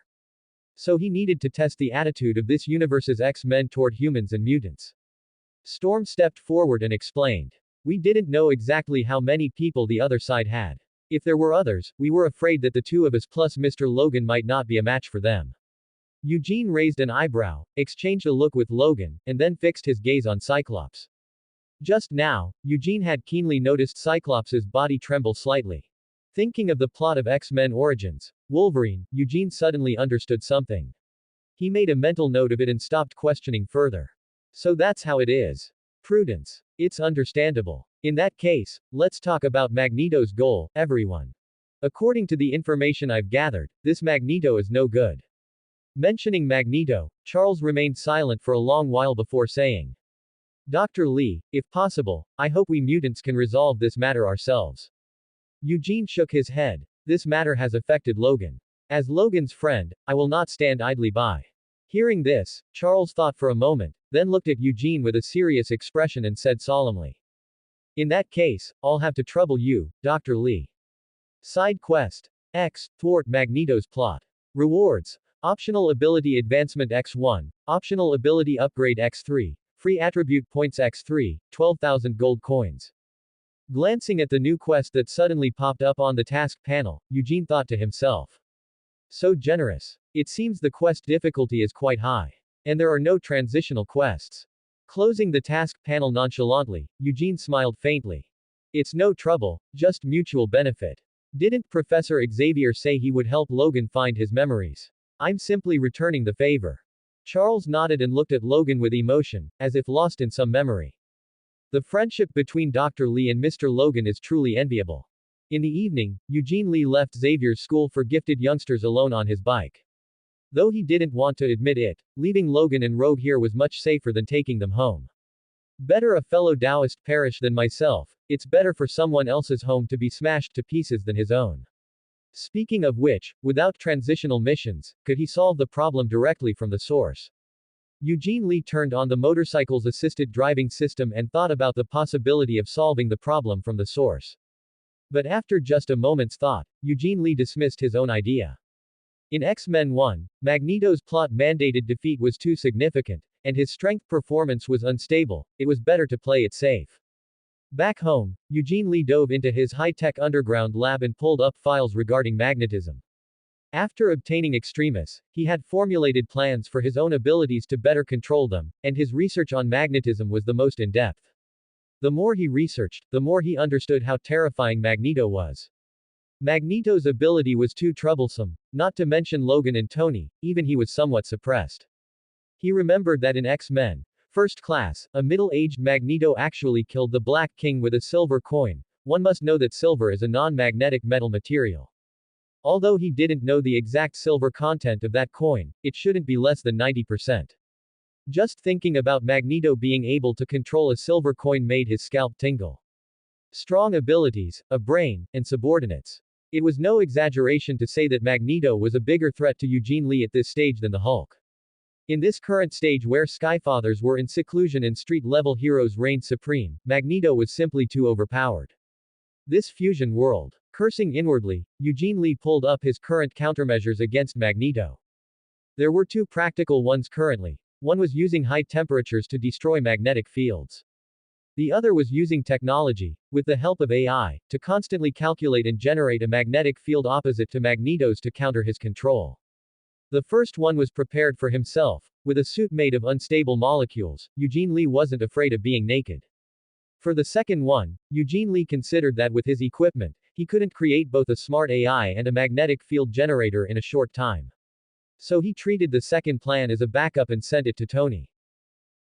So he needed to test the attitude of this universe's X-Men toward humans and mutants. Storm stepped forward and explained. We didn't know exactly how many people the other side had. If there were others, we were afraid that the 2 of us plus Mr. Logan might not be a match for them. Eugene raised an eyebrow, exchanged a look with Logan, and then fixed his gaze on Cyclops. Just now, Eugene had keenly noticed Cyclops's body tremble slightly. Thinking of the plot of X-Men Origins, Wolverine, Eugene suddenly understood something. He made a mental note of it and stopped questioning further. So that's how it is. Prudence. It's understandable. In that case, let's talk about Magneto's goal, everyone. According to the information I've gathered, this Magneto is no good. Mentioning Magneto, Charles remained silent for a long while before saying, Dr. Lee, if possible, I hope we mutants can resolve this matter ourselves. Eugene shook his head. This matter has affected Logan. As Logan's friend, I will not stand idly by. Hearing this, Charles thought for a moment, then looked at Eugene with a serious expression and said solemnly. In that case, I'll have to trouble you, Dr. Lee. Side quest. X. Thwart Magneto's plot. Rewards. Optional ability advancement X1, optional ability upgrade X3, free attribute points X3, 12,000 gold coins. Glancing at the new quest that suddenly popped up on the task panel, Eugene thought to himself. So generous. It seems the quest difficulty is quite high. And there are no transitional quests. Closing the task panel nonchalantly, Eugene smiled faintly. It's no trouble, just mutual benefit. Didn't Professor Xavier say he would help Logan find his memories? I'm simply returning the favor. Charles nodded and looked at Logan with emotion, as if lost in some memory. The friendship between Dr. Lee and Mr. Logan is truly enviable. In the evening, Eugene Lee left Xavier's School for Gifted Youngsters alone on his bike. Though he didn't want to admit it, leaving Logan and Rogue here was much safer than taking them home. Better a fellow Taoist perish than myself, it's better for someone else's home to be smashed to pieces than his own. Speaking of which, without transitional missions, could he solve the problem directly from the source? Eugene Lee turned on the motorcycle's assisted driving system and thought about the possibility of solving the problem from the source. But after just a moment's thought, Eugene Lee dismissed his own idea. In X-Men 1, Magneto's plot-mandated defeat was too significant, and his strength performance was unstable. It was better to play it safe. Back home, Eugene Lee dove into his high-tech underground lab and pulled up files regarding magnetism. After obtaining Extremis, he had formulated plans for his own abilities to better control them, and his research on magnetism was the most in-depth. The more he researched, the more he understood how terrifying Magneto was. Magneto's ability was too troublesome, not to mention Logan and Tony, even he was somewhat suppressed. He remembered that in X-Men First Class, a middle-aged Magneto actually killed the Black King with a silver coin. One must know that silver is a non-magnetic metal material. Although he didn't know the exact silver content of that coin, it shouldn't be less than 90%. Just thinking about Magneto being able to control a silver coin made his scalp tingle. Strong abilities, a brain, and subordinates. It was no exaggeration to say that Magneto was a bigger threat to Eugene Lee at this stage than the Hulk. In this current stage where Skyfathers were in seclusion and street-level heroes reigned supreme, Magneto was simply too overpowered. This fusion world. Cursing inwardly, Eugene Lee pulled up his current countermeasures against Magneto. There were two practical ones currently. One was using high temperatures to destroy magnetic fields. The other was using technology, with the help of AI, to constantly calculate and generate a magnetic field opposite to Magneto's to counter his control. The first one was prepared for himself. With a suit made of unstable molecules, Eugene Lee wasn't afraid of being naked. For the second one, Eugene Lee considered that with his equipment, he couldn't create both a smart AI and a magnetic field generator in a short time. So he treated the second plan as a backup and sent it to Tony.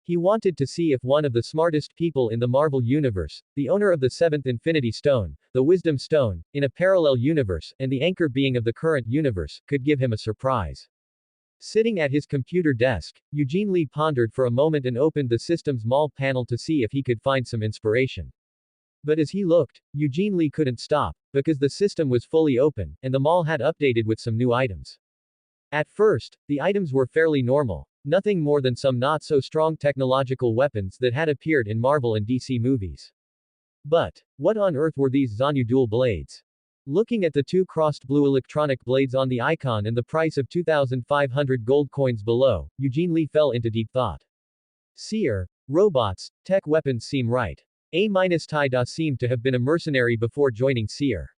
He wanted to see if one of the smartest people in the Marvel Universe, the owner of the seventh Infinity Stone, the Wisdom Stone, in a parallel universe, and the anchor being of the current universe, could give him a surprise. Sitting at his computer desk, Eugene Lee pondered for a moment and opened the system's mall panel to see if he could find some inspiration. But as he looked, Eugene Lee couldn't stop, because the system was fully open, and the mall had updated with some new items. At first, the items were fairly normal, nothing more than some not-so-strong technological weapons that had appeared in Marvel and DC movies. But, what on earth were these Zanyu dual blades? Looking at the two crossed blue electronic blades on the icon and the price of 2,500 gold coins below, Eugene Lee fell into deep thought. Seer, robots, tech weapons seem right. Tai Da seemed to have been a mercenary before joining Seer.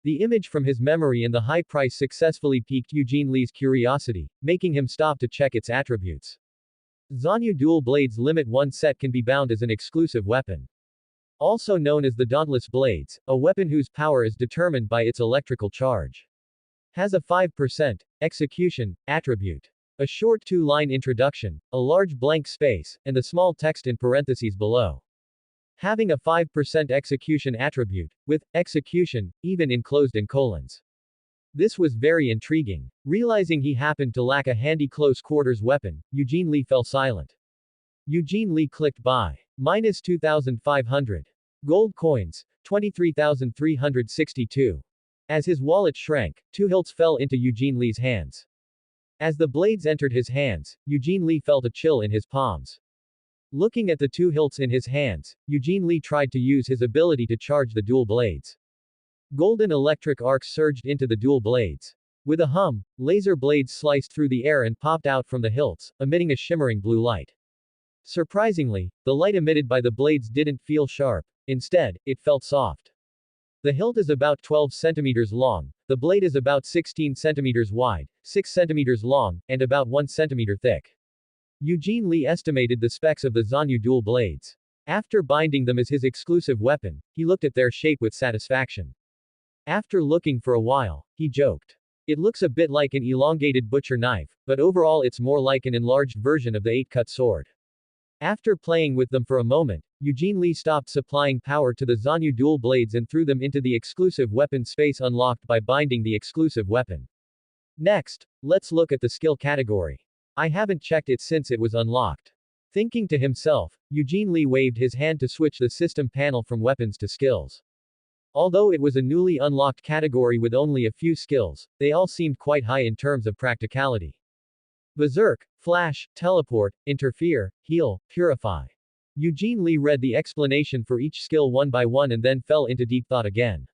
The image from his memory and the high price successfully piqued Eugene Lee's curiosity, making him stop to check its attributes. Zanyu dual blades limit 1 set can be bound as an exclusive weapon. Also known as the Dauntless Blades, a weapon whose power is determined by its electrical charge. Has a 5% execution attribute. A short 2-line introduction, a large blank space, and the small text in parentheses below. Having a 5% execution attribute, with execution, even enclosed in colons. This was very intriguing. Realizing he happened to lack a handy close quarters weapon, Eugene Lee fell silent. Eugene Lee clicked buy. Minus 2,500. Gold coins, 23,362. As his wallet shrank, 2 hilts fell into Eugene Lee's hands. As the blades entered his hands, Eugene Lee felt a chill in his palms. Looking at the 2 hilts in his hands, Eugene Lee tried to use his ability to charge the dual blades. Golden electric arcs surged into the dual blades. With a hum, laser blades sliced through the air and popped out from the hilts, emitting a shimmering blue light. Surprisingly, the light emitted by the blades didn't feel sharp. Instead, it felt soft. The hilt is about 12 centimeters long, the blade is about 16 centimeters wide, 6 centimeters long, and about 1 centimeter thick. Eugene Lee estimated the specs of the Zanyu dual blades. After binding them as his exclusive weapon, he looked at their shape with satisfaction. After looking for a while, he joked. It looks a bit like an elongated butcher knife, but overall it's more like an enlarged version of the 8-cut sword. After playing with them for a moment, Eugene Lee stopped supplying power to the Zanyu dual blades and threw them into the exclusive weapon space unlocked by binding the exclusive weapon. Next, let's look at the skill category. I haven't checked it since it was unlocked. Thinking to himself, Eugene Lee waved his hand to switch the system panel from weapons to skills. Although it was a newly unlocked category with only a few skills, they all seemed quite high in terms of practicality. Berserk, Flash, Teleport, Interfere, Heal, Purify. Eugene Lee read the explanation for each skill one by one and then fell into deep thought again.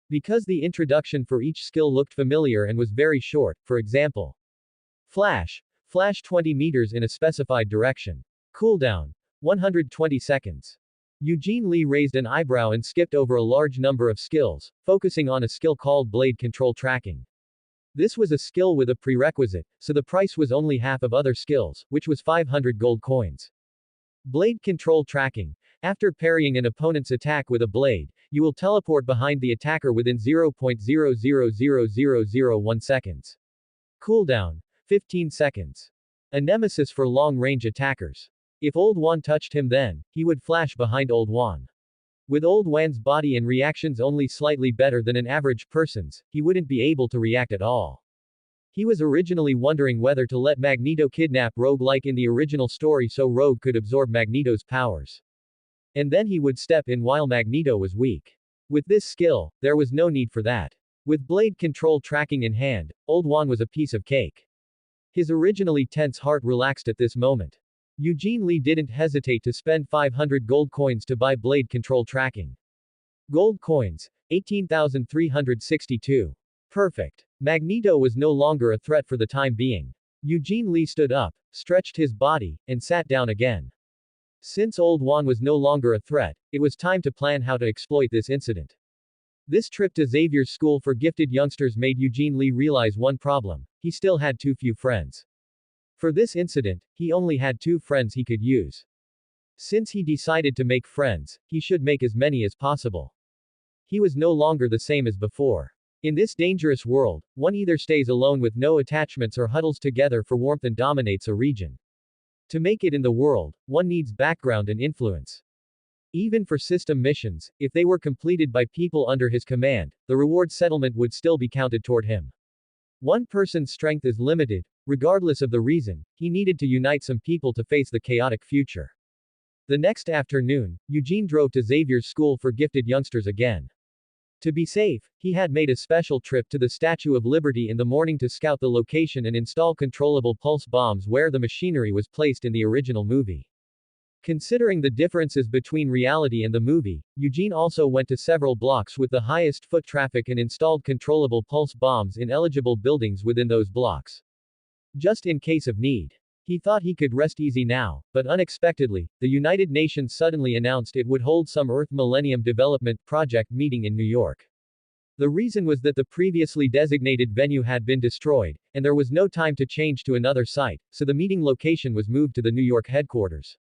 Because the introduction for each skill looked familiar and was very short, for example. Flash. Flash 20 meters in a specified direction. Cooldown. 120 seconds. Eugene Lee raised an eyebrow and skipped over a large number of skills, focusing on a skill called Blade Control Tracking. This was a skill with a prerequisite, so the price was only half of other skills, which was 500 gold coins. Blade Control Tracking. After parrying an opponent's attack with a blade, you will teleport behind the attacker within 0.000001 seconds. Cooldown. 15 seconds. A nemesis for long-range attackers. If Old Wan touched him then, he would flash behind Old Wan. With Old Wan's body and reactions only slightly better than an average person's, he wouldn't be able to react at all. He was originally wondering whether to let Magneto kidnap Rogue like in the original story so Rogue could absorb Magneto's powers. And then he would step in while Magneto was weak. With this skill, there was no need for that. With Blade Control Tracking in hand, Old Wan was a piece of cake. His originally tense heart relaxed at this moment. Eugene Lee didn't hesitate to spend 500 gold coins to buy Blade Control Tracking. Gold coins, 18,362. Perfect. Magneto was no longer a threat for the time being. Eugene Lee stood up, stretched his body, and sat down again. Since Old Wan was no longer a threat, it was time to plan how to exploit this incident. This trip to Xavier's school for gifted youngsters made Eugene Lee realize one problem: he still had too few friends. For this incident, he only had 2 friends he could use. Since he decided to make friends, he should make as many as possible. He was no longer the same as before. In this dangerous world, one either stays alone with no attachments or huddles together for warmth and dominates a region. To make it in the world, one needs background and influence. Even for system missions, if they were completed by people under his command, the reward settlement would still be counted toward him. One person's strength is limited. Regardless of the reason, he needed to unite some people to face the chaotic future. The next afternoon, Eugene drove to Xavier's school for gifted youngsters again. To be safe, he had made a special trip to the Statue of Liberty in the morning to scout the location and install controllable pulse bombs where the machinery was placed in the original movie. Considering the differences between reality and the movie, Eugene also went to several blocks with the highest foot traffic and installed controllable pulse bombs in eligible buildings within those blocks. Just in case of need. He thought he could rest easy now, but unexpectedly, the United Nations suddenly announced it would hold some Earth Millennium Development Project meeting in New York. The reason was that the previously designated venue had been destroyed, and there was no time to change to another site, so the meeting location was moved to the New York headquarters.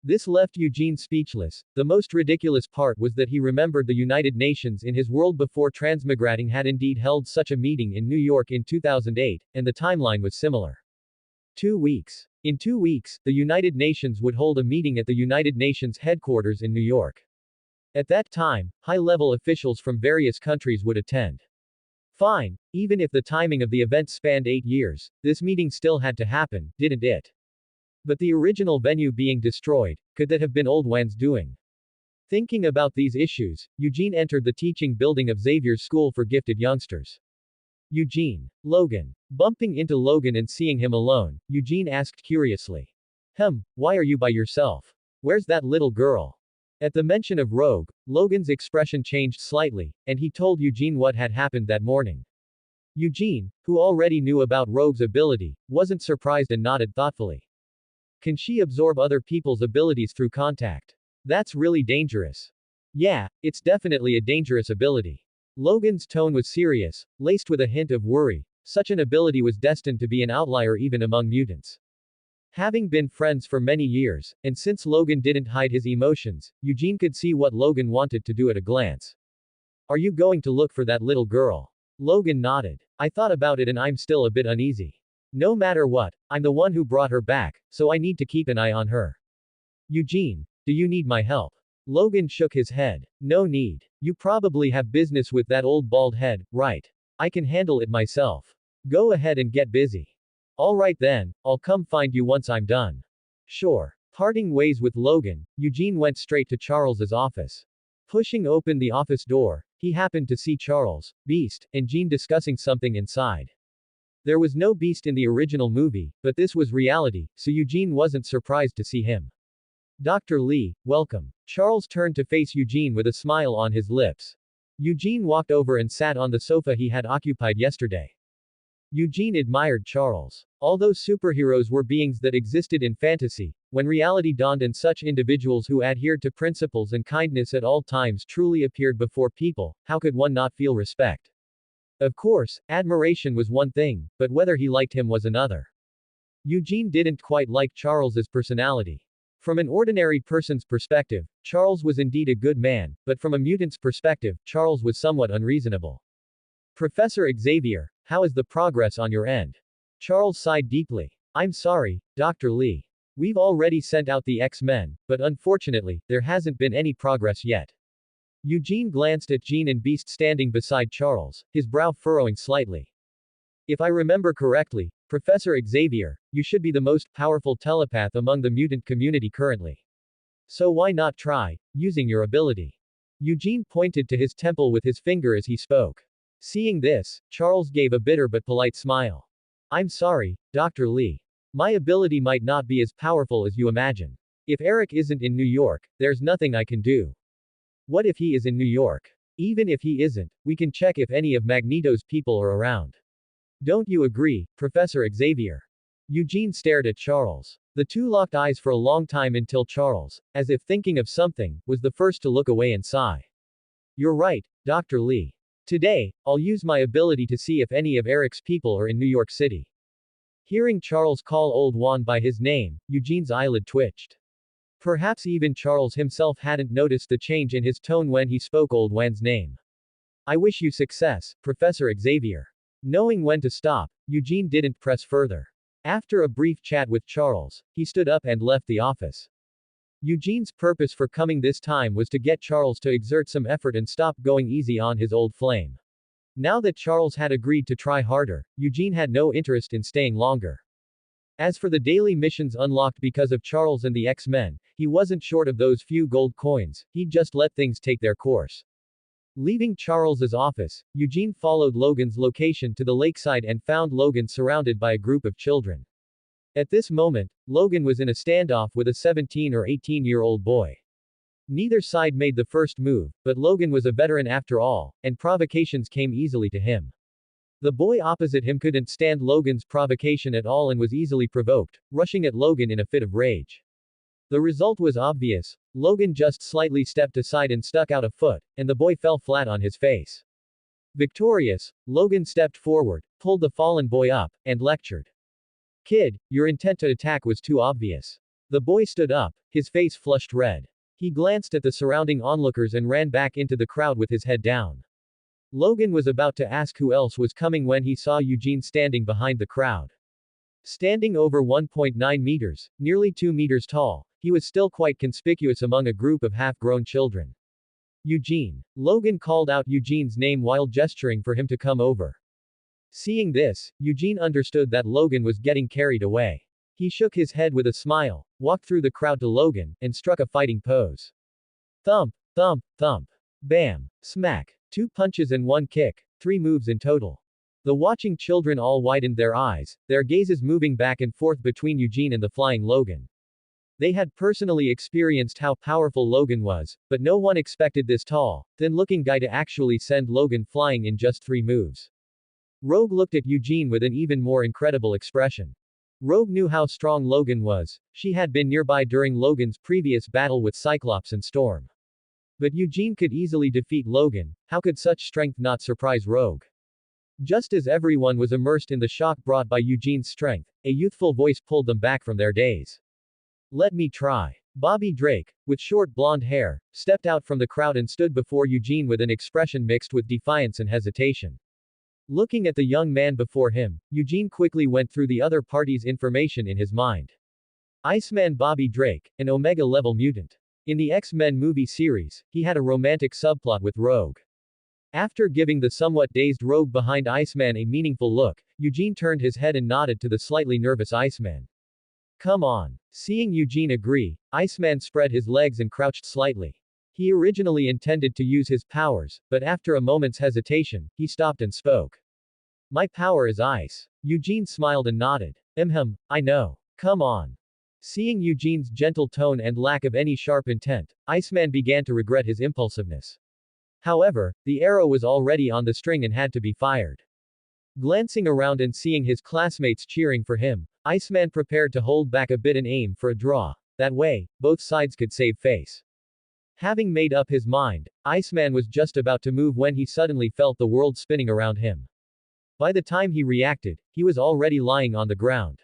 This left Eugene speechless. The most ridiculous part was that he remembered the United Nations in his world before Transmigrating had indeed held such a meeting in New York in 2008, and the timeline was similar. 2 weeks. In 2 weeks, the United Nations would hold a meeting at the United Nations headquarters in New York. At that time, high-level officials from various countries would attend. Fine, even if the timing of the event spanned 8 years, this meeting still had to happen, didn't it? But the original venue being destroyed, could that have been Old Wan's doing? Thinking about these issues, Eugene entered the teaching building of Xavier's School for Gifted Youngsters. Eugene. Logan. Bumping into Logan and seeing him alone, Eugene asked curiously. Why are you by yourself? Where's that little girl? At the mention of Rogue, Logan's expression changed slightly, and he told Eugene what had happened that morning. Eugene, who already knew about Rogue's ability, wasn't surprised and nodded thoughtfully. Can she absorb other people's abilities through contact? That's really dangerous. Yeah, it's definitely a dangerous ability. Logan's tone was serious, laced with a hint of worry. Such an ability was destined to be an outlier even among mutants. Having been friends for many years, and since Logan didn't hide his emotions, Eugene could see what Logan wanted to do at a glance. Are you going to look for that little girl? Logan nodded. I thought about it and I'm still a bit uneasy. No matter what, I'm the one who brought her back, so I need to keep an eye on her. Eugene, do you need my help? Logan shook his head. No need. You probably have business with that old bald head, right? I can handle it myself. Go ahead and get busy. Alright then, I'll come find you once I'm done. Sure. Parting ways with Logan, Eugene went straight to Charles's office. Pushing open the office door, he happened to see Charles, Beast, and Jean discussing something inside. There was no Beast in the original movie, but this was reality, so Eugene wasn't surprised to see him. Dr. Lee, welcome. Charles turned to face Eugene with a smile on his lips. Eugene walked over and sat on the sofa he had occupied yesterday. Eugene admired Charles. Although superheroes were beings that existed in fantasy, when reality dawned and such individuals who adhered to principles and kindness at all times truly appeared before people, how could one not feel respect? Of course, admiration was one thing, but whether he liked him was another. Eugene didn't quite like Charles's personality. From an ordinary person's perspective, Charles was indeed a good man, but from a mutant's perspective, Charles was somewhat unreasonable. Professor Xavier, how is the progress on your end? Charles sighed deeply. I'm sorry, Dr. Lee. We've already sent out the X-Men, but unfortunately, there hasn't been any progress yet. Eugene glanced at Jean and Beast standing beside Charles, his brow furrowing slightly. If I remember correctly, Professor Xavier, you should be the most powerful telepath among the mutant community currently. So why not try, using your ability? Eugene pointed to his temple with his finger as he spoke. Seeing this, Charles gave a bitter but polite smile. I'm sorry, Dr. Lee. My ability might not be as powerful as you imagine. If Eric isn't in New York, there's nothing I can do. What if he is in New York? Even if he isn't, we can check if any of Magneto's people are around. Don't you agree, Professor Xavier? Eugene stared at Charles. The two locked eyes for a long time until Charles, as if thinking of something, was the first to look away and sigh. You're right, Dr. Lee. Today, I'll use my ability to see if any of Eric's people are in New York City. Hearing Charles call Old Juan by his name, Eugene's eyelid twitched. Perhaps even Charles himself hadn't noticed the change in his tone when he spoke Old Juan's name. I wish you success, Professor Xavier. Knowing when to stop, Eugene didn't press further. After a brief chat with Charles, he stood up and left the office. Eugene's purpose for coming this time was to get Charles to exert some effort and stop going easy on his old flame. Now that Charles had agreed to try harder, Eugene had no interest in staying longer. As for the daily missions unlocked because of Charles and the X-Men, he wasn't short of those few gold coins, he'd just let things take their course. Leaving Charles's office, Eugene followed Logan's location to the lakeside and found Logan surrounded by a group of children. At this moment, Logan was in a standoff with a 17 or 18-year-old boy. Neither side made the first move, but Logan was a veteran after all, and provocations came easily to him. The boy opposite him couldn't stand Logan's provocation at all and was easily provoked, rushing at Logan in a fit of rage. The result was obvious. Logan just slightly stepped aside and stuck out a foot, and the boy fell flat on his face. Victorious, Logan stepped forward, pulled the fallen boy up, and lectured. Kid, your intent to attack was too obvious. The boy stood up, his face flushed red. He glanced at the surrounding onlookers and ran back into the crowd with his head down. Logan was about to ask who else was coming when he saw Eugene standing behind the crowd. Standing over 1.9 meters, nearly 2 meters tall, he was still quite conspicuous among a group of half-grown children. Eugene. Logan called out Eugene's name while gesturing for him to come over. Seeing this, Eugene understood that Logan was getting carried away. He shook his head with a smile, walked through the crowd to Logan, and struck a fighting pose. Thump, thump, thump. Bam. Smack. 2 punches and 1 kick, 3 moves in total. The watching children all widened their eyes, their gazes moving back and forth between Eugene and the flying Logan. They had personally experienced how powerful Logan was, but no one expected this tall, thin-looking guy to actually send Logan flying in just 3 moves. Rogue looked at Eugene with an even more incredible expression. Rogue knew how strong Logan was, she had been nearby during Logan's previous battle with Cyclops and Storm. But Eugene could easily defeat Logan, how could such strength not surprise Rogue? Just as everyone was immersed in the shock brought by Eugene's strength, a youthful voice pulled them back from their daze. Let me try. Bobby Drake, with short blonde hair, stepped out from the crowd and stood before Eugene with an expression mixed with defiance and hesitation. Looking at the young man before him, Eugene quickly went through the other party's information in his mind. Iceman Bobby Drake, an Omega-level mutant. In the X-Men movie series, he had a romantic subplot with Rogue. After giving the somewhat dazed Rogue behind Iceman a meaningful look, Eugene turned his head and nodded to the slightly nervous Iceman. Come on. Seeing Eugene agree, Iceman spread his legs and crouched slightly. He originally intended to use his powers, but after a moment's hesitation, he stopped and spoke. My power is ice. Eugene smiled and nodded. I know. Come on. Seeing Eugene's gentle tone and lack of any sharp intent, Iceman began to regret his impulsiveness. However, the arrow was already on the string and had to be fired. Glancing around and seeing his classmates cheering for him, Iceman prepared to hold back a bit and aim for a draw. That way, both sides could save face. Having made up his mind, Iceman was just about to move when he suddenly felt the world spinning around him. By the time he reacted, he was already lying on the ground.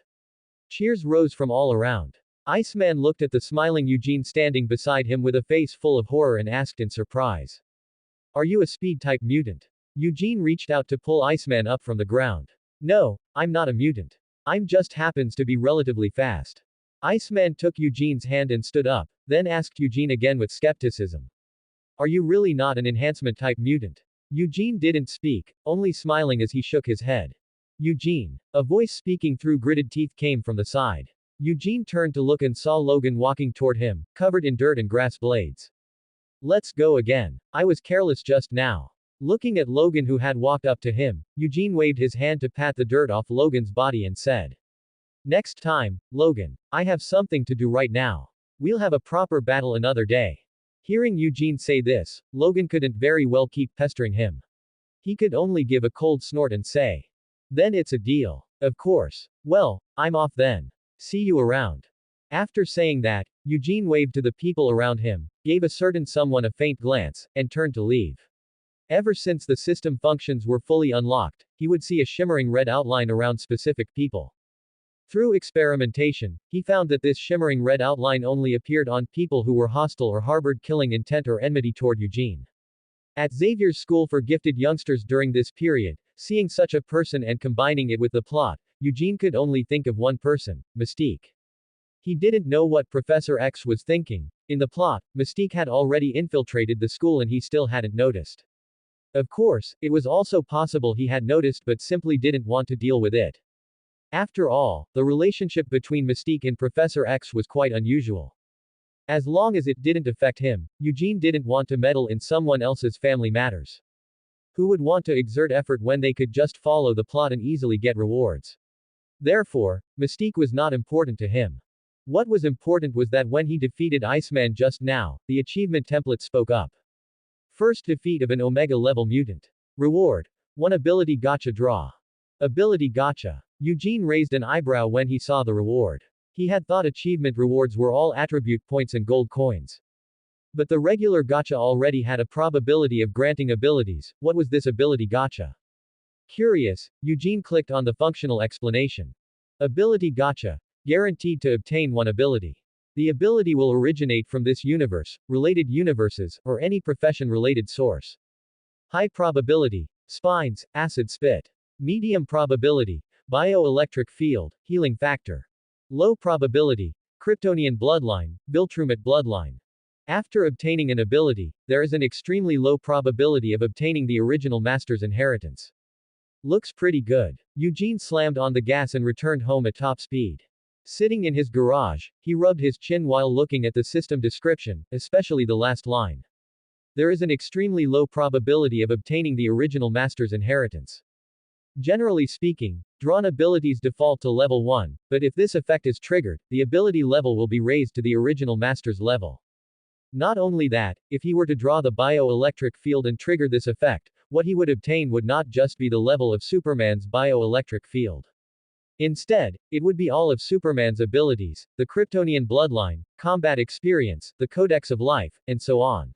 Cheers rose from all around. Iceman looked at the smiling Eugene standing beside him with a face full of horror and asked in surprise. Are you a speed-type mutant? Eugene reached out to pull Iceman up from the ground. No, I'm not a mutant. I'm just happens to be relatively fast. Iceman took Eugene's hand and stood up, then asked Eugene again with skepticism. Are you really not an enhancement-type mutant? Eugene didn't speak, only smiling as he shook his head. Eugene. A voice speaking through gritted teeth came from the side. Eugene turned to look and saw Logan walking toward him, covered in dirt and grass blades. Let's go again. I was careless just now. Looking at Logan who had walked up to him, Eugene waved his hand to pat the dirt off Logan's body and said. Next time, Logan. I have something to do right now. We'll have a proper battle another day. Hearing Eugene say this, Logan couldn't very well keep pestering him. He could only give a cold snort and say. Then it's a deal. Of course. Well, I'm off then. See you around. After saying that, Eugene waved to the people around him, gave a certain someone a faint glance, and turned to leave. Ever since the system functions were fully unlocked, he would see a shimmering red outline around specific people. Through experimentation, he found that this shimmering red outline only appeared on people who were hostile or harbored killing intent or enmity toward Eugene. At Xavier's school for gifted youngsters during this period, seeing such a person and combining it with the plot, Eugene could only think of one person, Mystique. He didn't know what Professor X was thinking. In the plot, Mystique had already infiltrated the school and he still hadn't noticed. Of course, it was also possible he had noticed but simply didn't want to deal with it. After all, the relationship between Mystique and Professor X was quite unusual. As long as it didn't affect him, Eugene didn't want to meddle in someone else's family matters. Who would want to exert effort when they could just follow the plot and easily get rewards? Therefore, Mystique was not important to him. What was important was that when he defeated Iceman just now, the achievement template spoke up. First defeat of an Omega-level mutant. Reward. 1 ability gacha draw. Ability gacha. Eugene raised an eyebrow when he saw the reward. He had thought achievement rewards were all attribute points and gold coins. But the regular gacha already had a probability of granting abilities. What was this ability gacha? Curious, Eugene clicked on the functional explanation. Ability gacha. Guaranteed to obtain 1 ability. The ability will originate from this universe, related universes, or any profession-related source. High probability. Spines, acid spit. Medium probability. Bioelectric field, healing factor. Low probability. Kryptonian bloodline, Viltrumite bloodline. After obtaining an ability, there is an extremely low probability of obtaining the original master's inheritance. Looks pretty good. Eugene slammed on the gas and returned home at top speed. Sitting in his garage, he rubbed his chin while looking at the system description, especially the last line. There is an extremely low probability of obtaining the original master's inheritance. Generally speaking, drawn abilities default to level 1, but if this effect is triggered, the ability level will be raised to the original master's level. Not only that, if he were to draw the bioelectric field and trigger this effect, what he would obtain would not just be the level of Superman's bioelectric field. Instead, it would be all of Superman's abilities, the Kryptonian bloodline, combat experience, the Codex of Life, and so on.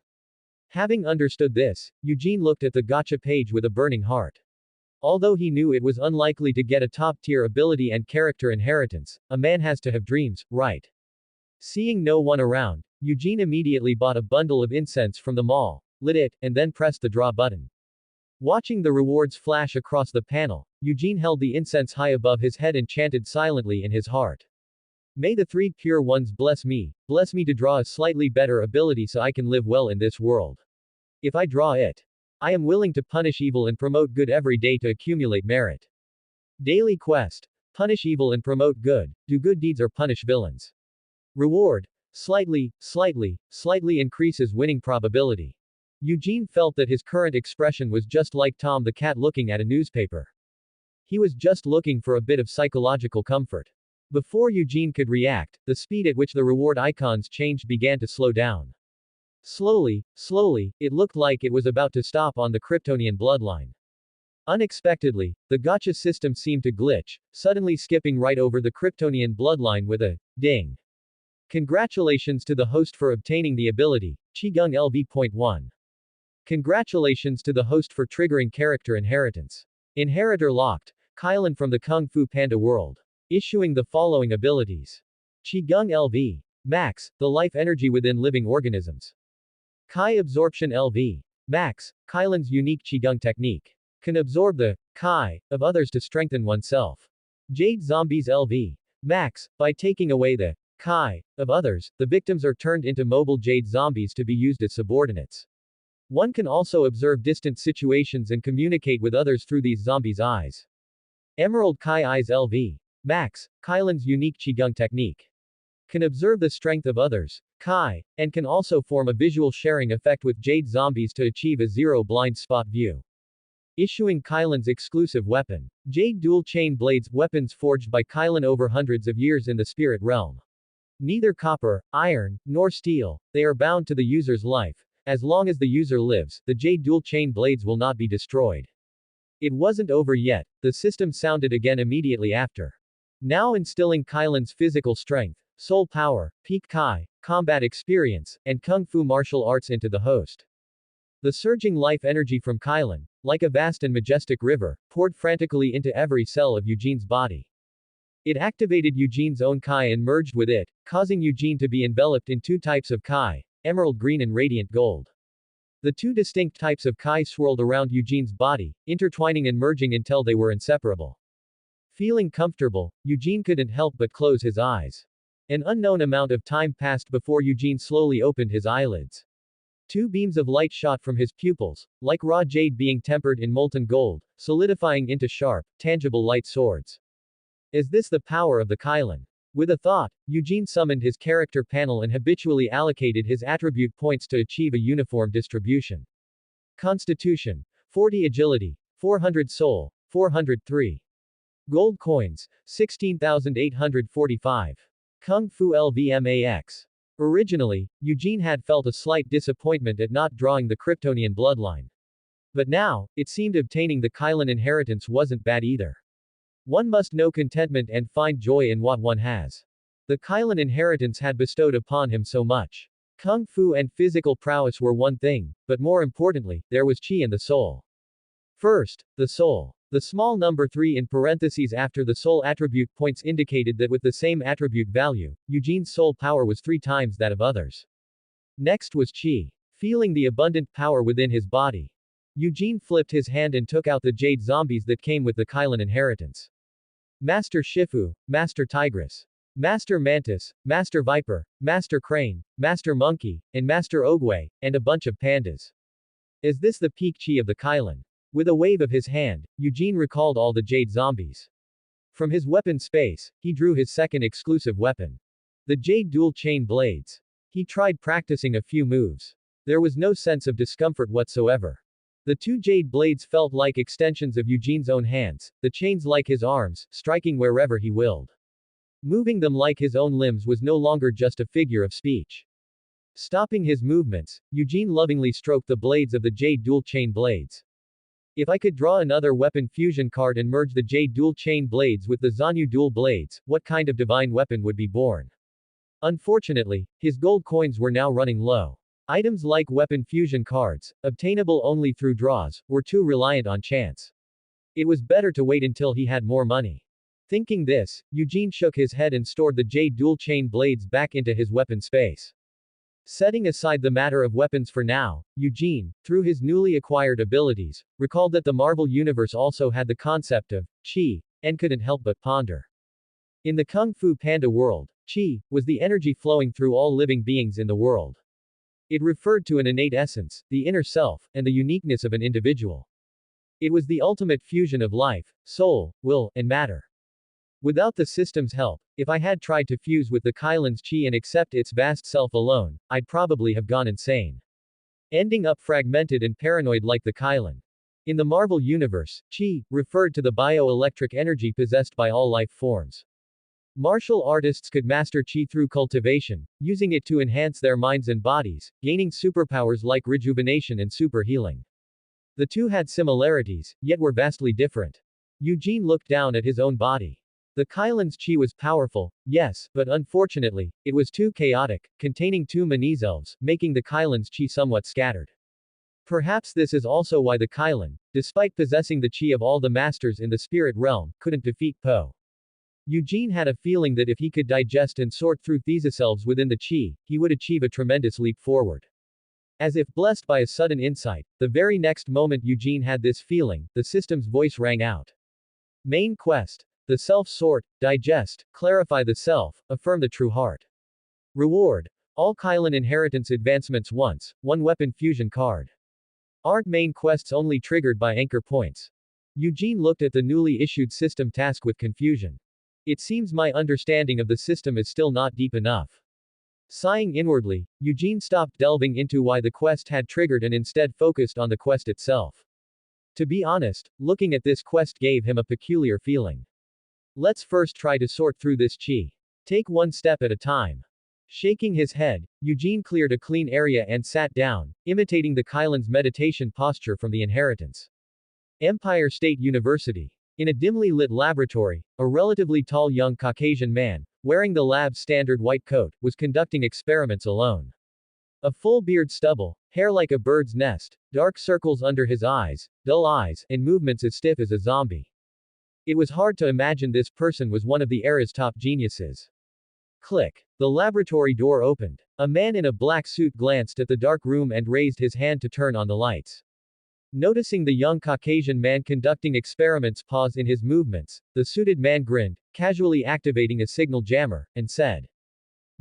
Having understood this, Eugene looked at the gacha page with a burning heart. Although he knew it was unlikely to get a top-tier ability and character inheritance, a man has to have dreams, right? Seeing no one around, Eugene immediately bought a bundle of incense from the mall, lit it, and then pressed the draw button. Watching the rewards flash across the panel, Eugene held the incense high above his head and chanted silently in his heart. May the 3 pure ones bless me to draw a slightly better ability so I can live well in this world. If I draw it, I am willing to punish evil and promote good every day to accumulate merit. Daily quest. Punish evil and promote good, do good deeds or punish villains. Reward. Slightly increases winning probability. Eugene felt that his current expression was just like Tom the cat looking at a newspaper. He was just looking for a bit of psychological comfort. Before Eugene could react, the speed at which the reward icons changed began to slow down. Slowly, it looked like it was about to stop on the Kryptonian bloodline. Unexpectedly, the gacha system seemed to glitch, suddenly skipping right over the Kryptonian bloodline with a ding. Congratulations to the host for obtaining the ability, Qigong LV.1. Congratulations to the host for triggering character inheritance. Inheritor locked, Kylan from the Kung Fu Panda world. Issuing the following abilities. Qigong LV. Max, the life energy within living organisms. Kai Absorption LV. Max, Kylan's unique Qigong technique. Can absorb the Kai of others to strengthen oneself. Jade Zombies LV. Max, by taking away the Kai of others, the victims are turned into mobile Jade Zombies to be used as subordinates. One can also observe distant situations and communicate with others through these zombies' eyes. Emerald Kai Eyes LV. Max, Kylan's unique Qigong technique. Can observe the strength of others, Kai, and can also form a visual sharing effect with Jade Zombies to achieve a zero blind spot view. Issuing Kylan's exclusive weapon. Jade Dual Chain Blades, weapons forged by Kylan over hundreds of years in the spirit realm. Neither copper, iron, nor steel, they are bound to the user's life. As long as the user lives, the Jade Dual Chain Blades will not be destroyed. It wasn't over yet, the system sounded again immediately after. Now instilling Kylan's physical strength, soul power, peak Kai, combat experience, and kung fu martial arts into the host. The surging life energy from Kylan, like a vast and majestic river, poured frantically into every cell of Eugene's body. It activated Eugene's own Kai and merged with it, causing Eugene to be enveloped in two types of Kai, emerald green and radiant gold. The two distinct types of Kai swirled around Eugene's body, intertwining and merging until they were inseparable. Feeling comfortable, Eugene couldn't help but close his eyes. An unknown amount of time passed before Eugene slowly opened his eyelids. Two beams of light shot from his pupils, like raw jade being tempered in molten gold, solidifying into sharp, tangible light swords. Is this the power of the Kylan? With a thought, Eugene summoned his character panel and habitually allocated his attribute points to achieve a uniform distribution. Constitution, 40 Agility, 400 Soul, 403. Gold coins, 16,845. Kung Fu LVMAX. Originally, Eugene had felt a slight disappointment at not drawing the Kryptonian bloodline. But now, it seemed obtaining the Kylan inheritance wasn't bad either. One must know contentment and find joy in what one has. The Kylan inheritance had bestowed upon him so much. Kung Fu and physical prowess were one thing, but more importantly, there was Qi in the soul. First, the soul. The small number 3 in parentheses after the soul attribute points indicated that with the same attribute value, Eugene's soul power was 3 times that of others. Next was Qi. Feeling the abundant power within his body, Eugene flipped his hand and took out the jade zombies that came with the Kylan inheritance. Master Shifu, Master Tigress, Master Mantis, Master Viper, Master Crane, Master Monkey, and Master Ogwe, and a bunch of pandas. Is this the peak Qi of the Kylan? With a wave of his hand, Eugene recalled all the jade zombies. From his weapon space, he drew his second exclusive weapon. The jade dual chain blades. He tried practicing a few moves. There was no sense of discomfort whatsoever. The two jade blades felt like extensions of Eugene's own hands, the chains like his arms, striking wherever he willed. Moving them like his own limbs was no longer just a figure of speech. Stopping his movements, Eugene lovingly stroked the blades of the jade dual chain blades. If I could draw another weapon fusion card and merge the Jade Dual Chain Blades with the Zanyu Dual Blades, what kind of divine weapon would be born? Unfortunately, his gold coins were now running low. Items like weapon fusion cards, obtainable only through draws, were too reliant on chance. It was better to wait until he had more money. Thinking this, Eugene shook his head and stored the Jade Dual Chain Blades back into his weapon space. Setting aside the matter of weapons for now, Eugene, through his newly acquired abilities, recalled that the Marvel Universe also had the concept of Qi, and couldn't help but ponder. In the Kung Fu Panda world, Qi was the energy flowing through all living beings in the world. It referred to an innate essence, the inner self, and the uniqueness of an individual. It was the ultimate fusion of life, soul, will, and matter. Without the system's help, if I had tried to fuse with the Kylan's chi and accept its vast self alone, I'd probably have gone insane. Ending up fragmented and paranoid like the Kylan. In the Marvel Universe, chi referred to the bioelectric energy possessed by all life forms. Martial artists could master chi through cultivation, using it to enhance their minds and bodies, gaining superpowers like rejuvenation and super healing. The two had similarities, yet were vastly different. Eugene looked down at his own body. The Kylan's chi was powerful, yes, but unfortunately, it was too chaotic, containing two Manise elves, making the Kylan's chi somewhat scattered. Perhaps this is also why the Kylan, despite possessing the chi of all the masters in the spirit realm, couldn't defeat Po. Eugene had a feeling that if he could digest and sort through theseselves within the chi, he would achieve a tremendous leap forward. As if blessed by a sudden insight, the very next moment Eugene had this feeling, the system's voice rang out. Main quest. The self sort, digest, clarify the self, affirm the true heart. Reward. All Kylan inheritance advancements once, one weapon fusion card. Aren't main quests only triggered by anchor points? Eugene looked at the newly issued system task with confusion. It seems my understanding of the system is still not deep enough. Sighing inwardly, Eugene stopped delving into why the quest had triggered and instead focused on the quest itself. To be honest, looking at this quest gave him a peculiar feeling. Let's first try to sort through this chi. Take one step at a time. Shaking his head, Eugene cleared a clean area and sat down, imitating the Kylan's meditation posture from the inheritance. Empire State University. In a dimly lit laboratory, a relatively tall young Caucasian man, wearing the lab's standard white coat, was conducting experiments alone. A full beard stubble, hair like a bird's nest, dark circles under his eyes, dull eyes, and movements as stiff as a zombie. It was hard to imagine this person was one of the era's top geniuses. Click. The laboratory door opened. A man in a black suit glanced at the dark room and raised his hand to turn on the lights. Noticing the young Caucasian man conducting experiments pause in his movements, the suited man grinned, casually activating a signal jammer, and said,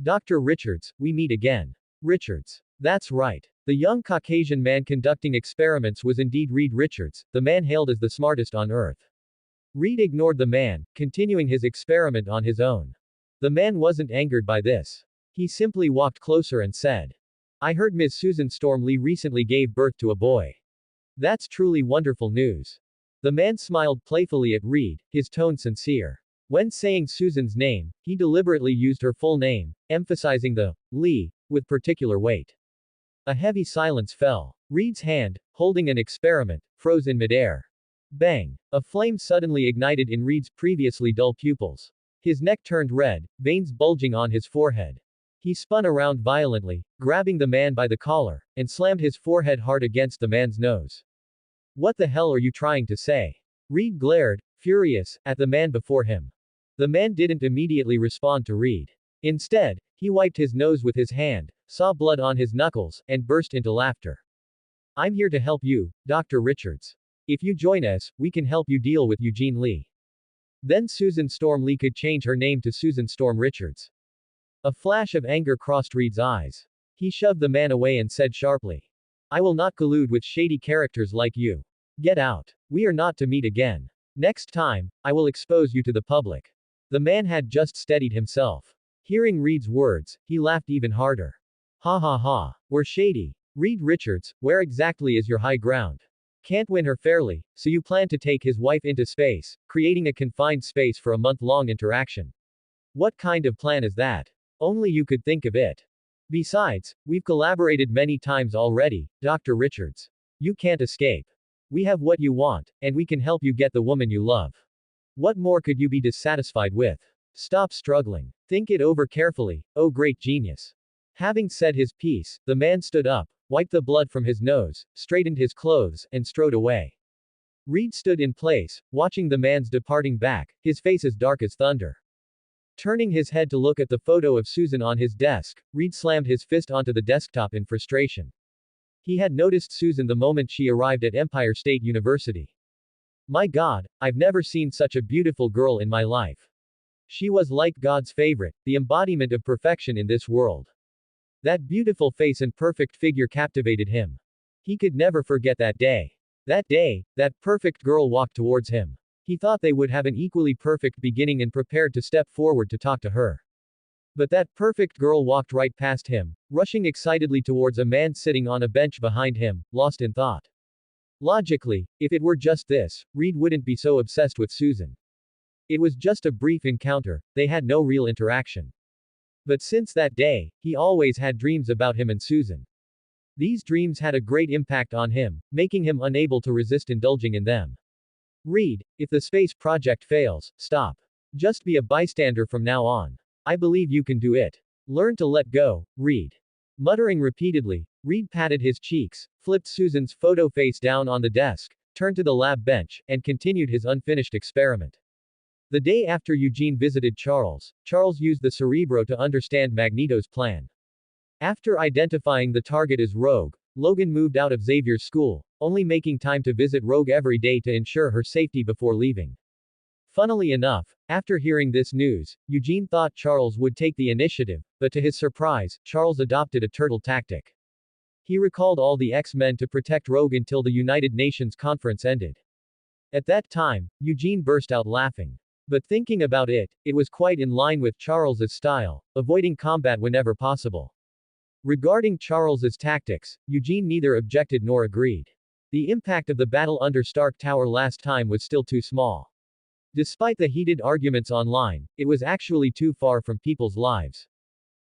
"Dr. Richards, we meet again." Richards. That's right. The young Caucasian man conducting experiments was indeed Reed Richards, the man hailed as the smartest on Earth. Reed ignored the man, continuing his experiment on his own. The man wasn't angered by this. He simply walked closer and said, "I heard Ms. Susan Storm Lee recently gave birth to a boy. That's truly wonderful news." The man smiled playfully at Reed, his tone sincere. When saying Susan's name, he deliberately used her full name, emphasizing the Lee with particular weight. A heavy silence fell. Reed's hand, holding an experiment, froze in midair. Bang! A flame suddenly ignited in Reed's previously dull pupils. His neck turned red, veins bulging on his forehead. He spun around violently, grabbing the man by the collar, and slammed his forehead hard against the man's nose. "What the hell are you trying to say?" Reed glared, furious, at the man before him. The man didn't immediately respond to Reed. Instead, he wiped his nose with his hand, saw blood on his knuckles, and burst into laughter. "I'm here to help you, Dr. Richards. If you join us, we can help you deal with Eugene Lee." Then Susan Storm Lee could change her name to Susan Storm Richards. A flash of anger crossed Reed's eyes. He shoved the man away and said sharply, "I will not collude with shady characters like you. Get out. We are not to meet again. Next time, I will expose you to the public." The man had just steadied himself. Hearing Reed's words, he laughed even harder. "Ha ha ha. We're shady. Reed Richards, where exactly is your high ground? Can't win her fairly, so you plan to take his wife into space, creating a confined space for a month-long interaction. What kind of plan is that? Only you could think of it. Besides, we've collaborated many times already, Dr. Richards. You can't escape. We have what you want, and we can help you get the woman you love. What more could you be dissatisfied with? Stop struggling. Think it over carefully, oh great genius." Having said his piece, the man stood up, wiped the blood from his nose, straightened his clothes, and strode away. Reed stood in place, watching the man's departing back, his face as dark as thunder. Turning his head to look at the photo of Susan on his desk, Reed slammed his fist onto the desktop in frustration. He had noticed Susan the moment she arrived at Empire State University. My God, I've never seen such a beautiful girl in my life. She was like God's favorite, the embodiment of perfection in this world. That beautiful face and perfect figure captivated him. He could never forget that day. That day, that perfect girl walked towards him. He thought they would have an equally perfect beginning and prepared to step forward to talk to her. But that perfect girl walked right past him, rushing excitedly towards a man sitting on a bench behind him, lost in thought. Logically, if it were just this, Reed wouldn't be so obsessed with Susan. It was just a brief encounter, they had no real interaction. But since that day, he always had dreams about him and Susan. These dreams had a great impact on him, making him unable to resist indulging in them. Reed, if the space project fails, stop. Just be a bystander from now on. I believe you can do it. Learn to let go, Reed. Muttering repeatedly, Reed patted his cheeks, flipped Susan's photo face down on the desk, turned to the lab bench, and continued his unfinished experiment. The day after Eugene visited Charles, Charles used the Cerebro to understand Magneto's plan. After identifying the target as Rogue, Logan moved out of Xavier's school, only making time to visit Rogue every day to ensure her safety before leaving. Funnily enough, after hearing this news, Eugene thought Charles would take the initiative, but to his surprise, Charles adopted a turtle tactic. He recalled all the X-Men to protect Rogue until the United Nations conference ended. At that time, Eugene burst out laughing. But thinking about it, it was quite in line with Charles's style, avoiding combat whenever possible. Regarding Charles's tactics, Eugene neither objected nor agreed. The impact of the battle under Stark Tower last time was still too small. Despite the heated arguments online, it was actually too far from people's lives.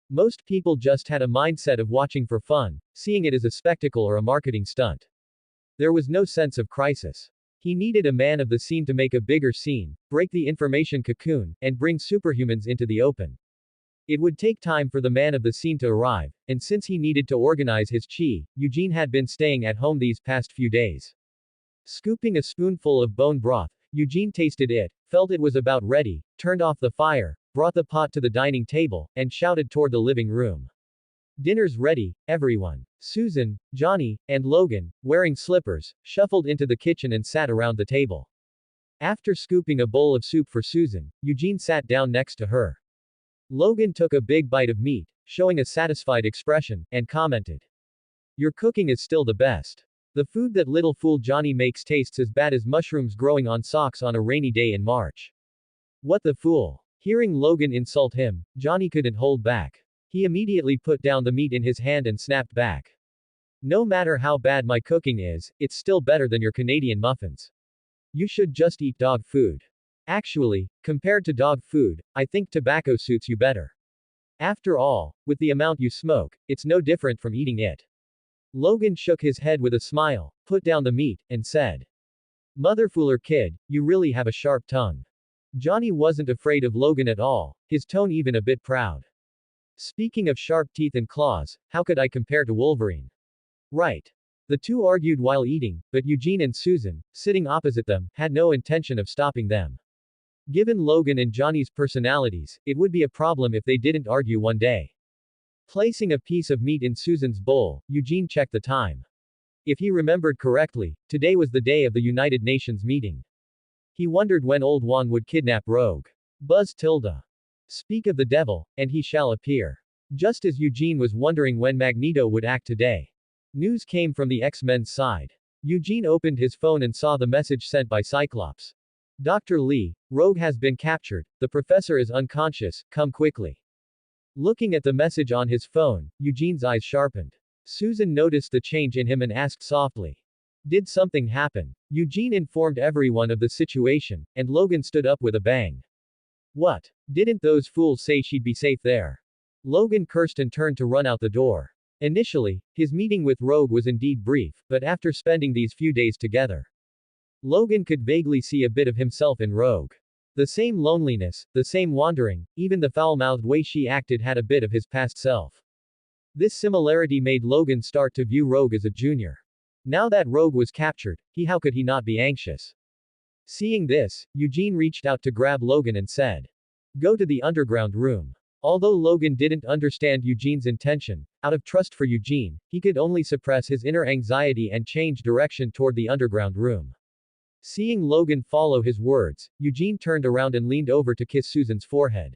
Most people just had a mindset of watching for fun, seeing it as a spectacle or a marketing stunt. There was no sense of crisis. He needed a man of the scene to make a bigger scene, break the information cocoon, and bring superhumans into the open. It would take time for the man of the scene to arrive, and since he needed to organize his chi, Eugene had been staying at home these past few days. Scooping a spoonful of bone broth, Eugene tasted it, felt it was about ready, turned off the fire, brought the pot to the dining table, and shouted toward the living room. Dinner's ready, everyone. Susan, Johnny, and Logan, wearing slippers, shuffled into the kitchen and sat around the table. After scooping a bowl of soup for Susan, Eugene sat down next to her. Logan took a big bite of meat, showing a satisfied expression, and commented, "Your cooking is still the best. The food that little fool Johnny makes tastes as bad as mushrooms growing on socks on a rainy day in March." What the fool? Hearing Logan insult him, Johnny couldn't hold back. He immediately put down the meat in his hand and snapped back. "No matter how bad my cooking is, it's still better than your Canadian muffins. You should just eat dog food. Actually, compared to dog food, I think tobacco suits you better. After all, with the amount you smoke, it's no different from eating it." Logan shook his head with a smile, put down the meat, and said, "Motherfooler kid, you really have a sharp tongue." Johnny wasn't afraid of Logan at all, his tone even a bit proud. "Speaking of sharp teeth and claws, how could I compare to Wolverine?" "Right." The two argued while eating, but Eugene and Susan, sitting opposite them, had no intention of stopping them. Given Logan and Johnny's personalities, it would be a problem if they didn't argue one day. Placing a piece of meat in Susan's bowl, Eugene checked the time. If he remembered correctly, today was the day of the United Nations meeting. He wondered when Old Juan would kidnap Rogue. Buzz tilde. Speak of the devil, and he shall appear. Just as Eugene was wondering when Magneto would act today. News came from the X-Men's side. Eugene opened his phone and saw the message sent by Cyclops. "Dr. Lee, Rogue has been captured, the professor is unconscious, come quickly." Looking at the message on his phone, Eugene's eyes sharpened. Susan noticed the change in him and asked softly, "Did something happen?" Eugene informed everyone of the situation, and Logan stood up with a bang. "What? Didn't those fools say she'd be safe there?" Logan cursed and turned to run out the door. Initially, his meeting with Rogue was indeed brief, but after spending these few days together, Logan could vaguely see a bit of himself in Rogue. The same loneliness, the same wandering, even the foul-mouthed way she acted had a bit of his past self. This similarity made Logan start to view Rogue as a junior. Now that Rogue was captured, how could he not be anxious? Seeing this, Eugene reached out to grab Logan and said, "Go to the underground room." Although Logan didn't understand Eugene's intention, out of trust for Eugene, he could only suppress his inner anxiety and change direction toward the underground room. Seeing Logan follow his words, Eugene turned around and leaned over to kiss Susan's forehead.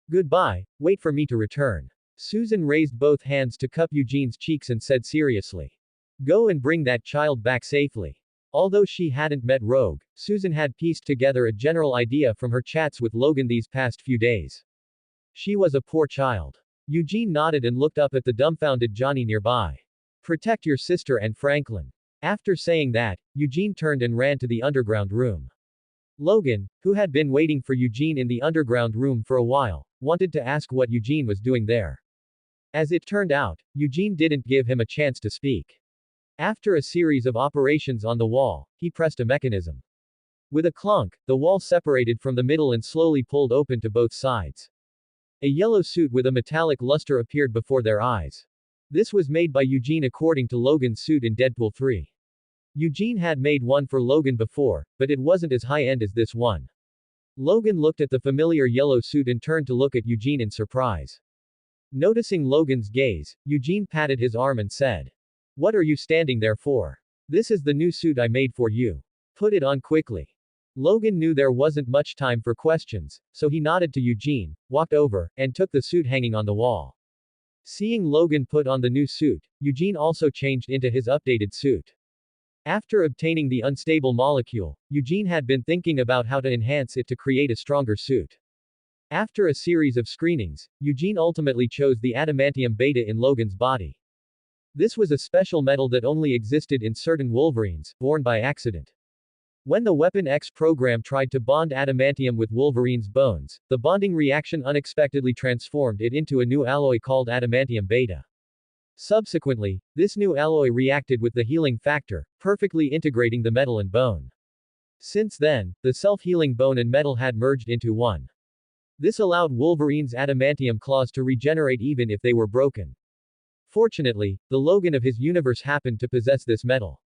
"Goodbye, wait for me to return." Susan raised both hands to cup Eugene's cheeks and said seriously, "Go and bring that child back safely." Although she hadn't met Rogue, Susan had pieced together a general idea from her chats with Logan these past few days. She was a poor child. Eugene nodded and looked up at the dumbfounded Johnny nearby. Protect your sister and Franklin. After saying that, Eugene turned and ran to the underground room. Logan, who had been waiting for Eugene in the underground room for a while, wanted to ask what Eugene was doing there. As it turned out, Eugene didn't give him a chance to speak. After a series of operations on the wall, he pressed a mechanism. With a clunk, the wall separated from the middle and slowly pulled open to both sides. A yellow suit with a metallic luster appeared before their eyes. This was made by Eugene according to Logan's suit in Deadpool 3. Eugene had made one for Logan before, but it wasn't as high-end as this one. Logan looked at the familiar yellow suit and turned to look at Eugene in surprise. Noticing Logan's gaze, Eugene patted his arm and said, "What are you standing there for? This is the new suit I made for you. Put it on quickly." Logan knew there wasn't much time for questions, so he nodded to Eugene, walked over, and took the suit hanging on the wall. Seeing Logan put on the new suit, Eugene also changed into his updated suit. After obtaining the unstable molecule, Eugene had been thinking about how to enhance it to create a stronger suit. After a series of screenings, Eugene ultimately chose the adamantium beta in Logan's body. This was a special metal that only existed in certain Wolverines, born by accident. When the Weapon X program tried to bond adamantium with Wolverine's bones, the bonding reaction unexpectedly transformed it into a new alloy called adamantium beta. Subsequently, this new alloy reacted with the healing factor, perfectly integrating the metal and bone. Since then, the self-healing bone and metal had merged into one. This allowed Wolverine's adamantium claws to regenerate even if they were broken. Fortunately, the Logan of his universe happened to possess this metal.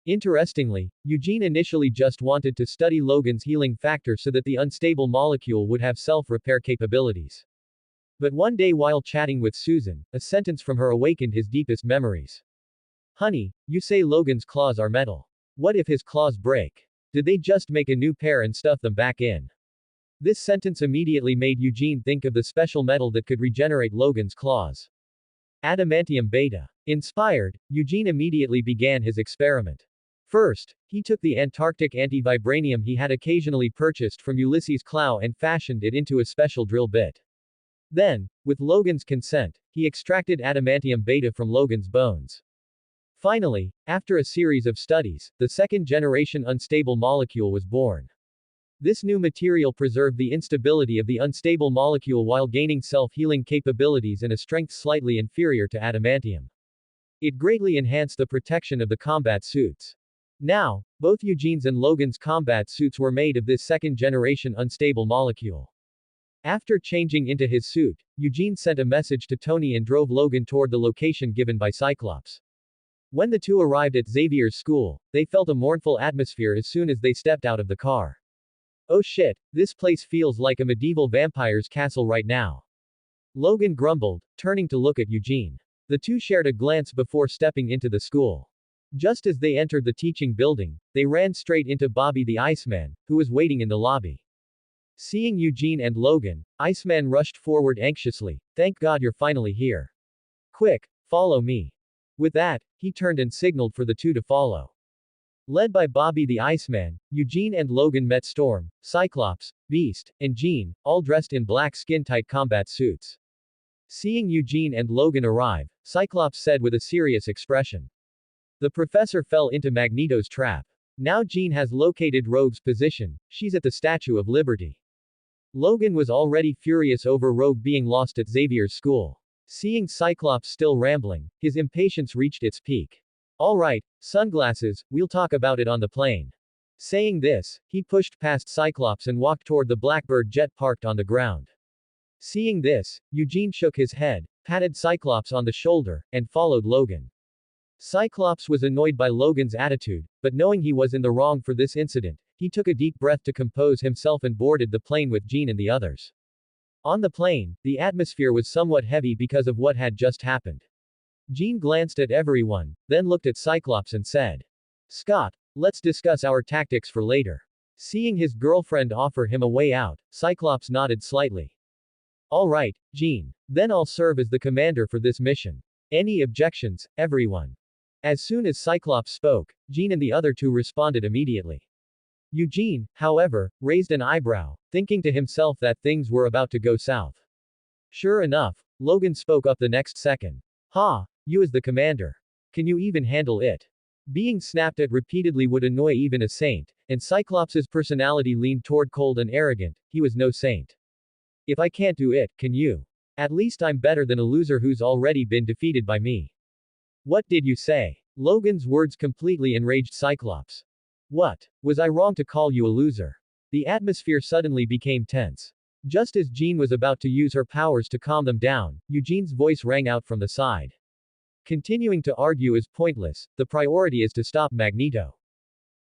Interestingly, Eugene initially just wanted to study Logan's healing factor so that the unstable molecule would have self-repair capabilities. But one day while chatting with Susan, a sentence from her awakened his deepest memories. "Honey, you say Logan's claws are metal. What if his claws break? Did they just make a new pair and stuff them back in?" This sentence immediately made Eugene think of the special metal that could regenerate Logan's claws. Adamantium beta. Inspired, Eugene immediately began his experiment. First, he took the Antarctic anti-vibranium he had occasionally purchased from Ulysses Clow and fashioned it into a special drill bit. Then, with Logan's consent, he extracted adamantium beta from Logan's bones. Finally, after a series of studies, the second-generation unstable molecule was born. This new material preserved the instability of the unstable molecule while gaining self-healing capabilities and a strength slightly inferior to adamantium. It greatly enhanced the protection of the combat suits. Now, both Eugene's and Logan's combat suits were made of this second-generation unstable molecule. After changing into his suit, Eugene sent a message to Tony and drove Logan toward the location given by Cyclops. When the two arrived at Xavier's school, they felt a mournful atmosphere as soon as they stepped out of the car. "Oh shit, this place feels like a medieval vampire's castle right now," Logan grumbled, turning to look at Eugene. The two shared a glance before stepping into the school. Just as they entered the teaching building, they ran straight into Bobby the Iceman, who was waiting in the lobby. Seeing Eugene and Logan, Iceman rushed forward anxiously. "Thank God you're finally here. Quick, follow me." With that, he turned and signaled for the two to follow. Led by Bobby the Iceman, Eugene and Logan met Storm, Cyclops, Beast, and Jean, all dressed in black skin-tight combat suits. Seeing Eugene and Logan arrive, Cyclops said with a serious expression, "The professor fell into Magneto's trap. Now Jean has located Rogue's position, she's at the Statue of Liberty." Logan was already furious over Rogue being lost at Xavier's school. Seeing Cyclops still rambling, his impatience reached its peak. "Alright, sunglasses, we'll talk about it on the plane." Saying this, he pushed past Cyclops and walked toward the Blackbird jet parked on the ground. Seeing this, Eugene shook his head, patted Cyclops on the shoulder, and followed Logan. Cyclops was annoyed by Logan's attitude, but knowing he was in the wrong for this incident, he took a deep breath to compose himself and boarded the plane with Jean and the others. On the plane, the atmosphere was somewhat heavy because of what had just happened. Jean glanced at everyone, then looked at Cyclops and said, "Scott, let's discuss our tactics for later." Seeing his girlfriend offer him a way out, Cyclops nodded slightly. "Alright, Jean. Then I'll serve as the commander for this mission. Any objections, everyone?" As soon as Cyclops spoke, Jean and the other two responded immediately. Eugene, however, raised an eyebrow, thinking to himself that things were about to go south. Sure enough, Logan spoke up the next second. Ha, you as the commander. Can you even handle it? Being snapped at repeatedly would annoy even a saint, and Cyclops's personality leaned toward cold and arrogant. He was no saint. If I can't do it, can you? At least I'm better than a loser who's already been defeated by me. What did you say? Logan's words completely enraged Cyclops. What? Was I wrong to call you a loser? The atmosphere suddenly became tense. Just as Jean was about to use her powers to calm them down, Eugene's voice rang out from the side. Continuing to argue is pointless, the priority is to stop Magneto.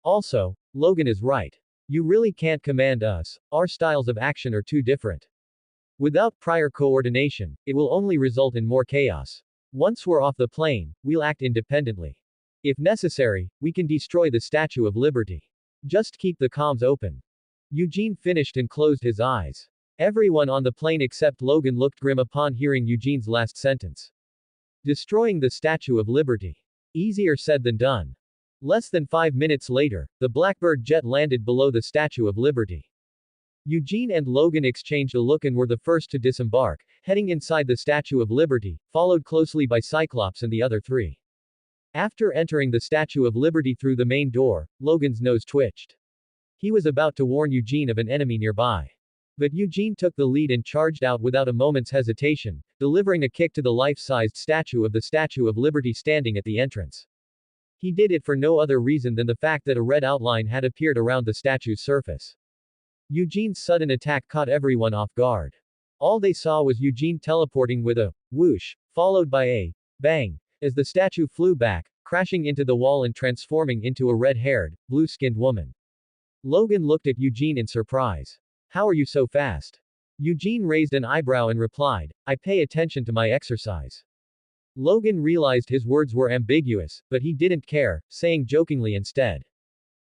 Also, Logan is right. You really can't command us, our styles of action are too different. Without prior coordination, it will only result in more chaos. Once we're off the plane, we'll act independently. If necessary, we can destroy the Statue of Liberty. Just keep the comms open. Eugene finished and closed his eyes. Everyone on the plane except Logan looked grim upon hearing Eugene's last sentence. Destroying the Statue of Liberty. Easier said than done. Less than 5 minutes later, the Blackbird jet landed below the Statue of Liberty. Eugene and Logan exchanged a look and were the first to disembark, heading inside the Statue of Liberty, followed closely by Cyclops and the other three. After entering the Statue of Liberty through the main door, Logan's nose twitched. He was about to warn Eugene of an enemy nearby. But Eugene took the lead and charged out without a moment's hesitation, delivering a kick to the life-sized statue of the Statue of Liberty standing at the entrance. He did it for no other reason than the fact that a red outline had appeared around the statue's surface. Eugene's sudden attack caught everyone off guard. All they saw was Eugene teleporting with a whoosh, followed by a bang, as the statue flew back, crashing into the wall and transforming into a red-haired, blue-skinned woman. Logan looked at Eugene in surprise. How are you so fast? Eugene raised an eyebrow and replied, I pay attention to my exercise. Logan realized his words were ambiguous, but he didn't care, saying jokingly instead.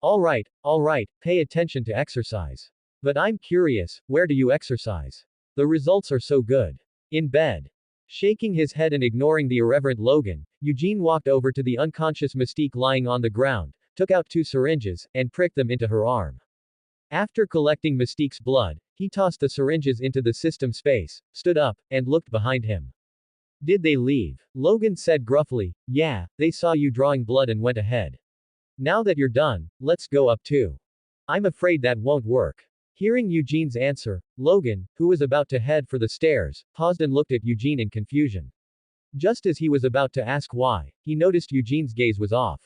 All right, pay attention to exercise. But I'm curious, where do you exercise? The results are so good. In bed. Shaking his head and ignoring the irreverent Logan, Eugene walked over to the unconscious Mystique lying on the ground, took out 2 syringes, and pricked them into her arm. After collecting Mystique's blood, he tossed the syringes into the system space, stood up, and looked behind him. Did they leave? Logan said gruffly, yeah, they saw you drawing blood and went ahead. Now that you're done, let's go up too. I'm afraid that won't work. Hearing Eugene's answer, Logan, who was about to head for the stairs, paused and looked at Eugene in confusion. Just as he was about to ask why, he noticed Eugene's gaze was off.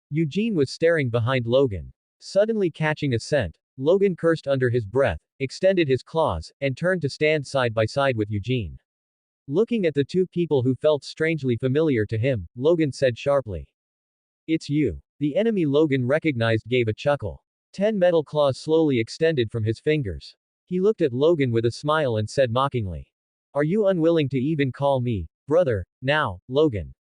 Eugene was staring behind Logan. Suddenly catching a scent, Logan cursed under his breath, extended his claws, and turned to stand side by side with Eugene. Looking at the two people who felt strangely familiar to him, Logan said sharply. It's you. The enemy Logan recognized gave a chuckle. 10 metal claws slowly extended from his fingers. He looked at Logan with a smile and said mockingly. Are you unwilling to even call me brother, now, Logan?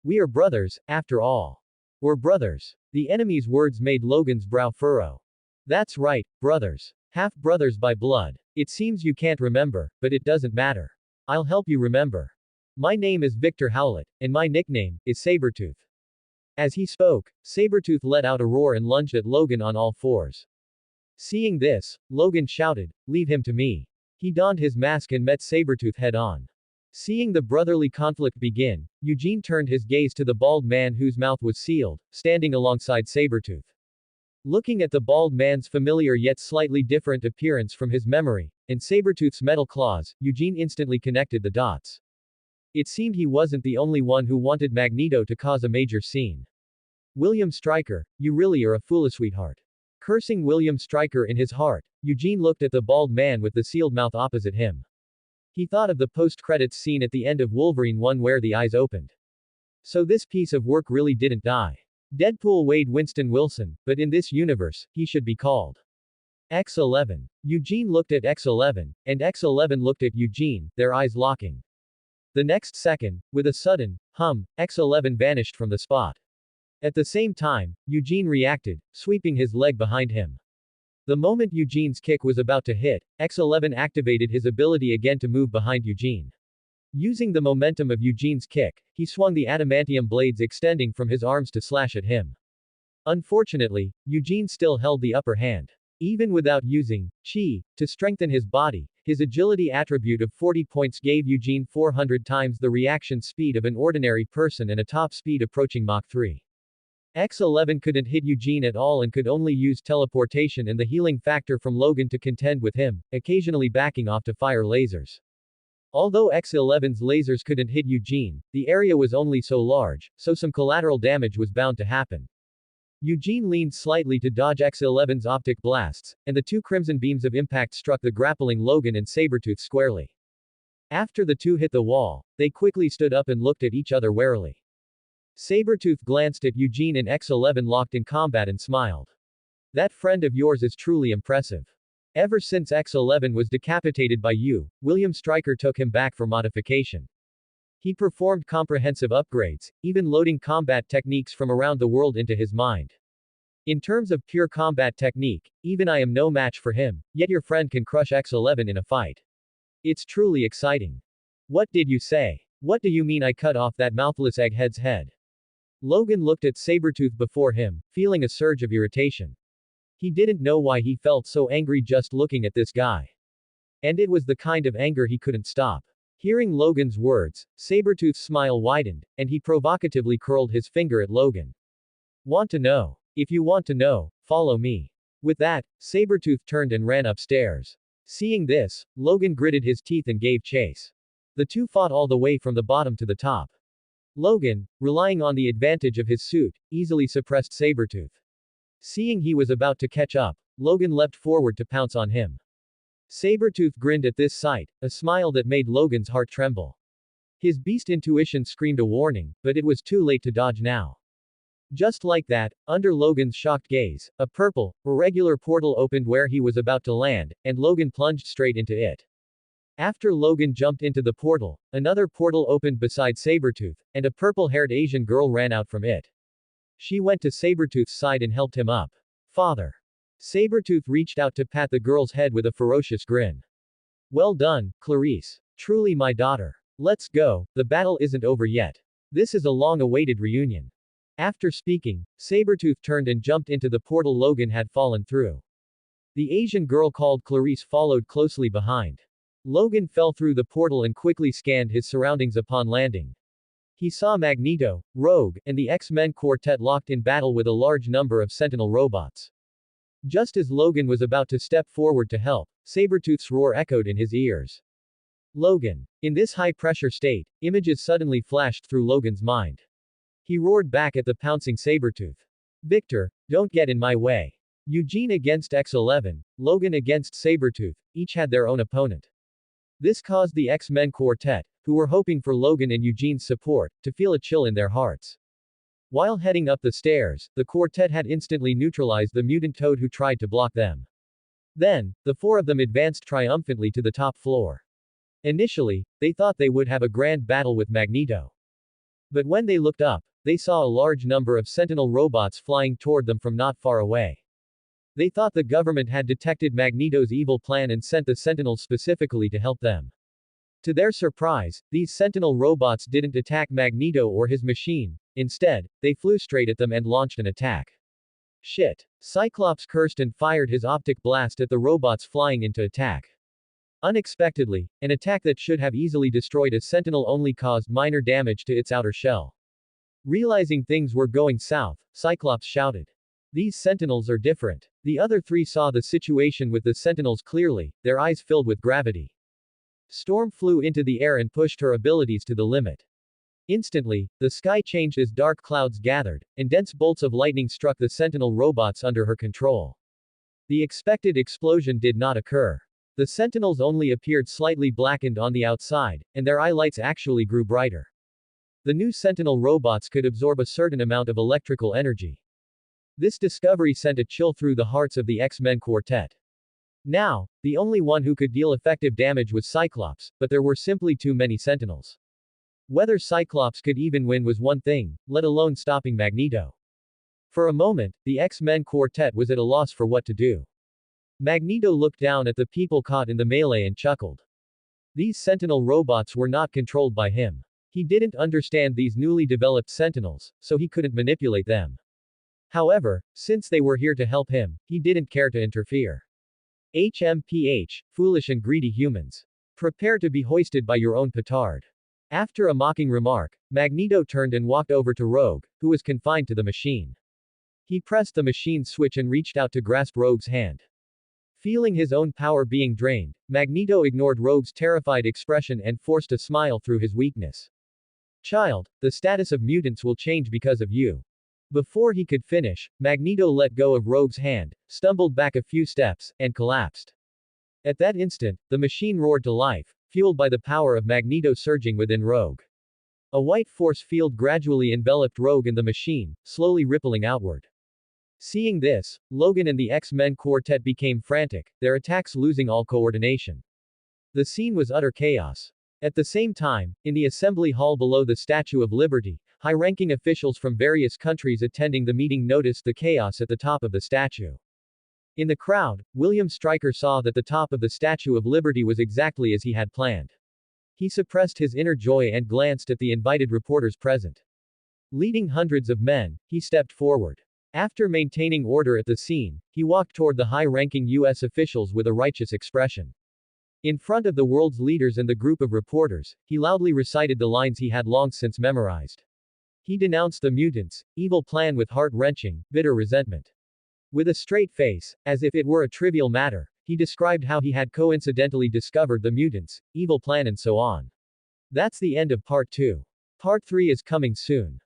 We are brothers, after all. We're brothers. The enemy's words made Logan's brow furrow. That's right, brothers. Half-brothers by blood. It seems you can't remember, but it doesn't matter. I'll help you remember. My name is Victor Howlett, and my nickname is Sabretooth. As he spoke, Sabretooth let out a roar and lunged at Logan on all fours. Seeing this, Logan shouted, leave him to me. He donned his mask and met Sabretooth head-on. Seeing the brotherly conflict begin, Eugene turned his gaze to the bald man whose mouth was sealed, standing alongside Sabretooth. Looking at the bald man's familiar yet slightly different appearance from his memory, and Sabretooth's metal claws, Eugene instantly connected the dots. It seemed he wasn't the only one who wanted Magneto to cause a major scene. William Stryker, you really are a fool, sweetheart. Cursing William Stryker in his heart, Eugene looked at the bald man with the sealed mouth opposite him. He thought of the post-credits scene at the end of Wolverine 1 where the eyes opened. So this piece of work really didn't die. Deadpool Wade Winston Wilson, but in this universe, he should be called X-11. Eugene looked at X-11, and X-11 looked at Eugene, their eyes locking. The next second, with a sudden hum, X-11 vanished from the spot. At the same time, Eugene reacted, sweeping his leg behind him. The moment Eugene's kick was about to hit, X-11 activated his ability again to move behind Eugene. Using the momentum of Eugene's kick, he swung the adamantium blades extending from his arms to slash at him. Unfortunately, Eugene still held the upper hand. Even without using chi to strengthen his body, his agility attribute of 40 points gave Eugene 400 times the reaction speed of an ordinary person and a top speed approaching Mach 3. X11 couldn't hit Eugene at all and could only use teleportation and the healing factor from Logan to contend with him, occasionally backing off to fire lasers. Although X11's lasers couldn't hit Eugene, the area was only so large, so some collateral damage was bound to happen. Eugene leaned slightly to dodge X11's optic blasts, and the two crimson beams of impact struck the grappling Logan and Sabretooth squarely. After the two hit the wall, they quickly stood up and looked at each other warily. Sabretooth glanced at Eugene and X11 locked in combat and smiled. That friend of yours is truly impressive. Ever since X11 was decapitated by you, William Stryker took him back for modification. He performed comprehensive upgrades, even loading combat techniques from around the world into his mind. In terms of pure combat technique, even I am no match for him, yet your friend can crush X11 in a fight. It's truly exciting. What did you say? What do you mean I cut off that mouthless egghead's head? Logan looked at Sabretooth before him, feeling a surge of irritation. He didn't know why he felt so angry just looking at this guy. And it was the kind of anger he couldn't stop. Hearing Logan's words, Sabretooth's smile widened, and he provocatively curled his finger at Logan. Want to know? If you want to know, follow me. With that, Sabretooth turned and ran upstairs. Seeing this, Logan gritted his teeth and gave chase. The two fought all the way from the bottom to the top. Logan, relying on the advantage of his suit, easily suppressed Sabretooth. Seeing he was about to catch up, Logan leapt forward to pounce on him. Sabretooth grinned at this sight, a smile that made Logan's heart tremble. His beast intuition screamed a warning, but it was too late to dodge now. Just like that, under Logan's shocked gaze, a purple, irregular portal opened where he was about to land, and Logan plunged straight into it. After Logan jumped into the portal, another portal opened beside Sabretooth, and a purple-haired Asian girl ran out from it. She went to Sabretooth's side and helped him up. Father. Sabretooth reached out to pat the girl's head with a ferocious grin. Well done, Clarice. Truly my daughter. Let's go, the battle isn't over yet. This is a long-awaited reunion. After speaking, Sabretooth turned and jumped into the portal Logan had fallen through. The Asian girl called Clarice followed closely behind. Logan fell through the portal and quickly scanned his surroundings upon landing. He saw Magneto, Rogue, and the X-Men quartet locked in battle with a large number of Sentinel robots. Just as Logan was about to step forward to help, Sabretooth's roar echoed in his ears. Logan. In this high-pressure state, images suddenly flashed through Logan's mind. He roared back at the pouncing Sabretooth. Victor, don't get in my way. Eugene against X11, Logan against Sabretooth, each had their own opponent. This caused the X-Men quartet, who were hoping for Logan and Eugene's support, to feel a chill in their hearts. While heading up the stairs, the quartet had instantly neutralized the mutant toad who tried to block them. Then, the four of them advanced triumphantly to the top floor. Initially, they thought they would have a grand battle with Magneto. But when they looked up, they saw a large number of Sentinel robots flying toward them from not far away. They thought the government had detected Magneto's evil plan and sent the Sentinels specifically to help them. To their surprise, these Sentinel robots didn't attack Magneto or his machine. Instead, they flew straight at them and launched an attack. Shit. Cyclops cursed and fired his optic blast at the robots flying into attack. Unexpectedly, an attack that should have easily destroyed a Sentinel only caused minor damage to its outer shell. Realizing things were going south, Cyclops shouted. These Sentinels are different. The other three saw the situation with the Sentinels clearly, their eyes filled with gravity. Storm flew into the air and pushed her abilities to the limit. Instantly, the sky changed as dark clouds gathered, and dense bolts of lightning struck the Sentinel robots under her control. The expected explosion did not occur. The Sentinels only appeared slightly blackened on the outside, and their eye lights actually grew brighter. The new Sentinel robots could absorb a certain amount of electrical energy. This discovery sent a chill through the hearts of the X-Men quartet. Now, the only one who could deal effective damage was Cyclops, but there were simply too many Sentinels. Whether Cyclops could even win was one thing, let alone stopping Magneto. For a moment, the X-Men quartet was at a loss for what to do. Magneto looked down at the people caught in the melee and chuckled. These Sentinel robots were not controlled by him. He didn't understand these newly developed Sentinels, so he couldn't manipulate them. However, since they were here to help him, he didn't care to interfere. HMPH, foolish and greedy humans. Prepare to be hoisted by your own petard. After a mocking remark, Magneto turned and walked over to Rogue, who was confined to the machine. He pressed the machine's switch and reached out to grasp Rogue's hand. Feeling his own power being drained, Magneto ignored Rogue's terrified expression and forced a smile through his weakness. Child, the status of mutants will change because of you. Before he could finish, Magneto let go of Rogue's hand, stumbled back a few steps, and collapsed. At that instant, the machine roared to life, fueled by the power of Magneto surging within Rogue. A white force field gradually enveloped Rogue and the machine, slowly rippling outward. Seeing this, Logan and the X-Men quartet became frantic, their attacks losing all coordination. The scene was utter chaos. At the same time, in the assembly hall below the Statue of Liberty, high-ranking officials from various countries attending the meeting noticed the chaos at the top of the statue. In the crowd, William Stryker saw that the top of the Statue of Liberty was exactly as he had planned. He suppressed his inner joy and glanced at the invited reporters present. Leading hundreds of men, he stepped forward. After maintaining order at the scene, he walked toward the high-ranking U.S. officials with a righteous expression. In front of the world's leaders and the group of reporters, he loudly recited the lines he had long since memorized. He denounced the mutants' evil plan with heart-wrenching, bitter resentment. With a straight face, as if it were a trivial matter, he described how he had coincidentally discovered the mutants' evil plan and so on. That's the end of part 2. Part 3 is coming soon.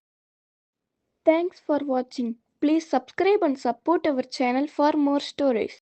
Thanks for watching. Please subscribe and support our channel for more stories.